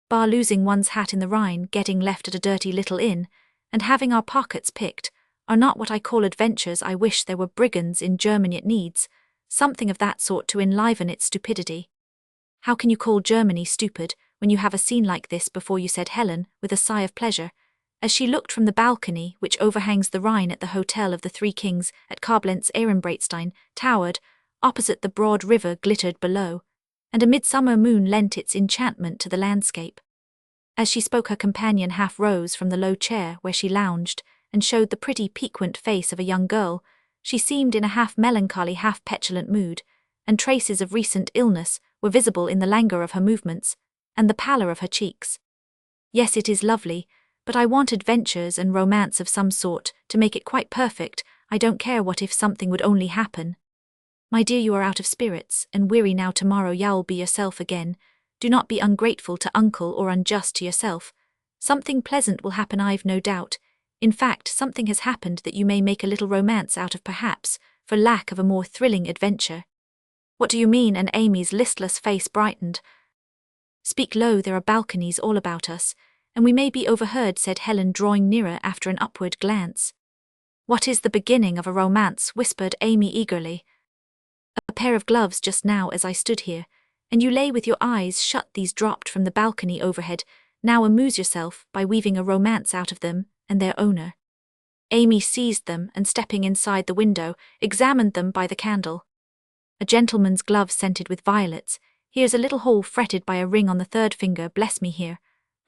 bar losing one's hat in the Rhine, getting left at a dirty little inn, and having our pockets picked, are not what I call adventures. I wish there were brigands in Germany. It needs something of that sort to enliven its stupidity. How can you call Germany stupid when you have a scene like this before you? Said Helen, with a sigh of pleasure, as she looked from the balcony which overhangs the Rhine at the Hotel of the Three Kings at Koblenz. Ehrenbreitstein towered opposite, the broad river glittered below, and a midsummer moon lent its enchantment to the landscape. As she spoke, her companion half rose from the low chair where she lounged, and showed the pretty, piquant face of a young girl. She seemed in a half melancholy, half petulant mood, and traces of recent illness were visible in the languor of her movements, and the pallor of her cheeks. Yes, it is lovely, but I want adventures and romance of some sort to make it quite perfect. I don't care what if something would only happen. My dear, you are out of spirits, and weary now. Tomorrow you'll be yourself again. Do not be ungrateful to uncle or unjust to yourself. Something pleasant will happen, I've no doubt. In fact, something has happened that you may make a little romance out of, perhaps, for lack of a more thrilling adventure. What do you mean? And Amy's listless face brightened. Speak low, there are balconies all about us, and we may be overheard, said Helen, drawing nearer after an upward glance. What is the beginning of a romance? Whispered Amy eagerly. A pair of gloves just now as I stood here, and you lay with your eyes shut. These dropped from the balcony overhead. Now amuse yourself by weaving a romance out of them and their owner. Amy seized them and, stepping inside the window, examined them by the candle. A gentleman's glove scented with violets. Here's a little hole fretted by a ring on the third finger. Bless me, here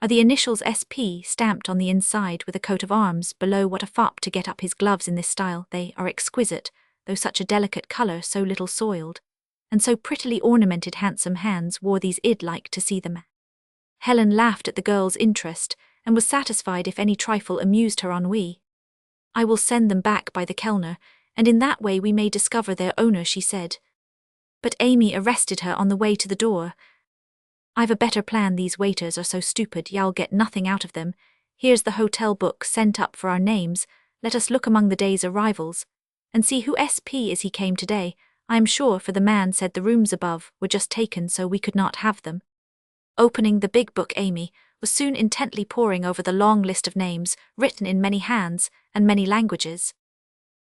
are the initials SP stamped on the inside with a coat of arms below. What a fop to get up his gloves in this style. They are exquisite, though such a delicate colour, so little soiled, and so prettily ornamented. Handsome hands wore these. I'd like to see them. Helen laughed at the girl's interest, and was satisfied if any trifle amused her ennui. I will send them back by the Kellner, and in that way we may discover their owner, she said. But Amy arrested her on the way to the door. I've a better plan. These waiters are so stupid, you'll get nothing out of them. Here's the hotel book sent up for our names. Let us look among the day's arrivals, and see who SP is. He came today, I am sure, for the man said the rooms above were just taken, so we could not have them. Opening the big book, Amy was soon intently poring over the long list of names, written in many hands and many languages.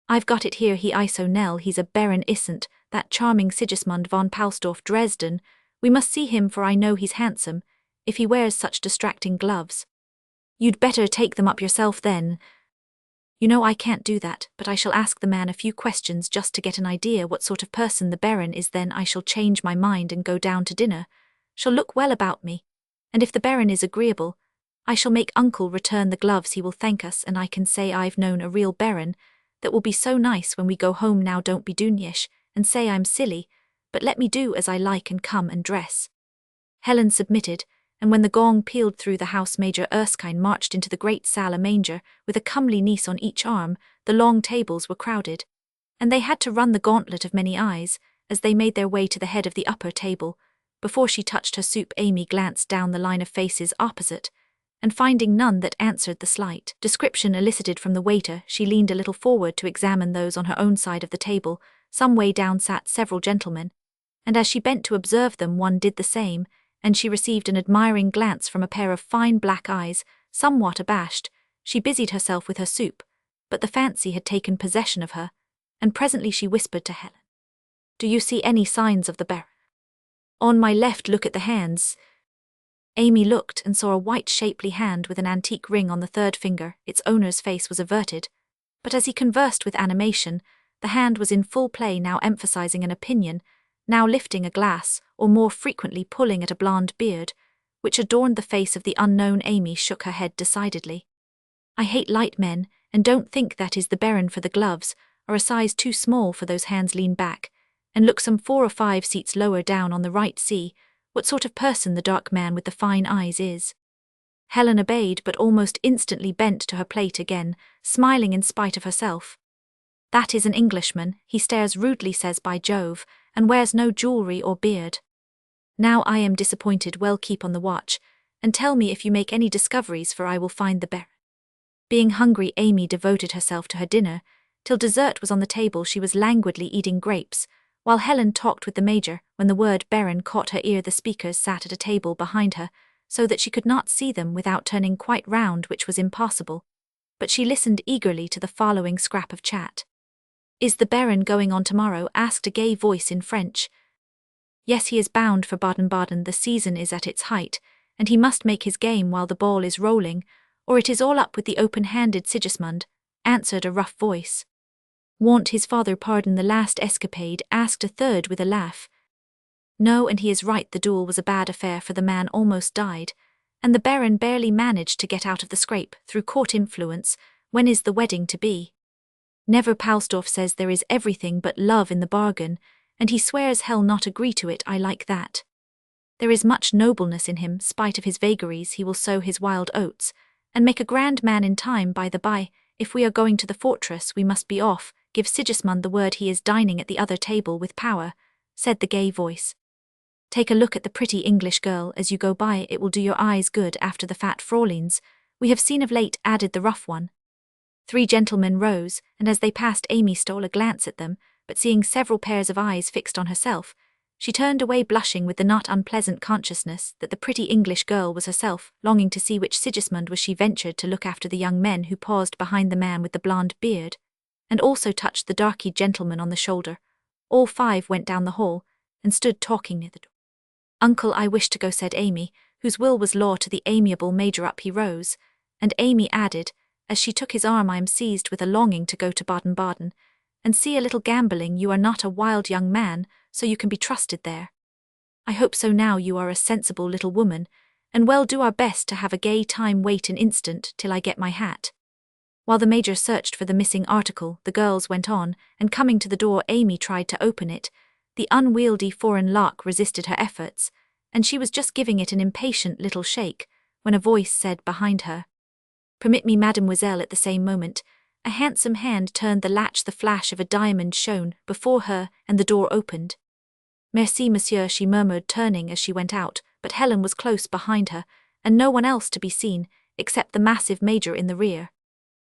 I've got it here, he I so Nell, he's a Baron isn't, that charming Sigismund von Palsdorf Dresden, we must see him for I know he's handsome, if he wears such distracting gloves. You'd better take them up yourself then. You know I can't do that, but I shall ask the man a few questions just to get an idea what sort of person the Baron is, then I shall change my mind and go down to dinner, shall look well about me, and if the Baron is agreeable, I shall make uncle return the gloves, he will thank us, and I can say I've known a real Baron, that will be so nice when we go home. Now don't be doonish, and say I'm silly, but let me do as I like and come and dress. Helen submitted, and when the gong pealed through the house, Major Erskine marched into the great salle a manger, with a comely niece on each arm. The long tables were crowded, and they had to run the gauntlet of many eyes, as they made their way to the head of the upper table. Before she touched her soup, Amy glanced down the line of faces opposite, and finding none that answered the slight description elicited from the waiter, she leaned a little forward to examine those on her own side of the table. Some way down sat several gentlemen, and as she bent to observe them, one did the same, and she received an admiring glance from a pair of fine black eyes. Somewhat abashed, she busied herself with her soup, but the fancy had taken possession of her, and presently she whispered to Helen, "Do you see any signs of the Baron?" "On my left, look at the hands." Amy looked and saw a white shapely hand with an antique ring on the third finger. Its owner's face was averted, but as he conversed with animation, the hand was in full play, now emphasizing an opinion, now lifting a glass, or more frequently pulling at a blonde beard, which adorned the face of the unknown. Amy shook her head decidedly. "I hate light men, and don't think that is the Baron, for the gloves are a size too small for those hands. Lean back, and look some 4 or 5 seats lower down on the right. See what sort of person the dark man with the fine eyes is." Helen obeyed, but almost instantly bent to her plate again, smiling in spite of herself. "That is an Englishman, he stares rudely, says by Jove, and wears no jewelry or beard. Now I am disappointed. Well, keep on the watch, and tell me if you make any discoveries, for I will find the Baron." Being hungry, Amy devoted herself to her dinner. Till dessert was on the table, she was languidly eating grapes, while Helen talked with the Major. When the word Baron caught her ear, the speakers sat at a table behind her, so that she could not see them without turning quite round, which was impossible. But she listened eagerly to the following scrap of chat. "Is the Baron going on tomorrow?" asked a gay voice in French. "Yes, he is bound for Baden-Baden. The season is at its height, and he must make his game while the ball is rolling, or it is all up with the open-handed Sigismund," answered a rough voice. "Won't his father pardon the last escapade?" asked a third with a laugh. "No, and he is right. The duel was a bad affair, for the man almost died, and the Baron barely managed to get out of the scrape through court influence. When is the wedding to be?" "Never. Palsdorf says there is everything but love in the bargain, and he swears hell not agree to it. I like that. There is much nobleness in him. Spite of his vagaries, he will sow his wild oats, and make a grand man in time. By the by, if we are going to the fortress, we must be off. Give Sigismund the word he is dining at the other table with Power," said the gay voice. "Take a look at the pretty English girl as you go by. It will do your eyes good after the fat Frauleins we have seen of late," added the rough one. 3 gentlemen rose, and as they passed, Amy stole a glance at them, but seeing several pairs of eyes fixed on herself, she turned away blushing with the not unpleasant consciousness that the pretty English girl was herself. Longing to see which Sigismund was, she ventured to look after the young men who paused behind the man with the blonde beard, and also touched the dark-eyed gentleman on the shoulder. All 5 went down the hall, and stood talking near the door. "Uncle, I wish to go," said Amy, whose will was law to the amiable Major. Up he rose, and Amy added, as she took his arm, "I am seized with a longing to go to Baden-Baden, and see a little gambling. You are not a wild young man, so you can be trusted there." "I hope so. Now you are a sensible little woman, and we'll do our best to have a gay time. Wait an instant till I get my hat." While the Major searched for the missing article, the girls went on, and coming to the door, Amy tried to open it. The unwieldy foreign lock resisted her efforts, and she was just giving it an impatient little shake, when a voice said behind her, "Permit me, mademoiselle." At the same moment, a handsome hand turned the latch. The flash of a diamond shone before her, and the door opened. "Merci, monsieur," she murmured, turning as she went out, but Helen was close behind her, and no one else to be seen, except the massive Major in the rear.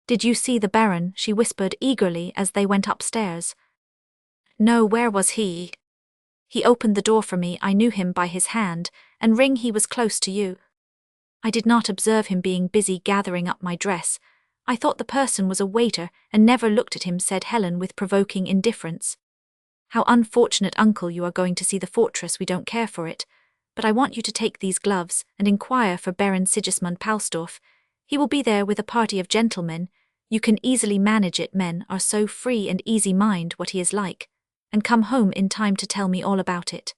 "Did you see the Baron?" she whispered eagerly as they went upstairs. "No, where was he?" He opened the door for me, I knew him by his hand, and ring he was close to you. I did not observe him being busy gathering up my dress. I thought the person was a waiter and never looked at him, said Helen with provoking indifference. How unfortunate, uncle, you are going to see the fortress. We don't care for it, but I want you to take these gloves and inquire for Baron Sigismund Palsdorf. He will be there with a party of gentlemen. You can easily manage it, men are so free and easy, mind what he is like, and come home in time to tell me all about it.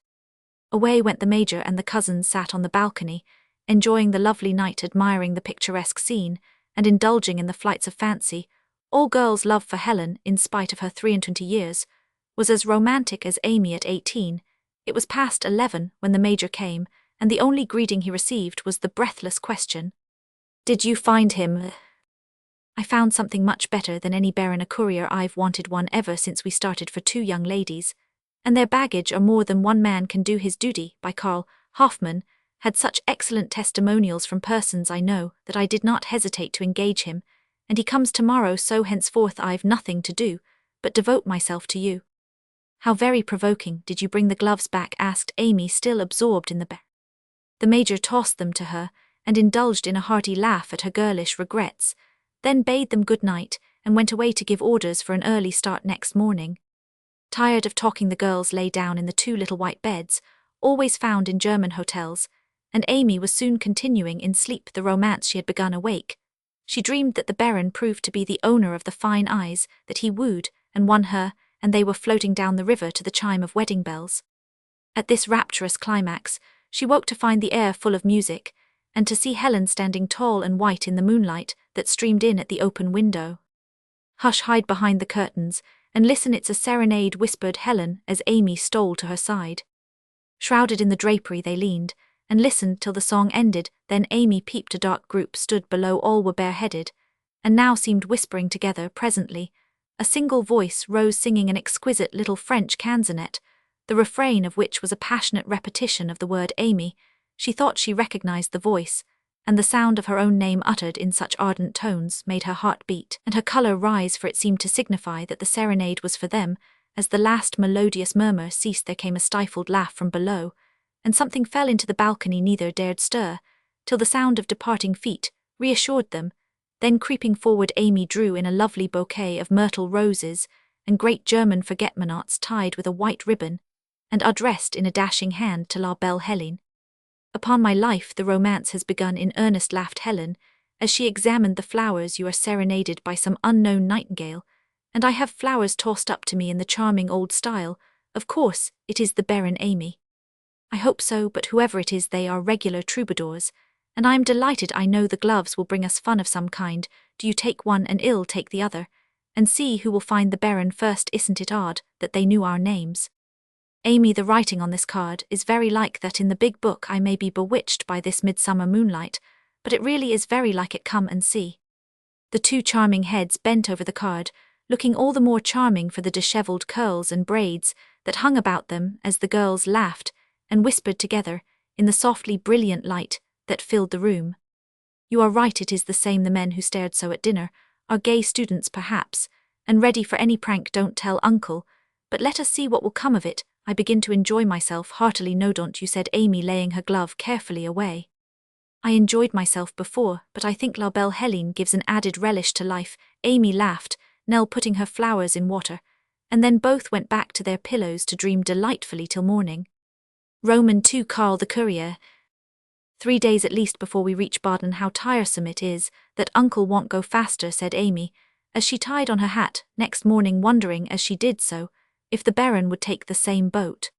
Away went the major, and the cousins sat on the balcony, enjoying the lovely night, admiring the picturesque scene, and indulging in the flights of fancy. All girls' love for Helen, in spite of her 23 years, was as romantic as Amy at 18. It was past 11 when the major came, and the only greeting he received was the breathless question, "Did you find him?" I found something much better than any baron, a courier. I've wanted one ever since we started for 2 young ladies, and their baggage are more than one man can do his duty. By Karl Hoffmann had such excellent testimonials from persons I know that I did not hesitate to engage him, and he comes tomorrow, so henceforth I've nothing to do but devote myself to you. How very provoking. Did you bring the gloves back? Asked Amy, still absorbed in the bed. The major tossed them to her and indulged in a hearty laugh at her girlish regrets, then bade them good night and went away to give orders for an early start next morning. Tired of talking, the girls lay down in the 2 little white beds, always found in German hotels, and Amy was soon continuing in sleep the romance she had begun. Awake, she dreamed that the Baron proved to be the owner of the fine eyes that he wooed and won her, and they were floating down the river to the chime of wedding bells. At this rapturous climax, she woke to find the air full of music, and to see Helen standing tall and white in the moonlight that streamed in at the open window. "Hush, hide behind the curtains, and listen, it's a serenade," whispered Helen as Amy stole to her side. Shrouded in the drapery they leaned, and listened till the song ended. Then Amy peeped. A dark group stood below, all were bareheaded, and now seemed whispering together. Presently, a single voice rose singing an exquisite little French canzonet, the refrain of which was a passionate repetition of the word Amy. She thought she recognized the voice, and the sound of her own name uttered in such ardent tones made her heart beat and her colour rise, for it seemed to signify that the serenade was for them. As the last melodious murmur ceased, there came a stifled laugh from below, and something fell into the balcony. Neither dared stir, till the sound of departing feet reassured them. Then creeping forward, Amy drew in a lovely bouquet of myrtle roses and great German forget-me-nots tied with a white ribbon, and addressed in a dashing hand to La Belle Helene. "Upon my life, the romance has begun in earnest," laughed Helen, as she examined the flowers. "You are serenaded by some unknown nightingale, and I have flowers tossed up to me in the charming old style. Of course, it is the Baron, Amy." "I hope so, but whoever it is, they are regular troubadours, and I am delighted. I know the gloves will bring us fun of some kind. Do you take one and I'll take the other, and see who will find the Baron first. Isn't it odd that they knew our names? Amy, the writing on this card is very like that in the big book. I may be bewitched by this midsummer moonlight, but it really is very like it. Come and see." The 2 charming heads bent over the card, looking all the more charming for the dishevelled curls and braids that hung about them as the girls laughed and whispered together in the softly brilliant light that filled the room. "You are right, it is the same. The men who stared so at dinner are gay students perhaps, and ready for any prank. Don't tell uncle, but let us see what will come of it. I begin to enjoy myself heartily." "No, don't you," said Amy, laying her glove carefully away. "I enjoyed myself before, but I think La Belle Helene gives an added relish to life." Amy laughed, Nell putting her flowers in water, and then both went back to their pillows to dream delightfully till morning. Roman 2 Karl the courier. 3 days at least before we reach Baden. How tiresome it is that uncle won't go faster," said Amy, as she tied on her hat next morning, wondering as she did so if the Baron would take the same boat.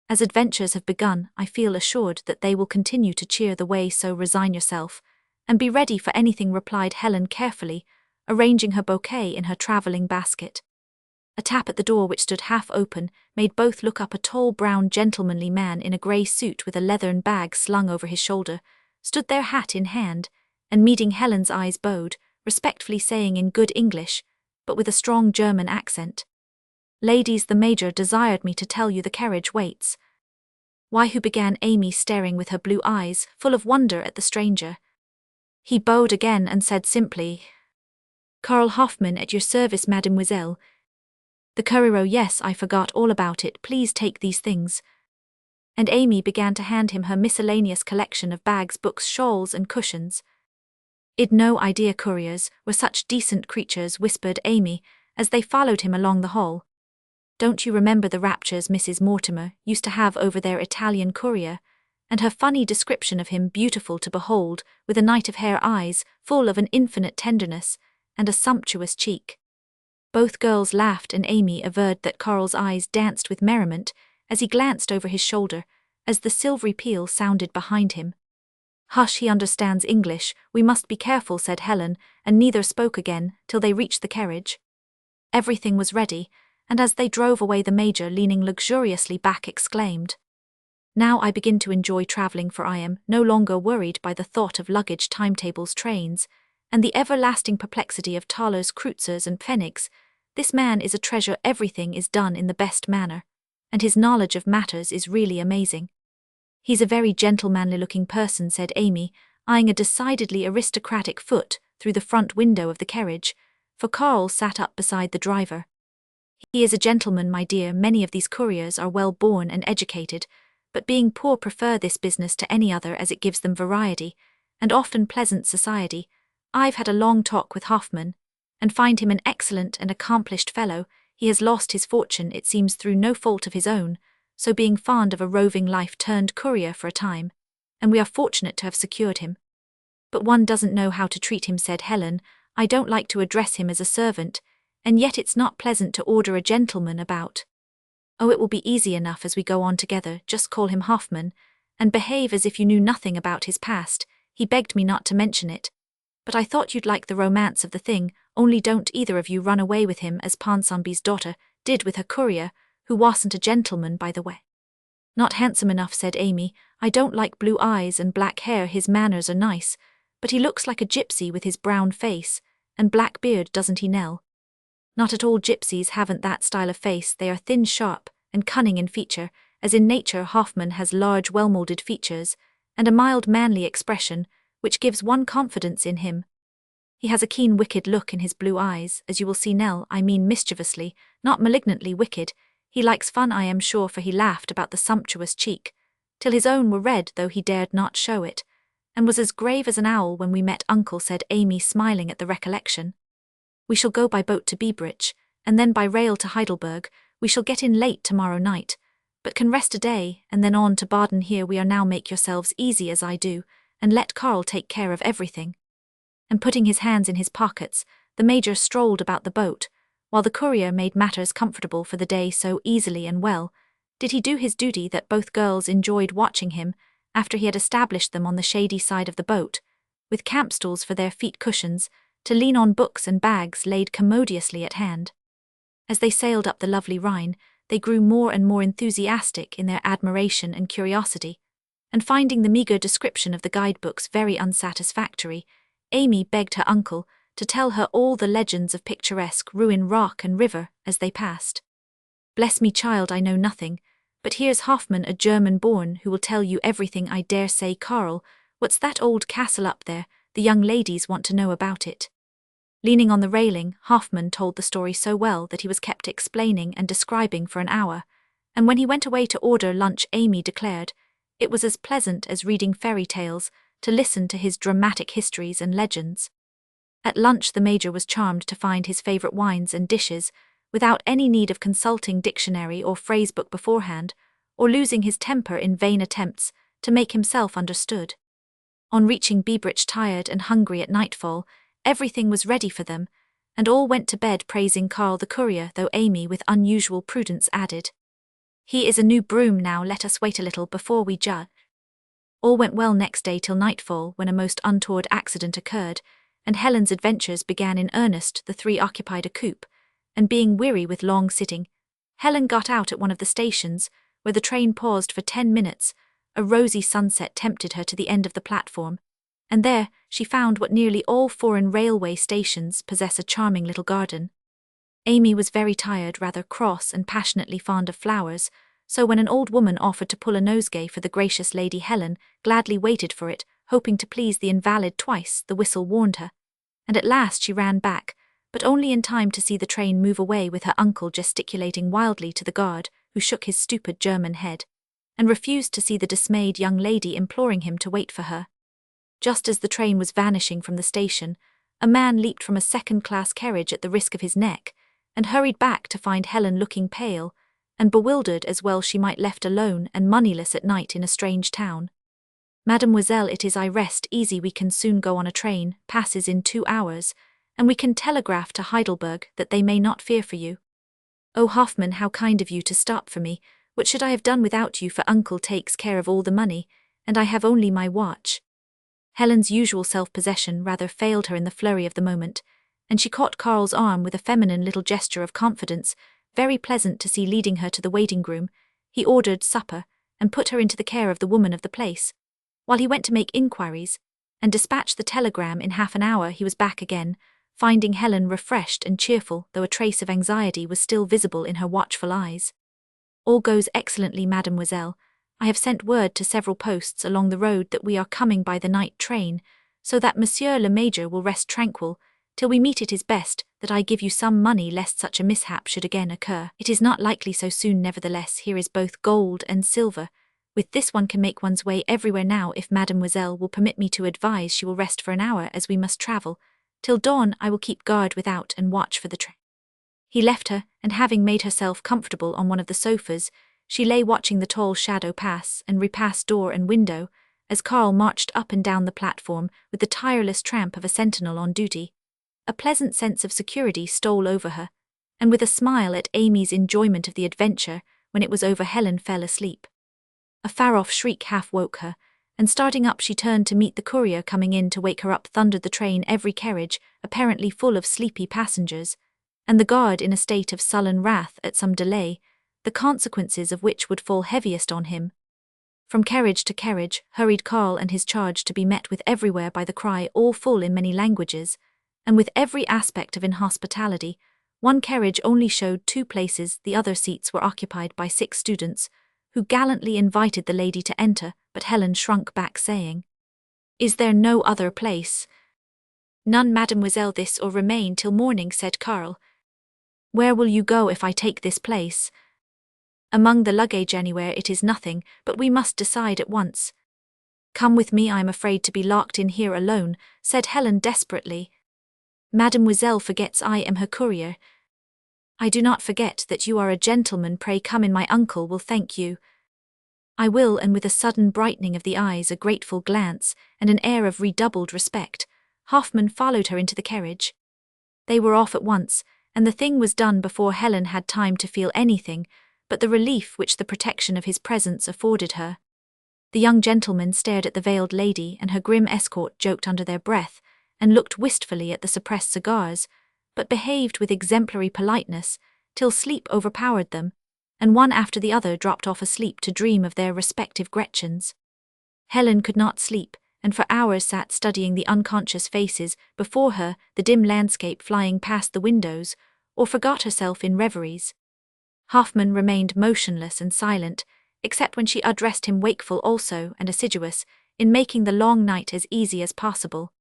"As adventures have begun, I feel assured that they will continue to cheer the way, so resign yourself and be ready for anything," replied Helen carefully, arranging her bouquet in her travelling basket. A tap at the door, which stood half open, made both look up. A tall, brown, gentlemanly man in a grey suit with a leathern bag slung over his shoulder stood there, hat in hand, and meeting Helen's eyes bowed, respectfully saying in good English, but with a strong German accent, "Ladies, the major desired me to tell you the carriage waits." "Why, who?" began Amy, staring with her blue eyes full of wonder at the stranger. He bowed again and said simply, "Karl Hoffmann, at your service, mademoiselle." The courier, yes, I forgot all about it, please take these things. And Amy began to hand him her miscellaneous collection of bags, books, shawls, and cushions. I'd no idea couriers were such decent creatures, whispered Amy, as they followed him along the hall. Don't you remember the raptures Mrs. Mortimer used to have over their Italian courier, and her funny description of him, beautiful to behold, with a night of hair, eyes full of an infinite tenderness, and a sumptuous cheek? Both girls laughed, and Amy averred that Carl's eyes danced with merriment as he glanced over his shoulder, as the silvery peal sounded behind him. Hush, he understands English, we must be careful, said Helen, and neither spoke again till they reached the carriage. Everything was ready, and as they drove away the Major, leaning luxuriously back, exclaimed, Now I begin to enjoy travelling, for I am no longer worried by the thought of luggage, timetables, trains, and the everlasting perplexity of thalers, kreutzers, and pfennigs. This man is a treasure, everything is done in the best manner, and his knowledge of matters is really amazing. He's a very gentlemanly-looking person, said Amy, eyeing a decidedly aristocratic foot through the front window of the carriage, for Carl sat up beside the driver. He is a gentleman, my dear. Many of these couriers are well born and educated, but being poor prefer this business to any other, as it gives them variety, and often pleasant society. I've had a long talk with Hoffman, and find him an excellent and accomplished fellow. He has lost his fortune, it seems, through no fault of his own, so being fond of a roving life turned courier for a time, and we are fortunate to have secured him. But one doesn't know how to treat him, said Helen. I don't like to address him as a servant, and yet it's not pleasant to order a gentleman about. Oh, it will be easy enough as we go on together, just call him Hoffman, and behave as if you knew nothing about his past. He begged me not to mention it, but I thought you'd like the romance of the thing, only don't either of you run away with him as Ponsonby's daughter did with her courier, who wasn't a gentleman, by the way. Not handsome enough, said Amy. I don't like blue eyes and black hair. His manners are nice, but he looks like a gypsy with his brown face and black beard, doesn't he, Nell? Not at all. Gypsies haven't that style of face. They are thin, sharp, and cunning in feature, as in nature. Hoffman has large, well-moulded features, and a mild, manly expression, which gives one confidence in him. He has a keen, wicked look in his blue eyes, as you will see, Nell. I mean mischievously, not malignantly wicked. He likes fun, I am sure, for he laughed about the sumptuous cheek, till his own were red, though he dared not show it, and was as grave as an owl when we met Uncle, said Amy, smiling at the recollection. We shall go by boat to Biebrich, and then by rail to Heidelberg. We shall get in late tomorrow night, but can rest a day, and then on to Baden. Here we are now. Make yourselves easy as I do, and let Carl take care of everything. And putting his hands in his pockets, the Major strolled about the boat, while the courier made matters comfortable for the day. So easily and well did he do his duty that both girls enjoyed watching him after he had established them on the shady side of the boat, with camp stools for their feet, cushions to lean on, books and bags laid commodiously at hand. As they sailed up the lovely Rhine, they grew more and more enthusiastic in their admiration and curiosity, and finding the meagre description of the guidebooks very unsatisfactory, Amy begged her uncle to tell her all the legends of picturesque ruin, rock and river as they passed. Bless me, child, I know nothing, but here's Hoffman, a German-born, who will tell you everything. I dare say, Carl, what's that old castle up there? The young ladies want to know about it. Leaning on the railing, Hoffman told the story so well that he was kept explaining and describing for an hour, and when he went away to order lunch, Amy declared it was as pleasant as reading fairy tales to listen to his dramatic histories and legends. At lunch the Major was charmed to find his favourite wines and dishes, without any need of consulting dictionary or phrasebook beforehand, or losing his temper in vain attempts to make himself understood. On reaching Biebrich, tired and hungry at nightfall, everything was ready for them, and all went to bed praising Carl the courier, though Amy, with unusual prudence, added, "He is a new broom now, let us wait a little before we judge." All went well next day till nightfall, when a most untoward accident occurred, and Helen's adventures began in earnest. The three occupied a coupe, and being weary with long sitting, Helen got out at one of the stations, where the train paused for 10 minutes. A rosy sunset tempted her to the end of the platform, and there she found what nearly all foreign railway stations possess, a charming little garden. Amy was very tired, rather cross, and passionately fond of flowers, so when an old woman offered to pull a nosegay for the gracious lady, Helen gladly waited for it, hoping to please the invalid. Twice the whistle warned her, and at last she ran back, but only in time to see the train move away with her uncle gesticulating wildly to the guard, who shook his stupid German head, and refused to see the dismayed young lady imploring him to wait for her. Just as the train was vanishing from the station, a man leaped from a second-class carriage at the risk of his neck, and hurried back to find Helen looking pale, and bewildered as well she might left alone and moneyless at night in a strange town. Mademoiselle, it is I rest easy, we can soon go on, a train passes in 2 hours, and we can telegraph to Heidelberg that they may not fear for you. Oh, Hoffman, how kind of you to stop for me. What should I have done without you, for uncle takes care of all the money, and I have only my watch. Helen's usual self-possession rather failed her in the flurry of the moment, and she caught Karl's arm with a feminine little gesture of confidence, very pleasant to see, leading her to the waiting-room. He ordered supper, and put her into the care of the woman of the place, while he went to make inquiries, and dispatched the telegram. In half an hour he was back again, finding Helen refreshed and cheerful, though a trace of anxiety was still visible in her watchful eyes. All goes excellently, mademoiselle. I have sent word to several posts along the road that we are coming by the night train, so that monsieur le major will rest tranquil till we meet. It is best that I give you some money lest such a mishap should again occur. It is not likely so soon, nevertheless. Here is both gold and silver. With this one can make one's way everywhere now. If mademoiselle will permit me to advise, she will rest for an hour, as we must travel. Till dawn I will keep guard without and watch for the train. He left her, and having made herself comfortable on one of the sofas, she lay watching the tall shadow pass and repass door and window, as Karl marched up and down the platform with the tireless tramp of a sentinel on duty. A pleasant sense of security stole over her, and with a smile at Amy's enjoyment of the adventure, when it was over, Helen fell asleep. A far-off shriek half woke her, and starting up she turned to meet the courier coming in to wake her up. Thundered the train, every carriage apparently full of sleepy passengers, and the guard in a state of sullen wrath at some delay, the consequences of which would fall heaviest on him. From carriage to carriage hurried Karl and his charge, to be met with everywhere by the cry, all full in many languages, and with every aspect of inhospitality. One carriage only showed 2 places, the other seats were occupied by 6 students, who gallantly invited the lady to enter, but Helen shrunk back, saying, "Is there no other place?" "None, mademoiselle, this or remain till morning," said Karl. "Where will you go if I take this place?" "Among the luggage, anywhere. It is nothing, but we must decide at once." "Come with me, I am afraid to be locked in here alone," said Helen desperately. "Mademoiselle forgets I am her courier." "I do not forget that you are a gentleman. Pray come in, my uncle will thank you." "I will," and with a sudden brightening of the eyes, a grateful glance, and an air of redoubled respect, Hoffman followed her into the carriage. They were off at once, and the thing was done before Helen had time to feel anything but the relief which the protection of his presence afforded her. The young gentlemen stared at the veiled lady, and her grim escort joked under their breath, and looked wistfully at the suppressed cigars, but behaved with exemplary politeness, till sleep overpowered them, and one after the other dropped off asleep to dream of their respective Gretchens. Helen could not sleep, and for hours sat studying the unconscious faces before her, the dim landscape flying past the windows, or forgot herself in reveries. Hoffman remained motionless and silent, except when she addressed him, wakeful also and assiduous, in making the long night as easy as possible.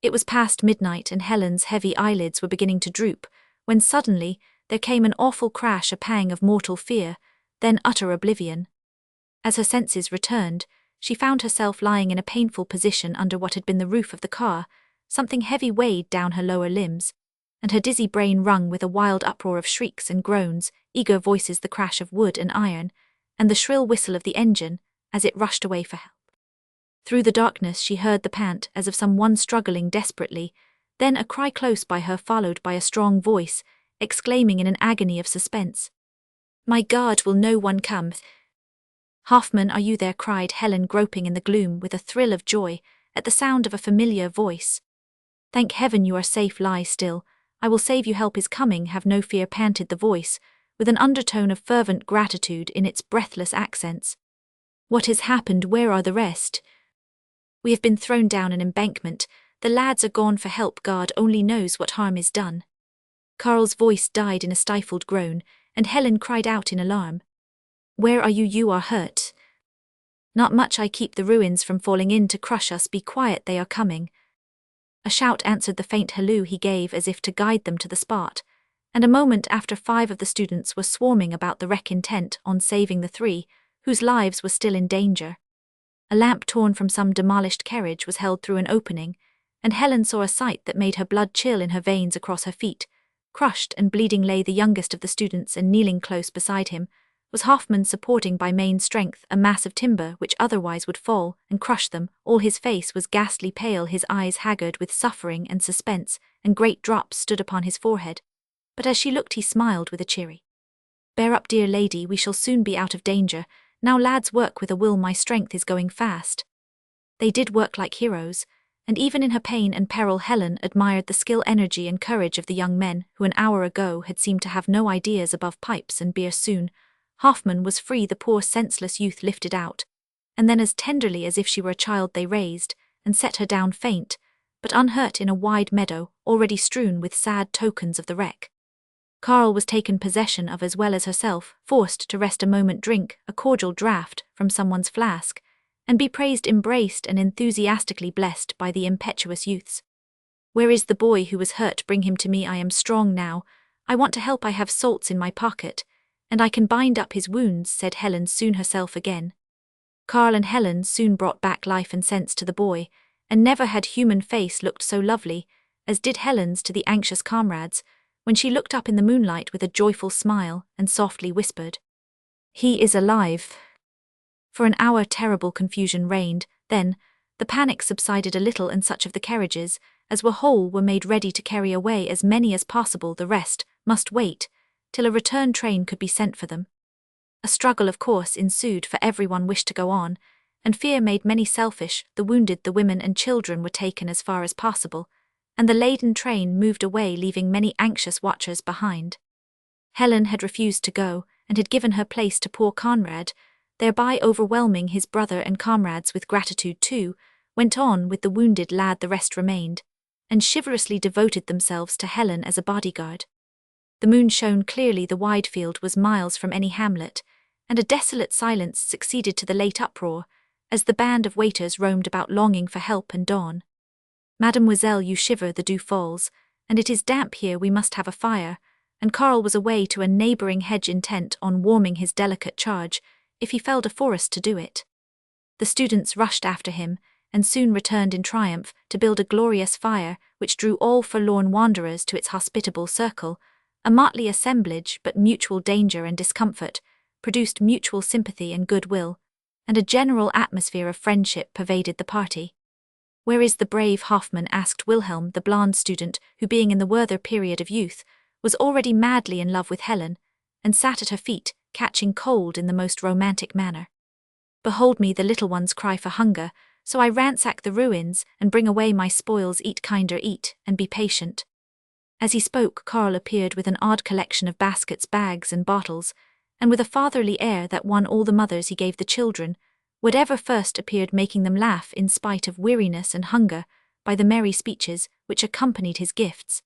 It was past midnight, and Helen's heavy eyelids were beginning to droop, when suddenly there came an awful crash, a pang of mortal fear, then utter oblivion. As her senses returned, she found herself lying in a painful position under what had been the roof of the car. Something heavy weighed down her lower limbs, and her dizzy brain rung with a wild uproar of shrieks and groans, eager voices, the crash of wood and iron, and the shrill whistle of the engine as it rushed away for help. Through the darkness she heard the pant as of some one struggling desperately, then a cry close by her, followed by a strong voice, exclaiming in an agony of suspense, "My God, will no one come?" "Hoffman, are you there?" cried Helen, groping in the gloom with a thrill of joy at the sound of a familiar voice. "Thank heaven you are safe. Lie still. I will save you. Help is coming. Have no fear," panted the voice, with an undertone of fervent gratitude in its breathless accents. "What has happened? Where are the rest?" "We have been thrown down an embankment. The lads are gone for help. God only knows what harm is done." Karl's voice died in a stifled groan, and Helen cried out in alarm. "Where are you? You are hurt." "Not much. I keep the ruins from falling in to crush us. Be quiet, they are coming." A shout answered the faint halloo he gave as if to guide them to the spot, and a moment after 5 of the students were swarming about the wreck intent on saving the 3, whose lives were still in danger. A lamp torn from some demolished carriage was held through an opening, and Helen saw a sight that made her blood chill in her veins. Across her feet, crushed and bleeding, lay the youngest of the students, and kneeling close beside him was Hoffman, supporting by main strength a mass of timber which otherwise would fall and crush them. All his face was ghastly pale, his eyes haggard with suffering and suspense, and great drops stood upon his forehead. But as she looked he smiled with a cheery, "Bear up, dear lady, we shall soon be out of danger. Now lads, work with a will, my strength is going fast." They did work like heroes, and even in her pain and peril Helen admired the skill, energy and courage of the young men who an hour ago had seemed to have no ideas above pipes and beer. Soon Hoffman was free, the poor senseless youth lifted out, and then as tenderly as if she were a child they raised and set her down faint, but unhurt, in a wide meadow already strewn with sad tokens of the wreck. Carl was taken possession of as well as herself, forced to rest a moment, drink a cordial draught from someone's flask, and be praised, embraced and enthusiastically blessed by the impetuous youths. "Where is the boy who was hurt? Bring him to me. I am strong now. I want to help. I have salts in my pocket, and I can bind up his wounds," said Helen, soon herself again. Carl and Helen soon brought back life and sense to the boy, and never had human face looked so lovely as did Helen's to the anxious comrades, when she looked up in the moonlight with a joyful smile and softly whispered, "He is alive." For an hour terrible confusion reigned, then the panic subsided a little, and such of the carriages as were whole were made ready to carry away as many as possible. The rest must wait till a return train could be sent for them. A struggle of course ensued, for everyone wished to go on, and fear made many selfish. The wounded, the women and children were taken as far as possible, and the laden train moved away, leaving many anxious watchers behind. Helen had refused to go, and had given her place to poor Conrad, thereby overwhelming his brother and comrades with gratitude. Too went on with the wounded lad. The rest remained, and chivalrously devoted themselves to Helen as a bodyguard. The moon shone clearly, the wide field was miles from any hamlet, and a desolate silence succeeded to the late uproar, as the band of waiters roamed about longing for help and dawn. "Mademoiselle, you shiver, the dew falls, and it is damp here, we must have a fire," and Carl was away to a neighbouring hedge, intent on warming his delicate charge, if he felled a forest to do it. The students rushed after him, and soon returned in triumph to build a glorious fire which drew all forlorn wanderers to its hospitable circle. A motley assemblage, but mutual danger and discomfort produced mutual sympathy and goodwill, and a general atmosphere of friendship pervaded the party. "Where is the brave Hoffman?" asked Wilhelm, the blonde student who, being in the Werther period of youth, was already madly in love with Helen, and sat at her feet, catching cold in the most romantic manner. "Behold me, the little ones cry for hunger, so I ransack the ruins and bring away my spoils. Eat, kinder, eat, and be patient." As he spoke, Carl appeared with an odd collection of baskets, bags and bottles, and with a fatherly air that won all the mothers he gave the children, whatever first appeared, making them laugh in spite of weariness and hunger by the merry speeches which accompanied his gifts.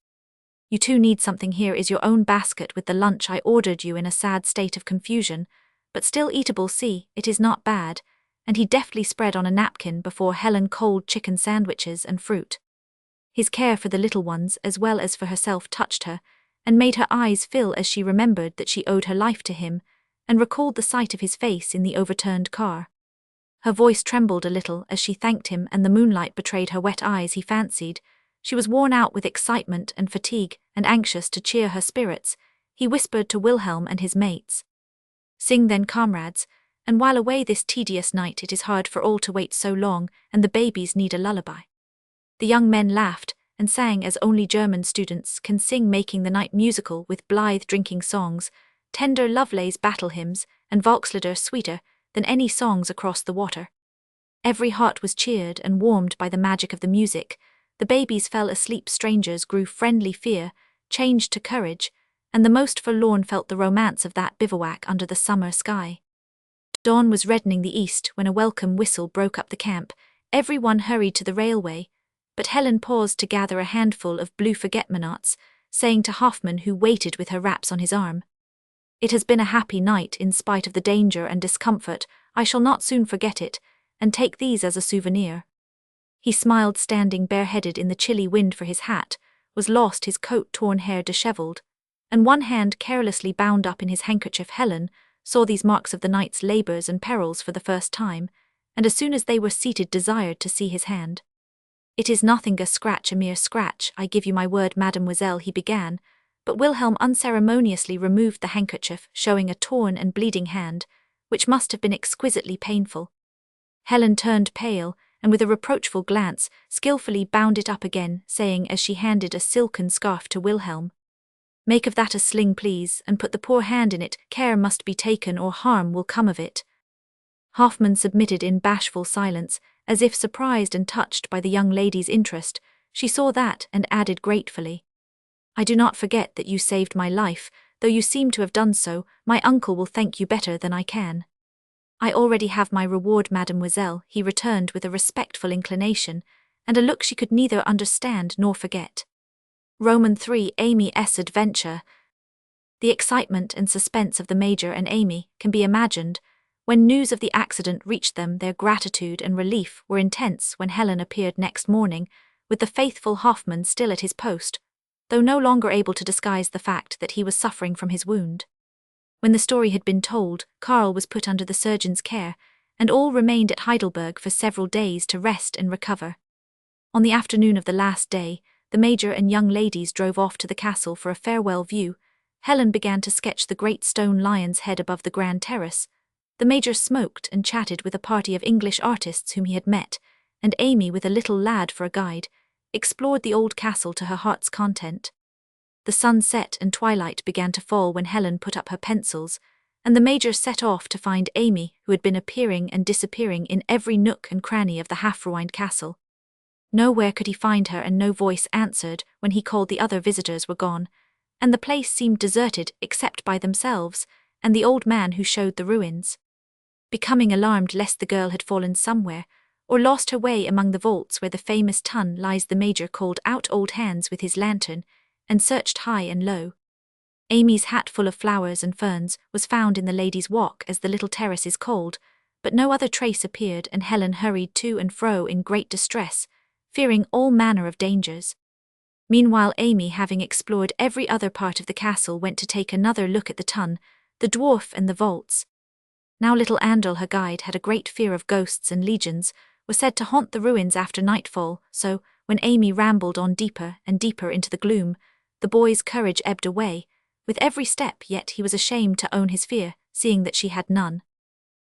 "You too need something. Here is your own basket with the lunch I ordered you." In a sad state of confusion, but still eatable, "See, it is not bad," and he deftly spread on a napkin before Helen cold chicken sandwiches and fruit. His care for the little ones as well as for herself touched her, and made her eyes fill as she remembered that she owed her life to him, and recalled the sight of his face in the overturned car. Her voice trembled a little as she thanked him, and the moonlight betrayed her wet eyes. He fancied she was worn out with excitement and fatigue, and anxious to cheer her spirits, he whispered to Wilhelm and his mates, "Sing then, comrades, and while away this tedious night. It is hard for all to wait so long, and the babies need a lullaby." The young men laughed and sang as only German students can sing, making the night musical with blithe drinking songs, tender Lovelace battle hymns, and Volkslieder sweeter than any songs across the water. Every heart was cheered and warmed by the magic of the music. The babies fell asleep, strangers grew friendly, fear changed to courage, and the most forlorn felt the romance of that bivouac under the summer sky. Dawn was reddening the east when a welcome whistle broke up the camp. Everyone hurried to the railway, but Helen paused to gather a handful of blue forget-me-nots, saying to Hoffman, who waited with her wraps on his arm, "It has been a happy night in spite of the danger and discomfort. I shall not soon forget it, and take these as a souvenir." He smiled, standing bareheaded in the chilly wind, for his hat was lost, his coat torn, hair dishevelled, and one hand carelessly bound up in his handkerchief. Helen saw these marks of the night's labours and perils for the first time, and as soon as they were seated desired to see his hand. "It is nothing, a scratch, a mere scratch, I give you my word, mademoiselle," he began, but Wilhelm unceremoniously removed the handkerchief, showing a torn and bleeding hand, which must have been exquisitely painful. Helen turned pale, and with a reproachful glance, skillfully bound it up again, saying as she handed a silken scarf to Wilhelm, "Make of that a sling, please, and put the poor hand in it. Care must be taken, or harm will come of it." Hoffmann submitted in bashful silence, as if surprised and touched by the young lady's interest. She saw that, and added gratefully, "I do not forget that you saved my life, though you seem to have done so. My uncle will thank you better than I can." "I already have my reward, mademoiselle," he returned with a respectful inclination, and a look she could neither understand nor forget. Roman 3. Amy's adventure. The excitement and suspense of the Major and Amy can be imagined. When news of the accident reached them, their gratitude and relief were intense when Helen appeared next morning, with the faithful Hoffmann still at his post, though no longer able to disguise the fact that he was suffering from his wound. When the story had been told, Karl was put under the surgeon's care, and all remained at Heidelberg for several days to rest and recover. On the afternoon of the last day, the Major and young ladies drove off to the castle for a farewell view. Helen began to sketch the great stone lion's head above the grand terrace. The Major smoked and chatted with a party of English artists whom he had met, and Amy, with a little lad for a guide, explored the old castle to her heart's content. The sun set and twilight began to fall when Helen put up her pencils, and the Major set off to find Amy, who had been appearing and disappearing in every nook and cranny of the half-ruined castle. Nowhere could he find her, and no voice answered when he called. The other visitors were gone, and the place seemed deserted except by themselves and the old man who showed the ruins. Becoming alarmed lest the girl had fallen somewhere, or lost her way among the vaults where the famous tun lies, the Major called out old hands with his lantern, and searched high and low. Amy's hat full of flowers and ferns was found in the Ladies' Walk, as the little terrace is called, but no other trace appeared, and Helen hurried to and fro in great distress, fearing all manner of dangers. Meanwhile Amy, having explored every other part of the castle, went to take another look at the tun, the dwarf and the vaults. Now little Andel, her guide, had a great fear of ghosts, and legions were said to haunt the ruins after nightfall, so, when Amy rambled on deeper and deeper into the gloom, the boy's courage ebbed away with every step, yet he was ashamed to own his fear, seeing that she had none.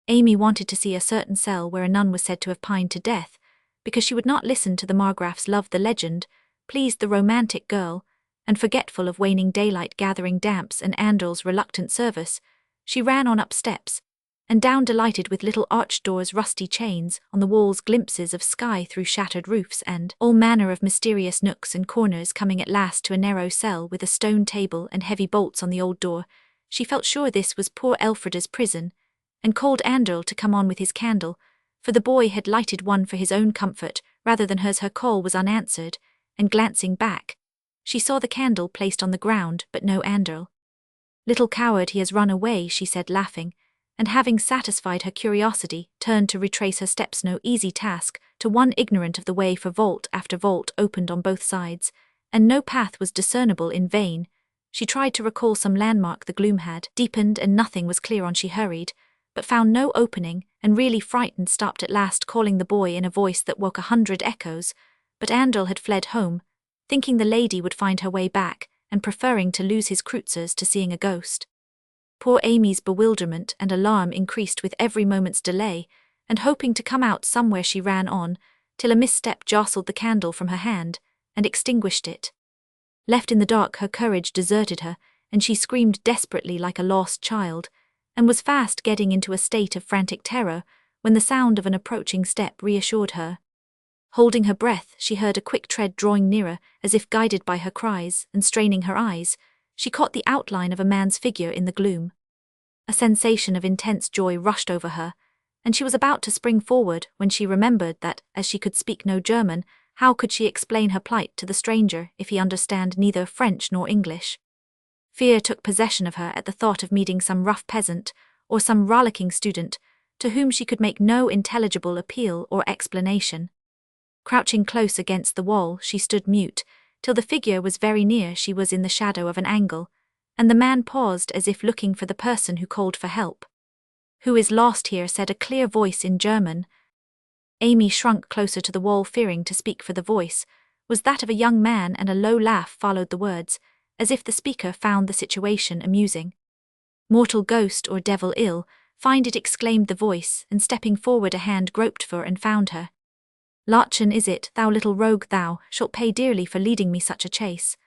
Amy wanted to see a certain cell where a nun was said to have pined to death, because she would not listen to the Margraff's love. The legend pleased the romantic girl, and forgetful of waning daylight, gathering damps, and Andel's reluctant service, she ran on up steps, and down, delighted with little arched doors, rusty chains on the walls, glimpses of sky through shattered roofs, and all manner of mysterious nooks and corners, coming at last to a narrow cell with a stone table and heavy bolts on the old door. She felt sure this was poor Elfrida's prison, and called Andel to come on with his candle, for the boy had lighted one for his own comfort rather than hers. Her call was unanswered, and glancing back, she saw the candle placed on the ground, but no Andel. "Little coward, he has run away," she said, laughing, and having satisfied her curiosity, turned to retrace her steps. No easy task to one ignorant of the way, for vault after vault opened on both sides, and no path was discernible. In vain she tried to recall some landmark. The gloom had deepened, and nothing was clear on. She hurried, but found no opening, and really frightened stopped at last, calling the boy in a voice that woke 100 echoes. But Andel had fled home, thinking the lady would find her way back, and preferring to lose his kreuzers to seeing a ghost. Poor Amy's bewilderment and alarm increased with every moment's delay, and hoping to come out somewhere, she ran on, till a misstep jostled the candle from her hand, and extinguished it. Left in the dark, her courage deserted her, and she screamed desperately like a lost child, and was fast getting into a state of frantic terror, when the sound of an approaching step reassured her. Holding her breath, she heard a quick tread drawing nearer, as if guided by her cries, and straining her eyes, she caught the outline of a man's figure in the gloom. A sensation of intense joy rushed over her, and she was about to spring forward when she remembered that, as she could speak no German, how could she explain her plight to the stranger if he understand neither French nor English? Fear took possession of her at the thought of meeting some rough peasant, or some rollicking student, to whom she could make no intelligible appeal or explanation. Crouching close against the wall, she stood mute, till the figure was very near. She was in the shadow of an angle, and the man paused as if looking for the person who called for help. "Who is lost here?" said a clear voice in German. Amy shrunk closer to the wall, fearing to speak, for the voice was that of a young man, and a low laugh followed the words, as if the speaker found the situation amusing. "Mortal ghost or devil ill, find it," exclaimed the voice, and stepping forward a hand groped for and found her. "Lottchen is it, thou little rogue, thou shalt pay dearly for leading me such a chase."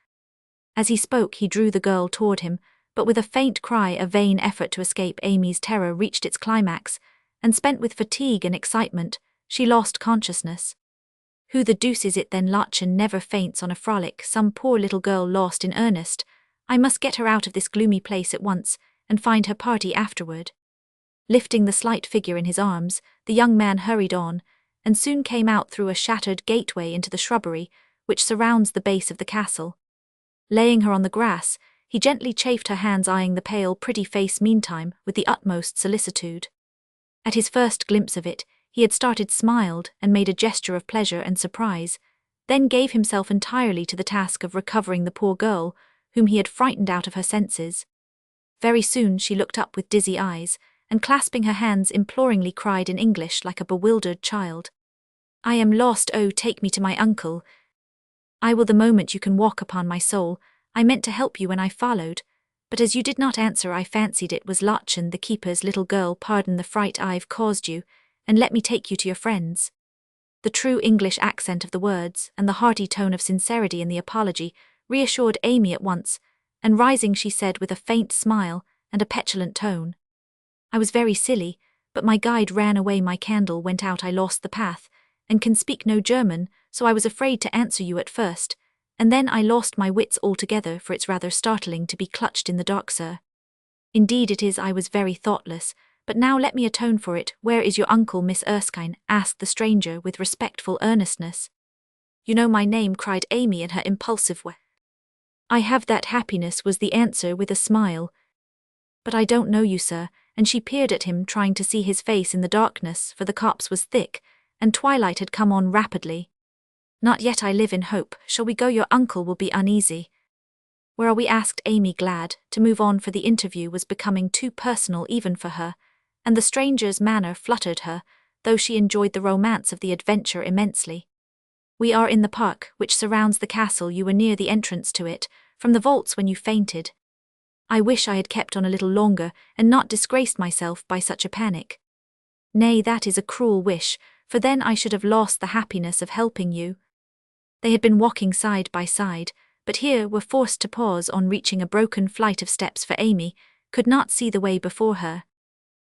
As he spoke he drew the girl toward him, but with a faint cry, a vain effort to escape. Amy's terror reached its climax, and spent with fatigue and excitement, she lost consciousness. "Who the deuce is it then? Lottchen never faints on a frolic. Some poor little girl lost in earnest. I must get her out of this gloomy place at once, and find her party afterward." Lifting the slight figure in his arms, the young man hurried on, and soon came out through a shattered gateway into the shrubbery which surrounds the base of the castle. Laying her on the grass, he gently chafed her hands, eyeing the pale, pretty face meantime with the utmost solicitude. At his first glimpse of it, he had started, smiled, and made a gesture of pleasure and surprise, then gave himself entirely to the task of recovering the poor girl, whom he had frightened out of her senses. Very soon she looked up with dizzy eyes, and clasping her hands imploringly cried in English like a bewildered child, "I am lost, oh, take me to my uncle. I will the moment you can walk, upon my soul. I meant to help you when I followed, but as you did not answer I fancied it was Lottchen, the keeper's little girl. Pardon the fright I've caused you, and let me take you to your friends." The true English accent of the words, and the hearty tone of sincerity in the apology, reassured Amy at once, and rising she said with a faint smile and a petulant tone, "I was very silly, but my guide ran away, my candle went out, I lost the path, and can speak no German, so I was afraid to answer you at first, and then I lost my wits altogether, for it's rather startling to be clutched in the dark, sir. Indeed it is, I was very thoughtless, but now let me atone for it. Where is your uncle, Miss Erskine?" asked the stranger with respectful earnestness. "You know my name," cried Amy in her impulsive way. "I have that happiness," was the answer with a smile. "But I don't know you, sir," and she peered at him, trying to see his face in the darkness, for the copse was thick, and twilight had come on rapidly. "Not yet, I live in hope. Shall we go? Your uncle will be uneasy." "Where are we?" asked Amy, glad to move on, for the interview was becoming too personal even for her, and the stranger's manner fluttered her, though she enjoyed the romance of the adventure immensely. "We are in the park, which surrounds the castle. You were near the entrance to it, from the vaults when you fainted. I wish I had kept on a little longer, and not disgraced myself by such a panic." "Nay, that is a cruel wish, for then I should have lost the happiness of helping you." They had been walking side by side, but here were forced to pause on reaching a broken flight of steps, for Amy could not see the way before her.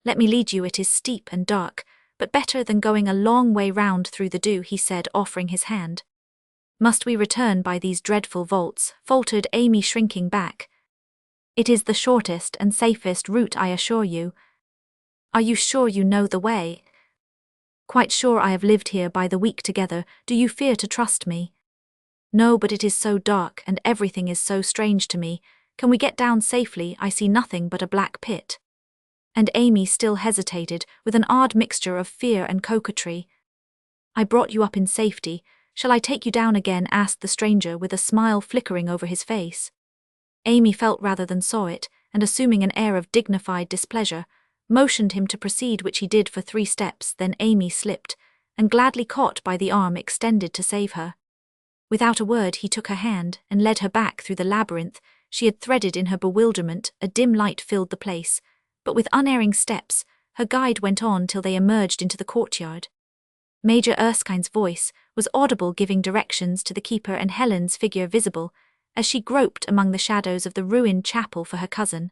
"Let me lead you, it is steep and dark, but better than going a long way round through the dew," he said, offering his hand. "Must we return by these dreadful vaults?" faltered Amy, shrinking back. "It is the shortest and safest route, I assure you." "Are you sure you know the way?" "Quite sure, I have lived here by the week together. Do you fear to trust me?" "No, but it is so dark, and everything is so strange to me. Can we get down safely? I see nothing but a black pit." And Amy still hesitated, with an odd mixture of fear and coquetry. "I brought you up in safety. Shall I take you down again?" asked the stranger, with a smile flickering over his face. Amy felt rather than saw it, and assuming an air of dignified displeasure, motioned him to proceed, which he did for 3 steps. Then Amy slipped, and gladly caught by the arm extended to save her. Without a word he took her hand and led her back through the labyrinth she had threaded in her bewilderment. A dim light filled the place, but with unerring steps her guide went on till they emerged into the courtyard. Major Erskine's voice was audible, giving directions to the keeper, and Helen's figure visible as she groped among the shadows of the ruined chapel for her cousin.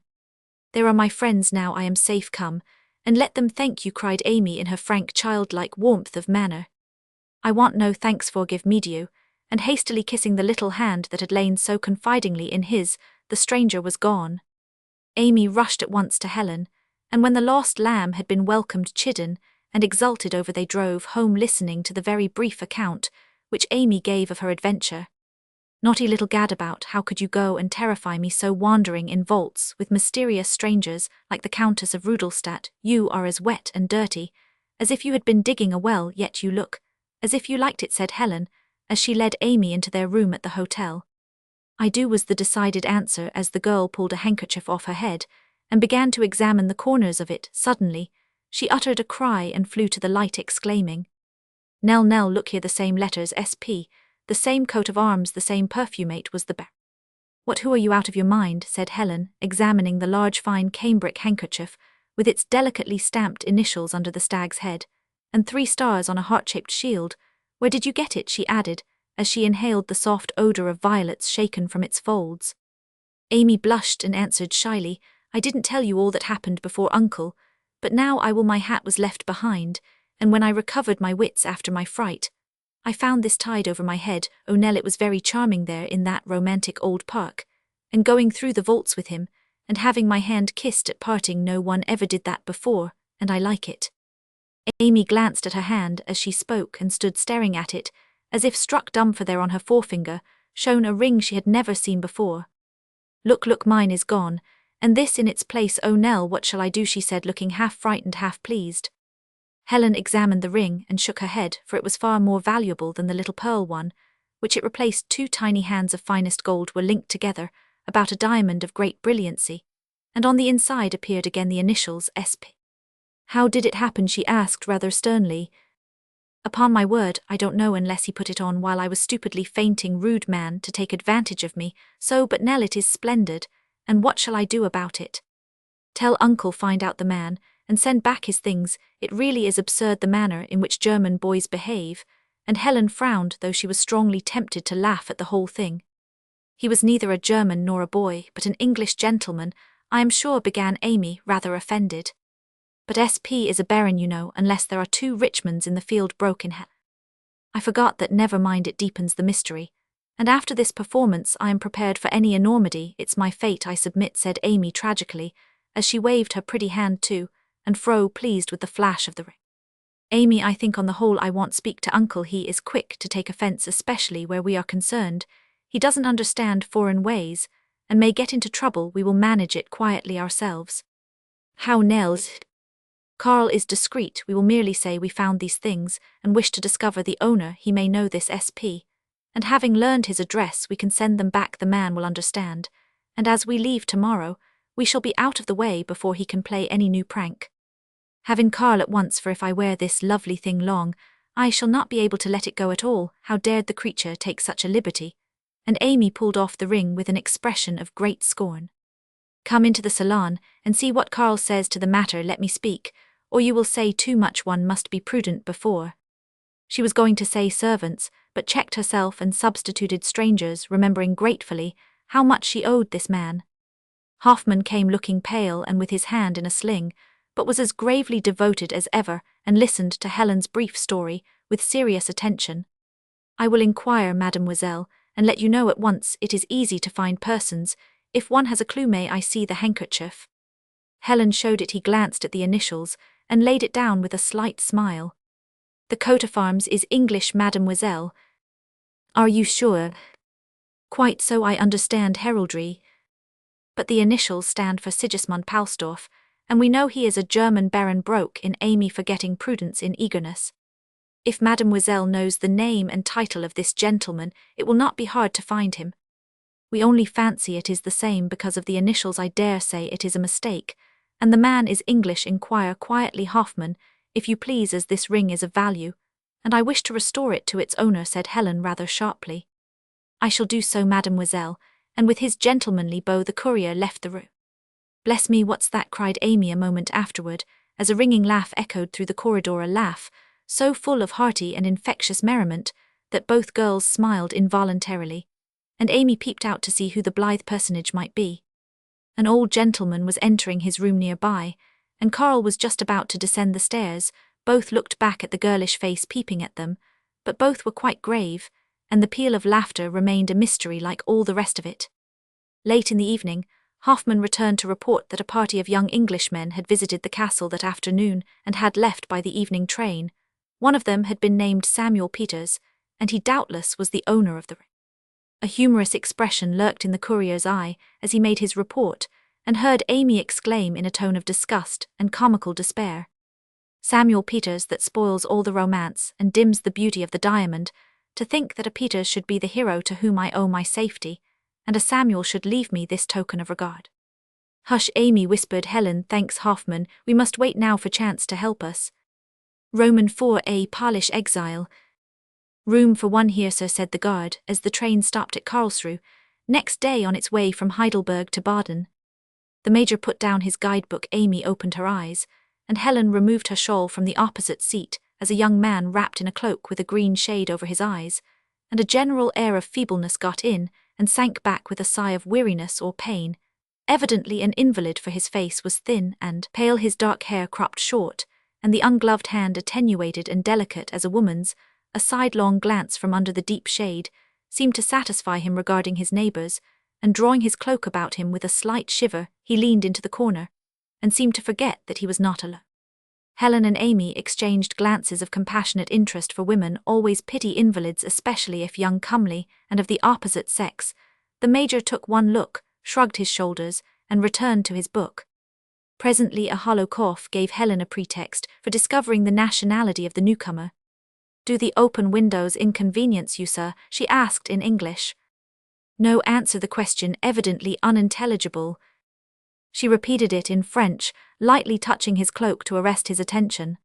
"There are my friends now, I am safe. Come, and let them thank you," cried Amy in her frank childlike warmth of manner. "I want no thanks, forgive me, do," and hastily kissing the little hand that had lain so confidingly in his, the stranger was gone. Amy rushed at once to Helen, and when the lost lamb had been welcomed, chidden and exulted over, they drove home, listening to the very brief account which Amy gave of her adventure. "Naughty little gadabout, how could you go and terrify me so, wandering in vaults with mysterious strangers like the Countess of Rudolstadt? You are as wet and dirty as if you had been digging a well, yet you look As if you liked it, said Helen, as she led Amy into their room at the hotel. I do, was the decided answer as the girl pulled a handkerchief off her head and began to examine the corners of it. Suddenly, she uttered a cry and flew to the light, exclaiming, Nell, Nell, look here, the same letters, SP, the same coat of arms, the same perfumate was the bear. What, who are you, out of your mind, said Helen, examining the large fine cambric handkerchief with its delicately stamped initials under the stag's head, and 3 stars on a heart-shaped shield. Where did you get it, she added, as she inhaled the soft odor of violets shaken from its folds. Amy blushed and answered shyly, I didn't tell you all that happened before, uncle, but now I will. My hat was left behind, and when I recovered my wits after my fright, I found this tied over my head. Oh, Nell, it was very charming there in that romantic old park, and going through the vaults with him, and having my hand kissed at parting. No one ever did that before, and I like it. Amy glanced at her hand as she spoke and stood staring at it, as if struck dumb, for there on her forefinger shone a ring she had never seen before. Look, look, mine is gone, and this in its place. Oh, Nell, what shall I do, she said, looking half frightened, half pleased. Helen examined the ring and shook her head, for it was far more valuable than the little pearl one, which it replaced. 2 tiny hands of finest gold were linked together, about a diamond of great brilliancy, and on the inside appeared again the initials SP. How did it happen, she asked rather sternly. Upon my word, I don't know, unless he put it on while I was stupidly fainting. Rude man, to take advantage of me, so. But Nell, it is splendid, and what shall I do about it? Tell uncle, find out the man, and send back his things. It really is absurd, the manner in which German boys behave, and Helen frowned, though she was strongly tempted to laugh at the whole thing. He was neither a German nor a boy, but an English gentleman, I am sure, began Amy, rather offended. But SP is a baron, you know, unless there are 2 Richmonds in the field, broke in Helen. I forgot that. Never mind, it deepens the mystery, and after this performance I am prepared for any enormity. It's my fate, I submit, said Amy tragically, as she waved her pretty hand to and fro, pleased with the flash of the ring. Amy, I think on the whole I won't speak to uncle. He is quick to take offence, especially where we are concerned. He doesn't understand foreign ways, and may get into trouble. We will manage it quietly ourselves. How, Nels? Carl is discreet. We will merely say we found these things and wish to discover the owner. He may know this SP, and having learned his address we can send them back. The man will understand, and as we leave tomorrow, we shall be out of the way before he can play any new prank. Have in Carl at once, for if I wear this lovely thing long, I shall not be able to let it go at all. How dared the creature take such a liberty? And Amy pulled off the ring with an expression of great scorn. Come into the salon and see what Carl says to the matter. Let me speak, or you will say too much. One must be prudent before. She was going to say servants, but checked herself and substituted strangers, remembering gratefully how much she owed this man. Hoffman came looking pale and with his hand in a sling, but was as gravely devoted as ever and listened to Helen's brief story with serious attention. I will inquire, mademoiselle, and let you know at once. It is easy to find persons. If one has a clue, may I see the handkerchief? Helen showed it. He glanced at the initials and laid it down with a slight smile. The coat of arms is English, mademoiselle. Are you sure? Quite so, I understand heraldry. But the initials stand for Sigismund Palsdorf, and we know he is a German baron, broke in Amy, forgetting prudence in eagerness. If mademoiselle knows the name and title of this gentleman, it will not be hard to find him. We only fancy it is the same because of the initials. I dare say it is a mistake, and the man is English. Inquire quietly, Hoffman, if you please, as this ring is of value, and I wish to restore it to its owner, said Helen rather sharply. I shall do so, mademoiselle, and with his gentlemanly bow the courier left the room. Bless me, what's that? cried Amy a moment afterward, as a ringing laugh echoed through the corridor, a laugh so full of hearty and infectious merriment that both girls smiled involuntarily, and Amy peeped out to see who the blithe personage might be. An old gentleman was entering his room nearby, and Carl was just about to descend the stairs. Both looked back at the girlish face peeping at them, but both were quite grave, and the peal of laughter remained a mystery like all the rest of it. Late in the evening, Hoffman returned to report that a party of young Englishmen had visited the castle that afternoon and had left by the evening train. One of them had been named Samuel Peters, and he doubtless was the owner of the ring. A humorous expression lurked in the courier's eye as he made his report, and heard Amy exclaim in a tone of disgust and comical despair, Samuel Peters that spoils all the romance and dims the beauty of the diamond, to think that a Peters should be the hero to whom I owe my safety, and a Samuel should leave me this token of regard. Hush, Amy, whispered Helen, thanks Hoffman, we must wait now for chance to help us. Roman 4a Polish exile. Room for one here, sir, said the guard, as the train stopped at Karlsruhe, next day on its way from Heidelberg to Baden. The major put down his guidebook. Amy opened her eyes, and Helen removed her shawl from the opposite seat as a young man wrapped in a cloak with a green shade over his eyes, and a general air of feebleness got in and sank back with a sigh of weariness or pain. Evidently an invalid, for his face was thin and pale, his dark hair cropped short, and the ungloved hand attenuated and delicate as a woman's. A sidelong glance from under the deep shade seemed to satisfy him regarding his neighbours, and drawing his cloak about him with a slight shiver, he leaned into the corner, and seemed to forget that he was not alone. Helen and Amy exchanged glances of compassionate interest, for women always pity invalids, especially if young, comely, and of the opposite sex. The major took one look, shrugged his shoulders, and returned to his book. Presently a hollow cough gave Helen a pretext for discovering the nationality of the newcomer. Do the open windows inconvenience you, sir? She asked in English. No answer, the question evidently unintelligible. She repeated it in French, lightly touching his cloak to arrest his attention.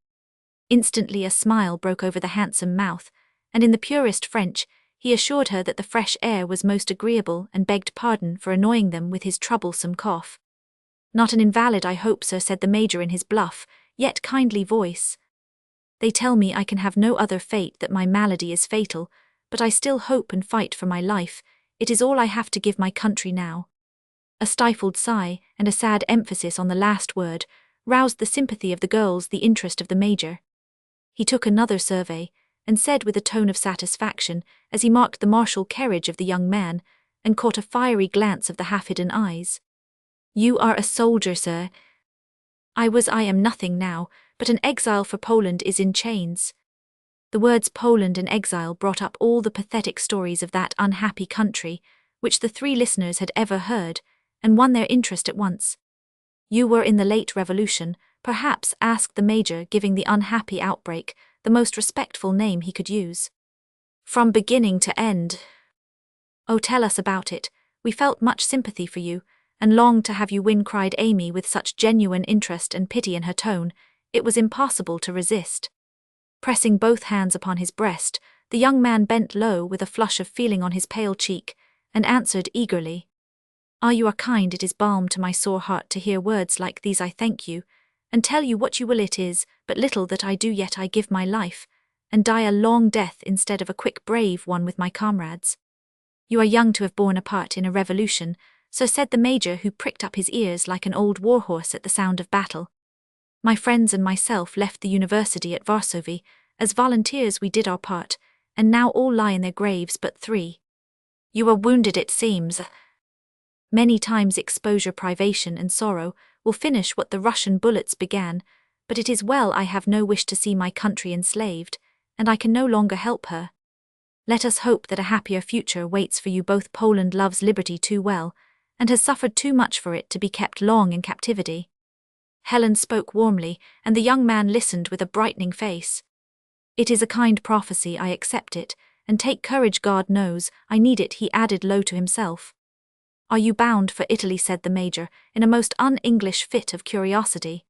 Instantly a smile broke over the handsome mouth, and in the purest French he assured her that the fresh air was most agreeable and begged pardon for annoying them with his troublesome cough. Not an invalid, I hope, sir, said the major in his bluff, yet kindly voice. They tell me I can have no other fate, that my malady is fatal, but I still hope and fight for my life. It is all I have to give my country now. A stifled sigh, and a sad emphasis on the last word, roused the sympathy of the girls, the interest of the major. He took another survey, and said with a tone of satisfaction, as he marked the martial carriage of the young man, and caught a fiery glance of the half-hidden eyes. You are a soldier, sir. I am nothing now, but an exile for Poland is in chains. The words Poland and exile brought up all the pathetic stories of that unhappy country, which the three listeners had ever heard, and won their interest at once. You were in the late revolution, perhaps, asked the major, giving the unhappy outbreak the most respectful name he could use. From beginning to end. Oh, tell us about it. We felt much sympathy for you, and longed to have you win, cried Amy with such genuine interest and pity in her tone, it was impossible to resist. Pressing both hands upon his breast, the young man bent low with a flush of feeling on his pale cheek, and answered eagerly. Ah, you are kind, it is balm to my sore heart to hear words like these. I thank you, and tell you what you will, it is but little that I do, yet I give my life, and die a long death instead of a quick brave one with my comrades. You are young to have borne a part in a revolution, so said the major, who pricked up his ears like an old warhorse at the sound of battle. My friends and myself left the university at Varsovie. As volunteers we did our part, and now all lie in their graves but 3. You are wounded, it seems. Many times exposure, privation, and sorrow will finish what the Russian bullets began, but it is well. I have no wish to see my country enslaved, and I can no longer help her. Let us hope that a happier future waits for you both. Poland loves liberty too well, and has suffered too much for it to be kept long in captivity. Helen spoke warmly, and the young man listened with a brightening face. It is a kind prophecy, I accept it, and take courage. God knows I need it, he added low to himself. Are you bound for Italy, said the major, in a most un-English fit of curiosity.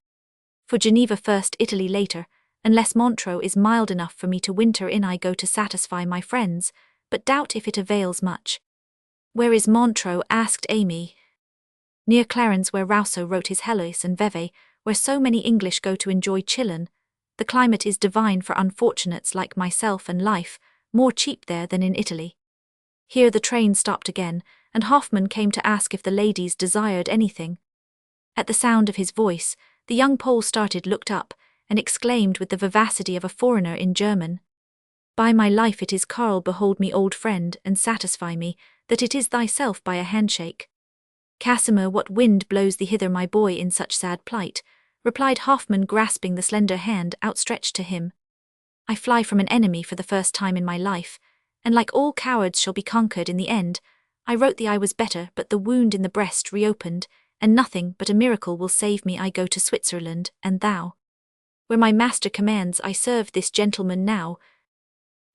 For Geneva first, Italy later, unless Montreux is mild enough for me to winter in. I go to satisfy my friends, but doubt if it avails much. Where is Montreux? Asked Amy. Near Clarens, where Rousseau wrote his Heloise and Vevey, where so many English go to enjoy Chillon. The climate is divine for unfortunates like myself, and life more cheap there than in Italy. Here the train stopped again, and Hoffman came to ask if the ladies desired anything. At the sound of his voice, the young Pole started, looked up, and exclaimed with the vivacity of a foreigner in German. By my life, it is Karl. Behold me, old friend, and satisfy me that it is thyself by a handshake. Casimir, what wind blows thee hither, my boy, in such sad plight? Replied Hoffman, grasping the slender hand outstretched to him. I fly from an enemy for the first time in my life, and like all cowards shall be conquered in the end. I wrote thee I was better, but the wound in the breast reopened, and nothing but a miracle will save me. I go to Switzerland, and thou? Where my master commands, I serve this gentleman now.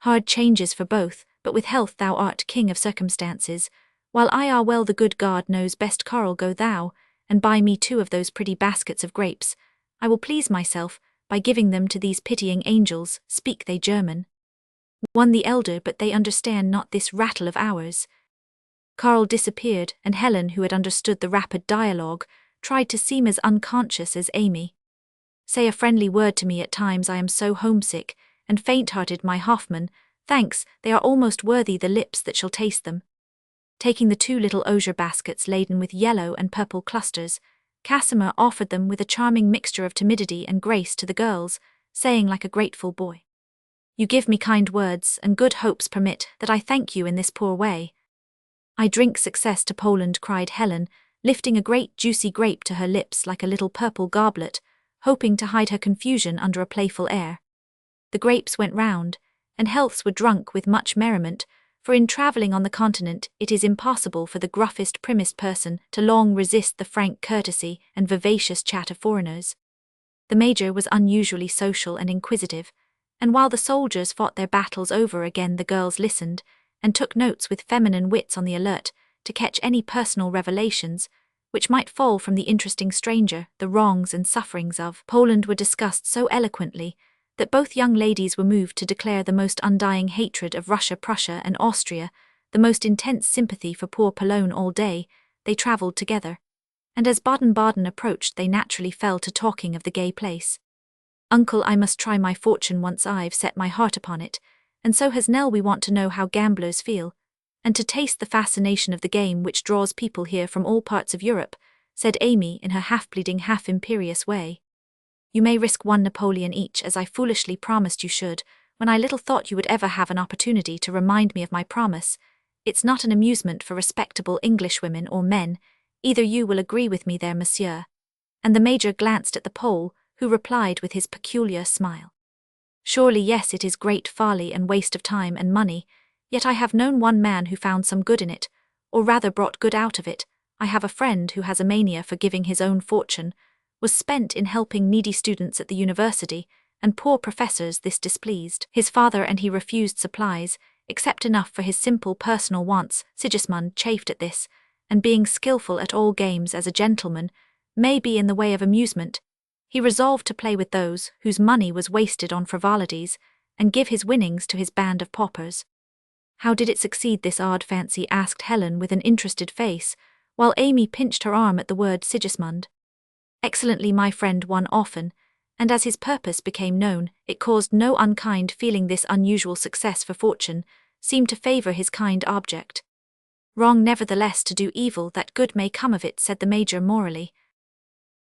Hard changes for both, but with health thou art king of circumstances. While I are well, the good God knows best. Carl, go thou, and buy me 2 of those pretty baskets of grapes. I will please myself, by giving them to these pitying angels. Speak they German? One the elder, but they understand not this rattle of ours. Carl disappeared, and Helen, who had understood the rapid dialogue, tried to seem as unconscious as Amy. Say a friendly word to me at times, I am so homesick, and faint-hearted, my Hoffman. Thanks, they are almost worthy the lips that shall taste them. Taking the 2 little osier baskets laden with yellow and purple clusters, Casimir offered them with a charming mixture of timidity and grace to the girls, saying like a grateful boy, "You give me kind words, and good hopes permit that I thank you in this poor way." "I drink success to Poland," cried Helen, lifting a great juicy grape to her lips like a little purple goblet, hoping to hide her confusion under a playful air. The grapes went round, and healths were drunk with much merriment, for in travelling on the continent it is impossible for the gruffest, primmest person to long resist the frank courtesy and vivacious chat of foreigners. The Major was unusually social and inquisitive, and while the soldiers fought their battles over again, the girls listened, and took notes with feminine wits on the alert to catch any personal revelations which might fall from the interesting stranger. The wrongs and sufferings of Poland were discussed so eloquently that both young ladies were moved to declare the most undying hatred of Russia, Prussia, and Austria, the most intense sympathy for poor Cologne. All day they travelled together, and as Baden-Baden approached they naturally fell to talking of the gay place. "Uncle, I must try my fortune once I've set my heart upon it, and so has Nell. We want to know how gamblers feel, and to taste the fascination of the game which draws people here from all parts of Europe," said Amy in her half-pleading, half-imperious way. "You may risk 1 Napoleon each, as I foolishly promised you should, when I little thought you would ever have an opportunity to remind me of my promise. It's not an amusement for respectable Englishwomen or men. Either you will agree with me there, monsieur." And the Major glanced at the Pole, who replied with his peculiar smile, "Surely yes, it is great folly and waste of time and money, yet I have known one man who found some good in it, or rather brought good out of it. I have a friend who has a mania for giving. His own fortune was spent in helping needy students at the university, and poor professors. This displeased his father, and he refused supplies, except enough for his simple personal wants." Sigismund chafed at this, and being skillful at all games as a gentleman may be in the way of amusement, he resolved to play with those whose money was wasted on frivolities, and give his winnings to his band of paupers. "How did it succeed, this odd fancy?" asked Helen with an interested face, while Amy pinched her arm at the word Sigismund. "Excellently, my friend won often, and as his purpose became known, it caused no unkind feeling. This unusual success for fortune seemed to favour his kind object. Wrong nevertheless to do evil that good may come of it," said the Major morally.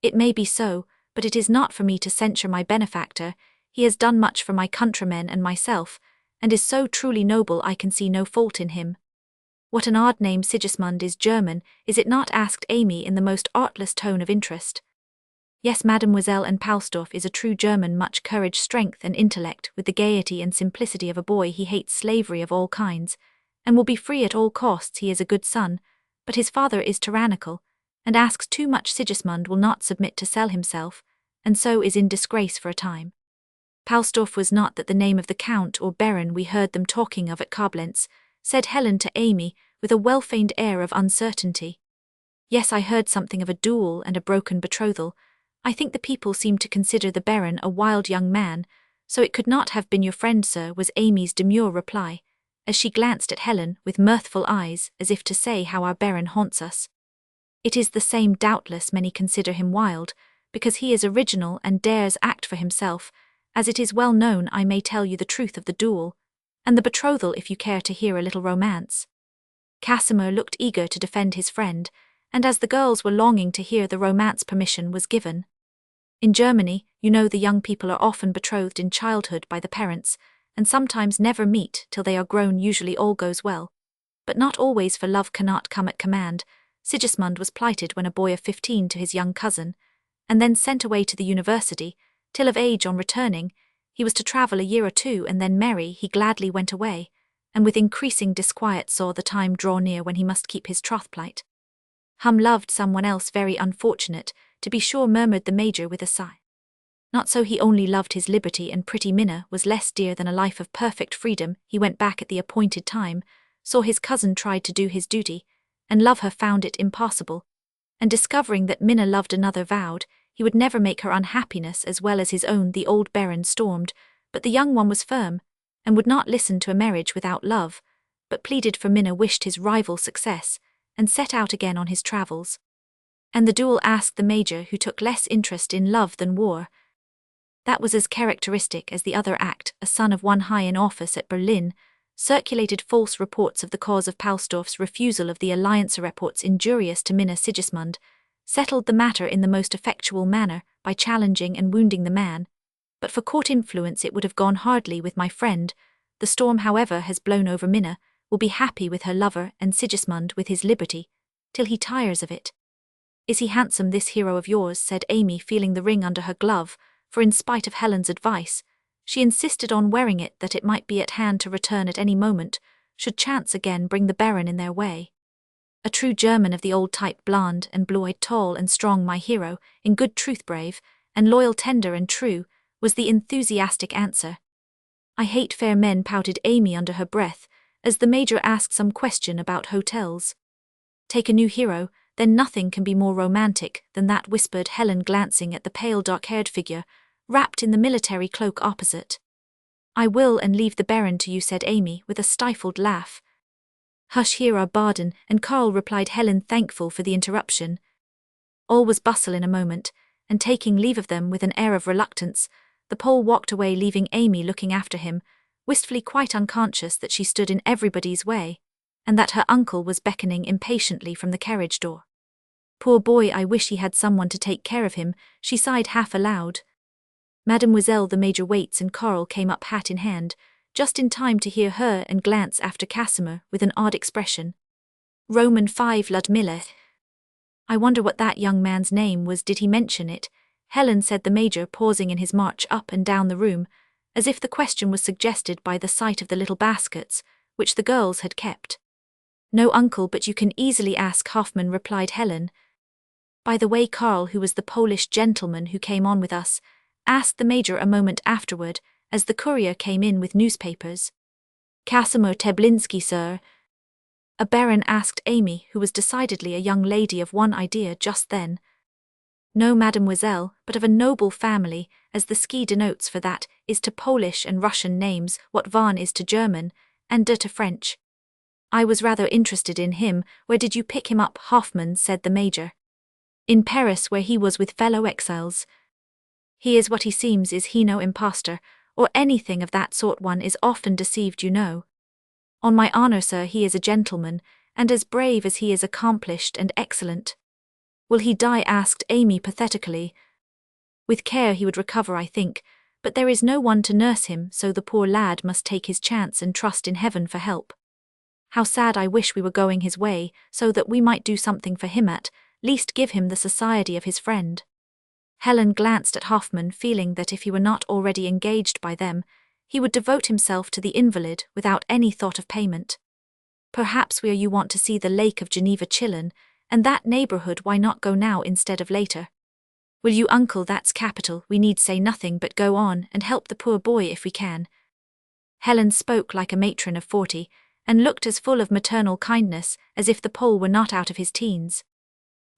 "It may be so, but it is not for me to censure my benefactor. He has done much for my countrymen and myself, and is so truly noble I can see no fault in him." "What an odd name! Sigismund is German, is it not?" asked Amy in the most artless tone of interest. "Yes, mademoiselle, and Palsdorf is a true German, much courage, strength, and intellect, with the gaiety and simplicity of a boy. He hates slavery of all kinds, and will be free at all costs. He is a good son, but his father is tyrannical, and asks too much. Sigismund will not submit to sell himself, and so is in disgrace for a time." "Palsdorf was not that the name of the count or baron we heard them talking of at Koblenz?" said Helen to Amy, with a well-feigned air of uncertainty. "Yes, I heard something of a duel and a broken betrothal. I think the people seem to consider the baron a wild young man, so it could not have been your friend, sir," was Amy's demure reply, as she glanced at Helen with mirthful eyes, as if to say how our baron haunts us. "It is the same, doubtless. Many consider him wild, because he is original and dares act for himself. As it is well known, I may tell you the truth of the duel, and the betrothal if you care to hear a little romance." Casimir looked eager to defend his friend, and as the girls were longing to hear the romance, permission was given. "In Germany, you know, the young people are often betrothed in childhood by the parents, and sometimes never meet till they are grown. Usually all goes well, but not always, for love cannot come at command. Sigismund was plighted when a boy of 15 to his young cousin, and then sent away to the university, till of age. On returning, he was to travel a year or 2 and then marry. He gladly went away, and with increasing disquiet saw the time draw near when he must keep his troth plight." "Loved someone else, very unfortunate, to be sure," murmured the Major with a sigh. Not so, he only loved his liberty, and pretty Minna was less dear than a life of perfect freedom. He went back at the appointed time, saw his cousin, tried to do his duty, and love her, found it impossible, and discovering that Minna loved another, vowed he would never make her unhappiness as well as his own. The old baron stormed, but the young one was firm, and would not listen to a marriage without love, but pleaded for Minna, wished his rival success, and set out again on his travels. And the duel asked the major, who took less interest in love than war. That was as characteristic as the other act. A son of one high in office at Berlin circulated false reports of the cause of Palsdorf's refusal of the alliance. Reports injurious to Minna. Sigismund settled the matter in the most effectual manner by challenging and wounding the man, but for court influence it would have gone hardly with my friend. The storm, however, has blown over. Minna will be happy with her lover, and Sigismund with his liberty, till he tires of it. Is he handsome, this hero of yours? Said Amy, feeling the ring under her glove, for in spite of Helen's advice, she insisted on wearing it, that it might be at hand to return at any moment, should chance again bring the baron in their way. A true German of the old type, blonde and blue-eyed, tall and strong, my hero, in good truth brave, and loyal, tender and true, was the enthusiastic answer. I hate fair men, pouted Amy under her breath, as the major asked some question about hotels. Take a new hero, then nothing can be more romantic than that, whispered Helen, glancing at the pale dark-haired figure, wrapped in the military cloak opposite. I will, and leave the baron to you, said Amy, with a stifled laugh. Hush, here are Baden and Karl, replied Helen, thankful for the interruption. All was bustle in a moment, and taking leave of them with an air of reluctance, the Pole walked away, leaving Amy looking after him, wistfully, quite unconscious that she stood in everybody's way, and that her uncle was beckoning impatiently from the carriage door. Poor boy, I wish he had someone to take care of him, she sighed half aloud. Mademoiselle, the major waits, and Karl came up hat in hand, just in time to hear her and glance after Casimir with an odd expression. Roman 5 Ludmilla. I wonder what that young man's name was, did he mention it? Helen, said the major, pausing in his march up and down the room, as if the question was suggested by the sight of the little baskets, which the girls had kept. No, uncle, but you can easily ask Hoffmann, replied Helen. By the way, Karl, who was the Polish gentleman who came on with us, asked the major a moment afterward, as the courier came in with newspapers. Casimir Teblinski, sir. A baron, asked Amy, who was decidedly a young lady of one idea just then. No, mademoiselle, but of a noble family, as the ski denotes, for that is to Polish and Russian names what van is to German, and de to French. I was rather interested in him. Where did you pick him up, Hoffmann? Said the major. In Paris, where he was with fellow exiles. He is what he seems, is he no impostor, or anything of that sort? One is often deceived, you know. On my honor, sir, he is a gentleman, and as brave as he is accomplished and excellent. Will he die? Asked Amy pathetically. With care he would recover, I think, but there is no one to nurse him, so the poor lad must take his chance and trust in heaven for help. How sad! I wish we were going his way, so that we might do something for him, at least give him the society of his friend. Helen glanced at Hoffmann, feeling that if he were not already engaged by them, he would devote himself to the invalid without any thought of payment. Perhaps where you want to see the Lake of Geneva, Chillon, and that neighborhood, why not go now instead of later? Will you, uncle? That's capital, we need say nothing but go on and help the poor boy if we can. Helen spoke like a matron of 40, and looked as full of maternal kindness as if the Pole were not out of his teens.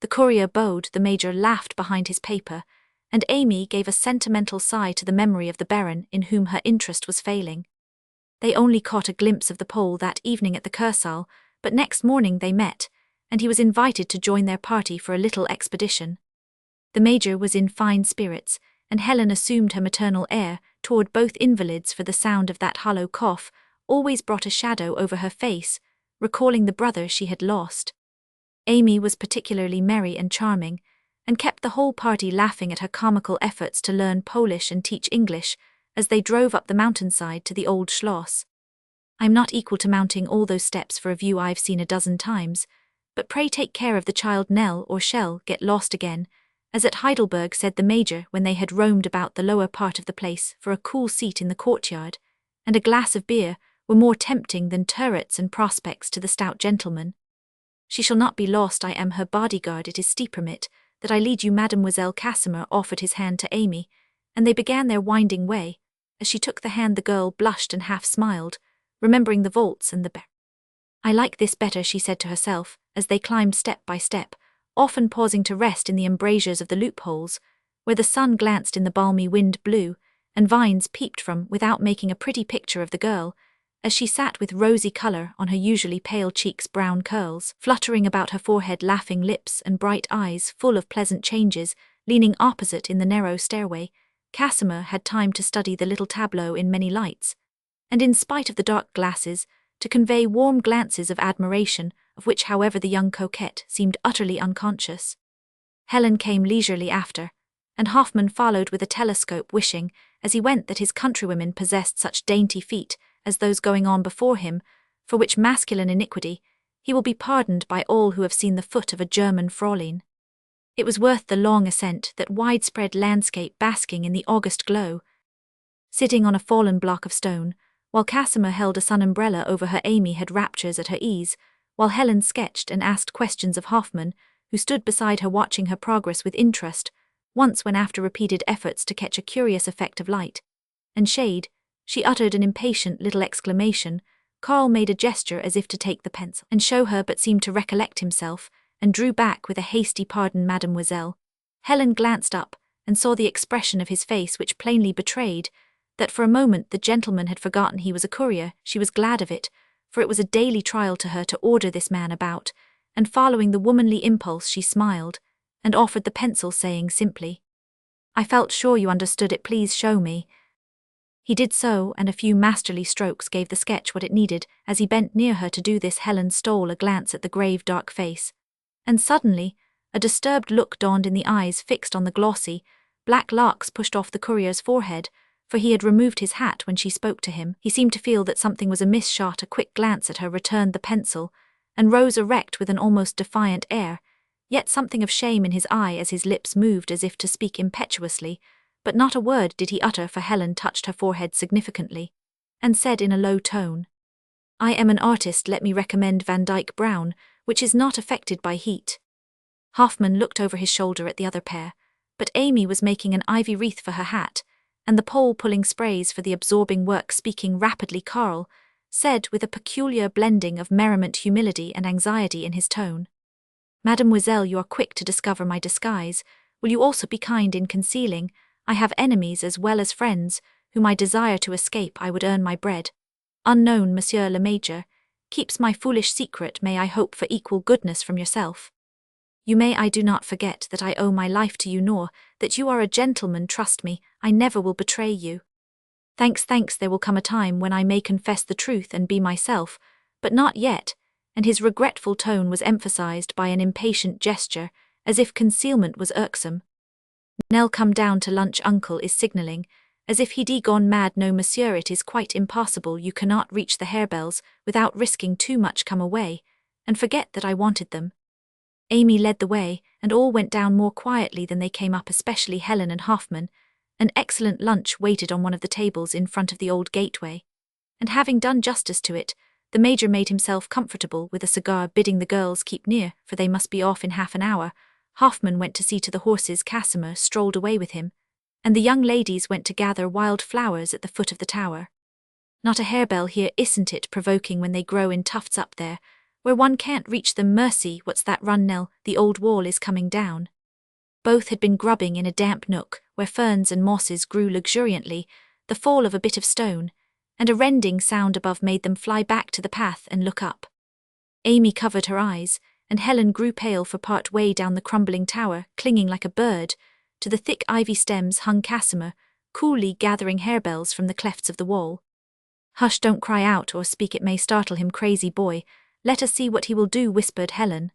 The courier bowed, the major laughed behind his paper, and Amy gave a sentimental sigh to the memory of the baron in whom her interest was failing. They only caught a glimpse of the Pole that evening at the Kursaal, but next morning they met, and he was invited to join their party for a little expedition. The major was in fine spirits, and Helen assumed her maternal air toward both invalids, for the sound of that hollow cough always brought a shadow over her face, recalling the brother she had lost. Amy was particularly merry and charming, and kept the whole party laughing at her comical efforts to learn Polish and teach English as they drove up the mountainside to the old Schloss. I'm not equal to mounting all those steps for a view I've seen a dozen times, but pray take care of the child, Nell, or shall get lost again, as at Heidelberg, said the major when they had roamed about the lower part of the place for a cool seat in the courtyard, and a glass of beer were more tempting than turrets and prospects to the stout gentleman. She shall not be lost, I am her bodyguard, it is steep permit that I lead you. Mademoiselle. Casimir offered his hand to Amy, and they began their winding way. As she took the hand, the girl blushed and half smiled, remembering the vaults and the bear. "I like this better," she said to herself, as they climbed step by step, often pausing to rest in the embrasures of the loopholes, where the sun glanced in the balmy wind blew, and vines peeped from without making a pretty picture of the girl, as she sat with rosy colour on her usually pale cheeks, brown curls fluttering about her forehead, laughing lips and bright eyes full of pleasant changes, leaning opposite in the narrow stairway. Casimir had time to study the little tableau in many lights, and in spite of the dark glasses, to convey warm glances of admiration, of which, however, the young coquette seemed utterly unconscious. Helen came leisurely after, and Hoffmann followed with a telescope, wishing, as he went, that his countrywomen possessed such dainty feet as those going on before him, for which masculine iniquity he will be pardoned by all who have seen the foot of a German Fräulein. It was worth the long ascent, that widespread landscape basking in the August glow. Sitting on a fallen block of stone, while Casimir held a sun umbrella over her, Amy had raptures at her ease, while Helen sketched and asked questions of Hoffmann, who stood beside her watching her progress with interest. Once, when after repeated efforts to catch a curious effect of light and shade, she uttered an impatient little exclamation, Karl made a gesture as if to take the pencil and show her, but seemed to recollect himself, and drew back with a hasty "Pardon, mademoiselle." Helen glanced up, and saw the expression of his face, which plainly betrayed that for a moment the gentleman had forgotten he was a courier. She was glad of it, for it was a daily trial to her to order this man about, and following the womanly impulse she smiled, and offered the pencil, saying simply, "I felt sure you understood it, please show me." He did so, and a few masterly strokes gave the sketch what it needed. As he bent near her to do this, Helen stole a glance at the grave dark face, and suddenly a disturbed look dawned in the eyes fixed on the glossy, black locks pushed off the courier's forehead, for he had removed his hat when she spoke to him. He seemed to feel that something was amiss, shot a quick glance at her, returned the pencil, and rose erect with an almost defiant air, yet something of shame in his eye as his lips moved as if to speak impetuously, but not a word did he utter, for Helen touched her forehead significantly, and said in a low tone, "I am an artist, let me recommend Van Dyck Brown, which is not affected by heat." Hoffmann looked over his shoulder at the other pair, but Amy was making an ivy wreath for her hat, and the Pole pulling sprays for the absorbing work. Speaking rapidly, Karl said with a peculiar blending of merriment, humility and anxiety in his tone, "Mademoiselle, you are quick to discover my disguise. Will you also be kind in concealing? I have enemies as well as friends, whom I desire to escape. I would earn my bread. Unknown, Monsieur le Major keeps my foolish secret. May I hope for equal goodness from yourself? You may. I do not forget that I owe my life to you, nor that you are a gentleman. Trust me, I never will betray you." Thanks, there will come a time when I may confess the truth and be myself, but not yet," and his regretful tone was emphasized by an impatient gesture, as if concealment was irksome. "Nell, come down to lunch, uncle is signalling, as if he'd gone mad." "No, monsieur, it is quite impossible. You cannot reach the harebells without risking too much. Come away, and forget that I wanted them." Amy led the way, and all went down more quietly than they came up, especially Helen and Hoffmann. An excellent lunch waited on one of the tables in front of the old gateway, and having done justice to it, the Major made himself comfortable with a cigar, bidding the girls keep near, for they must be off in half an hour. Hoffmann went to see to the horses, Casimir strolled away with him, and the young ladies went to gather wild flowers at the foot of the tower. "Not a harebell here, isn't it provoking when they grow in tufts up there, where one can't reach them? Mercy, what's that run, Nell? The old wall is coming down." Both had been grubbing in a damp nook, where ferns and mosses grew luxuriantly. The fall of a bit of stone, and a rending sound above, made them fly back to the path and look up. Amy covered her eyes, and Helen grew pale, for part way down the crumbling tower, clinging like a bird to the thick ivy stems, hung Casimir, coolly gathering harebells from the clefts of the wall. "Hush, don't cry out or speak, it may startle him. Crazy boy, let us see what he will do," whispered Helen.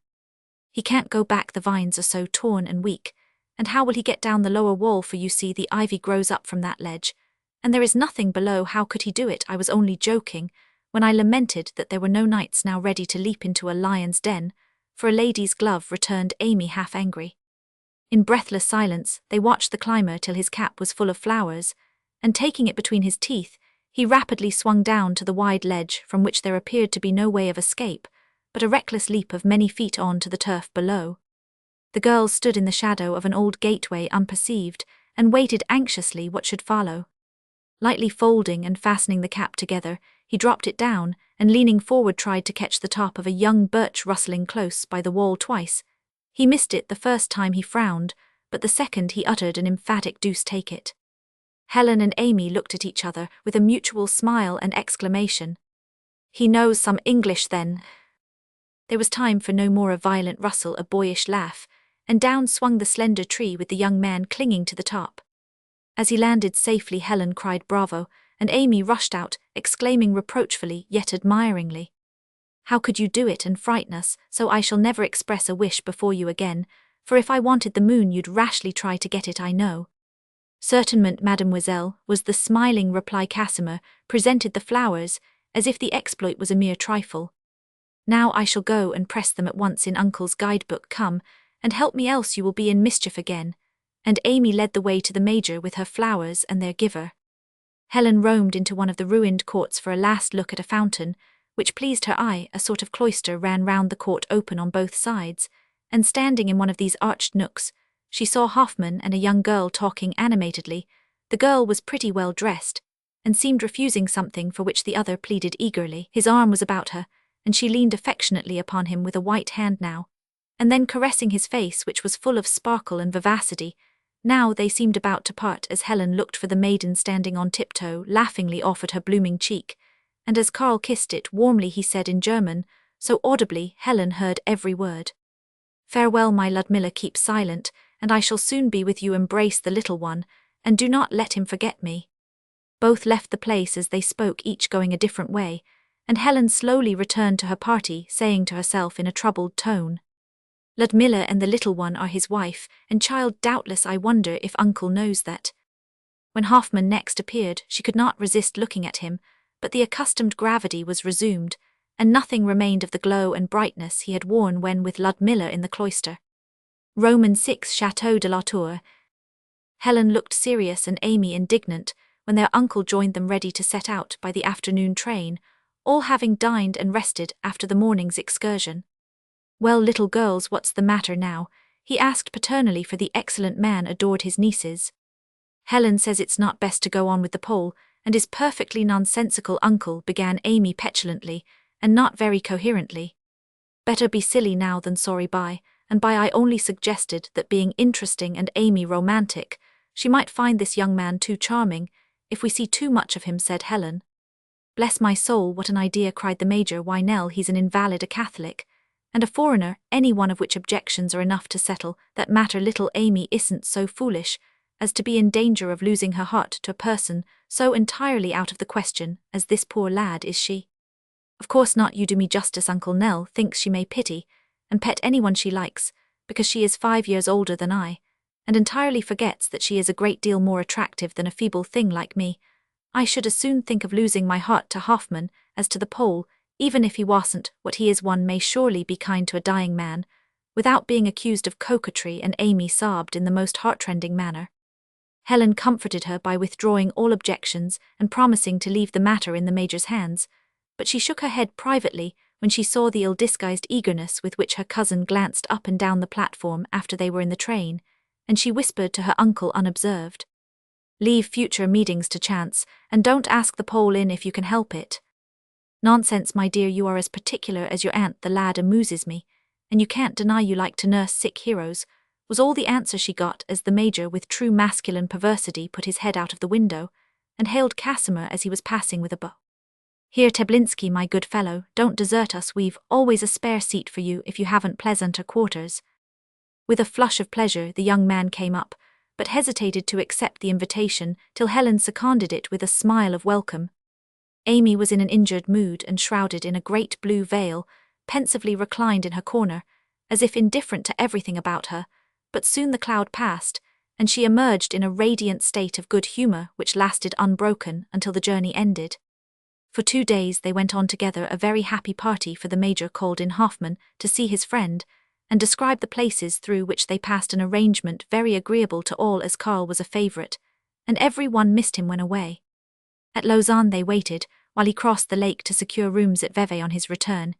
"He can't go back, the vines are so torn and weak, and how will he get down the lower wall? For you see, the ivy grows up from that ledge, and there is nothing below. How could he do it? I was only joking when I lamented that there were no knights now ready to leap into a lion's den for a lady's glove," returned Amy, half angry. In breathless silence, they watched the climber till his cap was full of flowers, and taking it between his teeth, he rapidly swung down to the wide ledge, from which there appeared to be no way of escape, but a reckless leap of many feet on to the turf below. The girls stood in the shadow of an old gateway unperceived, and waited anxiously what should follow. Lightly folding and fastening the cap together, he dropped it down, and leaning forward tried to catch the top of a young birch rustling close by the wall twice. He missed it the first time he frowned, but the second he uttered an emphatic "deuce take it." Helen and Amy looked at each other with a mutual smile and exclamation. "He knows some English then." There was time for no more a violent rustle, a boyish laugh, and down swung the slender tree with the young man clinging to the top. As he landed safely, Helen cried bravo, and Amy rushed out, exclaiming reproachfully yet admiringly, "How could you do it and frighten us, so I shall never express a wish before you again, for if I wanted the moon you'd rashly try to get it, I know." "Certainement, mademoiselle," was the smiling reply. Casimir presented the flowers, as if the exploit was a mere trifle. "Now I shall go and press them at once in Uncle's guidebook. Come, and help me, else you will be in mischief again," and Amy led the way to the Major with her flowers and their giver. Helen roamed into one of the ruined courts for a last look at a fountain, which pleased her eye. A sort of cloister ran round the court, open on both sides, and standing in one of these arched nooks, she saw Hoffman and a young girl talking animatedly. The girl was pretty well dressed, and seemed refusing something for which the other pleaded eagerly. His arm was about her, and she leaned affectionately upon him with a white hand now, and then caressing his face, which was full of sparkle and vivacity. Now they seemed about to part as Helen looked for the maiden standing on tiptoe, laughingly offered her blooming cheek, and as Karl kissed it warmly he said in German, so audibly Helen heard every word, "Farewell, my Ludmilla, keep silent, and I shall soon be with you. Embrace the little one, and do not let him forget me." Both left the place as they spoke, each going a different way, and Helen slowly returned to her party, saying to herself in a troubled tone, "Ludmilla and the little one are his wife and child. Doubtless I wonder if Uncle knows that." When Hoffman next appeared, she could not resist looking at him, but the accustomed gravity was resumed, and nothing remained of the glow and brightness he had worn when with Ludmilla in the cloister. Roman 6 Chateau de la Tour. Helen looked serious and Amy indignant when their uncle joined them ready to set out by the afternoon train, all having dined and rested after the morning's excursion. "Well, little girls, what's the matter now?" he asked paternally, for the excellent man adored his nieces. "Helen says it's not best to go on with the pole, and is perfectly nonsensical, Uncle," began Amy petulantly, and not very coherently. "Better be silly now than sorry by, and by I only suggested that being interesting and Amy romantic, she might find this young man too charming, if we see too much of him," said Helen. "Bless my soul, what an idea!" cried the Major. "Why, Nell, he's an invalid, a Catholic, and a foreigner, any one of which objections are enough to settle that matter. Little Amy isn't so foolish as to be in danger of losing her heart to a person so entirely out of the question as this poor lad, is she?" "Of course not. You do me justice, Uncle. Nell thinks she may pity and pet anyone she likes, because she is 5 years older than I, and entirely forgets that she is a great deal more attractive than a feeble thing like me. I should as soon think of losing my heart to Hoffman as to the Pole, even if he wasn't what he is. One may surely be kind to a dying man, without being accused of coquetry," and Amy sobbed in the most heartrending manner. Helen comforted her by withdrawing all objections and promising to leave the matter in the Major's hands, but she shook her head privately when she saw the ill-disguised eagerness with which her cousin glanced up and down the platform after they were in the train, and she whispered to her uncle unobserved, "Leave future meetings to chance, and don't ask the Pole in if you can help it." "Nonsense, my dear, you are as particular as your aunt. The lad amuses me, and you can't deny you like to nurse sick heroes," was all the answer she got, as the Major, with true masculine perversity, put his head out of the window and hailed Casimir as he was passing with a bow. "Here, Teblinsky, my good fellow, don't desert us. We've always a spare seat for you if you haven't pleasanter quarters." With a flush of pleasure the young man came up, but hesitated to accept the invitation till Helen seconded it with a smile of welcome. Amy was in an injured mood and shrouded in a great blue veil, pensively reclined in her corner, as if indifferent to everything about her, but soon the cloud passed, and she emerged in a radiant state of good humour which lasted unbroken until the journey ended. For 2 days they went on together, a very happy party, for the Major called in Hoffman to see his friend, and described the places through which they passed, an arrangement very agreeable to all, as Karl was a favourite, and every one missed him when away. At Lausanne they waited, while he crossed the lake to secure rooms at Vevey on his return.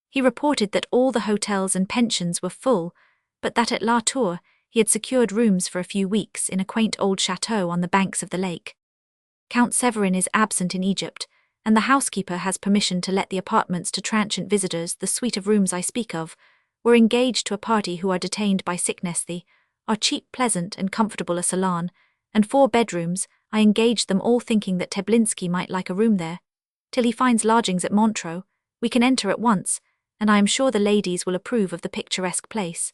He reported that all the hotels and pensions were full, but that at La Tour he He had secured rooms for a few weeks in a quaint old chateau on the banks of the lake. Count Severin is absent in Egypt, and the housekeeper has permission to let the apartments to transient visitors. The suite of rooms I speak of were engaged to a party who are detained by sickness. They are cheap, pleasant, and comfortable, a salon, and 4 bedrooms. I engaged them all thinking that Teblinsky might like a room there. Till he finds lodgings at Montreux, we can enter at once, and I am sure the ladies will approve of the picturesque place.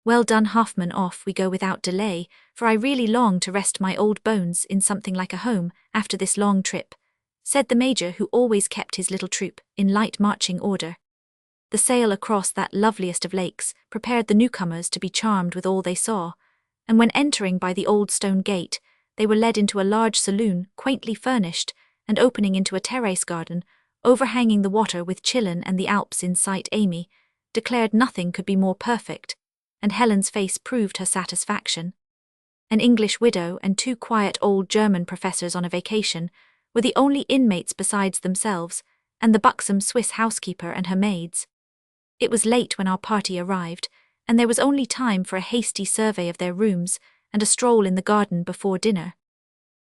Well done, Hoffman, off we go without delay, for I really long to rest my old bones in something like a home after this long trip, said the major, who always kept his little troop in light marching order. The sail across that loveliest of lakes prepared the newcomers to be charmed with all they saw, and when entering by the old stone gate, they were led into a large saloon, quaintly furnished, and opening into a terrace garden, overhanging the water with Chillon and the Alps in sight. Amy declared nothing could be more perfect, and Helen's face proved her satisfaction. An English widow and 2 quiet old German professors on a vacation were the only inmates besides themselves, and the buxom Swiss housekeeper and her maids. It was late when our party arrived, and there was only time for a hasty survey of their rooms and a stroll in the garden before dinner.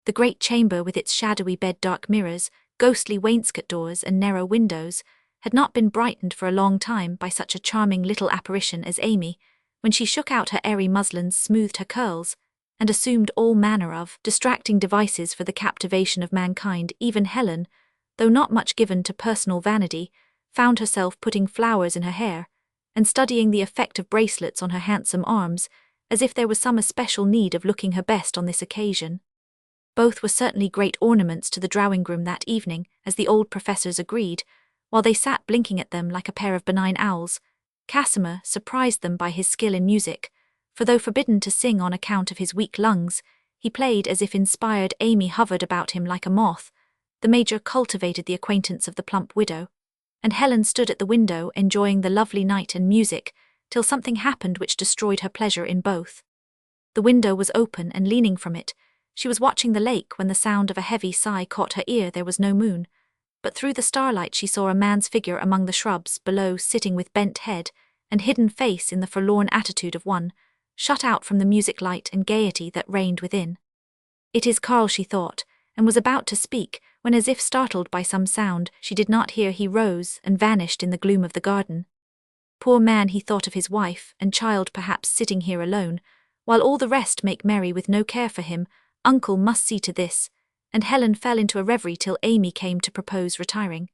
The great chamber with its shadowy bed, dark mirrors, ghostly wainscot doors and narrow windows had not been brightened for a long time by such a charming little apparition as Amy, when she shook out her airy muslins, smoothed her curls, and assumed all manner of distracting devices for the captivation of mankind. Even Helen, though not much given to personal vanity, found herself putting flowers in her hair and studying the effect of bracelets on her handsome arms, as if there was some especial need of looking her best on this occasion. Both were certainly great ornaments to the drawing-room that evening, as the old professors agreed, while they sat blinking at them like a pair of benign owls. Casimir surprised them by his skill in music, for though forbidden to sing on account of his weak lungs, he played as if inspired. Amy hovered about him like a moth. The major cultivated the acquaintance of the plump widow, and Helen stood at the window enjoying the lovely night and music, till something happened which destroyed her pleasure in both. The window was open, and leaning from it, she was watching the lake when the sound of a heavy sigh caught her ear. There was no moon, but through the starlight she saw a man's figure among the shrubs below, sitting with bent head and hidden face in the forlorn attitude of one shut out from the music, light and gaiety that reigned within. It is Karl, she thought, and was about to speak, when, as if startled by some sound she did not hear, he rose and vanished in the gloom of the garden. Poor man, he thought of his wife and child perhaps sitting here alone, while all the rest make merry with no care for him. Uncle must see to this, and Helen fell into a reverie till Amy came to propose retiring.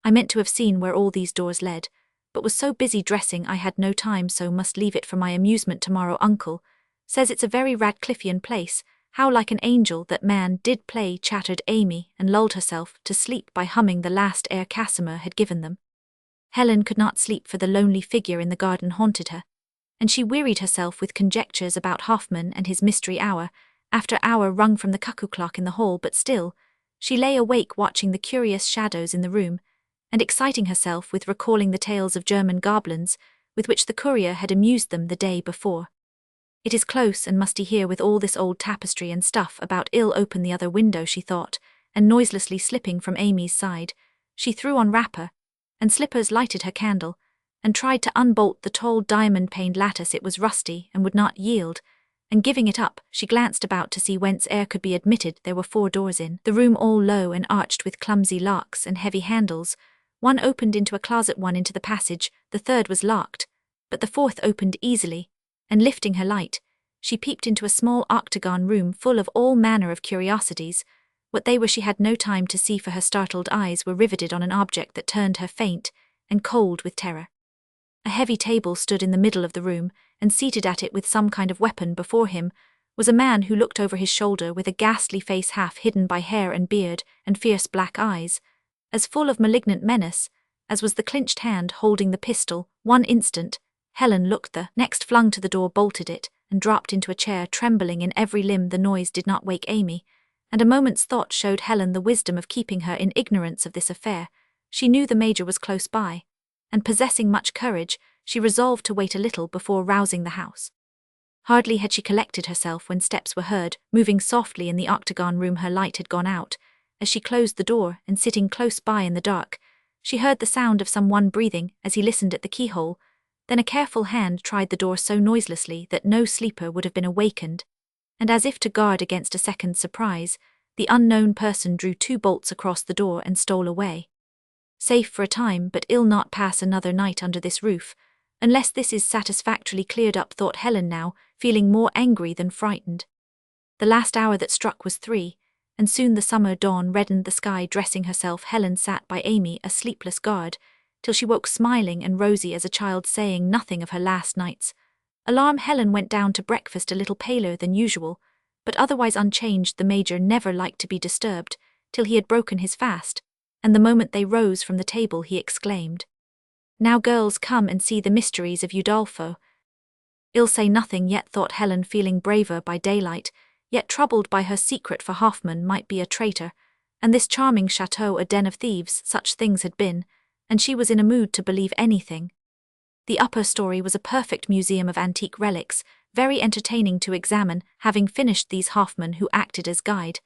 I meant to have seen where all these doors led, but was so busy dressing I had no time, so must leave it for my amusement tomorrow. Uncle says it's a very Radcliffean place. How like an angel that man did play, chattered Amy, and lulled herself to sleep by humming the last air Casimir had given them. Helen could not sleep, for the lonely figure in the garden haunted her, and she wearied herself with conjectures about Hoffman and his mystery. Hour after hour rung from the cuckoo clock in the hall, but still she lay awake watching the curious shadows in the room, and exciting herself with recalling the tales of German goblins with which the courier had amused them the day before. It is close and musty here with all this old tapestry and stuff about. Ill open the other window, she thought, and noiselessly slipping from Amy's side, she threw on wrapper and slippers, lighted her candle, and tried to unbolt the tall diamond-paned lattice. It was rusty and would not yield, and giving it up, she glanced about to see whence air could be admitted. There were 4 doors in the room, all low and arched with clumsy locks and heavy handles. One opened into a closet, one into the passage, the third was locked, but the 4th opened easily, and lifting her light, she peeped into a small octagon room full of all manner of curiosities. What they were she had no time to see, for her startled eyes were riveted on an object that turned her faint and cold with terror. A heavy table stood in the middle of the room, and seated at it with some kind of weapon before him was a man who looked over his shoulder with a ghastly face half hidden by hair and beard and fierce black eyes, as full of malignant menace as was the clenched hand holding the pistol. One instant Helen looked, the next flung to the door, bolted it, and dropped into a chair, trembling in every limb. The noise did not wake Amy, and a moment's thought showed Helen the wisdom of keeping her in ignorance of this affair. She knew the major was close by, and possessing much courage, she resolved to wait a little before rousing the house. Hardly had she collected herself when steps were heard, moving softly in the octagon room. Her light had gone out. As she closed the door, and sitting close by in the dark, she heard the sound of some one breathing. As he listened at the keyhole, Then a careful hand tried the door so noiselessly that no sleeper would have been awakened, and as if to guard against a second surprise, the unknown person drew 2 bolts across the door and stole away. Safe for a time, but ill not pass another night under this roof, unless this is satisfactorily cleared up, thought Helen now, feeling more angry than frightened. The last hour that struck was 3, and soon the summer dawn reddened the sky. Dressing herself, Helen sat by Amy, a sleepless guard, till she woke smiling and rosy as a child, saying nothing of her last night's alarm. Helen went down to breakfast a little paler than usual, but otherwise unchanged. The Major never liked to be disturbed, till he had broken his fast, and the moment they rose from the table he exclaimed, "Now, girls, come and see the mysteries of Udolpho." "I'll say nothing yet," thought Helen, feeling braver by daylight, yet troubled by her secret, for Hoffman might be a traitor, and this charming chateau a den of thieves. Such things had been, and she was in a mood to believe anything. The upper story was a perfect museum of antique relics, very entertaining to examine. Having finished these, Hoffman, who acted as guide,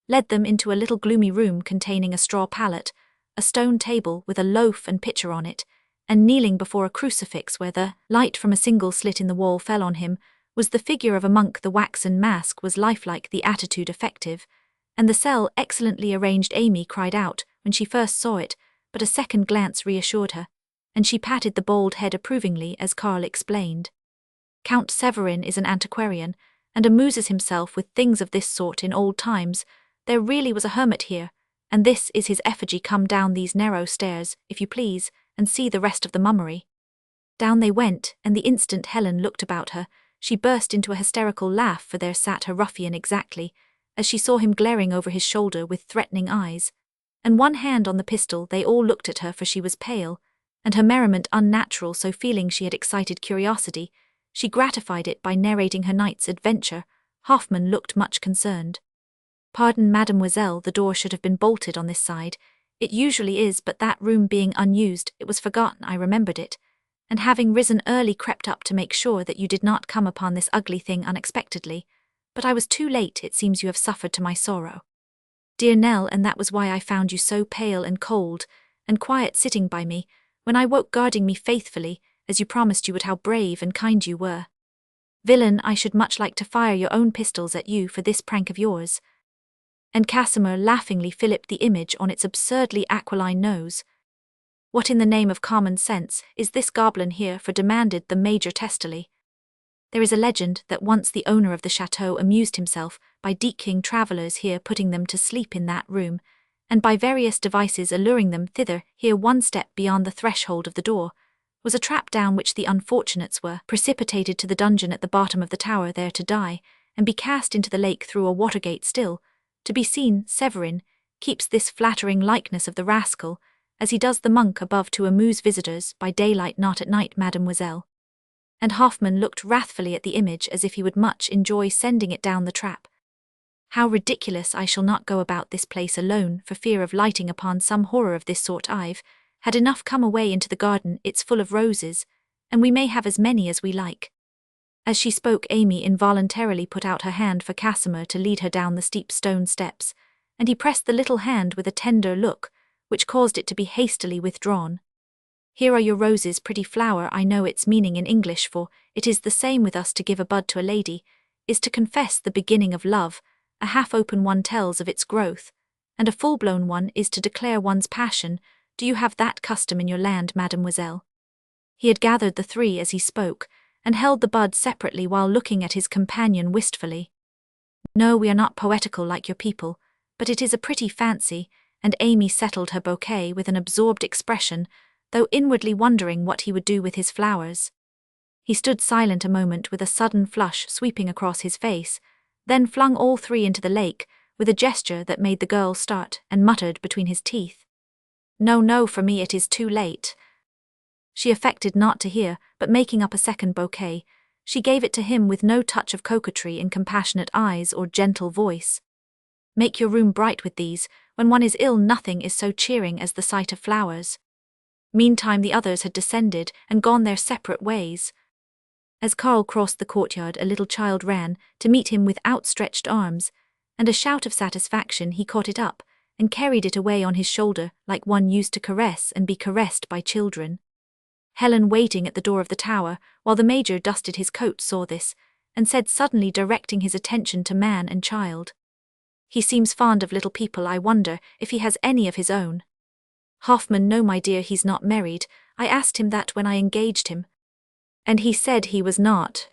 led them into a little gloomy room containing a straw pallet, a stone table with a loaf and pitcher on it, and kneeling before a crucifix where the light from a single slit in the wall fell on him, was the figure of a monk. The waxen mask was lifelike, the attitude effective, and the cell excellently arranged. Amy cried out when she first saw it, but a second glance reassured her, and she patted the bald head approvingly as Karl explained. "Count Severin is an antiquarian, and amuses himself with things of this sort in old times. There really was a hermit here, and this is his effigy. Come down these narrow stairs, if you please, and see the rest of the mummery." Down they went, and the instant Helen looked about her, she burst into a hysterical laugh, for there sat her ruffian exactly, as she saw him glaring over his shoulder with threatening eyes, and one hand on the pistol. They all looked at her, for she was pale, and her merriment unnatural, so feeling she had excited curiosity, she gratified it by narrating her night's adventure. Hoffman looked much concerned. "Pardon, mademoiselle, the door should have been bolted on this side. It usually is, but that room being unused, it was forgotten. I remembered it, and having risen early crept up to make sure that you did not come upon this ugly thing unexpectedly, but I was too late. It seems you have suffered to my sorrow, dear Nell, and that was why I found you so pale and cold and quiet sitting by me, when I woke, guarding me faithfully, as you promised you would. How brave and kind you were. Villain, I should much like to fire your own pistols at you for this prank of yours." And Casimir laughingly filliped the image on its absurdly aquiline nose. "What in the name of common sense is this goblin here for?" demanded the Major testily. "There is a legend that once the owner of the chateau amused himself by decoying travellers here, putting them to sleep in that room, and by various devices alluring them thither. Here, one step beyond the threshold of the door, was a trap down which the unfortunates were precipitated to the dungeon at the bottom of the tower, there to die, and be cast into the lake through a watergate. Still to be seen, Severin keeps this flattering likeness of the rascal, as he does the monk above, to amuse visitors by daylight, not at night, mademoiselle." And Hoffman looked wrathfully at the image, as if he would much enjoy sending it down the trap. "How ridiculous! I shall not go about this place alone, for fear of lighting upon some horror of this sort. I've had enough. Come away into the garden, it's full of roses, and we may have as many as we like." As she spoke, Amy involuntarily put out her hand for Casimir to lead her down the steep stone steps, and he pressed the little hand with a tender look, which caused it to be hastily withdrawn. "Here are your roses, pretty flower. I know its meaning in English, for it is the same with us. To give a bud to a lady is to confess the beginning of love. A half-open one tells of its growth, and a full-blown one is to declare one's passion. Do you have that custom in your land, mademoiselle?" He had gathered the 3 as he spoke, and held the bud separately while looking at his companion wistfully. "No, we are not poetical like your people, but it is a pretty fancy," and Amy settled her bouquet with an absorbed expression, though inwardly wondering what he would do with his flowers. He stood silent a moment, with a sudden flush sweeping across his face, then flung all 3 into the lake, with a gesture that made the girl start, and muttered between his teeth, "No, no, for me it is too late." She affected not to hear, but making up a second bouquet, she gave it to him with no touch of coquetry in compassionate eyes or gentle voice. "Make your room bright with these. When one is ill, nothing is so cheering as the sight of flowers." Meantime the others had descended and gone their separate ways. As Karl crossed the courtyard, a little child ran to meet him with outstretched arms, and a shout of satisfaction. He caught it up and carried it away on his shoulder like one used to caress and be caressed by children. Helen, waiting at the door of the tower, while the major dusted his coat, saw this, and said, suddenly directing his attention to man and child, "He seems fond of little people. I wonder if he has any of his own." Hoffman: "No, my dear, he's not married. I asked him that when I engaged him, and he said he was not.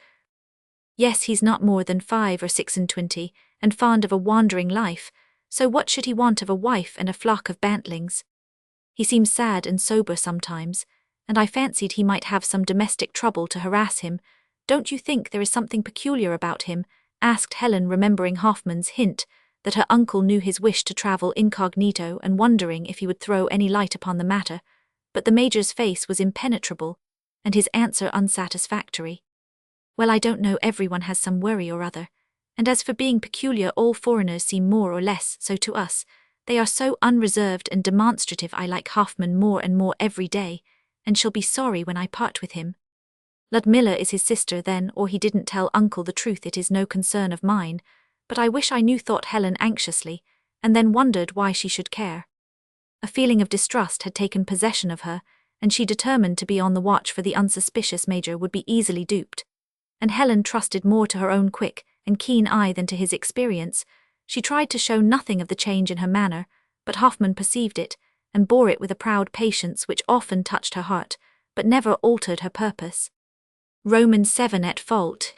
Yes, he's not more than 5 or 26, and fond of a wandering life, so what should he want of a wife and a flock of bantlings? He seems sad and sober sometimes, and I fancied he might have some domestic trouble to harass him. Don't you think there is something peculiar about him?" asked Helen, remembering Hoffman's hint that her uncle knew his wish to travel incognito and wondering if he would throw any light upon the matter, but the major's face was impenetrable, and his answer unsatisfactory. "Well, I don't know, everyone has some worry or other, and as for being peculiar, all foreigners seem more or less so to us. They are so unreserved and demonstrative. I like Hoffman more and more every day, and shall be sorry when I part with him." "Ludmilla is his sister, then, or he didn't tell uncle the truth. It is no concern of mine, but I wish I knew," thought Helen anxiously, and then wondered why she should care. A feeling of distrust had taken possession of her, and she determined to be on the watch, for the unsuspicious major would be easily duped. And Helen trusted more to her own quick and keen eye than to his experience. She tried to show nothing of the change in her manner, but Hoffman perceived it, and bore it with a proud patience which often touched her heart, but never altered her purpose. Romans 7 at fault.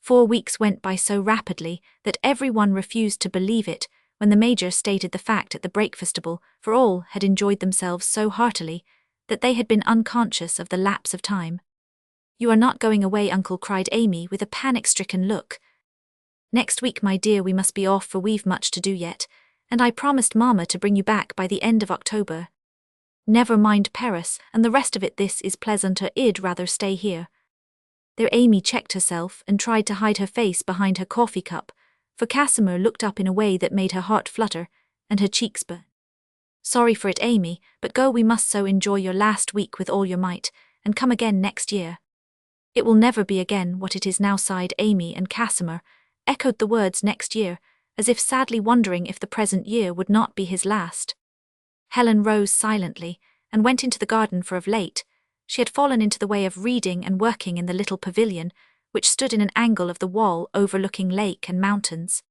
4 weeks went by so rapidly that everyone refused to believe it when the major stated the fact at the breakfastable, for all had enjoyed themselves so heartily that they had been unconscious of the lapse of time. "You are not going away, uncle?" cried Amy with a panic-stricken look. "Next week, my dear, we must be off, for we've much to do yet, and I promised Mamma to bring you back by the end of October." "Never mind Paris, and the rest of it. This is pleasanter. I'd rather stay here." There Amy checked herself and tried to hide her face behind her coffee cup, for Casimir looked up in a way that made her heart flutter, and her cheeks burn. "Sorry for it, Amy, but go we must, so enjoy your last week with all your might, and come again next year." "It will never be again what it is now," sighed Amy, and Casimir echoed the words "next year," as if sadly wondering if the present year would not be his last. Helen rose silently, and went into the garden, for of late she had fallen into the way of reading and working in the little pavilion, which stood in an angle of the wall overlooking lake and mountains.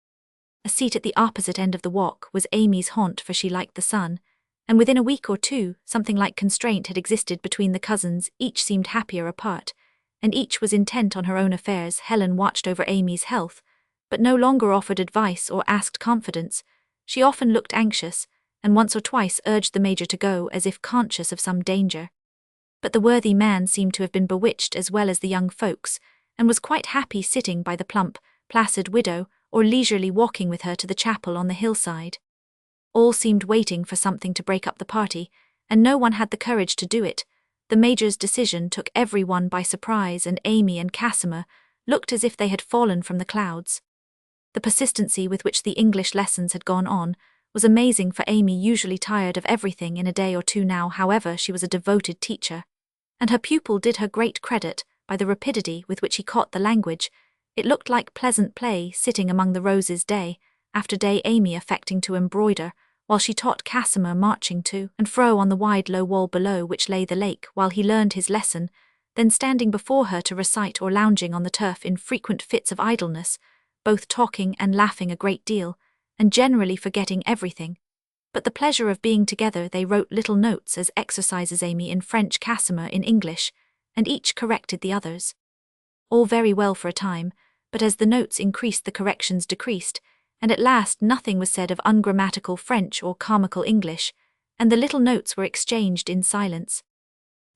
A seat at the opposite end of the walk was Amy's haunt, for she liked the sun, and within a week or two something like constraint had existed between the cousins. Each seemed happier apart, and each was intent on her own affairs. Helen watched over Amy's health, but no longer offered advice or asked confidence. She often looked anxious, and once or twice urged the major to go, as if conscious of some danger. But the worthy man seemed to have been bewitched as well as the young folks, and was quite happy sitting by the plump, placid widow, or leisurely walking with her to the chapel on the hillside. All seemed waiting for something to break up the party, and no one had the courage to do it. The major's decision took everyone by surprise, and Amy and Casimir looked as if they had fallen from the clouds. The persistency with which the English lessons had gone on was amazing for Amy, usually tired of everything in a day or two. Now, however, she was a devoted teacher, and her pupil did her great credit by the rapidity with which he caught the language. It looked like pleasant play, sitting among the roses day after day, Amy affecting to embroider, while she taught Casimir marching to and fro on the wide low wall below which lay the lake while he learned his lesson, then standing before her to recite, or lounging on the turf in frequent fits of idleness, both talking and laughing a great deal, and generally forgetting everything but the pleasure of being together. They wrote little notes as exercises, Amy in French, Casimir in English, and each corrected the others. All very well for a time, but as the notes increased the corrections decreased, and at last nothing was said of ungrammatical French or comical English, and the little notes were exchanged in silence.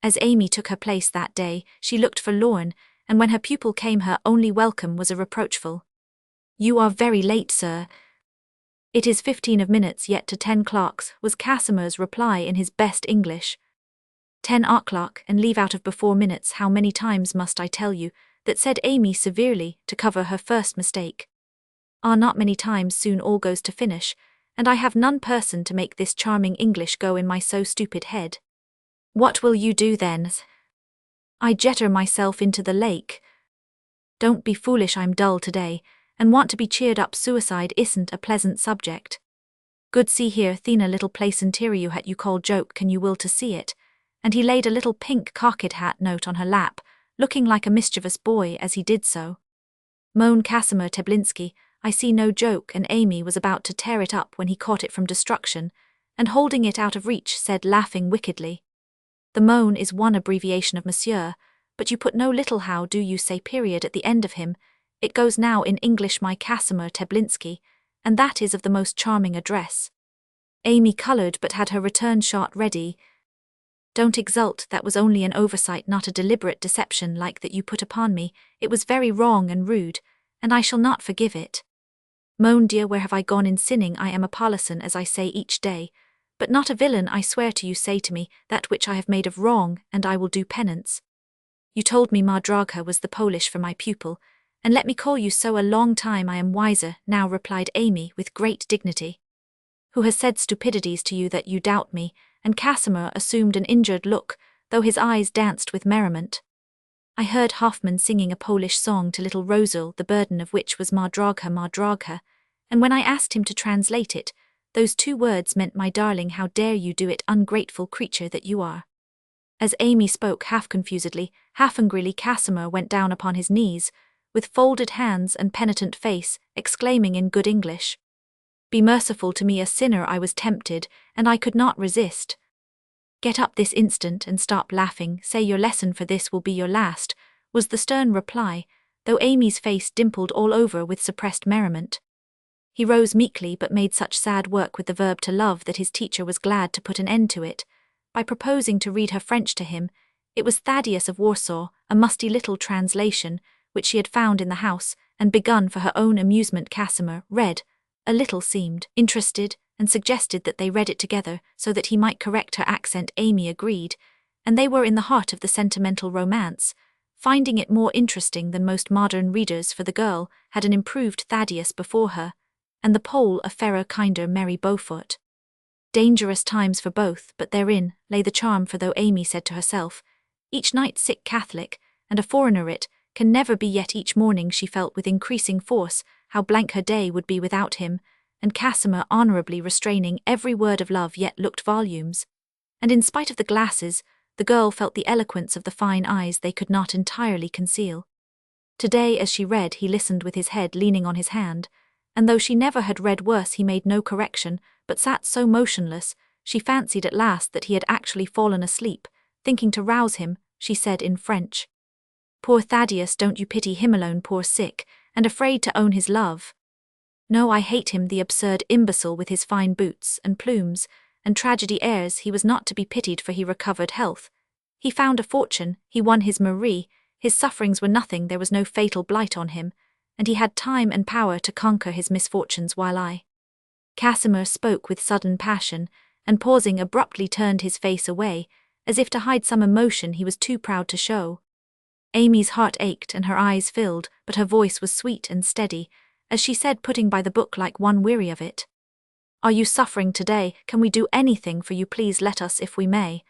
As Amy took her place that day, she looked forlorn, and when her pupil came, her only welcome was a reproachful, "You are very late, sir." "It is 15 minutes yet to 10 o'clock, was Casimir's reply in his best English. 10 o'clock, and leave out of before minutes. How many times must I tell you that?" said Amy severely, to cover her first mistake. "Ah, not many times. Soon all goes to finish, and I have none person to make this charming English go in my so stupid head." "What will you do then?" "I jetter myself into the lake." "Don't be foolish. I'm dull today, and want to be cheered up. Suicide isn't a pleasant subject. Good, see here, Thina, little place interior you call joke, can you will to see it, and he laid a little pink cocked hat note on her lap, looking like a mischievous boy as he did so. Moan Casimir Teblinski, I see no joke, and Amy was about to tear it up when he caught it from destruction, and holding it out of reach said, laughing wickedly, The moan is one abbreviation of monsieur, but you put no little how do you say period at the end of him. It goes now in English, my Casimir Teblinski, and that is of the most charming address. Amy coloured but had her return shot ready. Don't exult, that was only an oversight, not a deliberate deception like that you put upon me. It was very wrong and rude, and I shall not forgive it. Mon dear, where have I gone in sinning? I am a parson, as I say each day, but not a villain. I swear to you, say to me that which I have made of wrong, and I will do penance. You told me ma Dragha was the Polish for my pupil, and let me call you so a long time. I am wiser now, replied Amy with great dignity. Who has said stupidities to you that you doubt me? And Casimir assumed an injured look, though his eyes danced with merriment. I heard Hoffmann singing a Polish song to little Rosal, the burden of which was ma Dragha, and when I asked him to translate it, those 2 words meant, my darling, how dare you do it, ungrateful creature that you are. As Amy spoke half confusedly, half angrily, Casimir went down upon his knees, with folded hands and penitent face, exclaiming in good English, Be merciful to me, a sinner. I was tempted, and I could not resist. Get up this instant and stop laughing. Say your lesson, for this will be your last, was the stern reply, though Amy's face dimpled all over with suppressed merriment. He rose meekly, but made such sad work with the verb to love that his teacher was glad to put an end to it, by proposing to read her French to him. It was Thaddeus of Warsaw, a musty little translation, which she had found in the house, and begun for her own amusement. Casimir read, a little, seemed interested, and suggested that they read it together, so that he might correct her accent. Amy agreed, and they were in the heart of the sentimental romance, finding it more interesting than most modern readers, for the girl had an improved Thaddeus before her, and the Pole a fairer, kinder, merry Beaufort. Dangerous times for both, but therein lay the charm, for though Amy said to herself, each night sick Catholic, and a foreigner it can never be, yet each morning she felt with increasing force how blank her day would be without him, and Casimir, honourably restraining every word of love, yet looked volumes. And in spite of the glasses, the girl felt the eloquence of the fine eyes they could not entirely conceal. Today, as she read, he listened with his head leaning on his hand, and though she never had read worse, he made no correction, but sat so motionless, she fancied at last that he had actually fallen asleep. Thinking to rouse him, she said in French, Poor Thaddeus, don't you pity him alone, poor sick, and afraid to own his love? No, I hate him, the absurd imbecile with his fine boots and plumes and tragedy airs. He was not to be pitied, for he recovered health. He found a fortune, he won his Marie, his sufferings were nothing, there was no fatal blight on him, and he had time and power to conquer his misfortunes, while I. Casimir spoke with sudden passion, and pausing abruptly turned his face away, as if to hide some emotion he was too proud to show. Amy's heart ached and her eyes filled, but her voice was sweet and steady, as she said, putting by the book like one weary of it, Are you suffering today? Can we do anything for you? Please let us, if we may.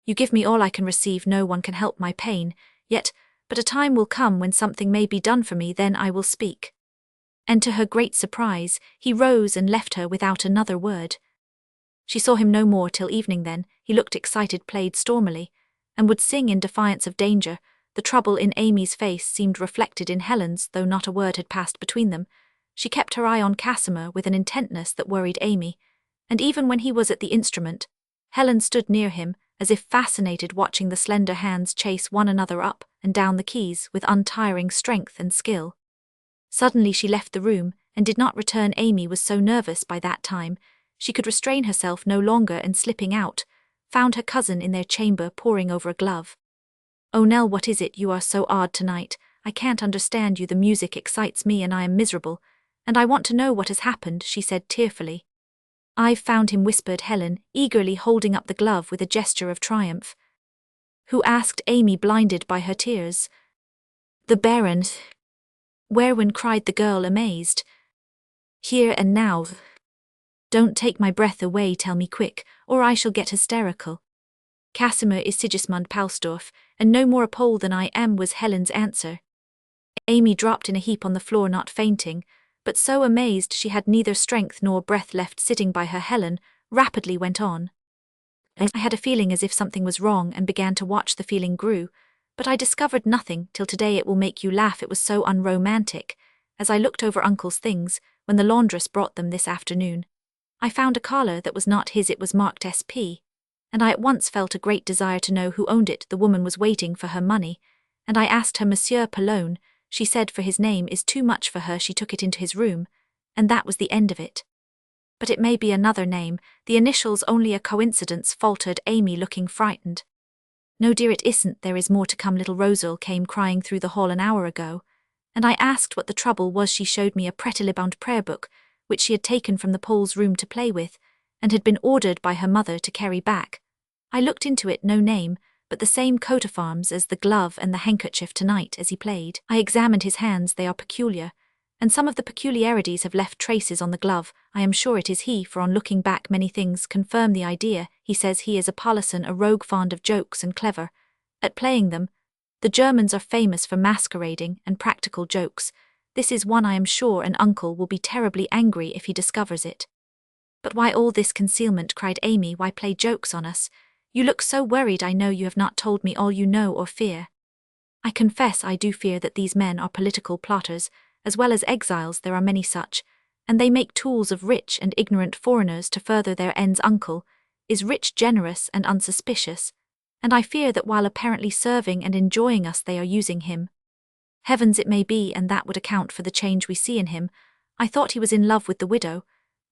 You give me all I can receive, no one can help my pain, yet, but a time will come when something may be done for me, then I will speak. And to her great surprise, he rose and left her without another word. She saw him no more till evening. Then he looked excited, played stormily, and would sing in defiance of danger. The trouble in Amy's face seemed reflected in Helen's, though not a word had passed between them. She kept her eye on Casimir with an intentness that worried Amy, and even when he was at the instrument, Helen stood near him, as if fascinated, watching the slender hands chase one another up and down the keys with untiring strength and skill. Suddenly she left the room, and did not return. Amy was so nervous by that time, she could restrain herself no longer, and slipping out, found her cousin in their chamber poring over a glove. Oh, Nell, what is it? You are so odd tonight. I can't understand you. The music excites me and I am miserable, and I want to know what has happened, she said tearfully. I've found him, whispered Helen, eagerly holding up the glove with a gesture of triumph. Who? Asked Amy, blinded by her tears. The Baron. Wherein? Cried the girl, amazed. Here and now. Don't take my breath away, tell me quick, or I shall get hysterical. Casimir is Sigismund Palsdorf, and no more a Pole than I am, was Helen's answer. Amy dropped in a heap on the floor, not fainting, but so amazed she had neither strength nor breath left. Sitting by her, Helen rapidly went on. I had a feeling as if something was wrong and began to watch. The feeling grew, but I discovered nothing till today. It will make you laugh. It was so unromantic. As I looked over Uncle's things, when the laundress brought them this afternoon, I found a collar that was not his. It was marked SP, and I at once felt a great desire to know who owned it. The woman was waiting for her money, and I asked her, Monsieur Palone. She said for his name is too much for her. She took it into his room, and that was the end of it. But it may be another name, the initials only a coincidence, faltered Amy, looking frightened. No, dear, it isn't. There is more to come. Little Rosal came crying through the hall an hour ago, and I asked what the trouble was. She showed me a prettily bound prayer book, which she had taken from the Pole's room to play with, and had been ordered by her mother to carry back. I looked into it, no name, but the same coat of arms as the glove and the handkerchief tonight as he played. I examined his hands. They are peculiar, and some of the peculiarities have left traces on the glove. I am sure it is he, for on looking back many things confirm the idea. He says he is a Polison, a rogue fond of jokes and clever at playing them. The Germans are famous for masquerading and practical jokes. This is one I am sure, and Uncle will be terribly angry if he discovers it. But why all this concealment? Cried Amy. Why play jokes on us? You look so worried. I know you have not told me all you know or fear. I confess I do fear that these men are political plotters, as well as exiles. There are many such, and they make tools of rich and ignorant foreigners to further their ends. Uncle is rich, generous, and unsuspicious, and I fear that while apparently serving and enjoying us, they are using him. Heavens, it may be, and that would account for the change we see in him. I thought he was in love with the widow,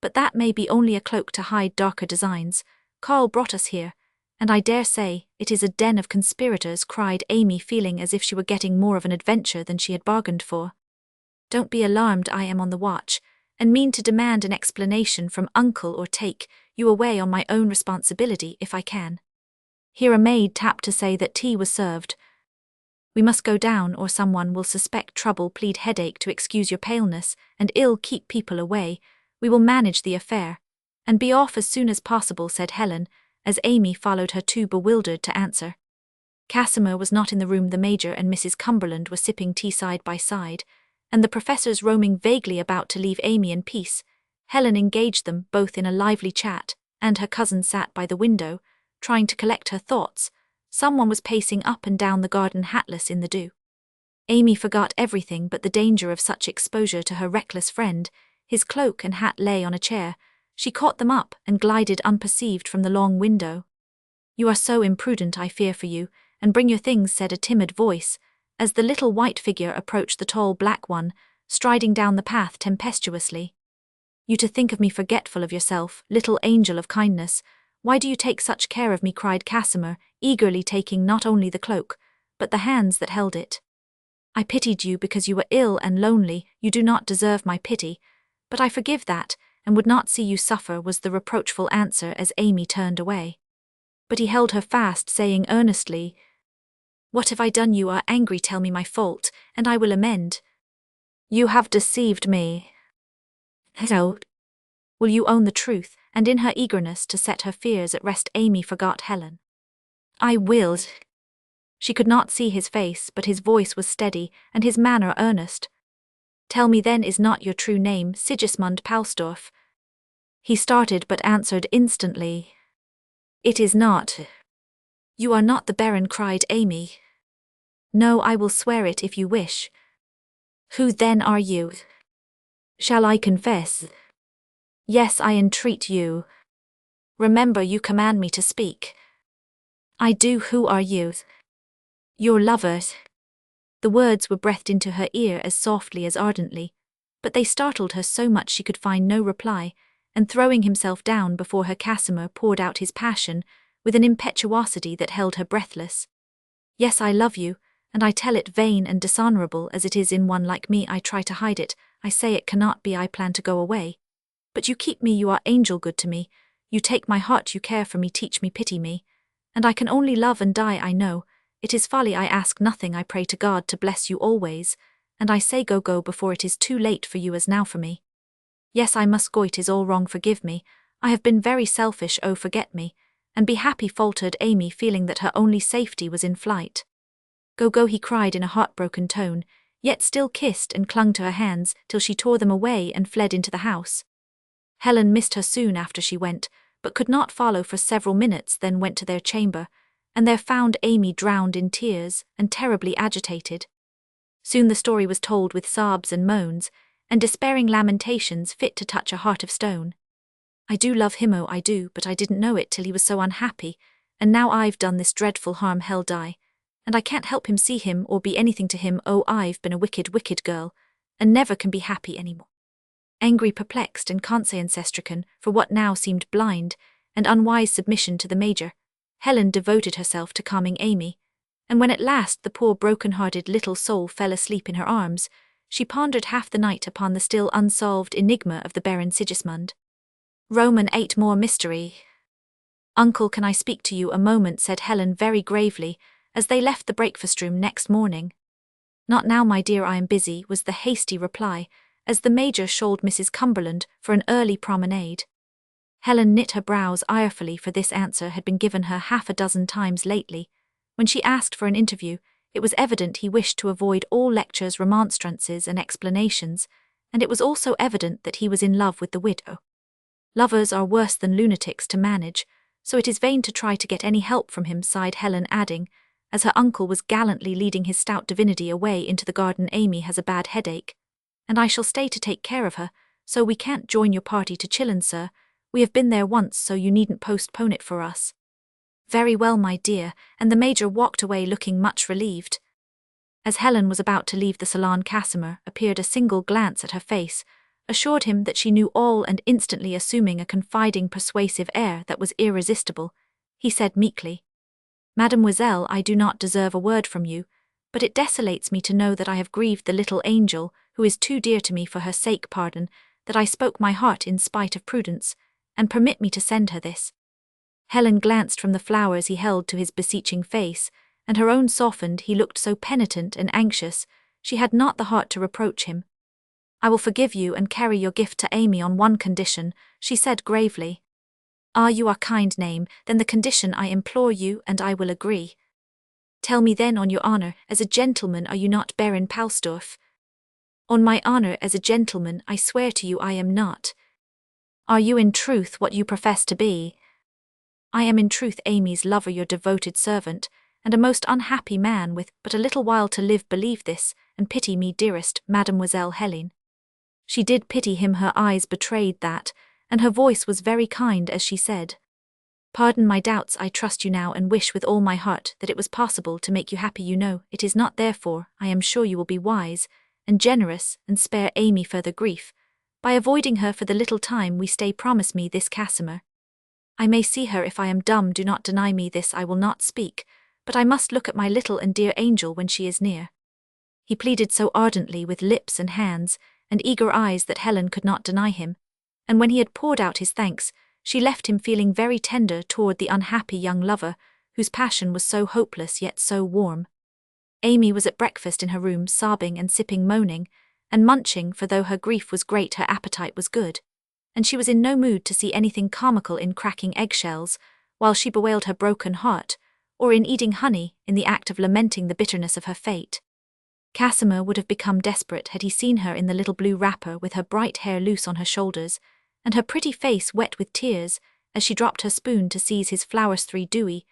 but that may be only a cloak to hide darker designs. Carl brought us here, and I dare say it is a den of conspirators, cried Amy, feeling as if she were getting more of an adventure than she had bargained for. Don't be alarmed. I am on the watch, and mean to demand an explanation from Uncle, or take you away on my own responsibility if I can. Here a maid tapped to say that tea was served. We must go down, or someone will suspect trouble. Plead headache to excuse your paleness, and ill keep people away. We will manage the affair, and be off as soon as possible, said Helen, as Amy followed her, too bewildered to answer. Casimir was not in the room. The Major and Mrs. Cumberland were sipping tea side by side, and the professors roaming vaguely about to leave Amy in peace. Helen engaged them both in a lively chat, and her cousin sat by the window, trying to collect her thoughts. Someone was pacing up and down the garden hatless in the dew. Amy forgot everything but the danger of such exposure to her reckless friend. His cloak and hat lay on a chair. She caught them up and glided unperceived from the long window. You are so imprudent, I fear for you, and bring your things, said a timid voice, as the little white figure approached the tall black one, striding down the path tempestuously. You to think of me forgetful of yourself, little angel of kindness. Why do you take such care of me? Cried Casimir, eagerly taking not only the cloak, but the hands that held it. I pitied you because you were ill and lonely. You do not deserve my pity, but I forgive that, and would not see you suffer, was the reproachful answer as Amy turned away. But he held her fast, saying earnestly, What have I done? You are angry. Tell me my fault, and I will amend. You have deceived me. So, will you own the truth? And in her eagerness to set her fears at rest, Amy forgot Helen. I will. She could not see his face, but his voice was steady, and his manner earnest. Tell me then, is not your true name Sigismund Palsdorf? He started but answered instantly. It is not. You are not the Baron, cried Amy. No, I will swear it if you wish. Who then are you? Shall I confess? Yes, I entreat you. Remember, you command me to speak. I do. Who are you? Your lover. The words were breathed into her ear as softly as ardently, but they startled her so much she could find no reply, and throwing himself down before her, Casimir poured out his passion with an impetuosity that held her breathless. Yes, I love you, and I tell it, vain and dishonorable as it is in one like me. I try to hide it. I say it cannot be. I plan to go away. But you keep me. You are angel good to me. You take my heart. You care for me. Teach me, pity me. And I can only love and die. I know. It is folly. I ask nothing. I pray to God to bless you always. And I say go before it is too late for you as now for me. Yes, I must go. It is all wrong. Forgive me. I have been very selfish. Oh, forget me. And be happy, faltered Amy, feeling that her only safety was in flight. Go, he cried in a heartbroken tone, yet still kissed and clung to her hands till she tore them away and fled into the house. Helen missed her soon after she went, but could not follow for several minutes, then went to their chamber, and there found Amy drowned in tears and terribly agitated. Soon the story was told with sobs and moans, and despairing lamentations fit to touch a heart of stone. I do love him, oh I do, but I didn't know it till he was so unhappy, and now I've done this dreadful harm, hell die, and I can't help him see him or be anything to him. Oh, I've been a wicked, wicked girl, and never can be happy any more. Angry, perplexed, and conscience-stricken for what now seemed blind and unwise submission to the Major, Helen devoted herself to calming Amy, and when at last the poor broken-hearted little soul fell asleep in her arms, she pondered half the night upon the still unsolved enigma of the Baron Sigismund. Roman 8 more mystery. Uncle, can I speak to you a moment? Said Helen very gravely, as they left the breakfast-room next morning. Not now, my dear, I am busy, was the hasty reply, as the Major shouldered Mrs. Cumberland for an early promenade. Helen knit her brows irefully, for this answer had been given her half a dozen times lately. When she asked for an interview, it was evident he wished to avoid all lectures, remonstrances, and explanations, and it was also evident that he was in love with the widow. Lovers are worse than lunatics to manage, so it is vain to try to get any help from him, sighed Helen, adding, as her uncle was gallantly leading his stout divinity away into the garden, Amy has a bad headache, and I shall stay to take care of her, so we can't join your party to Chillon, sir. We have been there once, so you needn't postpone it for us. Very well, my dear, and the Major walked away looking much relieved. As Helen was about to leave the salon, Casimir appeared. A single glance at her face assured him that she knew all, and instantly assuming a confiding, persuasive air that was irresistible, he said meekly, Mademoiselle, I do not deserve a word from you, but it desolates me to know that I have grieved the little angel, who is too dear to me. For her sake, pardon that I spoke my heart in spite of prudence, and permit me to send her this. Helen glanced from the flowers he held to his beseeching face, and her own softened. He looked so penitent and anxious, she had not the heart to reproach him. I will forgive you and carry your gift to Amy on one condition, she said gravely. Ah, you are kind, name, then the condition I implore you, and I will agree. Tell me then, on your honour, as a gentleman, are you not Baron Palsdorf? On my honour as a gentleman, I swear to you I am not. Are you in truth what you profess to be? I am in truth Amy's lover, your devoted servant, and a most unhappy man with but a little while to live. Believe this, and pity me, dearest Mademoiselle Helene. She did pity him, her eyes betrayed that, and her voice was very kind as she said, Pardon my doubts, I trust you now and wish with all my heart that it was possible to make you happy. You know it is not, therefore I am sure you will be wise and generous and spare Amy further grief, by avoiding her for the little time we stay. Promise me this, Casimir. I may see her if I am dumb. Do not deny me this. I will not speak, but I must look at my little and dear angel when she is near. He pleaded so ardently with lips and hands and eager eyes that Helen could not deny him, and when he had poured out his thanks, she left him feeling very tender toward the unhappy young lover, whose passion was so hopeless yet so warm. Amy was at breakfast in her room, sobbing and sipping, moaning and munching, for though her grief was great, her appetite was good, and she was in no mood to see anything comical in cracking eggshells, while she bewailed her broken heart, or in eating honey, in the act of lamenting the bitterness of her fate. Casimir would have become desperate had he seen her in the little blue wrapper, with her bright hair loose on her shoulders, and her pretty face wet with tears, as she dropped her spoon to seize his flowers, 3 dewy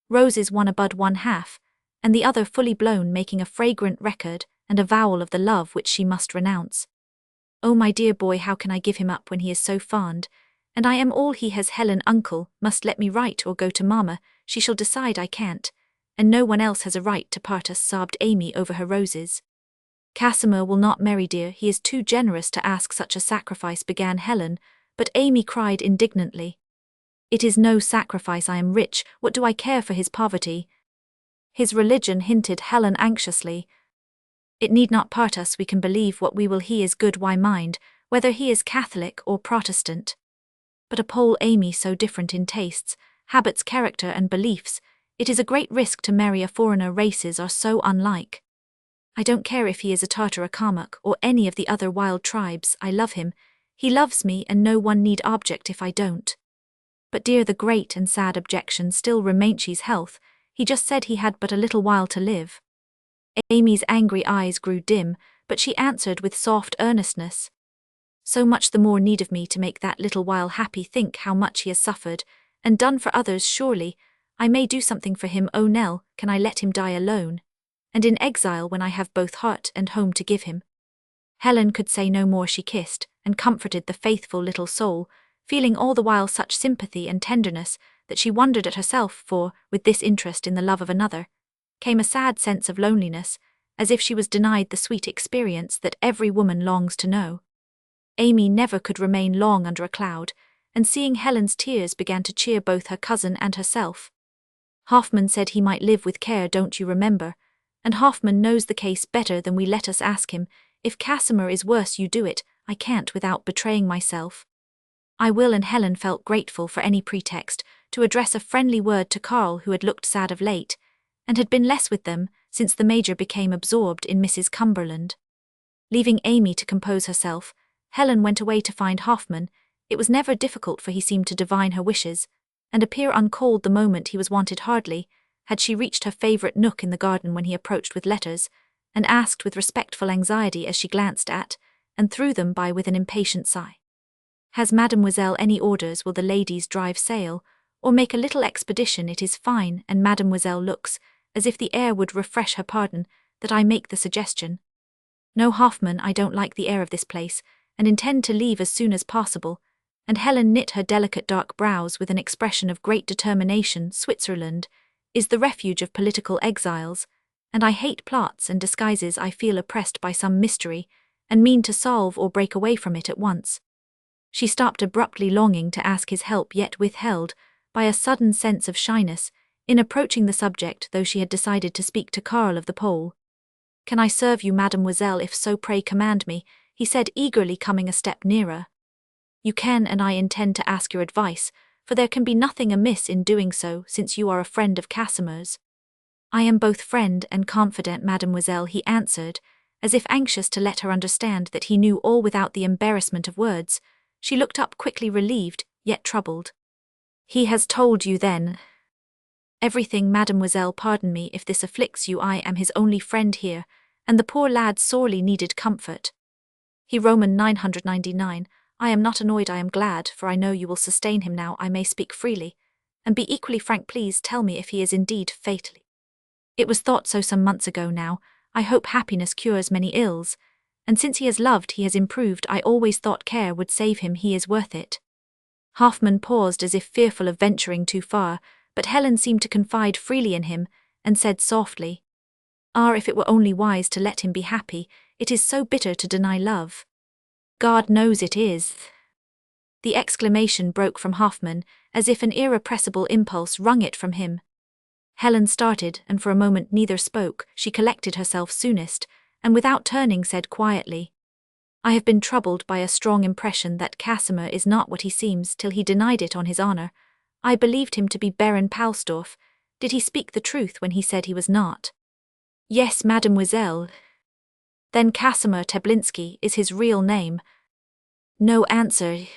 roses, one a bud, one half, and the other fully blown, making a fragrant record and avowal of the love which she must renounce. Oh, my dear boy, how can I give him up when he is so fond, and I am all he has? Helen, uncle must let me write or go to mamma, she shall decide. I can't, and no one else has a right to part us, sobbed Amy over her roses. Casimir will not marry, dear, he is too generous to ask such a sacrifice, began Helen, but Amy cried indignantly, It is no sacrifice. I am rich, what do I care for his poverty? His religion, hinted Helen anxiously. It need not part us, we can believe what we will. He is good, why mind whether he is Catholic or Protestant? But a Pole, Amy, so different in tastes, habits, character and beliefs, it is a great risk to marry a foreigner. Races are so unlike. I don't care if he is a Tartar, a Kalmuk, or any of the other wild tribes. I love him, he loves me, and no one need object if I don't. But dear, the great and sad objection still remains his health. He just said he had but a little while to live. Amy's angry eyes grew dim, but she answered with soft earnestness, So much the more need of me to make that little while happy. Think how much he has suffered, and done for others. Surely, I may do something for him. Oh Nell, can I let him die alone, and in exile when I have both heart and home to give him? Helen could say no more. She kissed and comforted the faithful little soul, feeling all the while such sympathy and tenderness that she wondered at herself, for, with this interest in the love of another, came a sad sense of loneliness, as if she was denied the sweet experience that every woman longs to know. Amy never could remain long under a cloud, and seeing Helen's tears began to cheer both her cousin and herself. Hoffman said he might live with care, don't you remember? And Hoffman knows the case better than we. Let us ask him. If Casimir is worse, you do it. I can't without betraying myself. I will. And Helen felt grateful for any pretext to address a friendly word to Carl, who had looked sad of late, and had been less with them since the Major became absorbed in Mrs. Cumberland. Leaving Amy to compose herself, Helen went away to find Hoffman. It was never difficult, for he seemed to divine her wishes, and appear uncalled the moment he was wanted. Hardly had she reached her favourite nook in the garden when he approached with letters, and asked with respectful anxiety as she glanced at and threw them by with an impatient sigh, "Has Mademoiselle any orders? Will the ladies drive sail, or make a little expedition? It is fine, and Mademoiselle looks as if the air would refresh her. Pardon that I make the suggestion." "No, Hoffman, I don't like the air of this place, and intend to leave as soon as possible," and Helen knit her delicate dark brows with an expression of great determination. "Switzerland is the refuge of political exiles, and I hate plots and disguises. I feel oppressed by some mystery, and mean to solve or break away from it at once." She stopped abruptly, longing to ask his help, yet withheld by a sudden sense of shyness in approaching the subject, though she had decided to speak to Carl of the Pole. "Can I serve you, Mademoiselle? If so, pray command me," he said eagerly, coming a step nearer. "You can, and I intend to ask your advice, for there can be nothing amiss in doing so, since you are a friend of Casimir's." "I am both friend and confidant, Mademoiselle," he answered, as if anxious to let her understand that he knew all without the embarrassment of words. She looked up quickly, relieved, yet troubled. "He has told you, then?" "Everything, Mademoiselle. Pardon me if this afflicts you. I am his only friend here, and the poor lad sorely needed comfort. He Roman 999. I am not annoyed, I am glad, for I know you will sustain him. Now I may speak freely, and be equally frank. Please tell me if he is indeed fatally. It was thought so some months ago now. I hope happiness cures many ills, and since he has loved he has improved. I always thought care would save him. He is worth it." Hoffman paused as if fearful of venturing too far, but Helen seemed to confide freely in him, and said softly, "Ah, if it were only wise to let him be happy, it is so bitter to deny love." "God knows it is." The exclamation broke from Hoffman, as if an irrepressible impulse wrung it from him. Helen started, and for a moment neither spoke. She collected herself soonest, and without turning said quietly, "I have been troubled by a strong impression that Casimir is not what he seems, till he denied it on his honor. I believed him to be Baron Palsdorf. Did he speak the truth when he said he was not?" "Yes, Mademoiselle." "Then Casimir Teblinsky is his real name?" No answer.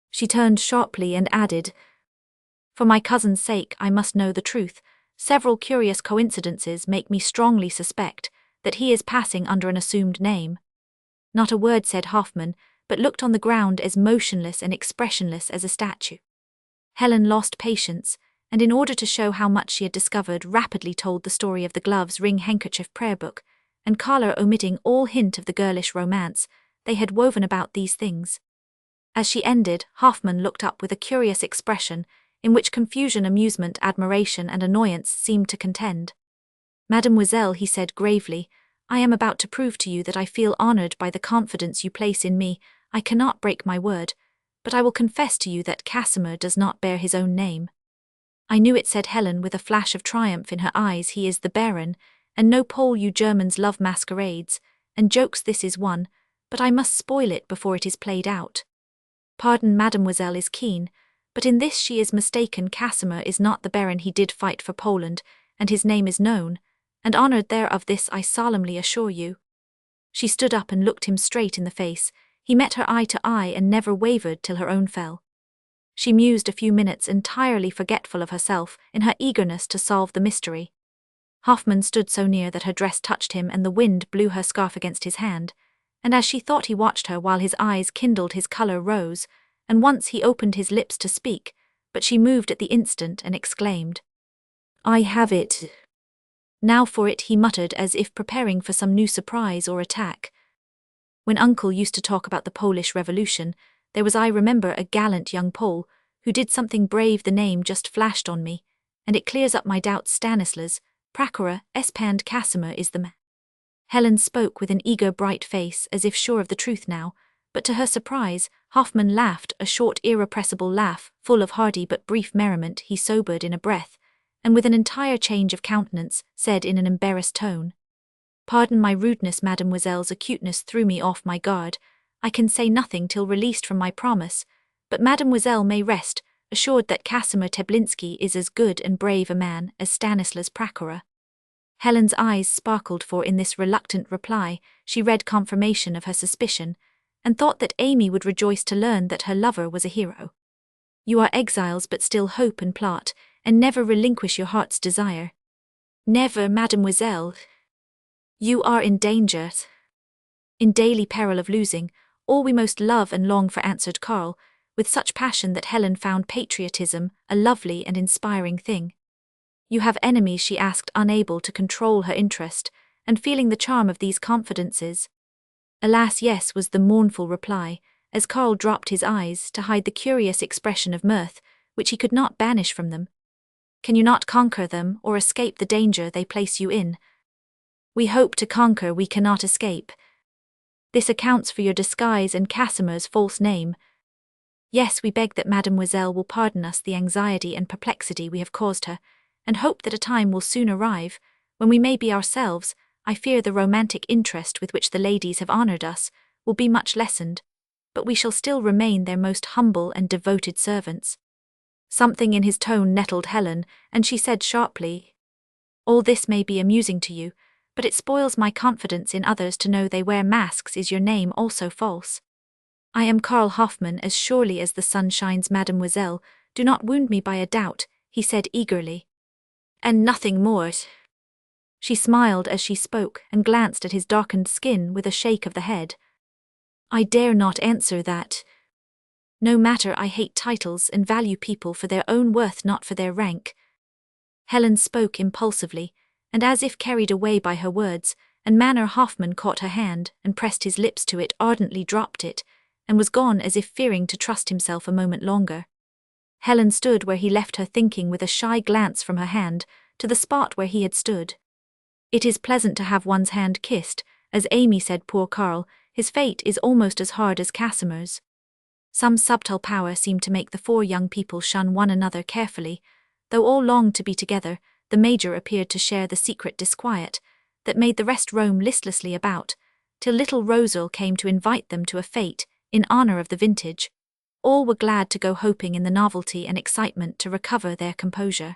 She turned sharply and added, "For my cousin's sake I must know the truth. Several curious coincidences make me strongly suspect that he is passing under an assumed name." Not a word said Hoffman, but looked on the ground as motionless and expressionless as a statue. Helen lost patience, and in order to show how much she had discovered, rapidly told the story of the gloves, ring, handkerchief, prayer book, and collar, omitting all hint of the girlish romance they had woven about these things. As she ended, Hoffman looked up with a curious expression, in which confusion, amusement, admiration, and annoyance seemed to contend. "Mademoiselle," he said gravely, "I am about to prove to you that I feel honored by the confidence you place in me. I cannot break my word, but I will confess to you that Casimir does not bear his own name." "I knew it," said Helen with a flash of triumph in her eyes. "He is the Baron, and no Pole. You Germans love masquerades and jokes. This is one, but I must spoil it before it is played out. Pardon, Mademoiselle is keen, but in this she is mistaken. Casimir is not the Baron. He did fight for Poland, and his name is known, and honored thereof. This I solemnly assure you." She stood up and looked him straight in the face. He met her eye to eye and never wavered till her own fell. She mused a few minutes, entirely forgetful of herself in her eagerness to solve the mystery. Hoffman stood so near that her dress touched him, and the wind blew her scarf against his hand, and as she thought he watched her while his eyes kindled his colour rose, and once he opened his lips to speak, but she moved at the instant and exclaimed, "I have it." "Now for it," he muttered as if preparing for some new surprise or attack. When Uncle used to talk about the Polish Revolution, there was, I remember, a gallant young Pole who did something brave. The name just flashed on me, and it clears up my doubts. Stanislas Prakora Espand Casimir is the man. Helen spoke with an eager, bright face, as if sure of the truth now, but to her surprise, Hoffman laughed, a short, irrepressible laugh, full of hearty but brief merriment. He sobered in a breath, and with an entire change of countenance, said in an embarrassed tone, "Pardon my rudeness, mademoiselle's acuteness threw me off my guard. I can say nothing till released from my promise, but mademoiselle may rest assured that Casimir Teblinsky is as good and brave a man as Stanislas Prakora." Helen's eyes sparkled, for in this reluctant reply she read confirmation of her suspicion, and thought that Amy would rejoice to learn that her lover was a hero. "You are exiles, but still hope and plot, and never relinquish your heart's desire." "Never, mademoiselle." "You are in danger, in daily peril of losing all we most love and long for," answered Karl, with such passion that Helen found patriotism a lovely and inspiring thing. "You have enemies?" she asked, unable to control her interest, and feeling the charm of these confidences. "Alas, yes," was the mournful reply, as Karl dropped his eyes to hide the curious expression of mirth, which he could not banish from them. "Can you not conquer them, or escape the danger they place you in?" "We hope to conquer, we cannot escape." "This accounts for your disguise and Casimir's false name." "Yes, we beg that mademoiselle will pardon us the anxiety and perplexity we have caused her, and hope that a time will soon arrive when we may be ourselves. I fear the romantic interest with which the ladies have honoured us will be much lessened, but we shall still remain their most humble and devoted servants." Something in his tone nettled Helen, and she said sharply, "All this may be amusing to you, but it spoils my confidence in others to know they wear masks. Is your name also false?" "I am Karl Hoffman, as surely as the sun shines, mademoiselle. Do not wound me by a doubt," he said eagerly. "And nothing more?" She smiled as she spoke and glanced at his darkened skin with a shake of the head. "I dare not answer that. No matter, I hate titles and value people for their own worth, not for their rank." Helen spoke impulsively, and as if carried away by her words and manner. Hoffman caught her hand and pressed his lips to it, ardently dropped it, and was gone as if fearing to trust himself a moment longer. Helen stood where he left her, thinking with a shy glance from her hand to the spot where he had stood. It is pleasant to have one's hand kissed, as Amy said. Poor Karl, his fate is almost as hard as Casimir's. Some subtle power seemed to make the four young people shun one another carefully. Though all longed to be together, the Major appeared to share the secret disquiet that made the rest roam listlessly about, till little Rosal came to invite them to a fete in honour of the vintage. All were glad to go, hoping in the novelty and excitement to recover their composure.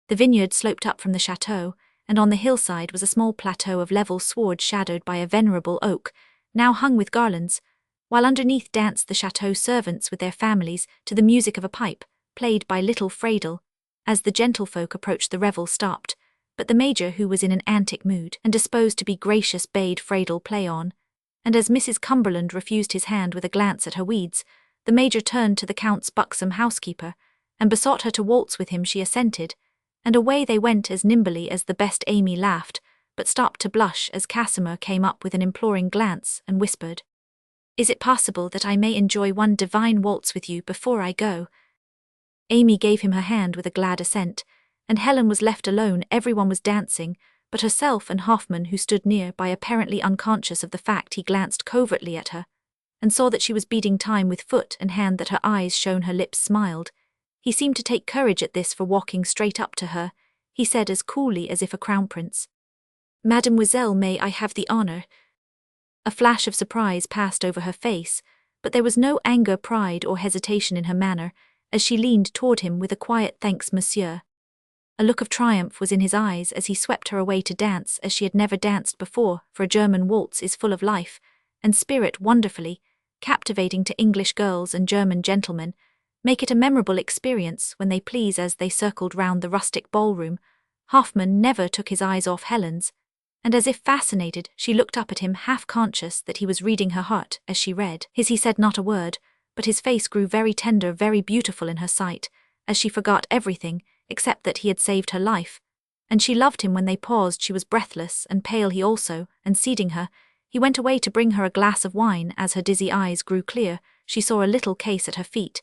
The vineyard sloped up from the chateau, and on the hillside was a small plateau of level sward shadowed by a venerable oak, now hung with garlands, while underneath danced the chateau servants with their families to the music of a pipe, played by little Fradel. As the gentlefolk approached, the revel stopped, but the Major, who was in an antic mood and disposed to be gracious, bade Fradel play on, and as Mrs. Cumberland refused his hand with a glance at her weeds, the Major turned to the Count's buxom housekeeper and besought her to waltz with him. She assented, and away they went as nimbly as the best. Amy laughed, but stopped to blush as Casimir came up with an imploring glance and whispered, "Is it possible that I may enjoy one divine waltz with you before I go?" Amy gave him her hand with a glad assent, and Helen was left alone. Everyone was dancing, but herself and Hoffman, who stood near by, apparently unconscious of the fact. He glanced covertly at her, and saw that she was beating time with foot and hand, that her eyes shone, her lips smiled. He seemed to take courage at this, for walking straight up to her, he said as coolly as if a crown prince, "Mademoiselle, may I have the honour?" A flash of surprise passed over her face, but there was no anger, pride, or hesitation in her manner, as she leaned toward him with a quiet "Thanks, monsieur." A look of triumph was in his eyes as he swept her away to dance as she had never danced before, for a German waltz is full of life and spirit, wonderfully captivating to English girls and German gentlemen, make it a memorable experience when they please. As they circled round the rustic ballroom, Hoffman never took his eyes off Helen's, and as if fascinated, she looked up at him, half-conscious that he was reading her heart as she read. He said not a word, but his face grew very tender, very beautiful in her sight, as she forgot everything except that he had saved her life, and she loved him. When they paused, she was breathless and pale, he also, and seating her, he went away to bring her a glass of wine. As her dizzy eyes grew clear, she saw a little case at her feet,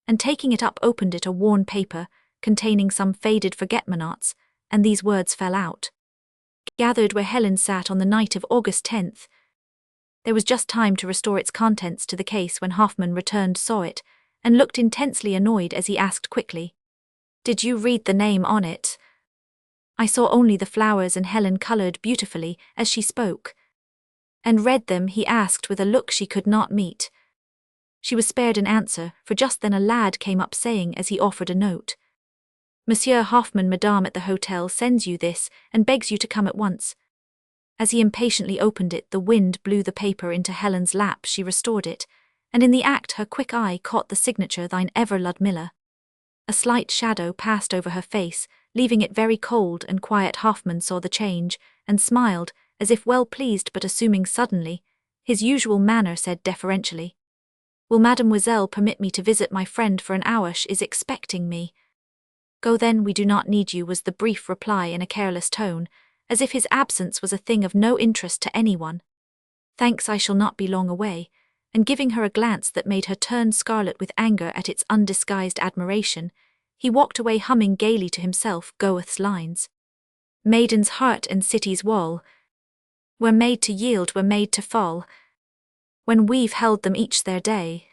and taking it up opened it, a worn paper containing some faded forget-me-nots, and these words fell out. Gathered where Helen sat on the night of August 10th. There was just time to restore its contents to the case when Hoffman returned, saw it, and looked intensely annoyed as he asked quickly, "Did you read the name on it?" "I saw only the flowers," and Helen colored beautifully as she spoke. "And read them?" he asked with a look she could not meet. She was spared an answer, for just then a lad came up saying as he offered a note, "Monsieur Hoffman, Madame at the hotel sends you this and begs you to come at once." As he impatiently opened it, the wind blew the paper into Helen's lap. She restored it, and in the act her quick eye caught the signature, "Thine ever Ludmilla." A slight shadow passed over her face, leaving it very cold and quiet. Hoffman saw the change, and smiled, as if well pleased, but assuming suddenly his usual manner, said deferentially, "Will mademoiselle permit me to visit my friend for an hour? She is expecting me." "Go then, we do not need you," was the brief reply in a careless tone, as if his absence was a thing of no interest to anyone. "Thanks, I shall not be long away," and giving her a glance that made her turn scarlet with anger at its undisguised admiration, he walked away humming gaily to himself Goethe's lines. "Maiden's heart and city's wall were made to yield, were made to fall, when we've held them each their day.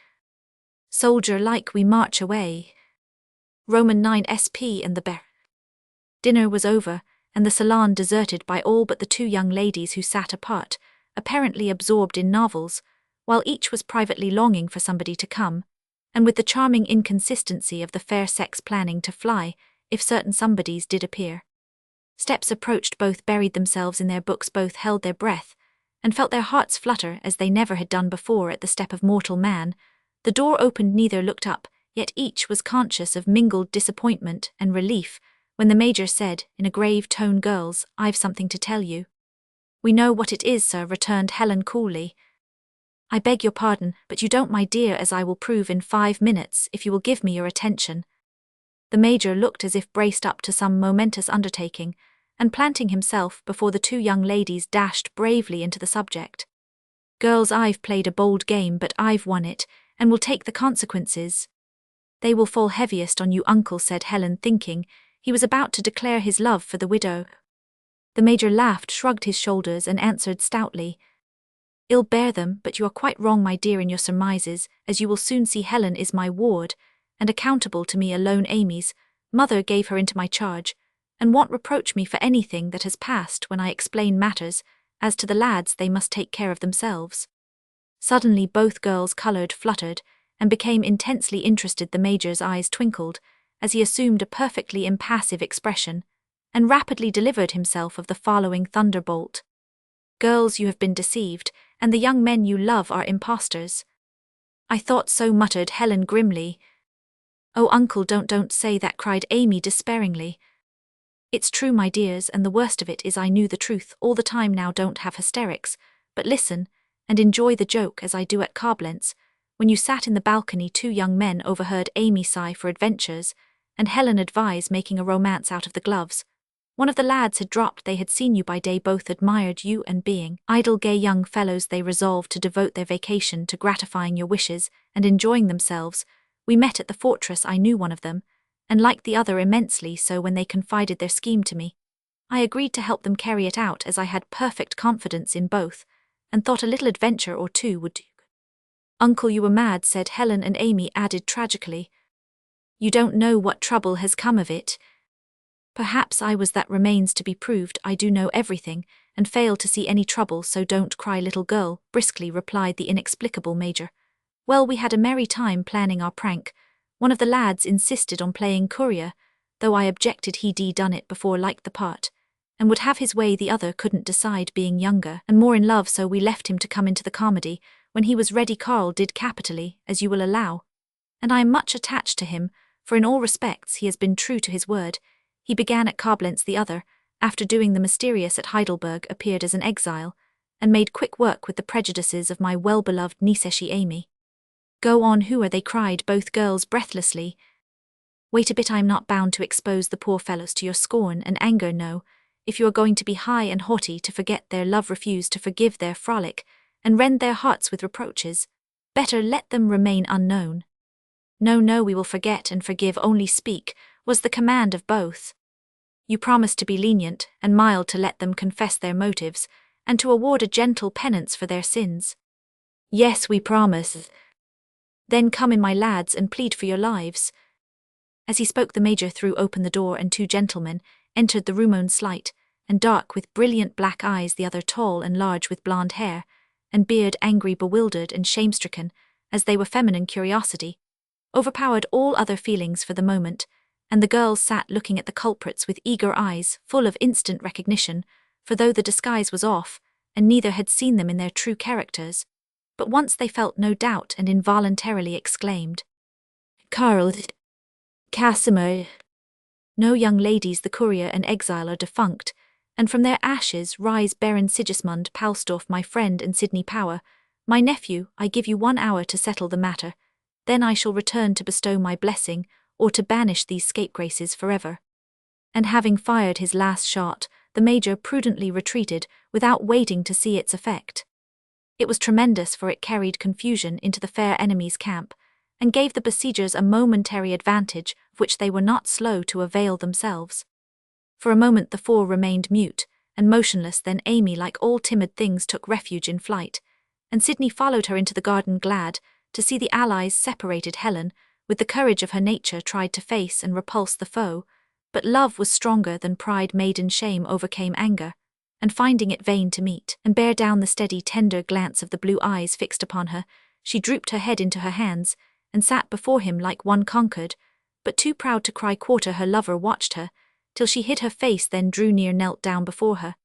Soldier-like we march away." Roman 9 SP and the bear. Dinner was over, and the salon deserted by all but the two young ladies who sat apart, apparently absorbed in novels, while each was privately longing for somebody to come, and with the charming inconsistency of the fair sex planning to fly if certain somebodies did appear. Steps approached, both buried themselves in their books, both held their breath, and felt their hearts flutter as they never had done before at the step of mortal man. The door opened, neither looked up, yet each was conscious of mingled disappointment and relief when the Major said, in a grave tone, "Girls, I've something to tell you." "We know what it is, sir," returned Helen coolly. "I beg your pardon, but you don't, my dear, as I will prove in 5 minutes if you will give me your attention." The Major looked as if braced up to some momentous undertaking, and planting himself before the two young ladies dashed bravely into the subject. "Girls, I've played a bold game, but I've won it, and will take the consequences." "They will fall heaviest on you, uncle," said Helen, thinking he was about to declare his love for the widow. The Major laughed, shrugged his shoulders, and answered stoutly, "I'll bear them, but you are quite wrong, my dear, in your surmises, as you will soon see. Helen is my ward, and accountable to me alone. Amy's mother gave her into my charge, and won't reproach me for anything that has passed when I explain matters. As to the lads, they must take care of themselves." Suddenly both girls colored, fluttered, and became intensely interested. The Major's eyes twinkled as he assumed a perfectly impassive expression, and rapidly delivered himself of the following thunderbolt. "Girls, you have been deceived, and the young men you love are impostors." "I thought so," muttered Helen grimly. "Oh, uncle, don't say that," cried Amy despairingly. "It's true, my dears, and the worst of it is I knew the truth all the time. Now don't have hysterics, but listen, and enjoy the joke as I do at Koblenz. When you sat in the balcony, two young men overheard Amy sigh for adventures, and Helen advise making a romance out of the gloves. One of the lads had dropped. They had seen you by day, both admired you, and being idle gay young fellows, they resolved to devote their vacation to gratifying your wishes and enjoying themselves. We met at the fortress. I knew one of them, and liked the other immensely, so when they confided their scheme to me, I agreed to help them carry it out, as I had perfect confidence in both, and thought a little adventure or two would do." "Uncle, you were mad," said Helen, and Amy added tragically, "You don't know what trouble has come of it." "Perhaps I was. That remains to be proved. I do know everything, and fail to see any trouble, so don't cry, little girl," briskly replied the inexplicable Major. "Well, we had a merry time planning our prank. One of the lads insisted on playing courier, though I objected. He'd done it before, liked the part, and would have his way. The other couldn't decide, being younger and more in love, so we left him to come into the comedy. When he was ready, Karl did capitally, as you will allow, and I am much attached to him, for in all respects he has been true to his word. He began at Koblenz, the other, after doing the mysterious at Heidelberg, appeared as an exile, and made quick work with the prejudices of my well-beloved niece Amy. Go on, who are they? Cried both girls breathlessly. Wait a bit, I am not bound to expose the poor fellows to your scorn and anger, no. If you are going to be high and haughty, to forget their love, refuse to forgive their frolic, and rend their hearts with reproaches, better let them remain unknown. No, no, we will forget and forgive, only speak, was the command of both. You promised to be lenient and mild, to let them confess their motives, and to award a gentle penance for their sins. Yes, we promise. Then come in, my lads, and plead for your lives. As he spoke, the Major threw open the door, and two gentlemen entered the room, one slight and dark with brilliant black eyes, the other tall and large with blonde hair and beard, angry, bewildered, and shame-stricken, as they were. Feminine curiosity overpowered all other feelings for the moment, and the girls sat looking at the culprits with eager eyes full of instant recognition, for though the disguise was off, and neither had seen them in their true characters, but once they felt no doubt and involuntarily exclaimed, Karl, Casimir. No, young ladies, the courier and exile are defunct, and from their ashes rise Baron Sigismund Palsdorf, my friend, and Sidney Power, my nephew. I give you 1 hour to settle the matter, then I shall return to bestow my blessing, or to banish these scapegraces forever. And having fired his last shot, the Major prudently retreated, without waiting to see its effect. It was tremendous, for it carried confusion into the fair enemy's camp, and gave the besiegers a momentary advantage of which they were not slow to avail themselves. For a moment the four remained mute and motionless, then Amy, like all timid things, took refuge in flight, and Sidney followed her into the garden, glad to see the allies separated. Helen, with the courage of her nature, tried to face and repulse the foe, but love was stronger than pride. Maiden shame overcame anger, and finding it vain to meet and bear down the steady, tender glance of the blue eyes fixed upon her, she drooped her head into her hands and sat before him like one conquered, but too proud to cry quarter. Her lover watched her till she hid her face, then drew near, knelt down before her,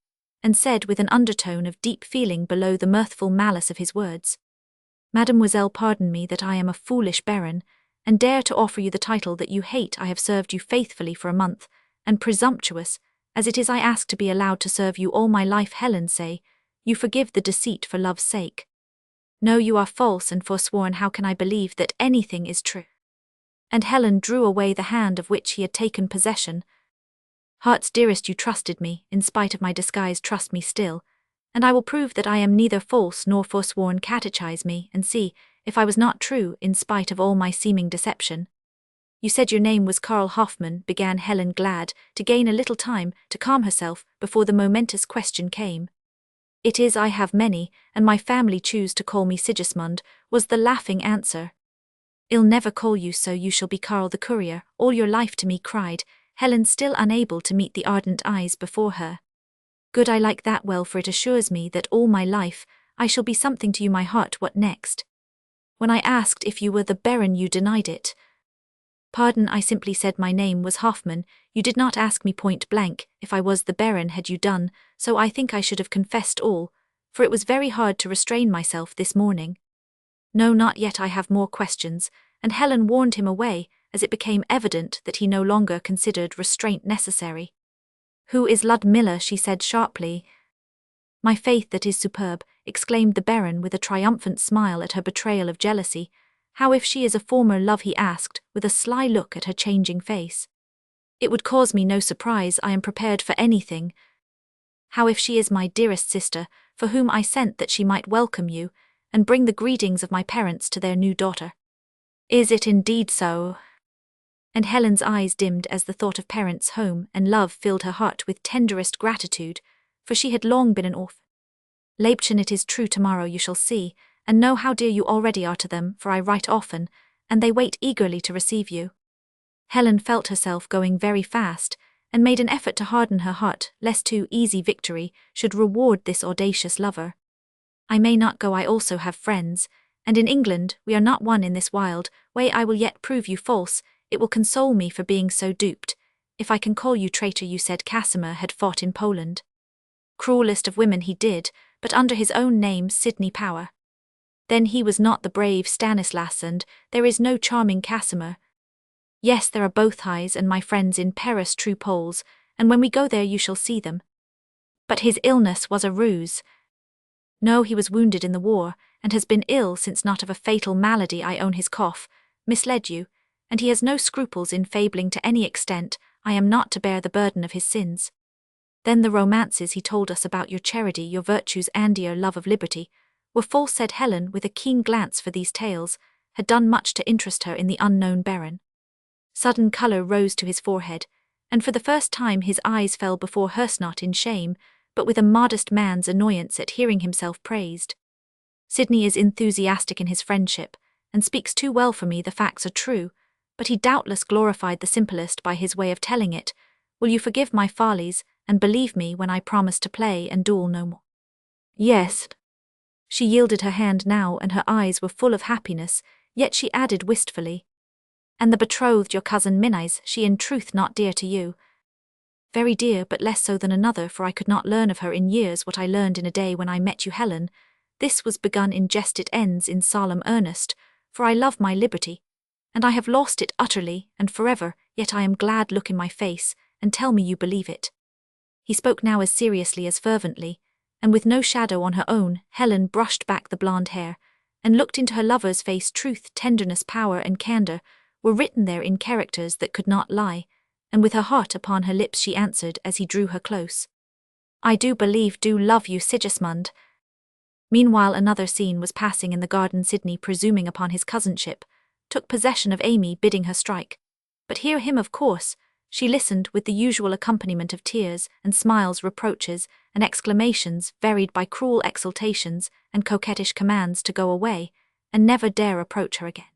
and said with an undertone of deep feeling below the mirthful malice of his words, Mademoiselle, pardon me that I am a foolish baron, and dare to offer you the title that you hate. I have served you faithfully for a month, and presumptuous as it is, I ask to be allowed to serve you all my life. Helen, say you forgive the deceit for love's sake. No, you are false and forsworn. How can I believe that anything is true? And Helen drew away the hand of which he had taken possession. Heart's dearest, you trusted me, in spite of my disguise. Trust me still, and I will prove that I am neither false nor forsworn. Catechize me, and see if I was not true, in spite of all my seeming deception. You said your name was Karl Hoffmann, began Helen, glad to gain a little time to calm herself before the momentous question came. It is. I have many, and my family choose to call me Sigismund, was the laughing answer. I'll never call you so. You shall be Karl the courier, all your life to me, cried Helen, still unable to meet the ardent eyes before her. Good, I like that well, for it assures me that all my life I shall be something to you. My heart, what next? When I asked if you were the Baron, you denied it. Pardon, I simply said my name was Hoffmann. You did not ask me point blank if I was the Baron. Had you done so, I think I should have confessed all, for it was very hard to restrain myself this morning. No, not yet, I have more questions, and Helen warned him away, as it became evident that he no longer considered restraint necessary. Who is Ludmilla? She said sharply. My faith, that is superb, exclaimed the Baron with a triumphant smile at her betrayal of jealousy. How if she is a former love? He asked, with a sly look at her changing face. It would cause me no surprise. I am prepared for anything. How if she is my dearest sister, for whom I sent that she might welcome you, and bring the greetings of my parents to their new daughter? Is it indeed so? And Helen's eyes dimmed as the thought of parents, home, and love filled her heart with tenderest gratitude, for she had long been an orphan. Leibchen, it is true. Tomorrow you shall see, and know how dear you already are to them, for I write often, and they wait eagerly to receive you. Helen felt herself going very fast, and made an effort to harden her heart, lest too easy victory should reward this audacious lover. I may not go. I also have friends, and in England we are not one in this wild way. I will yet prove you false. It will console me for being so duped, if I can call you traitor. You said Casimir had fought in Poland. Cruelest of women, he did, but under his own name, Sidney Power. Then he was not the brave Stanislas, and there is no charming Casimir. Yes, there are both highs and my friends in Paris, true Poles, and when we go there you shall see them. But his illness was a ruse. No, he was wounded in the war, and has been ill since. Not of a fatal malady, I own his cough, misled you, and he has no scruples in fabling to any extent. I am not to bear the burden of his sins. Then the romances he told us about your charity, your virtues, and your love of liberty, were false, said Helen, with a keen glance for these tales had done much to interest her in the unknown baron. Sudden colour rose to his forehead, and for the first time his eyes fell before hers, not in shame, but with a modest man's annoyance at hearing himself praised. Sidney is enthusiastic in his friendship, and speaks too well for me. The facts are true, but he doubtless glorified the simplest by his way of telling it. Will you forgive my follies, and believe me when I promise to play and duel no more? Yes. She yielded her hand now, and her eyes were full of happiness, yet she added wistfully, and the betrothed, your cousin Minna's, she in truth not dear to you? Very dear, but less so than another, for I could not learn of her in years what I learned in a day when I met you, Helen. This was begun in jest, it ends in solemn earnest, for I love my liberty, and I have lost it utterly and forever, yet I am glad. Look in my face, and tell me you believe it. He spoke now as seriously as fervently, and with no shadow on her own. Helen brushed back the blonde hair, and looked into her lover's face. Truth, tenderness, power, and candour were written there in characters that could not lie, and with her heart upon her lips she answered as he drew her close. I do believe, do love you, Sigismund. Meanwhile another scene was passing in the garden. Sidney, presuming upon his cousinship, took possession of Amy, bidding her strike. But hear him, of course. She listened with the usual accompaniment of tears and smiles, reproaches and exclamations, varied by cruel exultations and coquettish commands to go away, and never dare approach her again.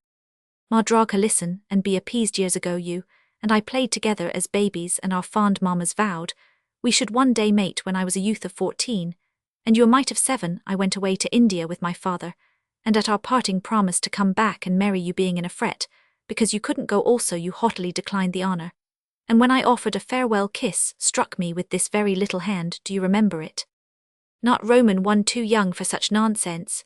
Ma Draga, listen and be appeased. Years ago you and I played together as babies, and our fond mammas vowed we should one day mate. When I was a youth of 14, and you a mite of 7, I went away to India with my father, and at our parting promised to come back and marry you. Being in a fret, because you couldn't go also, you haughtily declined the honour, and when I offered a farewell kiss, struck me with this very little hand. Do you remember it? Not Roman, one too young for such nonsense.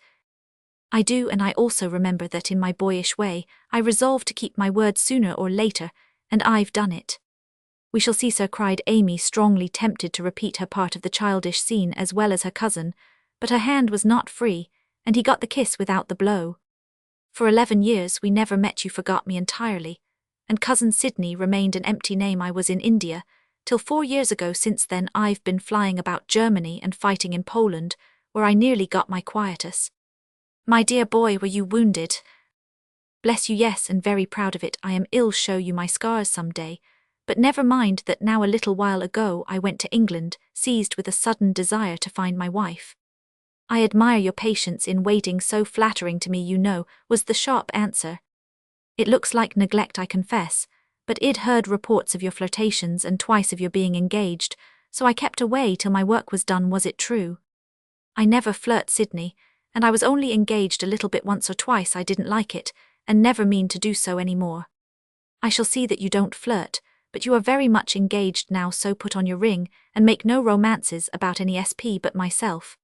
I do, and I also remember that in my boyish way I resolved to keep my word sooner or later, and I've done it. We shall see, sir, cried Amy, strongly tempted to repeat her part of the childish scene as well as her cousin, but her hand was not free, and he got the kiss without the blow. For 11 years we never met. You forgot me entirely, and cousin Sidney remained an empty name. I was in India till 4 years ago. Since then I've been flying about Germany and fighting in Poland, where I nearly got my quietus. My dear boy, were you wounded? Bless you, yes, and very proud of it. I am ill. Show you my scars some day. But never mind that now. A little while ago I went to England, seized with a sudden desire to find my wife. I admire your patience in waiting, so flattering to me, you know, was the sharp answer. It looks like neglect, I confess, but I'd heard reports of your flirtations and twice of your being engaged, so I kept away till my work was done. Was it true? I never flirt, Sidney, and I was only engaged a little bit once or twice. I didn't like it, and never mean to do so any more. I shall see that you don't flirt, but you are very much engaged now, so put on your ring, and make no romances about any SP but myself.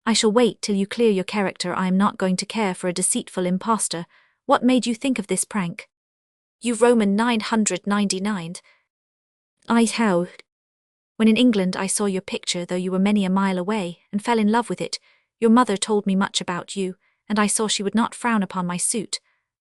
I shall wait till you clear your character. I am not going to care for a deceitful impostor. What made you think of this prank? You Roman 999. How? When in England I saw your picture, though you were many a mile away, and fell in love with it. Your mother told me much about you, and I saw she would not frown upon my suit.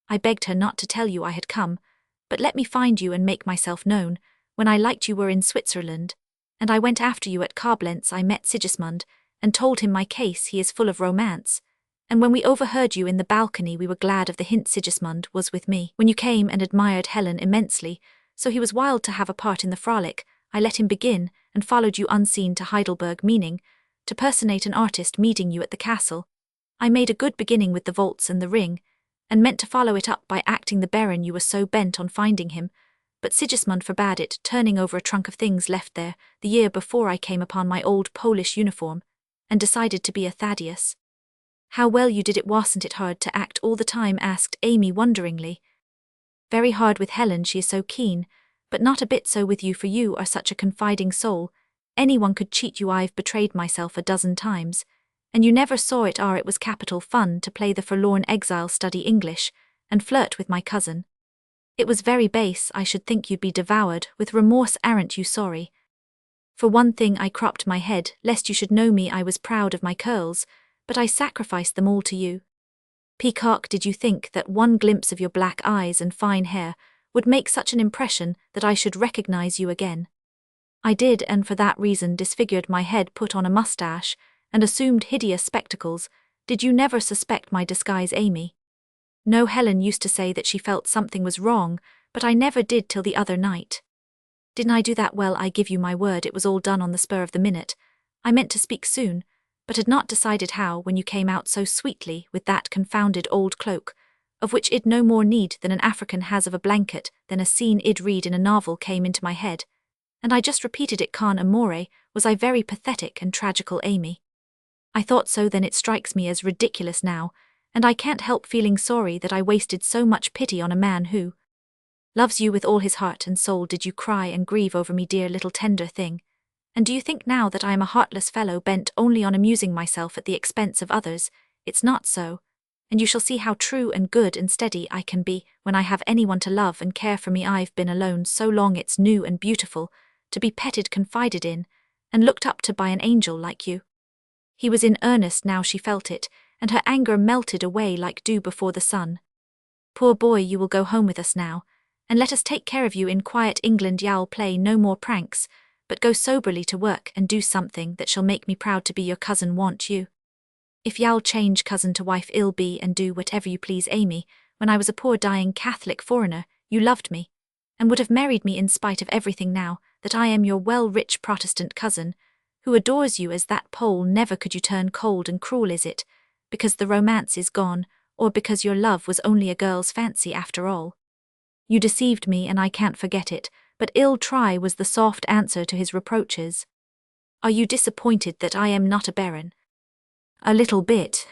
I begged her not to tell you I had come, but let me find you and make myself known. When I liked you were in Switzerland, and I went after you at Koblenz. I met Sigismund, and told him my case. He is full of romance, and when we overheard you in the balcony we were glad of the hint. Sigismund was with me when you came and admired Helen immensely, so he was wild to have a part in the frolic. I let him begin, and followed you unseen to Heidelberg, meaning to personate an artist meeting you at the castle. I made a good beginning with the waltz and the ring, and meant to follow it up by acting the baron. You were so bent on finding him, but Sigismund forbade it, turning over a trunk of things left there the year before I came upon my old Polish uniform, and decided to be a Thaddeus. How well you did it. Wasn't it hard to act all the time? Asked Amy wonderingly. Very hard with Helen, she is so keen, but not a bit so with you, for you are such a confiding soul. Anyone could cheat you. I've betrayed myself a dozen times, and you never saw it. It was capital fun to play the forlorn exile, study English, and flirt with my cousin. It was very base. I should think you'd be devoured with remorse. Aren't you sorry? For one thing I cropped my head, lest you should know me I was proud of my curls, but I sacrificed them all to you. Peacock, did you think that one glimpse of your black eyes and fine hair would make such an impression that I should recognize you again? I did, and for that reason disfigured my head, put on a mustache, and assumed hideous spectacles. Did you never suspect my disguise, Amy? No, Helen used to say that she felt something was wrong, but I never did till the other night. Didn't I do that well? I give you my word it was all done on the spur of the minute. I meant to speak soon, but had not decided how when you came out so sweetly with that confounded old cloak, of which id no more need than an African has of a blanket than a scene id read in a novel came into my head, and I just repeated it con amore. Was I very pathetic and tragical, Amy? I thought so then. It strikes me as ridiculous now, and I can't help feeling sorry that I wasted so much pity on a man who loves you with all his heart and soul. Did you cry and grieve over me, dear little tender thing? And do you think now that I am a heartless fellow bent only on amusing myself at the expense of others? It's not so, and you shall see how true and good and steady I can be when I have anyone to love and care for me. I've been alone so long it's new and beautiful to be petted, confided in, and looked up to by an angel like you. He was in earnest now, she felt it, and her anger melted away like dew before the sun. Poor boy, you will go home with us now, and let us take care of you in quiet England. You'll play no more pranks, but go soberly to work and do something that shall make me proud to be your cousin. Want you? If you'll change cousin to wife, ill be, and do whatever you please, Amy. When I was a poor dying Catholic foreigner, you loved me, and would have married me in spite of everything. Now that I am your well-rich Protestant cousin, who adores you as that Pole, never could you turn cold and cruel. Is it because the romance is gone, or because your love was only a girl's fancy after all? You deceived me, and I can't forget it, but ill try, was the soft answer to his reproaches. Are you disappointed that I am not a baron? A little bit.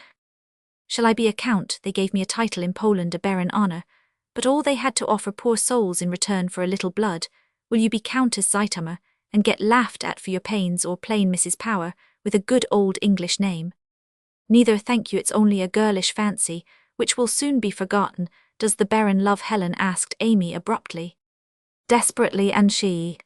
Shall I be a count? They gave me a title in Poland, a baron honor, but all they had to offer poor souls in return for a little blood. Will you be Countess Zeithammer, and get laughed at for your pains, or plain Mrs. Power, with a good old English name? Neither, thank you, it's only a girlish fancy, which will soon be forgotten. Does the Baron love Helen? Asked Amy abruptly. Desperately, and she?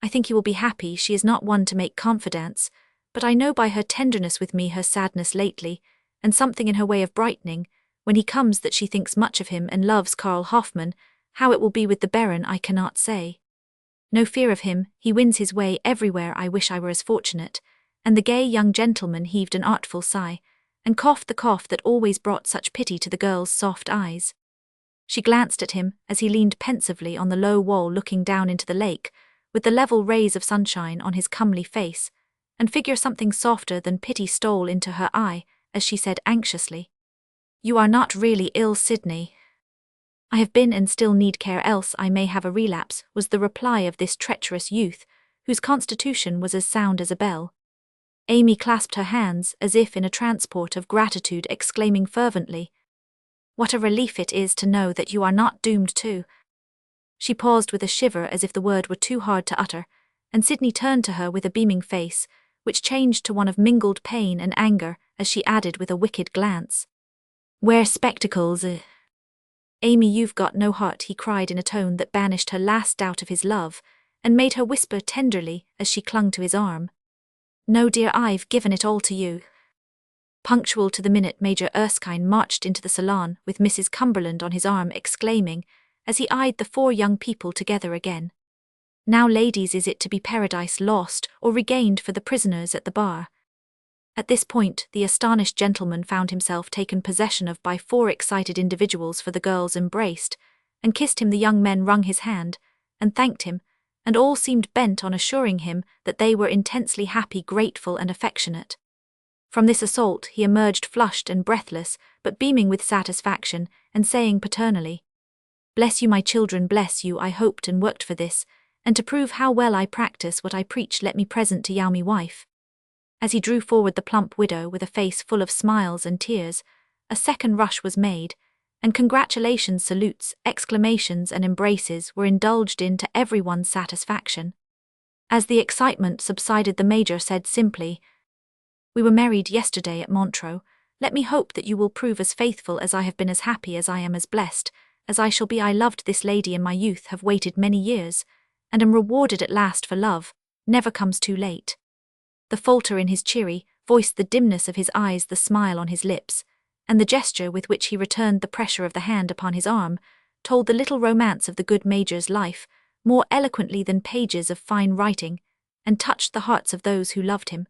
I think he will be happy. She is not one to make confidantes, but I know by her tenderness with me, her sadness lately, and something in her way of brightening, when he comes, that she thinks much of him and loves Karl Hoffmann. How it will be with the Baron I cannot say. No fear of him, he wins his way everywhere. I wish I were as fortunate. And the gay young gentleman heaved an artful sigh, and coughed the cough that always brought such pity to the girl's soft eyes. She glanced at him as he leaned pensively on the low wall, looking down into the lake, with the level rays of sunshine on his comely face, and figure. Something softer than pity stole into her eye as she said anxiously, "You are not really ill, Sidney?" "I have been, and still need care, else I may have a relapse," was the reply of this treacherous youth, whose constitution was as sound as a bell. Amy clasped her hands as if in a transport of gratitude, exclaiming fervently, "What a relief it is to know that you are not doomed to—" She paused with a shiver as if the word were too hard to utter, and Sidney turned to her with a beaming face, which changed to one of mingled pain and anger as she added with a wicked glance, "Wear spectacles, Amy, you've got no heart," he cried in a tone that banished her last doubt of his love, and made her whisper tenderly as she clung to his arm, "No, dear, I've given it all to you." Punctual to the minute, Major Erskine marched into the salon with Mrs. Cumberland on his arm, exclaiming, as he eyed the four young people together again, "Now, ladies, is it to be paradise lost or regained for the prisoners at the bar?" At this point, the astonished gentleman found himself taken possession of by four excited individuals, for the girls embraced and kissed him. The young men wrung his hand and thanked him, and all seemed bent on assuring him that they were intensely happy, grateful, and affectionate. From this assault he emerged flushed and breathless, but beaming with satisfaction, and saying paternally, "Bless you, my children, bless you. I hoped and worked for this, and to prove how well I practice what I preach, let me present to you me wife." As he drew forward the plump widow with a face full of smiles and tears, a second rush was made, and congratulations, salutes, exclamations, and embraces were indulged in to everyone's satisfaction. As the excitement subsided, the Major said simply, "We were married yesterday at Montreux. Let me hope that you will prove as faithful as I have been, as happy as I am, as blessed as I shall be. I loved this lady in my youth, have waited many years, and am rewarded at last for love. never comes too late. The falter in his cheery voice, the dimness of his eyes, the smile on his lips, and the gesture with which he returned the pressure of the hand upon his arm, told the little romance of the good Major's life more eloquently than pages of fine writing, and touched the hearts of those who loved him.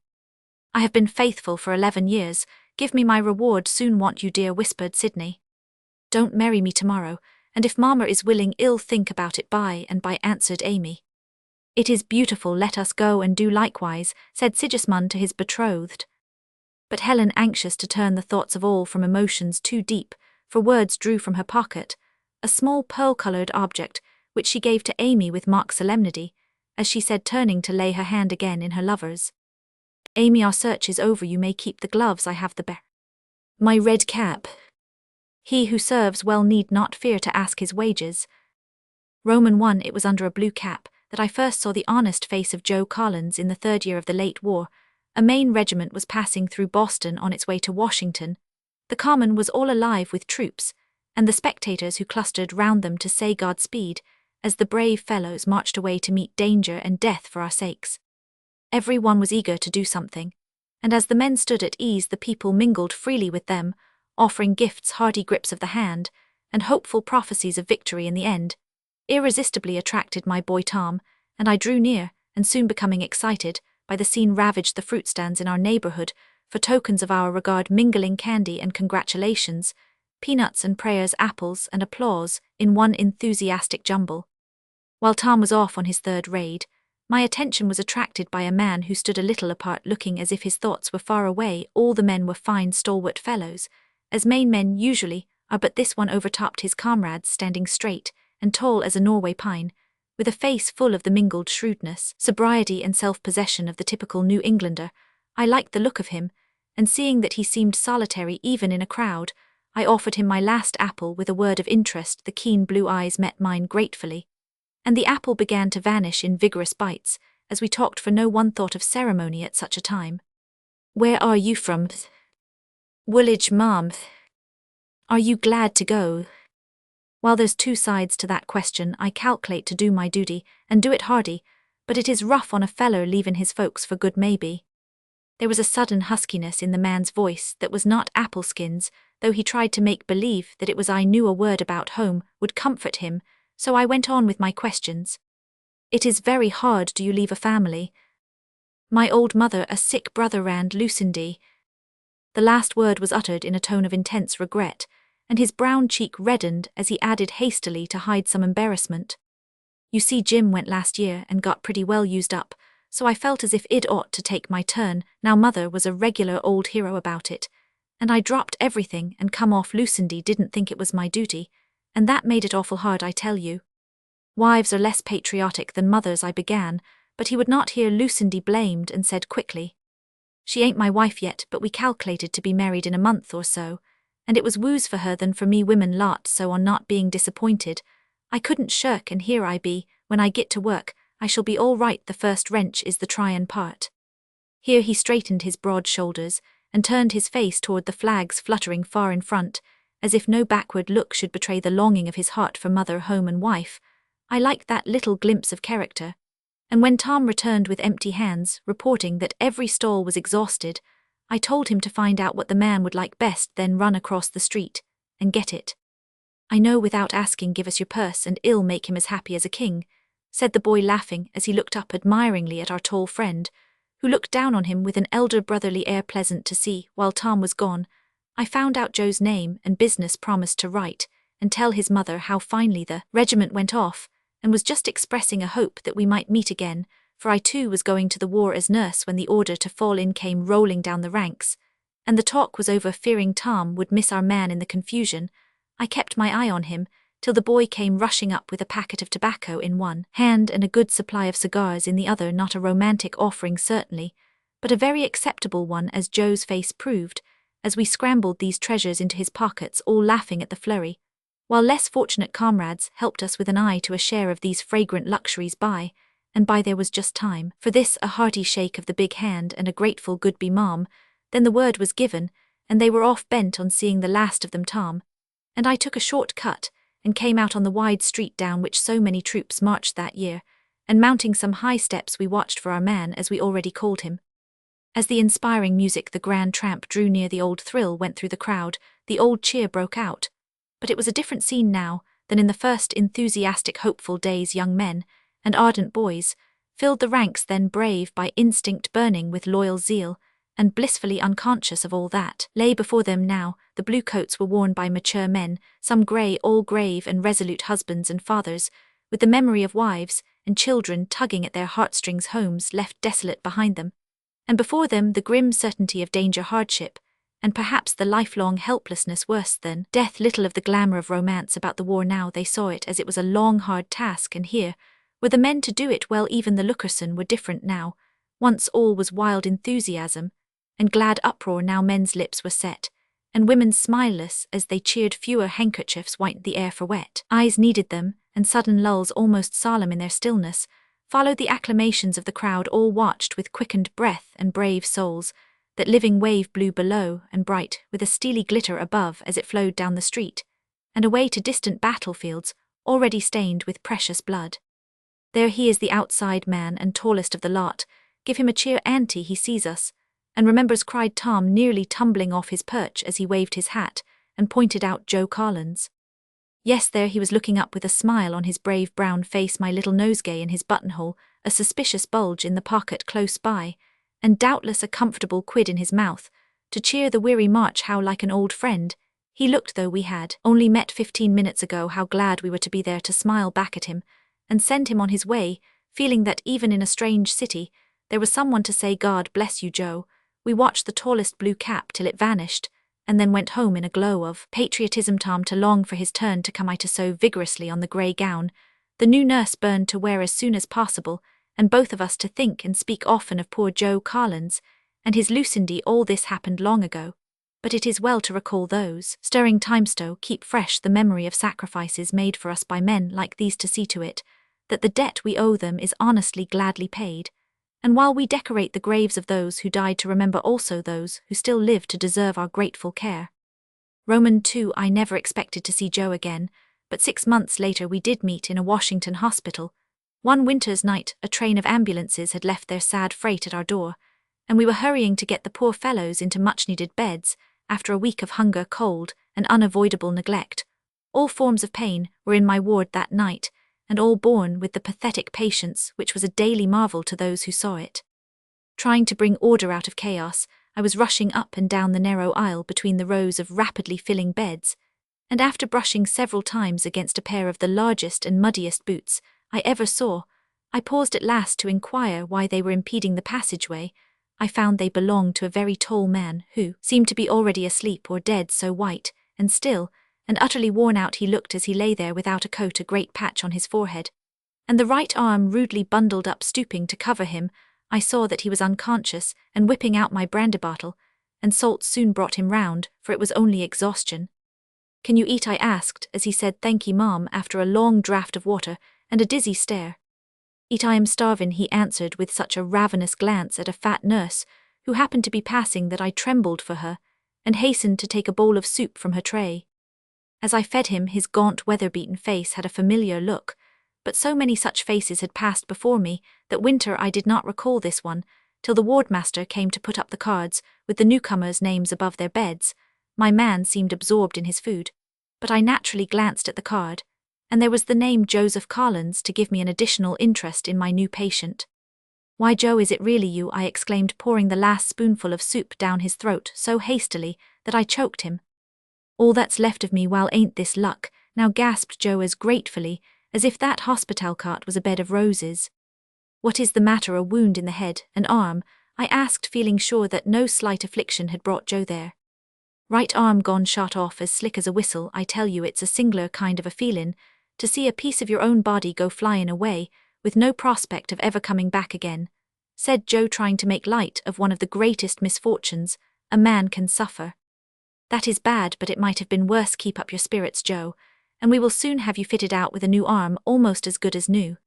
"I have been faithful for 11 years, give me my reward soon, want you dear," whispered Sidney. "Don't marry me tomorrow, and if Mamma is willing, I'll think about it by and by," answered Amy. "It is beautiful, let us go and do likewise," said Sigismund to his betrothed. But Helen, anxious to turn the thoughts of all from emotions too deep for words, drew from her pocket a small pearl-coloured object, which she gave to Amy with mock solemnity, as she said, turning to lay her hand again in her lover's. "Amy, our search is over, you may keep the gloves, I have the my red cap. He who serves well need not fear to ask his wages." Roman 1. It was under a blue cap that I first saw the honest face of Joe Collins in the 3rd year of the late war. A Maine regiment was passing through Boston on its way to Washington. The common was all alive with troops, and the spectators who clustered round them to say Godspeed, as the brave fellows marched away to meet danger and death for our sakes. Every one was eager to do something, and as the men stood at ease, the people mingled freely with them, offering gifts, hearty grips of the hand, and hopeful prophecies of victory in the end. Irresistibly attracted my boy Tom, and I drew near, and soon becoming excited by the scene, ravaged the fruit stands in our neighborhood for tokens of our regard, mingling candy and congratulations, peanuts and prayers, apples and applause in one enthusiastic jumble. While Tom was off on his 3rd raid, my attention was attracted by a man who stood a little apart, looking as if his thoughts were far away. All the men were fine, stalwart fellows, as Maine men usually are, but this one overtopped his comrades, standing straight and tall as a Norway pine, with a face full of the mingled shrewdness, sobriety and self-possession of the typical New Englander. I liked the look of him, and seeing that he seemed solitary even in a crowd, I offered him my last apple with a word of interest. The keen blue eyes met mine gratefully, and the apple began to vanish in vigorous bites, as we talked, for no one thought of ceremony at such a time. "Where are you from?" "Woolwich, ma'am." "Are you glad to go?" While there's 2 sides to that question, I calculate to do my duty, and do it hardy, but it is rough on a feller leavin' his folks for good, maybe. There was a sudden huskiness in the man's voice that was not apple-skins, though he tried to make believe that it was. I knew a word about home would comfort him, so I went on with my questions. "It is very hard. Do you leave a family?" "My old mother, a sick brother and Lucindy." The last word was uttered in a tone of intense regret, and his brown cheek reddened as he added hastily to hide some embarrassment, "You see, Jim went last year and got pretty well used up, so I felt as if I'd ought to take my turn. Now Mother was a regular old hero about it, and I dropped everything and come off. Lucindy didn't think it was my duty, and that made it awful hard, I tell you. Wives are less patriotic than mothers," I began, but he would not hear. Lucindy blamed and said quickly, "She ain't my wife yet, but we calculated to be married in a month or so, and it was woos for her than for me, women lot so on not being disappointed. I couldn't shirk, and here I be. When I get to work, I shall be all right. The first wrench is the tryin' part." Here he straightened his broad shoulders and turned his face toward the flags fluttering far in front, as if no backward look should betray the longing of his heart for mother, home and wife. I liked that little glimpse of character, and when Tom returned with empty hands, reporting that every stall was exhausted, I told him to find out what the man would like best, then run across the street and get it. "I know without asking. Give us your purse and I'll make him as happy as a king," said the boy, laughing as he looked up admiringly at our tall friend, who looked down on him with an elder brotherly air pleasant to see. While Tom was gone, I found out Joe's name and business, promised to write and tell his mother how finely the regiment went off, and was just expressing a hope that we might meet again, for I too was going to the war as nurse when the order to fall in came rolling down the ranks, and the talk was over. Fearing Tom would miss our man in the confusion, I kept my eye on him till the boy came rushing up with a packet of tobacco in one hand and a good supply of cigars in the other. Not a romantic offering certainly, but a very acceptable one, as Joe's face proved, as we scrambled these treasures into his pockets, all laughing at the flurry, while less fortunate comrades helped us with an eye to a share of these fragrant luxuries. By and by there was just time for this, a hearty shake of the big hand and a grateful "good-be, Mom." Then the word was given, and they were off, bent on seeing the last of them. Tom and I took a short cut and came out on the wide street down which so many troops marched that year, and mounting some high steps we watched for our man as we already called him. As the inspiring music The Grand Tramp drew near, the old thrill went through the crowd, the old cheer broke out. But it was a different scene now than in the first enthusiastic hopeful days. Young men, and ardent boys, filled the ranks then, brave by instinct, burning with loyal zeal, and blissfully unconscious of all that lay before them now. The blue coats were worn by mature men, some grey, all grave and resolute husbands and fathers, with the memory of wives and children tugging at their heartstrings, homes left desolate behind them, and before them the grim certainty of danger, hardship, and perhaps the lifelong helplessness worse than death. Little of the glamour of romance about the war now. They saw it as it was a long, hard task, and here were the men to do it well. Even the lookerson were different now. Once all was wild enthusiasm and glad uproar. Now men's lips were set, and women's smileless as they cheered. Fewer handkerchiefs whitened the air for wet eyes needed them, and sudden lulls, almost solemn in their stillness, followed the acclamations of the crowd. All watched with quickened breath and brave souls that living wave, blue below and bright with a steely glitter above, as it flowed down the street and away to distant battlefields already stained with precious blood. There he is, the outside man and tallest of the lot. Give him a cheer, auntie, he sees us and remembers, cried Tom, nearly tumbling off his perch as he waved his hat and pointed out Joe Collins. Yes, there he was, looking up with a smile on his brave brown face, my little nosegay in his buttonhole, a suspicious bulge in the pocket close by, and doubtless a comfortable quid in his mouth, to cheer the weary march. How like an old friend he looked, though we had only met 15 minutes ago. How glad we were to be there to smile back at him and send him on his way, feeling that even in a strange city there was someone to say, God bless you, Joe. We watched the tallest blue cap till it vanished, and then went home in a glow of patriotism. Tom to long for his turn to come, I to sew vigorously on the grey gown the new nurse burned to wear as soon as possible, and both of us to think and speak often of poor Joe Collins and his Lucindy. All this happened long ago, but it is well to recall those stirring times, to keep fresh the memory of sacrifices made for us by men like these, to see to it that the debt we owe them is honestly, gladly paid. And while we decorate the graves of those who died, to remember also those who still live to deserve our grateful care. Roman 2. I never expected to see Joe again, but 6 months later we did meet in a Washington hospital. One winter's night, a train of ambulances had left their sad freight at our door, and we were hurrying to get the poor fellows into much-needed beds after a week of hunger, cold, and unavoidable neglect. All forms of pain were in my ward that night, and all borne with the pathetic patience which was a daily marvel to those who saw it. Trying to bring order out of chaos, I was rushing up and down the narrow aisle between the rows of rapidly filling beds, and after brushing several times against a pair of the largest and muddiest boots I ever saw, I paused at last to inquire why they were impeding the passageway. I found they belonged to a very tall man who seemed to be already asleep or dead, so white and still and utterly worn out he looked as he lay there without a coat, a great patch on his forehead, and the right arm rudely bundled up. Stooping to cover him, I saw that he was unconscious, and whipping out my brandy bottle and salt soon brought him round, for it was only exhaustion. Can you eat? I asked, as he said, Thank ye, Mom, after a long draught of water and a dizzy stare. Eat, I am starvin', he answered with such a ravenous glance at a fat nurse who happened to be passing that I trembled for her and hastened to take a bowl of soup from her tray. As I fed him, his gaunt, weather-beaten face had a familiar look, but so many such faces had passed before me that winter I did not recall this one till the wardmaster came to put up the cards with the newcomers' names above their beds. My man seemed absorbed in his food, but I naturally glanced at the card, and there was the name Joseph Collins to give me an additional interest in my new patient. Why, Joe, is it really you? I exclaimed, pouring the last spoonful of soup down his throat so hastily that I choked him. All that's left of me, well, ain't this luck, now, gasped Joe as gratefully as if that hospital cot was a bed of roses. What is the matter? A wound in the head, an arm? I asked, feeling sure that no slight affliction had brought Joe there. Right arm gone, shot off as slick as a whistle. I tell you, it's a singular kind of a feelin' to see a piece of your own body go flyin' away with no prospect of ever coming back again, said Joe, trying to make light of one of the greatest misfortunes a man can suffer. That is bad, but it might have been worse. Keep up your spirits, Joe, and we will soon have you fitted out with a new arm almost as good as new.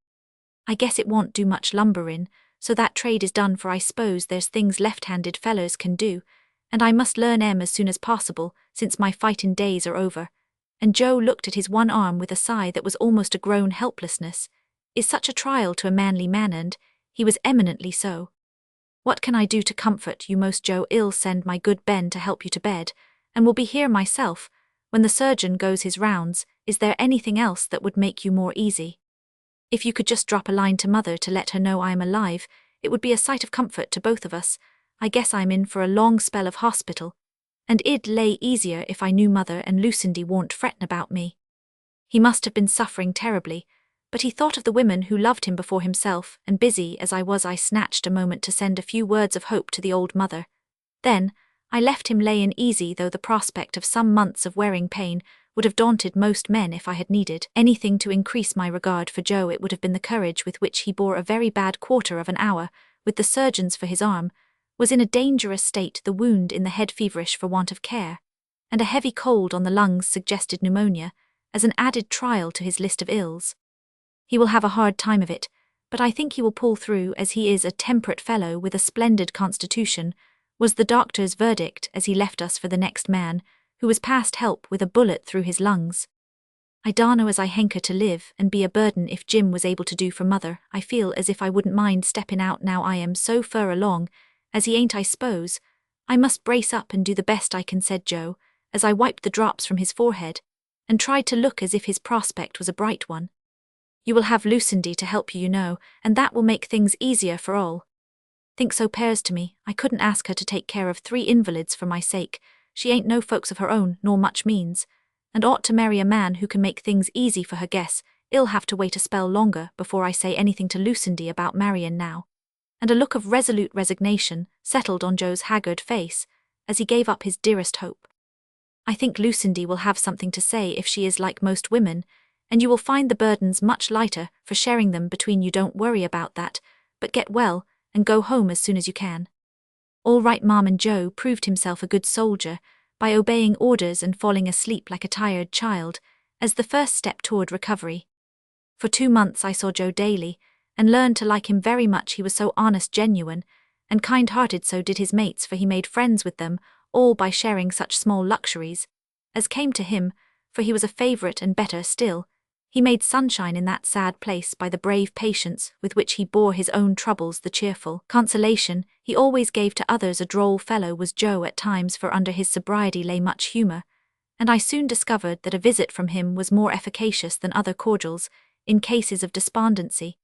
I guess it won't do much lumberin', so that trade is done, for I suppose there's things left-handed fellers can do, and I must learn 'em as soon as possible, since my fightin' days are over. And Joe looked at his one arm with a sigh that was almost a groan helplessness. is such a trial to a manly man, and he was eminently so. What can I do to comfort you most, Joe? I'll send my good Ben to help you to bed, and will be here myself when the surgeon goes his rounds. Is there anything else that would make you more easy? If you could just drop a line to Mother to let her know I am alive, it would be a sight of comfort to both of us. I guess I'm in for a long spell of hospital, and it'd lay easier if I knew Mother and Lucindy won't frettin' about me. He must have been suffering terribly, but he thought of the women who loved him before himself, and busy as I was, I snatched a moment to send a few words of hope to the old mother. Then I left him layin' easy, though the prospect of some months of wearing pain would have daunted most men. If I had needed anything to increase my regard for Joe, it would have been the courage with which he bore a very bad quarter of an hour with the surgeons for his arm, was in a dangerous state, the wound in the head feverish for want of care, and a heavy cold on the lungs suggested pneumonia, as an added trial to his list of ills. He will have a hard time of it, but I think he will pull through, as he is a temperate fellow with a splendid constitution, was the doctor's verdict as he left us for the next man, who was past help with a bullet through his lungs. I darno as I hanker to live and be a burden if Jim was able to do for Mother. I feel as if I wouldn't mind steppin' out now I am so fur along, as he ain't. I s'pose I must brace up and do the best I can, said Joe, as I wiped the drops from his forehead, and tried to look as if his prospect was a bright one. You will have Lucindy to help you, you know, and that will make things easier for all. Think so, pears to me. I couldn't ask her to take care of 3 invalids for my sake. She ain't no folks of her own, nor much means, and ought to marry a man who can make things easy for her. Guess I'll have to wait a spell longer before I say anything to Lucindy about marryin' now. And a look of resolute resignation settled on Joe's haggard face as he gave up his dearest hope. I think Lucindy will have something to say if she is like most women, and you will find the burdens much lighter for sharing them between you. Don't worry about that, but get well and go home as soon as you can. All right, Mom. And Joe proved himself a good soldier by obeying orders and falling asleep like a tired child as the first step toward recovery. For 2 months I saw Joe daily and learned to like him very much. He was so honest, genuine, and kind-hearted. So did his mates, for he made friends with them all by sharing such small luxuries as came to him, for he was a favorite, and better still, he made sunshine in that sad place by the brave patience with which he bore his own troubles. The cheerful consolation he always gave to others. A droll fellow was Joe at times, for under his sobriety lay much humour, and I soon discovered that a visit from him was more efficacious than other cordials in cases of despondency,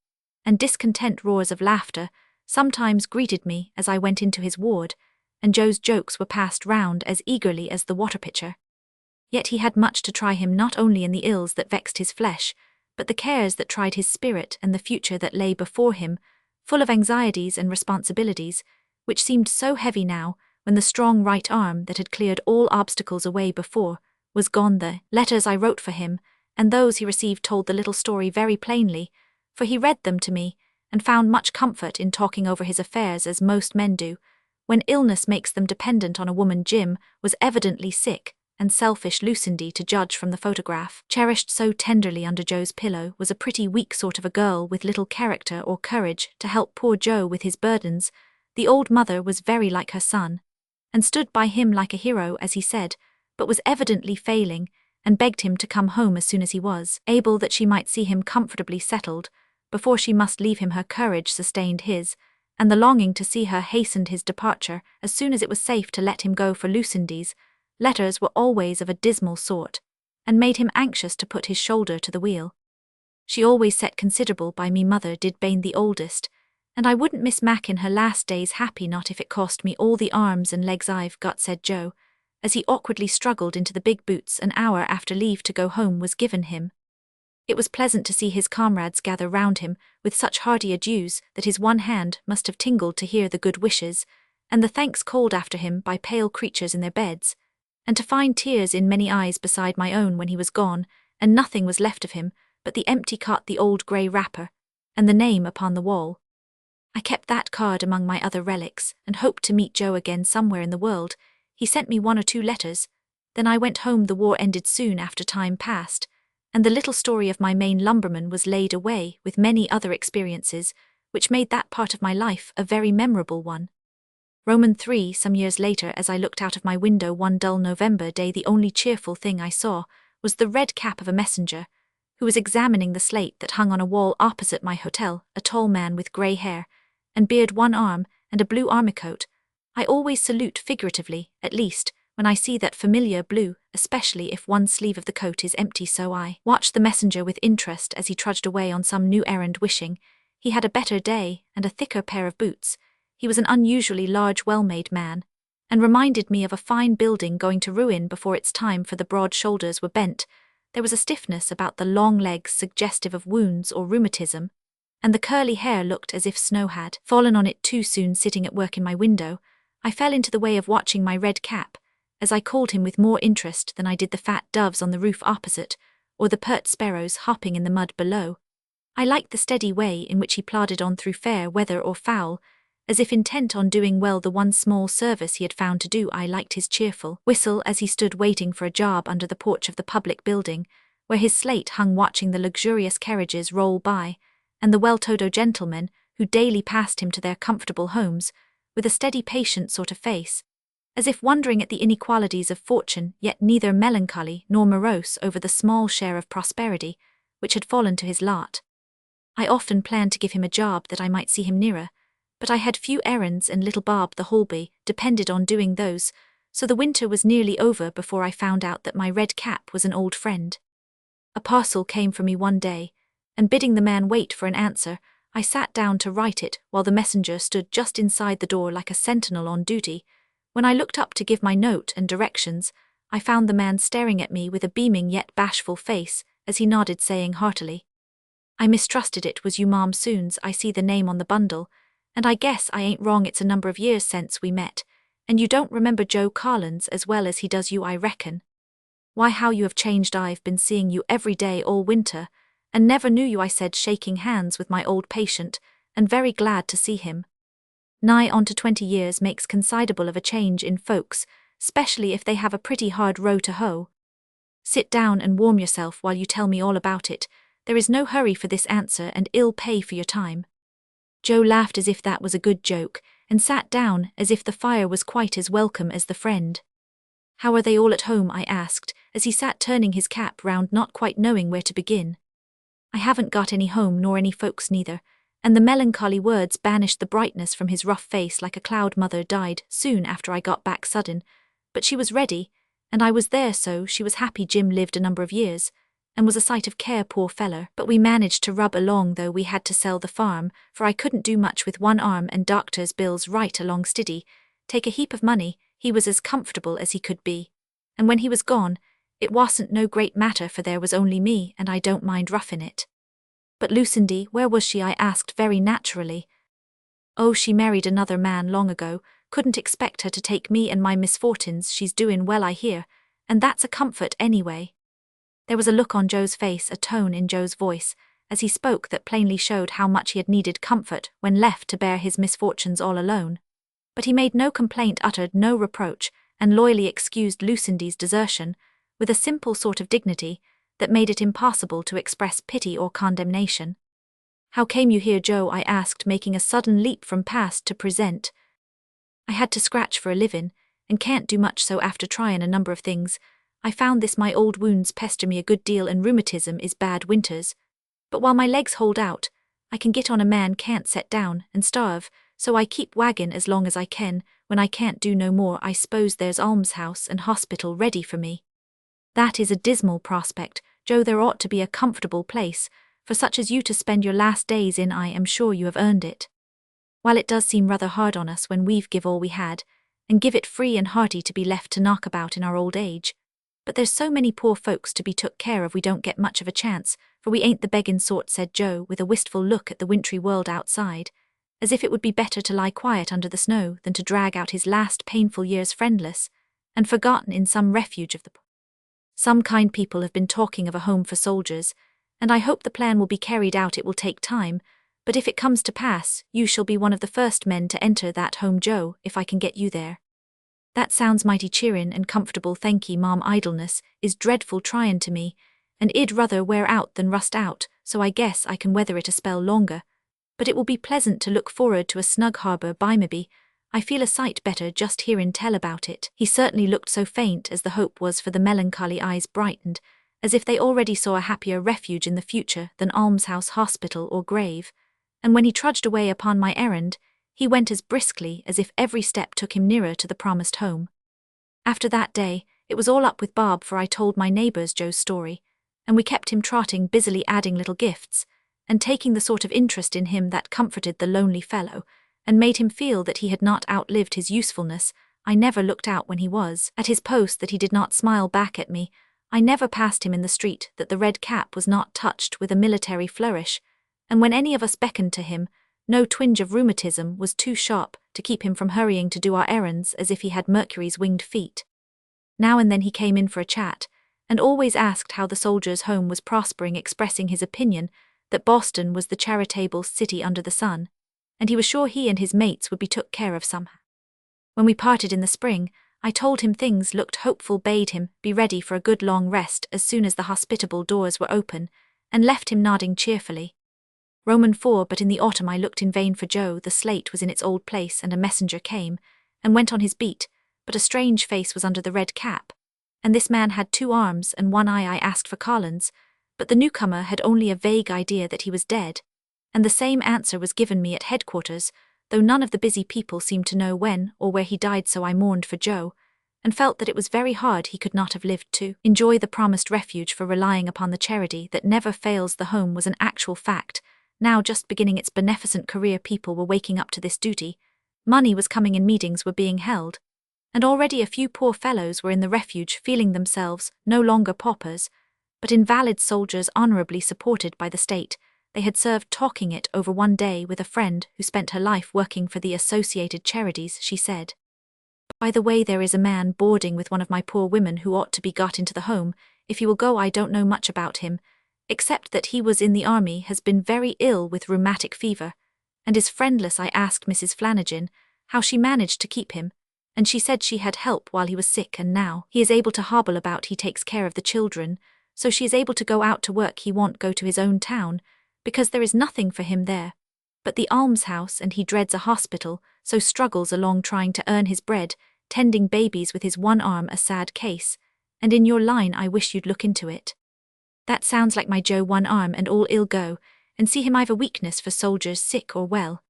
and discontent. Roars of laughter sometimes greeted me as I went into his ward, and Joe's jokes were passed round as eagerly as the water pitcher. Yet he had much to try him, not only in the ills that vexed his flesh, but the cares that tried his spirit, and the future that lay before him, full of anxieties and responsibilities, which seemed so heavy now, when the strong right arm that had cleared all obstacles away before was gone. The letters I wrote for him, and those he received, told the little story very plainly, for he read them to me, and found much comfort in talking over his affairs, as most men do, when illness makes them dependent on a woman. Jim was evidently sick and selfish. Lucindy, to judge from the photograph cherished so tenderly under Joe's pillow, was a pretty weak sort of a girl with little character or courage to help poor Joe with his burdens. The old mother was very like her son, and stood by him like a hero, as he said, but was evidently failing, and begged him to come home as soon as he was able, that she might see him comfortably settled before she must leave him. Her courage sustained his, and the longing to see her hastened his departure as soon as it was safe to let him go. For Lucindy's letters were always of a dismal sort, and made him anxious to put his shoulder to the wheel. She always set considerable by me, Mother did, Bane the oldest, and I wouldn't miss Mac in her last days, happy not if it cost me all the arms and legs I've got, said Joe, as he awkwardly struggled into the big boots an hour after leave to go home was given him. It was pleasant to see his comrades gather round him with such hearty adieus that his one hand must have tingled to hear the good wishes, and the thanks called after him by pale creatures in their beds, and to find tears in many eyes beside my own when he was gone, and nothing was left of him but the empty cot, the old grey wrapper, and the name upon the wall. I kept that card among my other relics, and hoped to meet Joe again somewhere in the world. He sent me 1 or 2 letters. Then I went home. The war ended soon after time passed, and the little story of my Maine lumberman was laid away, with many other experiences, which made that part of my life a very memorable one. Roman 3. Some years later, as I looked out of my window one dull November day, the only cheerful thing I saw was the red cap of a messenger, who was examining the slate that hung on a wall opposite my hotel, a tall man with grey hair and beard, one arm, and a blue army coat. I always salute figuratively, at least, when I see that familiar blue, especially if one sleeve of the coat is empty, so I watched the messenger with interest as he trudged away on some new errand, wishing he had a better day and a thicker pair of boots. He was an unusually large, well-made man, and reminded me of a fine building going to ruin before its time, for the broad shoulders were bent. There was a stiffness about the long legs suggestive of wounds or rheumatism, and the curly hair looked as if snow had fallen on it too soon. Sitting at work in my window, I fell into the way of watching my red cap, as I called him, with more interest than I did the fat doves on the roof opposite, or the pert sparrows hopping in the mud below. I liked the steady way in which he plodded on through fair weather or foul, as if intent on doing well the one small service he had found to do. I liked his cheerful whistle as he stood waiting for a job under the porch of the public building, where his slate hung, watching the luxurious carriages roll by, and the well-to-do gentlemen who daily passed him to their comfortable homes, with a steady, patient sort of face, as if wondering at the inequalities of fortune, yet neither melancholy nor morose over the small share of prosperity which had fallen to his lot. I often planned to give him a job that I might see him nearer, but I had few errands, and little Bob the Holby depended on doing those, so the winter was nearly over before I found out that my red cap was an old friend. A parcel came for me one day, and bidding the man wait for an answer, I sat down to write it while the messenger stood just inside the door like a sentinel on duty. When I looked up to give my note and directions, I found the man staring at me with a beaming yet bashful face as he nodded, saying heartily, "I mistrusted it was you, Mom. Soon's I see the name on the bundle, and I guess I ain't wrong. It's a number of years since we met, and you don't remember Joe Collins as well as he does you, I reckon. Why, how you have changed. I've been seeing you every day all winter, and never knew you," I said, shaking hands with my old patient, and very glad to see him. Nigh on to 20 years makes considerable of a change in folks, specially if they have a pretty hard row to hoe. Sit down and warm yourself while you tell me all about it. There is no hurry for this answer, and ill pay for your time. Joe laughed as if that was a good joke, and sat down as if the fire was quite as welcome as the friend. "How are they all at home?" I asked, as he sat turning his cap round, not quite knowing where to begin. "I haven't got any home nor any folks neither," and the melancholy words banished the brightness from his rough face like a cloud. "Mother died soon after I got back sudden, but she was ready, and I was there, so she was happy. Jim lived a number of years, and was a sight of care, poor feller, but we managed to rub along, though we had to sell the farm, for I couldn't do much with one arm, and doctor's bills right along stiddy, take a heap of money. He was as comfortable as he could be, and when he was gone, it wasn't no great matter, for there was only me, and I don't mind roughing it." "But Lucindy, where was she?" I asked very naturally. "Oh, she married another man long ago. Couldn't expect her to take me and my misfortunes. She's doin' well, I hear, and that's a comfort anyway." There was a look on Joe's face, a tone in Joe's voice, as he spoke, that plainly showed how much he had needed comfort when left to bear his misfortunes all alone. But he made no complaint, uttered no reproach, and loyally excused Lucindy's desertion, with a simple sort of dignity that made it impossible to express pity or condemnation. "How came you here, Joe?" I asked, making a sudden leap from past to present. "I had to scratch for a livin', and can't do much so after tryin' a number of things. I found this: my old wounds pester me a good deal, and rheumatism is bad winters. But while my legs hold out, I can git on. A man can't set down and starve, so I keep waggin' as long as I can. When I can't do no more, I s'pose there's almshouse and hospital ready for me." "That is a dismal prospect, Joe. There ought to be a comfortable place for such as you to spend your last days in. I am sure you have earned it. While it does seem rather hard on us when we've give all we had, and give it free and hearty, to be left to knock about in our old age. But there's so many poor folks to be took care of, we don't get much of a chance, for we ain't the beggin' sort," said Joe, with a wistful look at the wintry world outside, as if it would be better to lie quiet under the snow than to drag out his last painful years friendless and forgotten in some refuge of the poor. "Some kind people have been talking of a home for soldiers, and I hope the plan will be carried out. It will take time, but if it comes to pass, you shall be one of the first men to enter that home, Joe, if I can get you there." "That sounds mighty cheerin' and comfortable, thank ye, Mom. Idleness is dreadful tryin' to me, and I'd ruther wear out than rust out, so I guess I can weather it a spell longer. But it will be pleasant to look for'ard to a snug harbour by maybe. I feel a sight better just hearin' tell about it." He certainly looked so faint as the hope was, for the melancholy eyes brightened, as if they already saw a happier refuge in the future than almshouse, hospital, or grave, and when he trudged away upon my errand, he went as briskly as if every step took him nearer to the promised home. After that day, it was all up with Bob, for I told my neighbours Joe's story, and we kept him trotting, busily adding little gifts, and taking the sort of interest in him that comforted the lonely fellow, and made him feel that he had not outlived his usefulness. I never looked out when he was at his post that he did not smile back at me. I never passed him in the street that the red cap was not touched with a military flourish, and when any of us beckoned to him, no twinge of rheumatism was too sharp to keep him from hurrying to do our errands as if he had Mercury's winged feet. Now and then he came in for a chat, and always asked how the soldiers' home was prospering, expressing his opinion that Boston was the charitable city under the sun, and he was sure he and his mates would be took care of somehow. When we parted in the spring, I told him things looked hopeful, bade him be ready for a good long rest as soon as the hospitable doors were open, and left him nodding cheerfully. Roman 4. But in the autumn I looked in vain for Joe. The slate was in its old place, and a messenger came and went on his beat, but a strange face was under the red cap, and this man had 2 arms and 1 eye. I asked for Collins, but the newcomer had only a vague idea that he was dead, and the same answer was given me at headquarters, though none of the busy people seemed to know when or where he died. So I mourned for Joe, and felt that it was very hard he could not have lived to enjoy the promised refuge, for relying upon the charity that never fails. The home was an actual fact. Now just beginning its beneficent career, people were waking up to this duty. Money was coming in, meetings were being held, and already a few poor fellows were in the refuge, feeling themselves no longer paupers, but invalid soldiers honorably supported by the state. They had served talking it over one day with a friend who spent her life working for the Associated Charities. She said, "By the way, there is a man boarding with one of my poor women who ought to be got into the home. If you will go, I don't know much about him, except that he was in the army, has been very ill with rheumatic fever, and is friendless." I asked Mrs. Flanagan how she managed to keep him, and she said she had help while he was sick, and now he is able to hobble about. He takes care of the children, so she is able to go out to work. He won't go to his own town, because there is nothing for him there but the almshouse, and he dreads a hospital, so struggles along trying to earn his bread, tending babies with his 1 arm. A sad case, and in your line I wish you'd look into it. That sounds like my Joe. 1 arm and all ill. Go and see him. I've a weakness for soldiers, sick or well.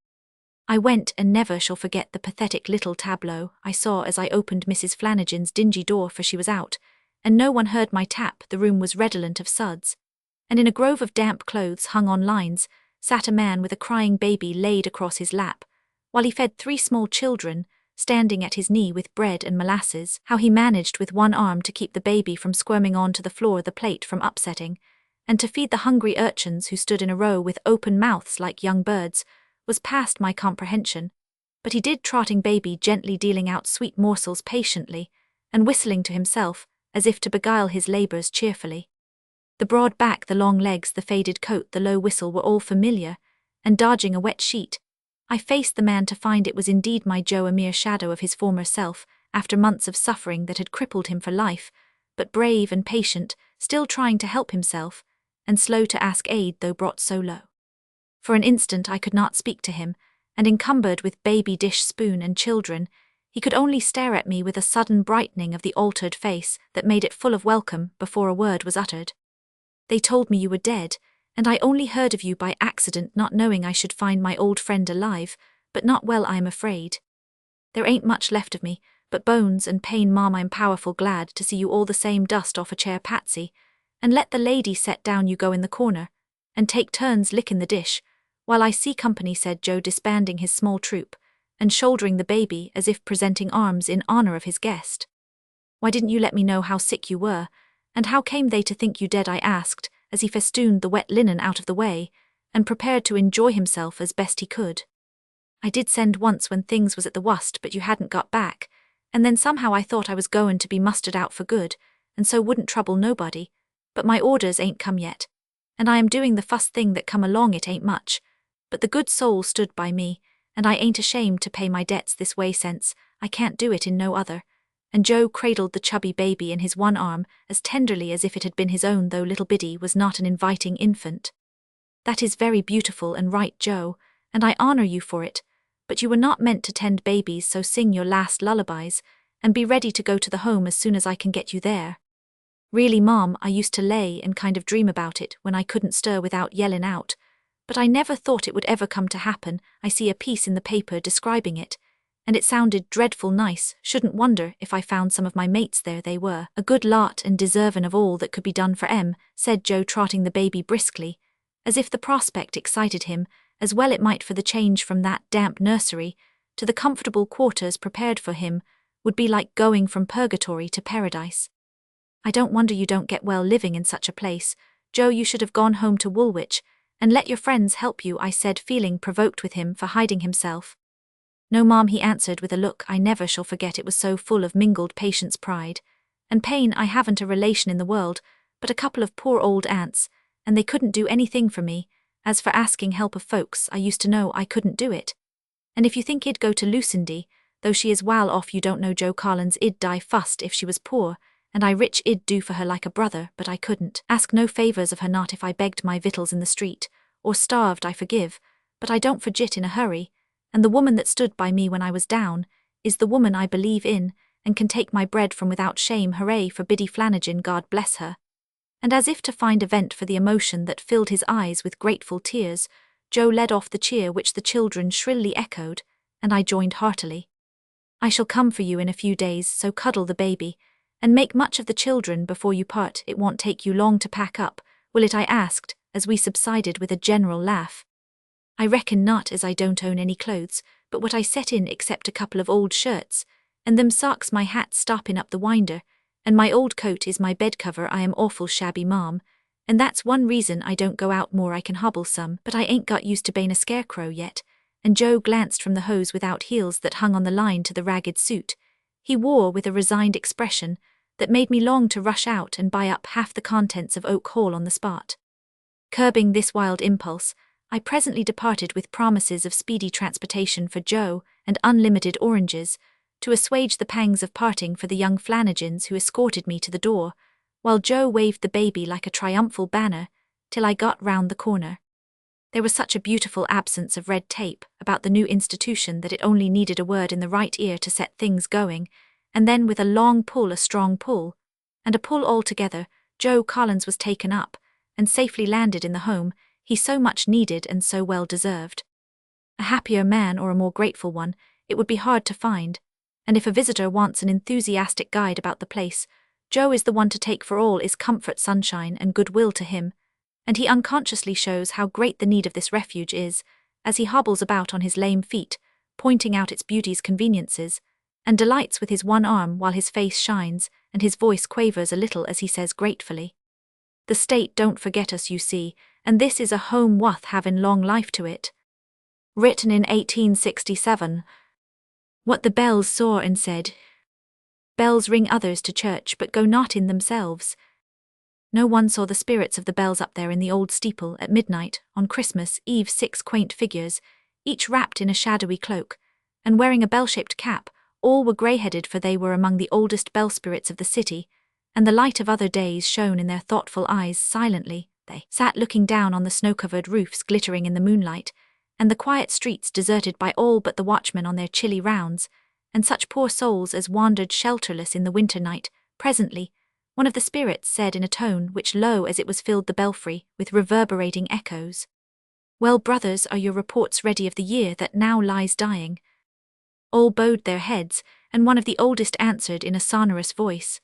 I went, and never shall forget the pathetic little tableau I saw as I opened Mrs. Flanagan's dingy door, for she was out, and no one heard my tap. The room was redolent of suds, and in a grove of damp clothes hung on lines sat a man with a crying baby laid across his lap, while he fed 3 small children standing at his knee with bread and molasses. How he managed with 1 arm to keep the baby from squirming onto the floor, the plate from upsetting, and to feed the hungry urchins who stood in a row with open mouths like young birds, was past my comprehension. But he did, trotting baby gently, dealing out sweet morsels patiently, and whistling to himself as if to beguile his labours cheerfully. The broad back, the long legs, the faded coat, the low whistle were all familiar, and dodging a wet sheet, I faced the man to find it was indeed my Joe, a mere shadow of his former self, after months of suffering that had crippled him for life, but brave and patient, still trying to help himself, and slow to ask aid though brought so low. For an instant I could not speak to him, and encumbered with baby dish, spoon, and children, he could only stare at me with a sudden brightening of the altered face that made it full of welcome before a word was uttered. "They told me you were dead, and I only heard of you by accident, not knowing I should find my old friend alive, but not well, I am afraid. There ain't much left of me, but bones and pain, Mom. I'm powerful glad to see you all the same. Dust off a chair, Patsy, and let the lady set down. You go in the corner, and take turns licking the dish, while I see company," said Joe, disbanding his small troop, and shouldering the baby as if presenting arms in honor of his guest. "Why didn't you let me know how sick you were, and how came they to think you dead?" I asked, as he festooned the wet linen out of the way, and prepared to enjoy himself as best he could. "I did send once when things was at the wust, but you hadn't got back, and then somehow I thought I was goin' to be mustered out for good, and so wouldn't trouble nobody, but my orders ain't come yet, and I am doing the fust thing that come along. It ain't much, but the good soul stood by me, and I ain't ashamed to pay my debts this way, since I can't do it in no other." And Joe cradled the chubby baby in his 1 arm as tenderly as if it had been his own, though little Biddy was not an inviting infant. "That is very beautiful and right, Joe, and I honor you for it, but you were not meant to tend babies, so sing your last lullabies, and be ready to go to the home as soon as I can get you there." Really, Mom, I used to lay and kind of dream about it when I couldn't stir without yelling out. But I never thought it would ever come to happen. I see a piece in the paper describing it, and it sounded dreadful nice. Shouldn't wonder if I found some of my mates there. They were a good lot and deservin' of all that could be done for 'em, said Joe, trotting the baby briskly, as if the prospect excited him, as well it might, for the change from that damp nursery to the comfortable quarters prepared for him would be like going from purgatory to paradise. I don't wonder you don't get well living in such a place. Joe, you should have gone home to Woolwich and let your friends help you, I said, feeling provoked with him for hiding himself. No, Mom, he answered with a look I never shall forget. It was so full of mingled patience, pride, and pain. I haven't a relation in the world, but a couple of poor old aunts, and they couldn't do anything for me. As for asking help of folks I used to know, I couldn't do it. And if you think I'd go to Lucindy, though she is well off, you don't know Joe Collins, I'd die fust if she was poor, and I rich, I'd do for her like a brother, but I couldn't ask no favours of her, not if I begged my victuals in the street, or starved. I forgive, but I don't forget in a hurry, and the woman that stood by me when I was down is the woman I believe in, and can take my bread from without shame. Hooray for Biddy Flanagan, God bless her. And as if to find a vent for the emotion that filled his eyes with grateful tears, Joe led off the cheer which the children shrilly echoed, and I joined heartily. I shall come for you in a few days, so cuddle the baby, and make much of the children before you part. It won't take you long to pack up, will it? I asked, as we subsided with a general laugh. I reckon not, as I don't own any clothes, but what I set in except a couple of old shirts, and them socks, my hat stopping up the winder, and my old coat is my bed cover. I am awful shabby, Mom, and that's one reason I don't go out more. I can hobble some, but I ain't got used to being a scarecrow yet. And Joe glanced from the hose without heels that hung on the line to the ragged suit he wore with a resigned expression that made me long to rush out and buy up half the contents of Oak Hall on the spot. Curbing this wild impulse, I presently departed with promises of speedy transportation for Joe and unlimited oranges, to assuage the pangs of parting for the young Flanagans who escorted me to the door, while Joe waved the baby like a triumphal banner till I got round the corner. There was such a beautiful absence of red tape about the new institution that it only needed a word in the right ear to set things going, and then with a long pull, a strong pull, and a pull all together, Joe Collins was taken up and safely landed in the home he so much needed and so well deserved. A happier man, or a more grateful one, it would be hard to find, and if a visitor wants an enthusiastic guide about the place, Joe is the one to take, for all is comfort, sunshine, and goodwill to him, and he unconsciously shows how great the need of this refuge is, as he hobbles about on his lame feet, pointing out its beauties, conveniences, and delights with his one arm, while his face shines and his voice quavers a little as he says gratefully, "The state don't forget us, you see, and this is a home wuth having long life to it." Written in 1867. What the bells saw and said. Bells ring others to church, but go not in themselves. No one saw the spirits of the bells up there in the old steeple at midnight on Christmas Eve. 6 quaint figures, each wrapped in a shadowy cloak, and wearing a bell-shaped cap. All were grey-headed, for they were among the oldest bell spirits of the city, and the light of other days shone in their thoughtful eyes. Silently they sat, looking down on the snow-covered roofs glittering in the moonlight, and the quiet streets deserted by all but the watchmen on their chilly rounds, and such poor souls as wandered shelterless in the winter night. Presently, one of the spirits said in a tone which, low as it was, filled the belfry with reverberating echoes, "Well, brothers, are your reports ready of the year that now lies dying?" All bowed their heads, and one of the oldest answered in a sonorous voice,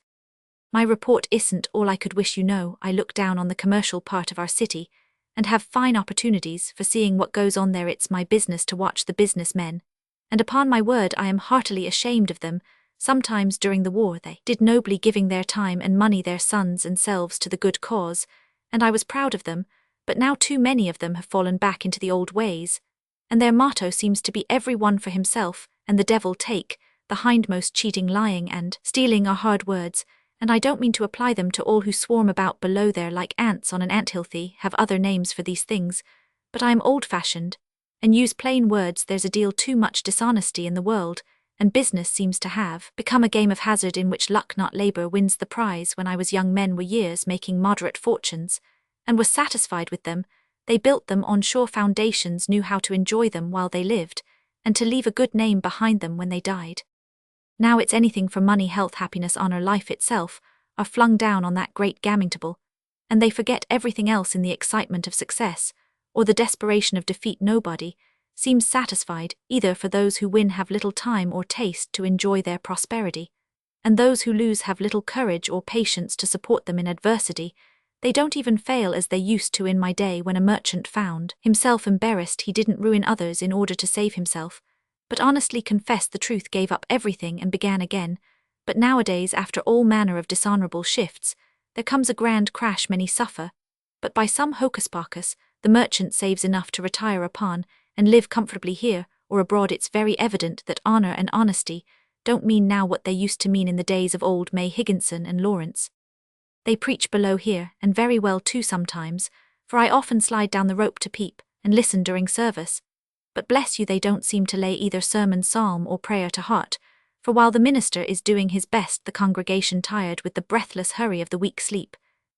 "My report isn't all I could wish, you know. I look down on the commercial part of our city, and have fine opportunities for seeing what goes on there. It's my business to watch the businessmen, and upon my word I am heartily ashamed of them. Sometimes during the war they did nobly, giving their time and money, their sons and selves, to the good cause, and I was proud of them, but now too many of them have fallen back into the old ways, and their motto seems to be every one for himself, and the devil take the hindmost. Cheating, lying, and stealing are hard words, and I don't mean to apply them to all who swarm about below there like ants on an anthill. They have other names for these things, but I am old-fashioned, and use plain words. There's a deal too much dishonesty in the world, and business seems to have become a game of hazard in which luck, not labour, wins the prize. When I was young, men were years making moderate fortunes, and were satisfied with them. They built them on sure foundations, knew how to enjoy them while they lived, and to leave a good name behind them when they died. Now it's anything for money, health, happiness, honour, life itself. are flung down on that great gaming table, and they forget everything else in the excitement of success, or the desperation of defeat. Nobody seems satisfied, either, for those who win have little time or taste to enjoy their prosperity, and those who lose have little courage or patience to support them in adversity. They don't even fail as they used to in my day, when a merchant found himself embarrassed he didn't ruin others in order to save himself, but honestly confessed the truth, gave up everything and began again. But nowadays, after all manner of dishonorable shifts, there comes a grand crash. Many suffer, but by some hocus pocus, the merchant saves enough to retire upon and live comfortably here or abroad. It's very evident that honor and honesty don't mean now what they used to mean in the days of old May Higginson and Lawrence. They preach below here, and very well too sometimes, for I often slide down the rope to peep and listen during service. But bless you, they don't seem to lay either sermon, psalm, or prayer to heart, for while the minister is doing his best, the congregation, tired with the breathless hurry of the week sleep,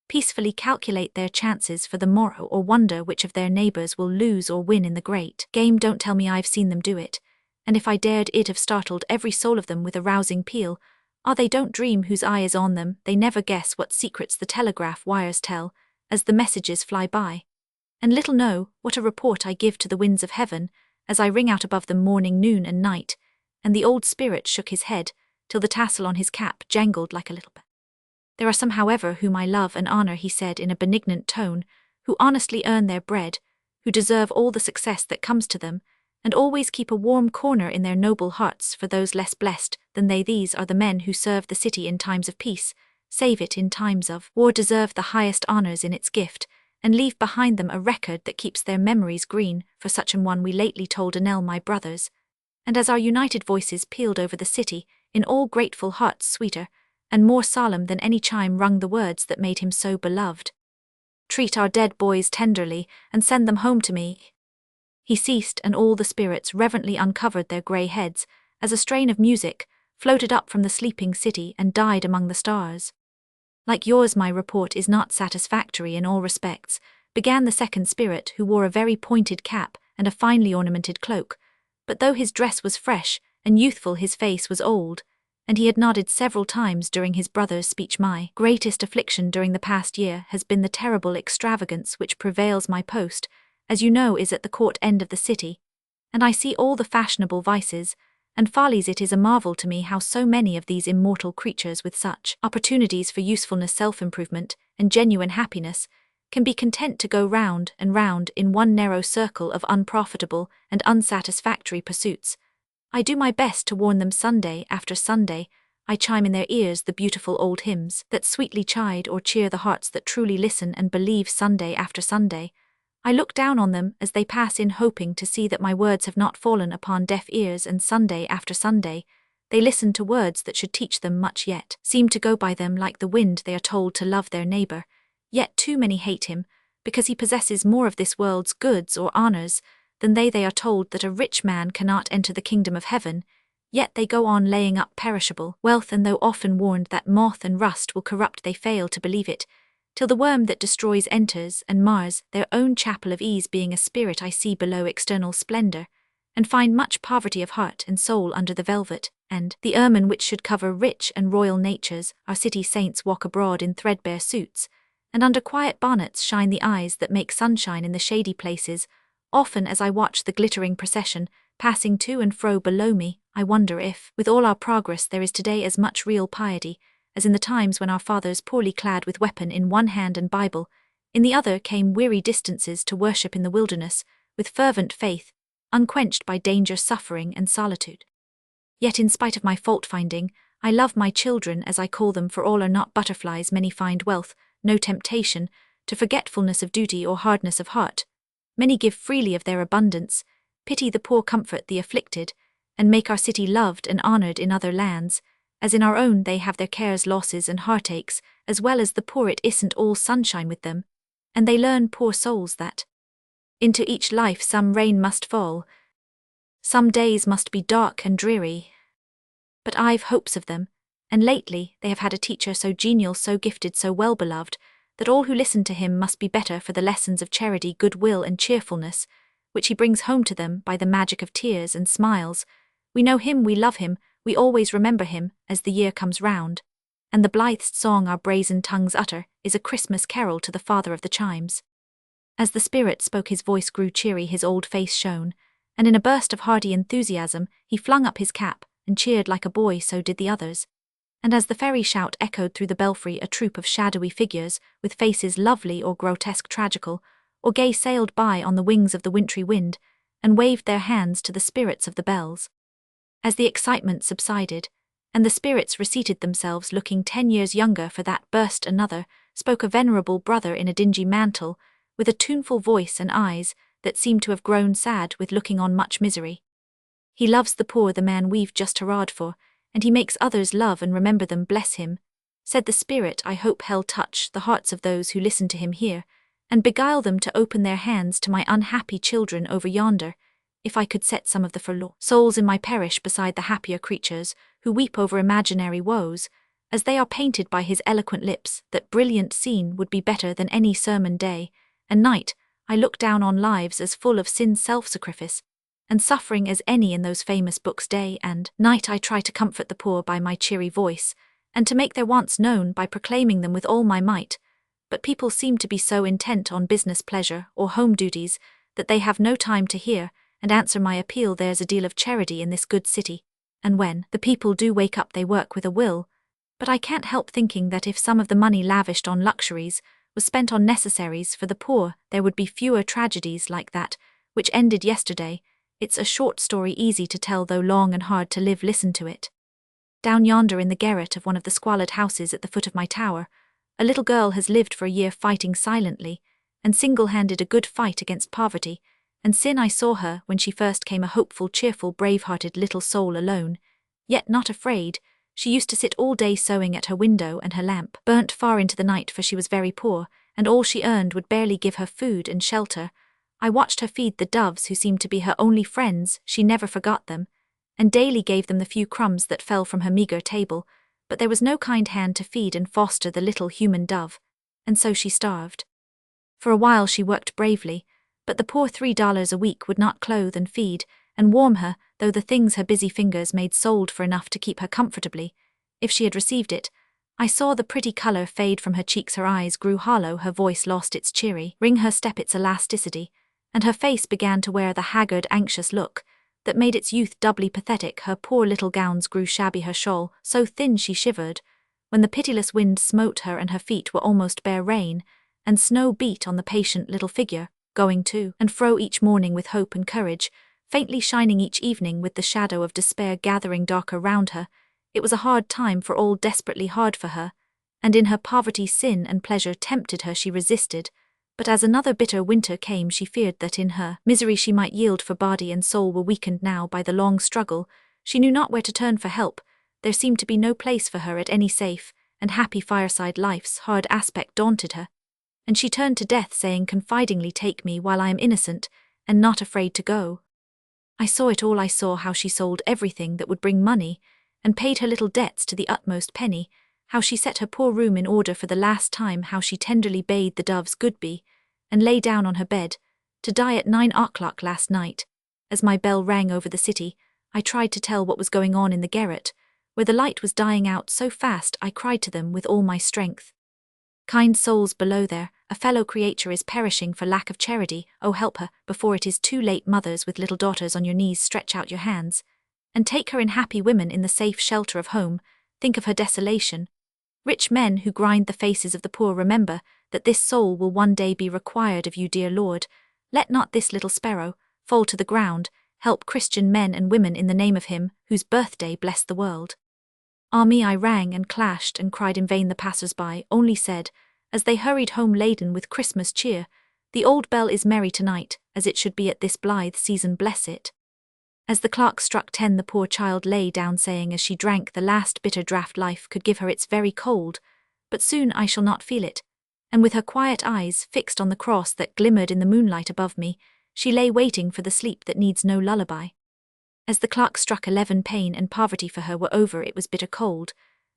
peacefully calculate their chances for the morrow, or wonder which of their neighbors will lose or win in the great game. Don't tell me I've seen them do it, and if I dared, it'd have startled every soul of them with a rousing peal. They don't dream whose eye is on them, they never guess what secrets the telegraph wires tell as the messages fly by, and little know what a report I give to the winds of heaven as I ring out above them morning, noon, and night. And the old spirit shook his head till the tassel on his cap jangled like a little bell. There are some, however, whom I love and honor, he said in a benignant tone, who honestly earn their bread, who deserve all the success that comes to them, and always keep a warm corner in their noble hearts for those less blessed than they. These are the men who serve the city in times of peace, save it in times of war, deserve the highest honors in its gift, and leave behind them a record that keeps their memories green. For such an one we lately tolled a knell, my brothers, and as our united voices pealed over the city, in all grateful hearts sweeter and more solemn than any chime rung the words that made him so beloved. Treat our dead boys tenderly, and send them home to me. He ceased, and all the spirits reverently uncovered their grey heads, as a strain of music floated up from the sleeping city and died among the stars. Like yours, my report is not satisfactory in all respects, began the second spirit, who wore a very pointed cap and a finely ornamented cloak, but though his dress was fresh and youthful, his face was old, and he had nodded several times during his brother's speech. My greatest affliction during the past year has been the terrible extravagance which prevails. My post, as you know, is at the court end of the city, and I see all the fashionable vices and follies. It is a marvel to me how so many of these immortal creatures, with such opportunities for usefulness, self-improvement, and genuine happiness, can be content to go round and round in one narrow circle of unprofitable and unsatisfactory pursuits. I do my best to warn them Sunday after Sunday. I chime in their ears the beautiful old hymns that sweetly chide or cheer the hearts that truly listen and believe. Sunday after Sunday, I look down on them as they pass in, hoping to see that my words have not fallen upon deaf ears, and Sunday after Sunday, they listen to words that should teach them much, yet seem to go by them like the wind. They are told to love their neighbor, yet too many hate him, because he possesses more of this world's goods or honors than they. They are told that a rich man cannot enter the kingdom of heaven, yet they go on laying up perishable wealth, and though often warned that moth and rust will corrupt, they fail to believe it, till the worm that destroys enters and mars their own chapel of ease. Being a spirit, I see below external splendor, and find much poverty of heart and soul under the velvet and the ermine which should cover rich and royal natures. Our city saints walk abroad in threadbare suits, and under quiet bonnets shine the eyes that make sunshine in the shady places. Often as I watch the glittering procession passing to and fro below me, I wonder if, with all our progress, there is today as much real piety as in the times when our fathers, poorly clad with weapon in one hand and Bible in the other, came weary distances to worship in the wilderness with fervent faith, unquenched by danger, suffering, and solitude. Yet in spite of my fault-finding, I love my children, as I call them, for all are not butterflies. Many find wealth no temptation to forgetfulness of duty or hardness of heart. Many give freely of their abundance, pity the poor, comfort the afflicted, and make our city loved and honored in other lands, as in our own. They have their cares, losses, and heartaches, as well as the poor. It isn't all sunshine with them, and they learn, poor souls, that into each life some rain must fall, some days must be dark and dreary. But I've hopes of them, and lately they have had a teacher so genial, so gifted, so well beloved, that all who listen to him must be better for the lessons of charity, goodwill, and cheerfulness, which he brings home to them by the magic of tears and smiles. We know him, we love him, we always remember him as the year comes round. and the blithest song our brazen tongues utter is a Christmas carol to the father of the chimes. As the spirit spoke, his voice grew cheery, his old face shone, and in a burst of hearty enthusiasm he flung up his cap and cheered like a boy. So did the others. And as the fairy shout echoed through the belfry, a troop of shadowy figures, with faces lovely or grotesque tragical, or gay, sailed by on the wings of the wintry wind, and waved their hands to the spirits of the bells. As the excitement subsided, and the spirits reseated themselves looking 10 years younger for that burst, another spoke, a venerable brother in a dingy mantle, with a tuneful voice and eyes that seemed to have grown sad with looking on much misery. He loves the poor, the man we've just hurrahed for, and he makes others love and remember them. Bless him, said the spirit. I hope he'll touch the hearts of those who listen to him here, and beguile them to open their hands to my unhappy children over yonder. If I could set some of the forlorn souls in my parish beside the happier creatures who weep over imaginary woes, as they are painted by his eloquent lips, that brilliant scene would be better than any sermon. Day and night I look down on lives as full of sin, self-sacrifice, and suffering as any in those famous books. Day and night I try to comfort the poor by my cheery voice, and to make their wants known by proclaiming them with all my might, but people seem to be so intent on business, pleasure, or home duties, that they have no time to hear and answer my appeal. There's a deal of charity in this good city, and when the people do wake up they work with a will, but I can't help thinking that if some of the money lavished on luxuries was spent on necessaries for the poor, there would be fewer tragedies like that which ended yesterday. It's a short story, easy to tell though long and hard to live. Listen to it. Down yonder in the garret of one of the squalid houses at the foot of my tower, a little girl has lived for a year, fighting silently and single-handed a good fight against poverty and sin. I saw her when she first came, a hopeful, cheerful, brave-hearted little soul, alone, yet not afraid. She used to sit all day sewing at her window, and her lamp burnt far into the night, for she was very poor, and all she earned would barely give her food and shelter. I watched her feed the doves who seemed to be her only friends. She never forgot them, and daily gave them the few crumbs that fell from her meager table, but there was no kind hand to feed and foster the little human dove, and so she starved. For a while she worked bravely, but the poor $3 a week would not clothe and feed and warm her, though the things her busy fingers made sold for enough to keep her comfortably, if she had received it. I saw the pretty color fade from her cheeks, her eyes grew hollow, her voice lost its cheery ring, her step its elasticity, and her face began to wear the haggard, anxious look that made its youth doubly pathetic. Her poor little gowns grew shabby, her shawl so thin she shivered when the pitiless wind smote her, and her feet were almost bare. Rain and snow beat on the patient little figure, going to and fro each morning with hope and courage, faintly shining each evening with the shadow of despair gathering darker round her. It was a hard time for all, desperately hard for her, and in her poverty sin and pleasure tempted her. She resisted, but as another bitter winter came she feared that in her misery she might yield, for body and soul were weakened now by the long struggle. She knew not where to turn for help. There seemed to be no place for her at any safe and happy fireside. Life's hard aspect daunted her, and she turned to death, saying confidingly, "Take me while I am innocent and not afraid to go." I saw it all. I saw how she sold everything that would bring money, and paid her little debts to the utmost penny, how she set her poor room in order for the last time, how she tenderly bade the doves goodbye, and lay down on her bed, to die at 9 o'clock last night. As my bell rang over the city, I tried to tell what was going on in the garret, where the light was dying out so fast. I cried to them with all my strength. Kind souls below there, a fellow creature is perishing for lack of charity. Oh, help her before it is too late. Mothers with little daughters, on your knees stretch out your hands, and take her in. Happy women in the safe shelter of home, think of her desolation. Rich men who grind the faces of the poor, remember that this soul will one day be required of you. Dear Lord, let not this little sparrow fall to the ground. Help Christian men and women in the name of him whose birthday blessed the world. Ah me, I rang and clashed and cried in vain. The passers-by only said, as they hurried home laden with Christmas cheer, "The old bell is merry tonight, as it should be at this blithe season. Bless it." As the clock struck 10, the poor child lay down, saying as she drank the last bitter draught, "Life could give her its very cold, but soon I shall not feel it." And with her quiet eyes fixed on the cross that glimmered in the moonlight above me, she lay waiting for the sleep that needs no lullaby. As the clock struck 11, pain and poverty for her were over. It was bitter cold,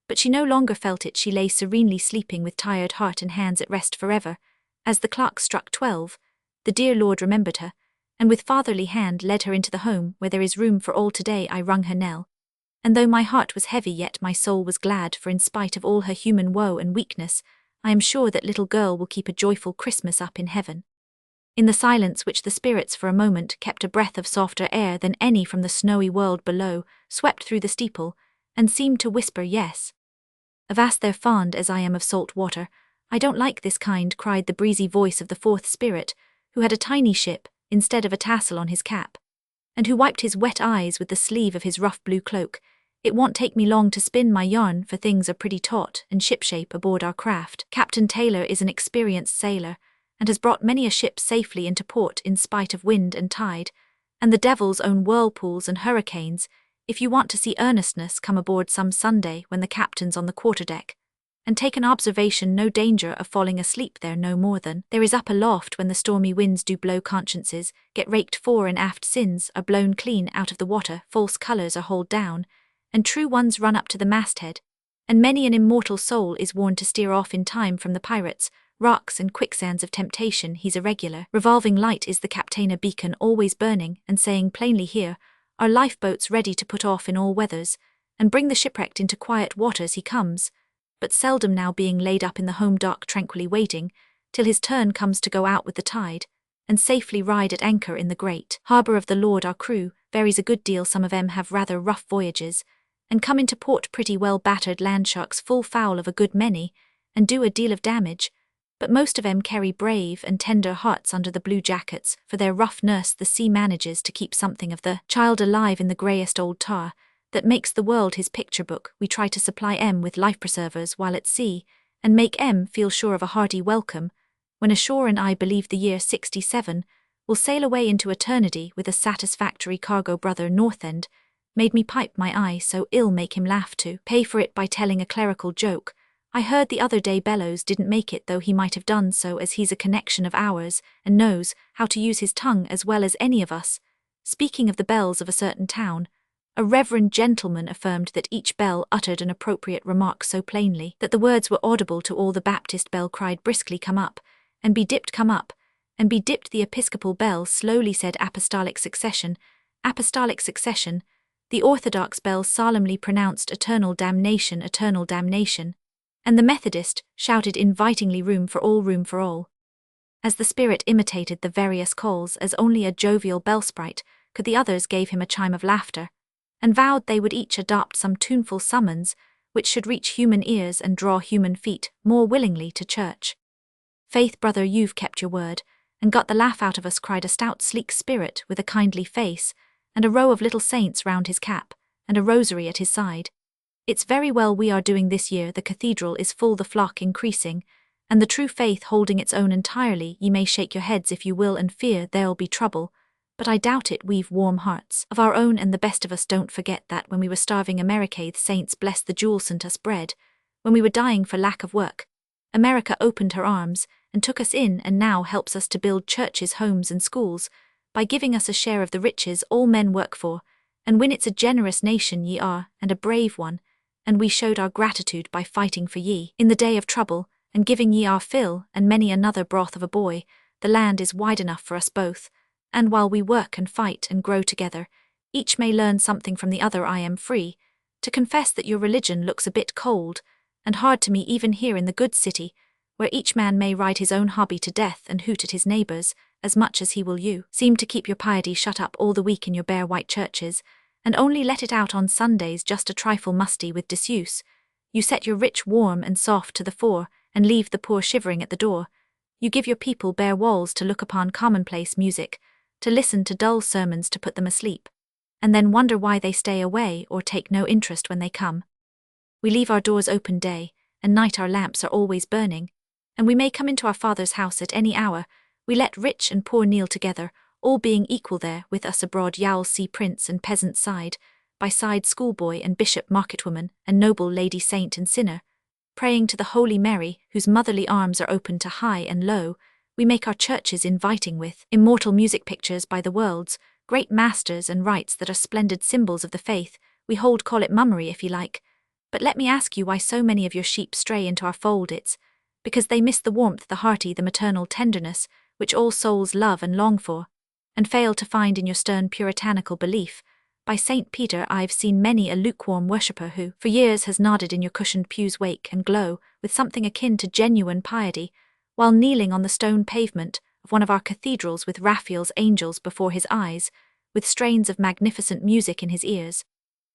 but she no longer felt it. She lay serenely sleeping with tired heart and hands at rest forever. As the clock struck 12, the dear Lord remembered her, and with fatherly hand led her into the home where there is room for all. Today I rung her knell. And though my heart was heavy, yet my soul was glad, for in spite of all her human woe and weakness, I am sure that little girl will keep a joyful Christmas up in heaven. In the silence which the spirits for a moment kept, a breath of softer air than any from the snowy world below swept through the steeple, and seemed to whisper yes. Avast there, fond as I am of salt water, I don't like this kind, cried the breezy voice of the fourth spirit, who had a tiny ship instead of a tassel on his cap, and who wiped his wet eyes with the sleeve of his rough blue cloak. It won't take me long to spin my yarn, for things are pretty taut and shipshape aboard our craft. Captain Taylor is an experienced sailor, and has brought many a ship safely into port in spite of wind and tide, and the devil's own whirlpools and hurricanes. If you want to see earnestness, come aboard some Sunday when the captain's on the quarterdeck, and take an observation. No danger of falling asleep there, no more than there is up aloft when the stormy winds do blow. Consciences get raked fore and aft, sins are blown clean out of the water, false colours are hauled down, and true ones run up to the masthead, and many an immortal soul is warned to steer off in time from the pirates, rocks and quicksands of temptation. He's a regular revolving light, is the captain, a beacon always burning, and saying plainly, here are lifeboats ready to put off in all weathers, and bring the shipwrecked into quiet waters. He comes, but seldom now, being laid up in the home dock, tranquilly waiting till his turn comes to go out with the tide, and safely ride at anchor in the great harbour of the Lord. Our crew varies a good deal, some of 'em have rather rough voyages, and come into port pretty well battered, landsharks full foul of a good many, and do a deal of damage, but most of 'em carry brave and tender hearts under the blue jackets. For their rough nurse the sea manages to keep something of the child alive in the greyest old tar that makes the world his picture book. We try to supply 'em with life preservers while at sea, and make 'em feel sure of a hearty welcome when ashore, and I believe the year 67 will sail away into eternity with a satisfactory cargo. Brother Northend made me pipe my eye so ill, make him laugh to pay for it by telling a clerical joke. I heard the other day Bellows didn't make it, though he might have done so, as he's a connection of ours, and knows how to use his tongue as well as any of us. Speaking of the bells of a certain town, a reverend gentleman affirmed that each bell uttered an appropriate remark so plainly that the words were audible to all. The Baptist bell cried briskly, come up, and be dipped, come up, and be dipped. The Episcopal bell slowly said, apostolic succession, apostolic succession. The Orthodox bell solemnly pronounced, eternal damnation, eternal damnation, and the Methodist shouted invitingly, room for all, room for all. As the spirit imitated the various calls as only a jovial bell sprite could, the others gave him a chime of laughter, and vowed they would each adopt some tuneful summons which should reach human ears and draw human feet more willingly to church. Faith, brother, you've kept your word, and got the laugh out of us, cried a stout sleek spirit with a kindly face, and a row of little saints round his cap, and a rosary at his side. It's very well we are doing this year, the cathedral is full, the flock increasing, and the true faith holding its own entirely. Ye may shake your heads if you will and fear there'll be trouble, but I doubt it. We've warm hearts of our own, and the best of us don't forget that when we were starving America, the saints bless the jewel sent us bread. When we were dying for lack of work, America opened her arms and took us in, and now helps us to build churches, homes and schools, by giving us a share of the riches all men work for. And when it's a generous nation ye are, and a brave one, and we showed our gratitude by fighting for ye in the day of trouble, and giving ye our fill and many another broth of a boy. The land is wide enough for us both, and while we work and fight and grow together, each may learn something from the other. I am free to confess that your religion looks a bit cold and hard to me, even here in the good city, where each man may ride his own hobby to death and hoot at his neighbours as much as he will. You seem to keep your piety shut up all the week in your bare white churches, and only let it out on Sundays, just a trifle musty with disuse. You set your rich warm and soft to the fore, and leave the poor shivering at the door. You give your people bare walls to look upon commonplace music, to listen to dull sermons to put them asleep, and then wonder why they stay away or take no interest when they come. We leave our doors open day, and night our lamps are always burning, and we may come into our Father's house at any hour. We let rich and poor kneel together, all being equal there with us abroad. Yowl see prince and peasant side by side, schoolboy and bishop, marketwoman and noble lady, saint and sinner, praying to the Holy Mary, whose motherly arms are open to high and low. We make our churches inviting with immortal music pictures by the world's great masters and rites that are splendid symbols of the faith we hold. Call it mummery if you like, but let me ask you why so many of your sheep stray into our fold. It's because they miss the warmth, the hearty, the maternal tenderness which all souls love and long for, and fail to find in your stern puritanical belief, By St. Peter, I've seen many a lukewarm worshipper who, for years, has nodded in your cushioned pews wake and glow with something akin to genuine piety, while kneeling on the stone pavement of one of our cathedrals with Raphael's angels before his eyes, with strains of magnificent music in his ears.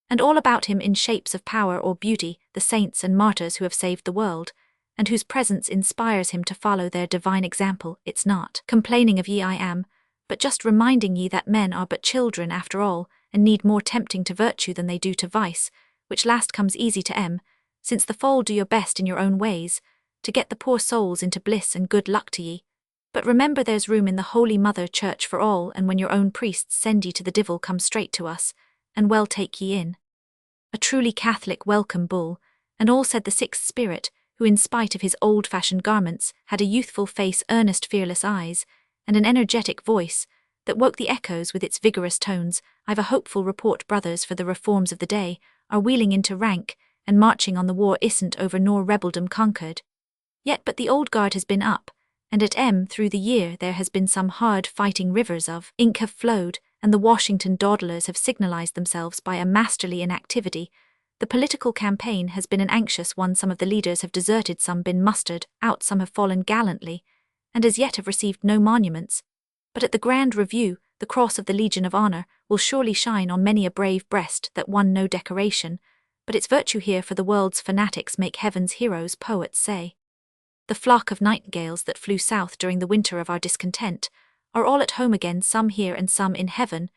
And all about him in shapes of power or beauty, the saints and martyrs who have saved the world, and whose presence inspires him to follow their divine example. It's not complaining of ye I am, but just reminding ye that men are but children after all, and need more tempting to virtue than they do to vice, which last comes easy to since the fold do your best in your own ways, to get the poor souls into bliss and good luck to ye. But remember there's room in the Holy Mother Church for all, and when your own priests send ye to the divil, come straight to us, and well take ye in. A truly Catholic welcome bull, and all said the sixth spirit, who in spite of his old-fashioned garments had a youthful face, earnest fearless eyes, and an energetic voice that woke the echoes with its vigorous tones. I've a hopeful report, brothers, for the reforms of the day are wheeling into rank, and marching on the war isn't over nor rebeldom conquered. Yet but the old guard has been up, and at through the year there has been some hard-fighting rivers of ink have flowed, and the Washington dawdlers have signalized themselves by a masterly inactivity. The political campaign has been an anxious one. Some of the leaders have deserted, some been mustered out, some have fallen gallantly, and as yet have received no monuments. But at the grand review, the cross of the Legion of Honor will surely shine on many a brave breast that won no decoration, but its virtue here for the world's fanatics make heaven's heroes, poets say. The flock of nightingales that flew south during the winter of our discontent are all at home again, some here and some in heaven,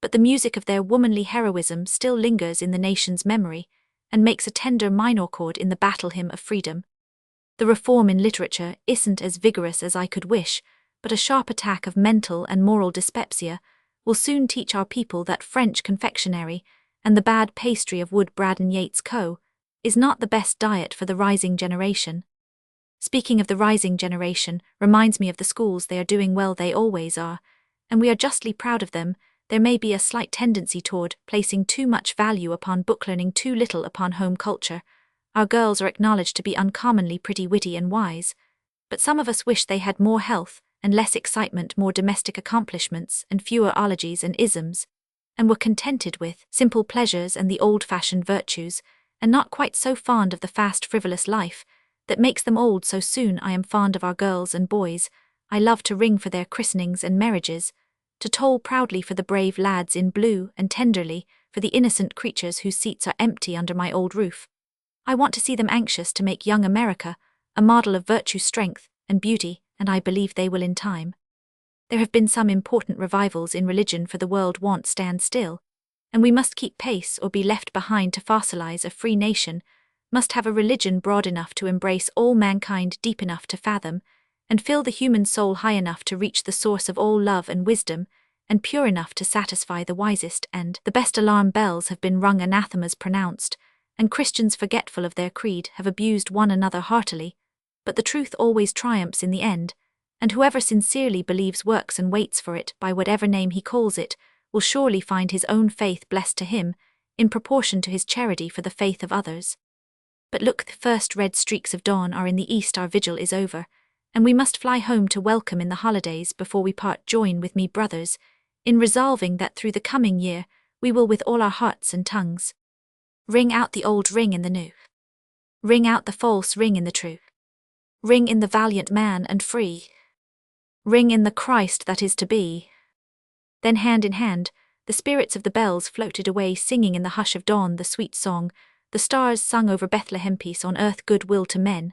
but the music of their womanly heroism still lingers in the nation's memory, and makes a tender minor chord in the battle hymn of freedom. The reform in literature isn't as vigorous as I could wish, but a sharp attack of mental and moral dyspepsia will soon teach our people that French confectionery and the bad pastry of Wood Braddon Yates Co. is not the best diet for the rising generation. Speaking of the rising generation reminds me of the schools. They are doing well, they always are, and we are justly proud of them. There may be a slight tendency toward placing too much value upon book learning, too little upon home culture. Our girls are acknowledged to be uncommonly pretty, witty and wise, but some of us wish they had more health and less excitement, more domestic accomplishments and fewer ologies and isms, and were contented with simple pleasures and the old-fashioned virtues, and not quite so fond of the fast, frivolous life that makes them old so soon. I am fond of our girls and boys. I love to ring for their christenings and marriages, to toll proudly for the brave lads in blue, and tenderly for the innocent creatures whose seats are empty under my old roof. I want to see them anxious to make young America a model of virtue, strength, and beauty, and I believe they will in time. There have been some important revivals in religion, for the world won't stand still, and we must keep pace or be left behind. To fossilize a free nation must have a religion broad enough to embrace all mankind, deep enough to fathom and fill the human soul, high enough to reach the source of all love and wisdom, and pure enough to satisfy the wisest and the best. Alarm bells have been rung, anathemas pronounced, and Christians, forgetful of their creed, have abused one another heartily, but the truth always triumphs in the end, and whoever sincerely believes, works and waits for it, by whatever name he calls it, will surely find his own faith blessed to him, in proportion to his charity for the faith of others. But look, the first red streaks of dawn are in the east, our vigil is over, and we must fly home to welcome in the holidays. Before we part, join with me, brothers, in resolving that through the coming year we will with all our hearts and tongues ring out the old, ring in the new, ring out the false, ring in the true, ring in the valiant man and free, ring in the Christ that is to be. Then hand in hand, the spirits of the bells floated away, singing in the hush of dawn the sweet song the stars sung over Bethlehem, peace on earth, good will to men.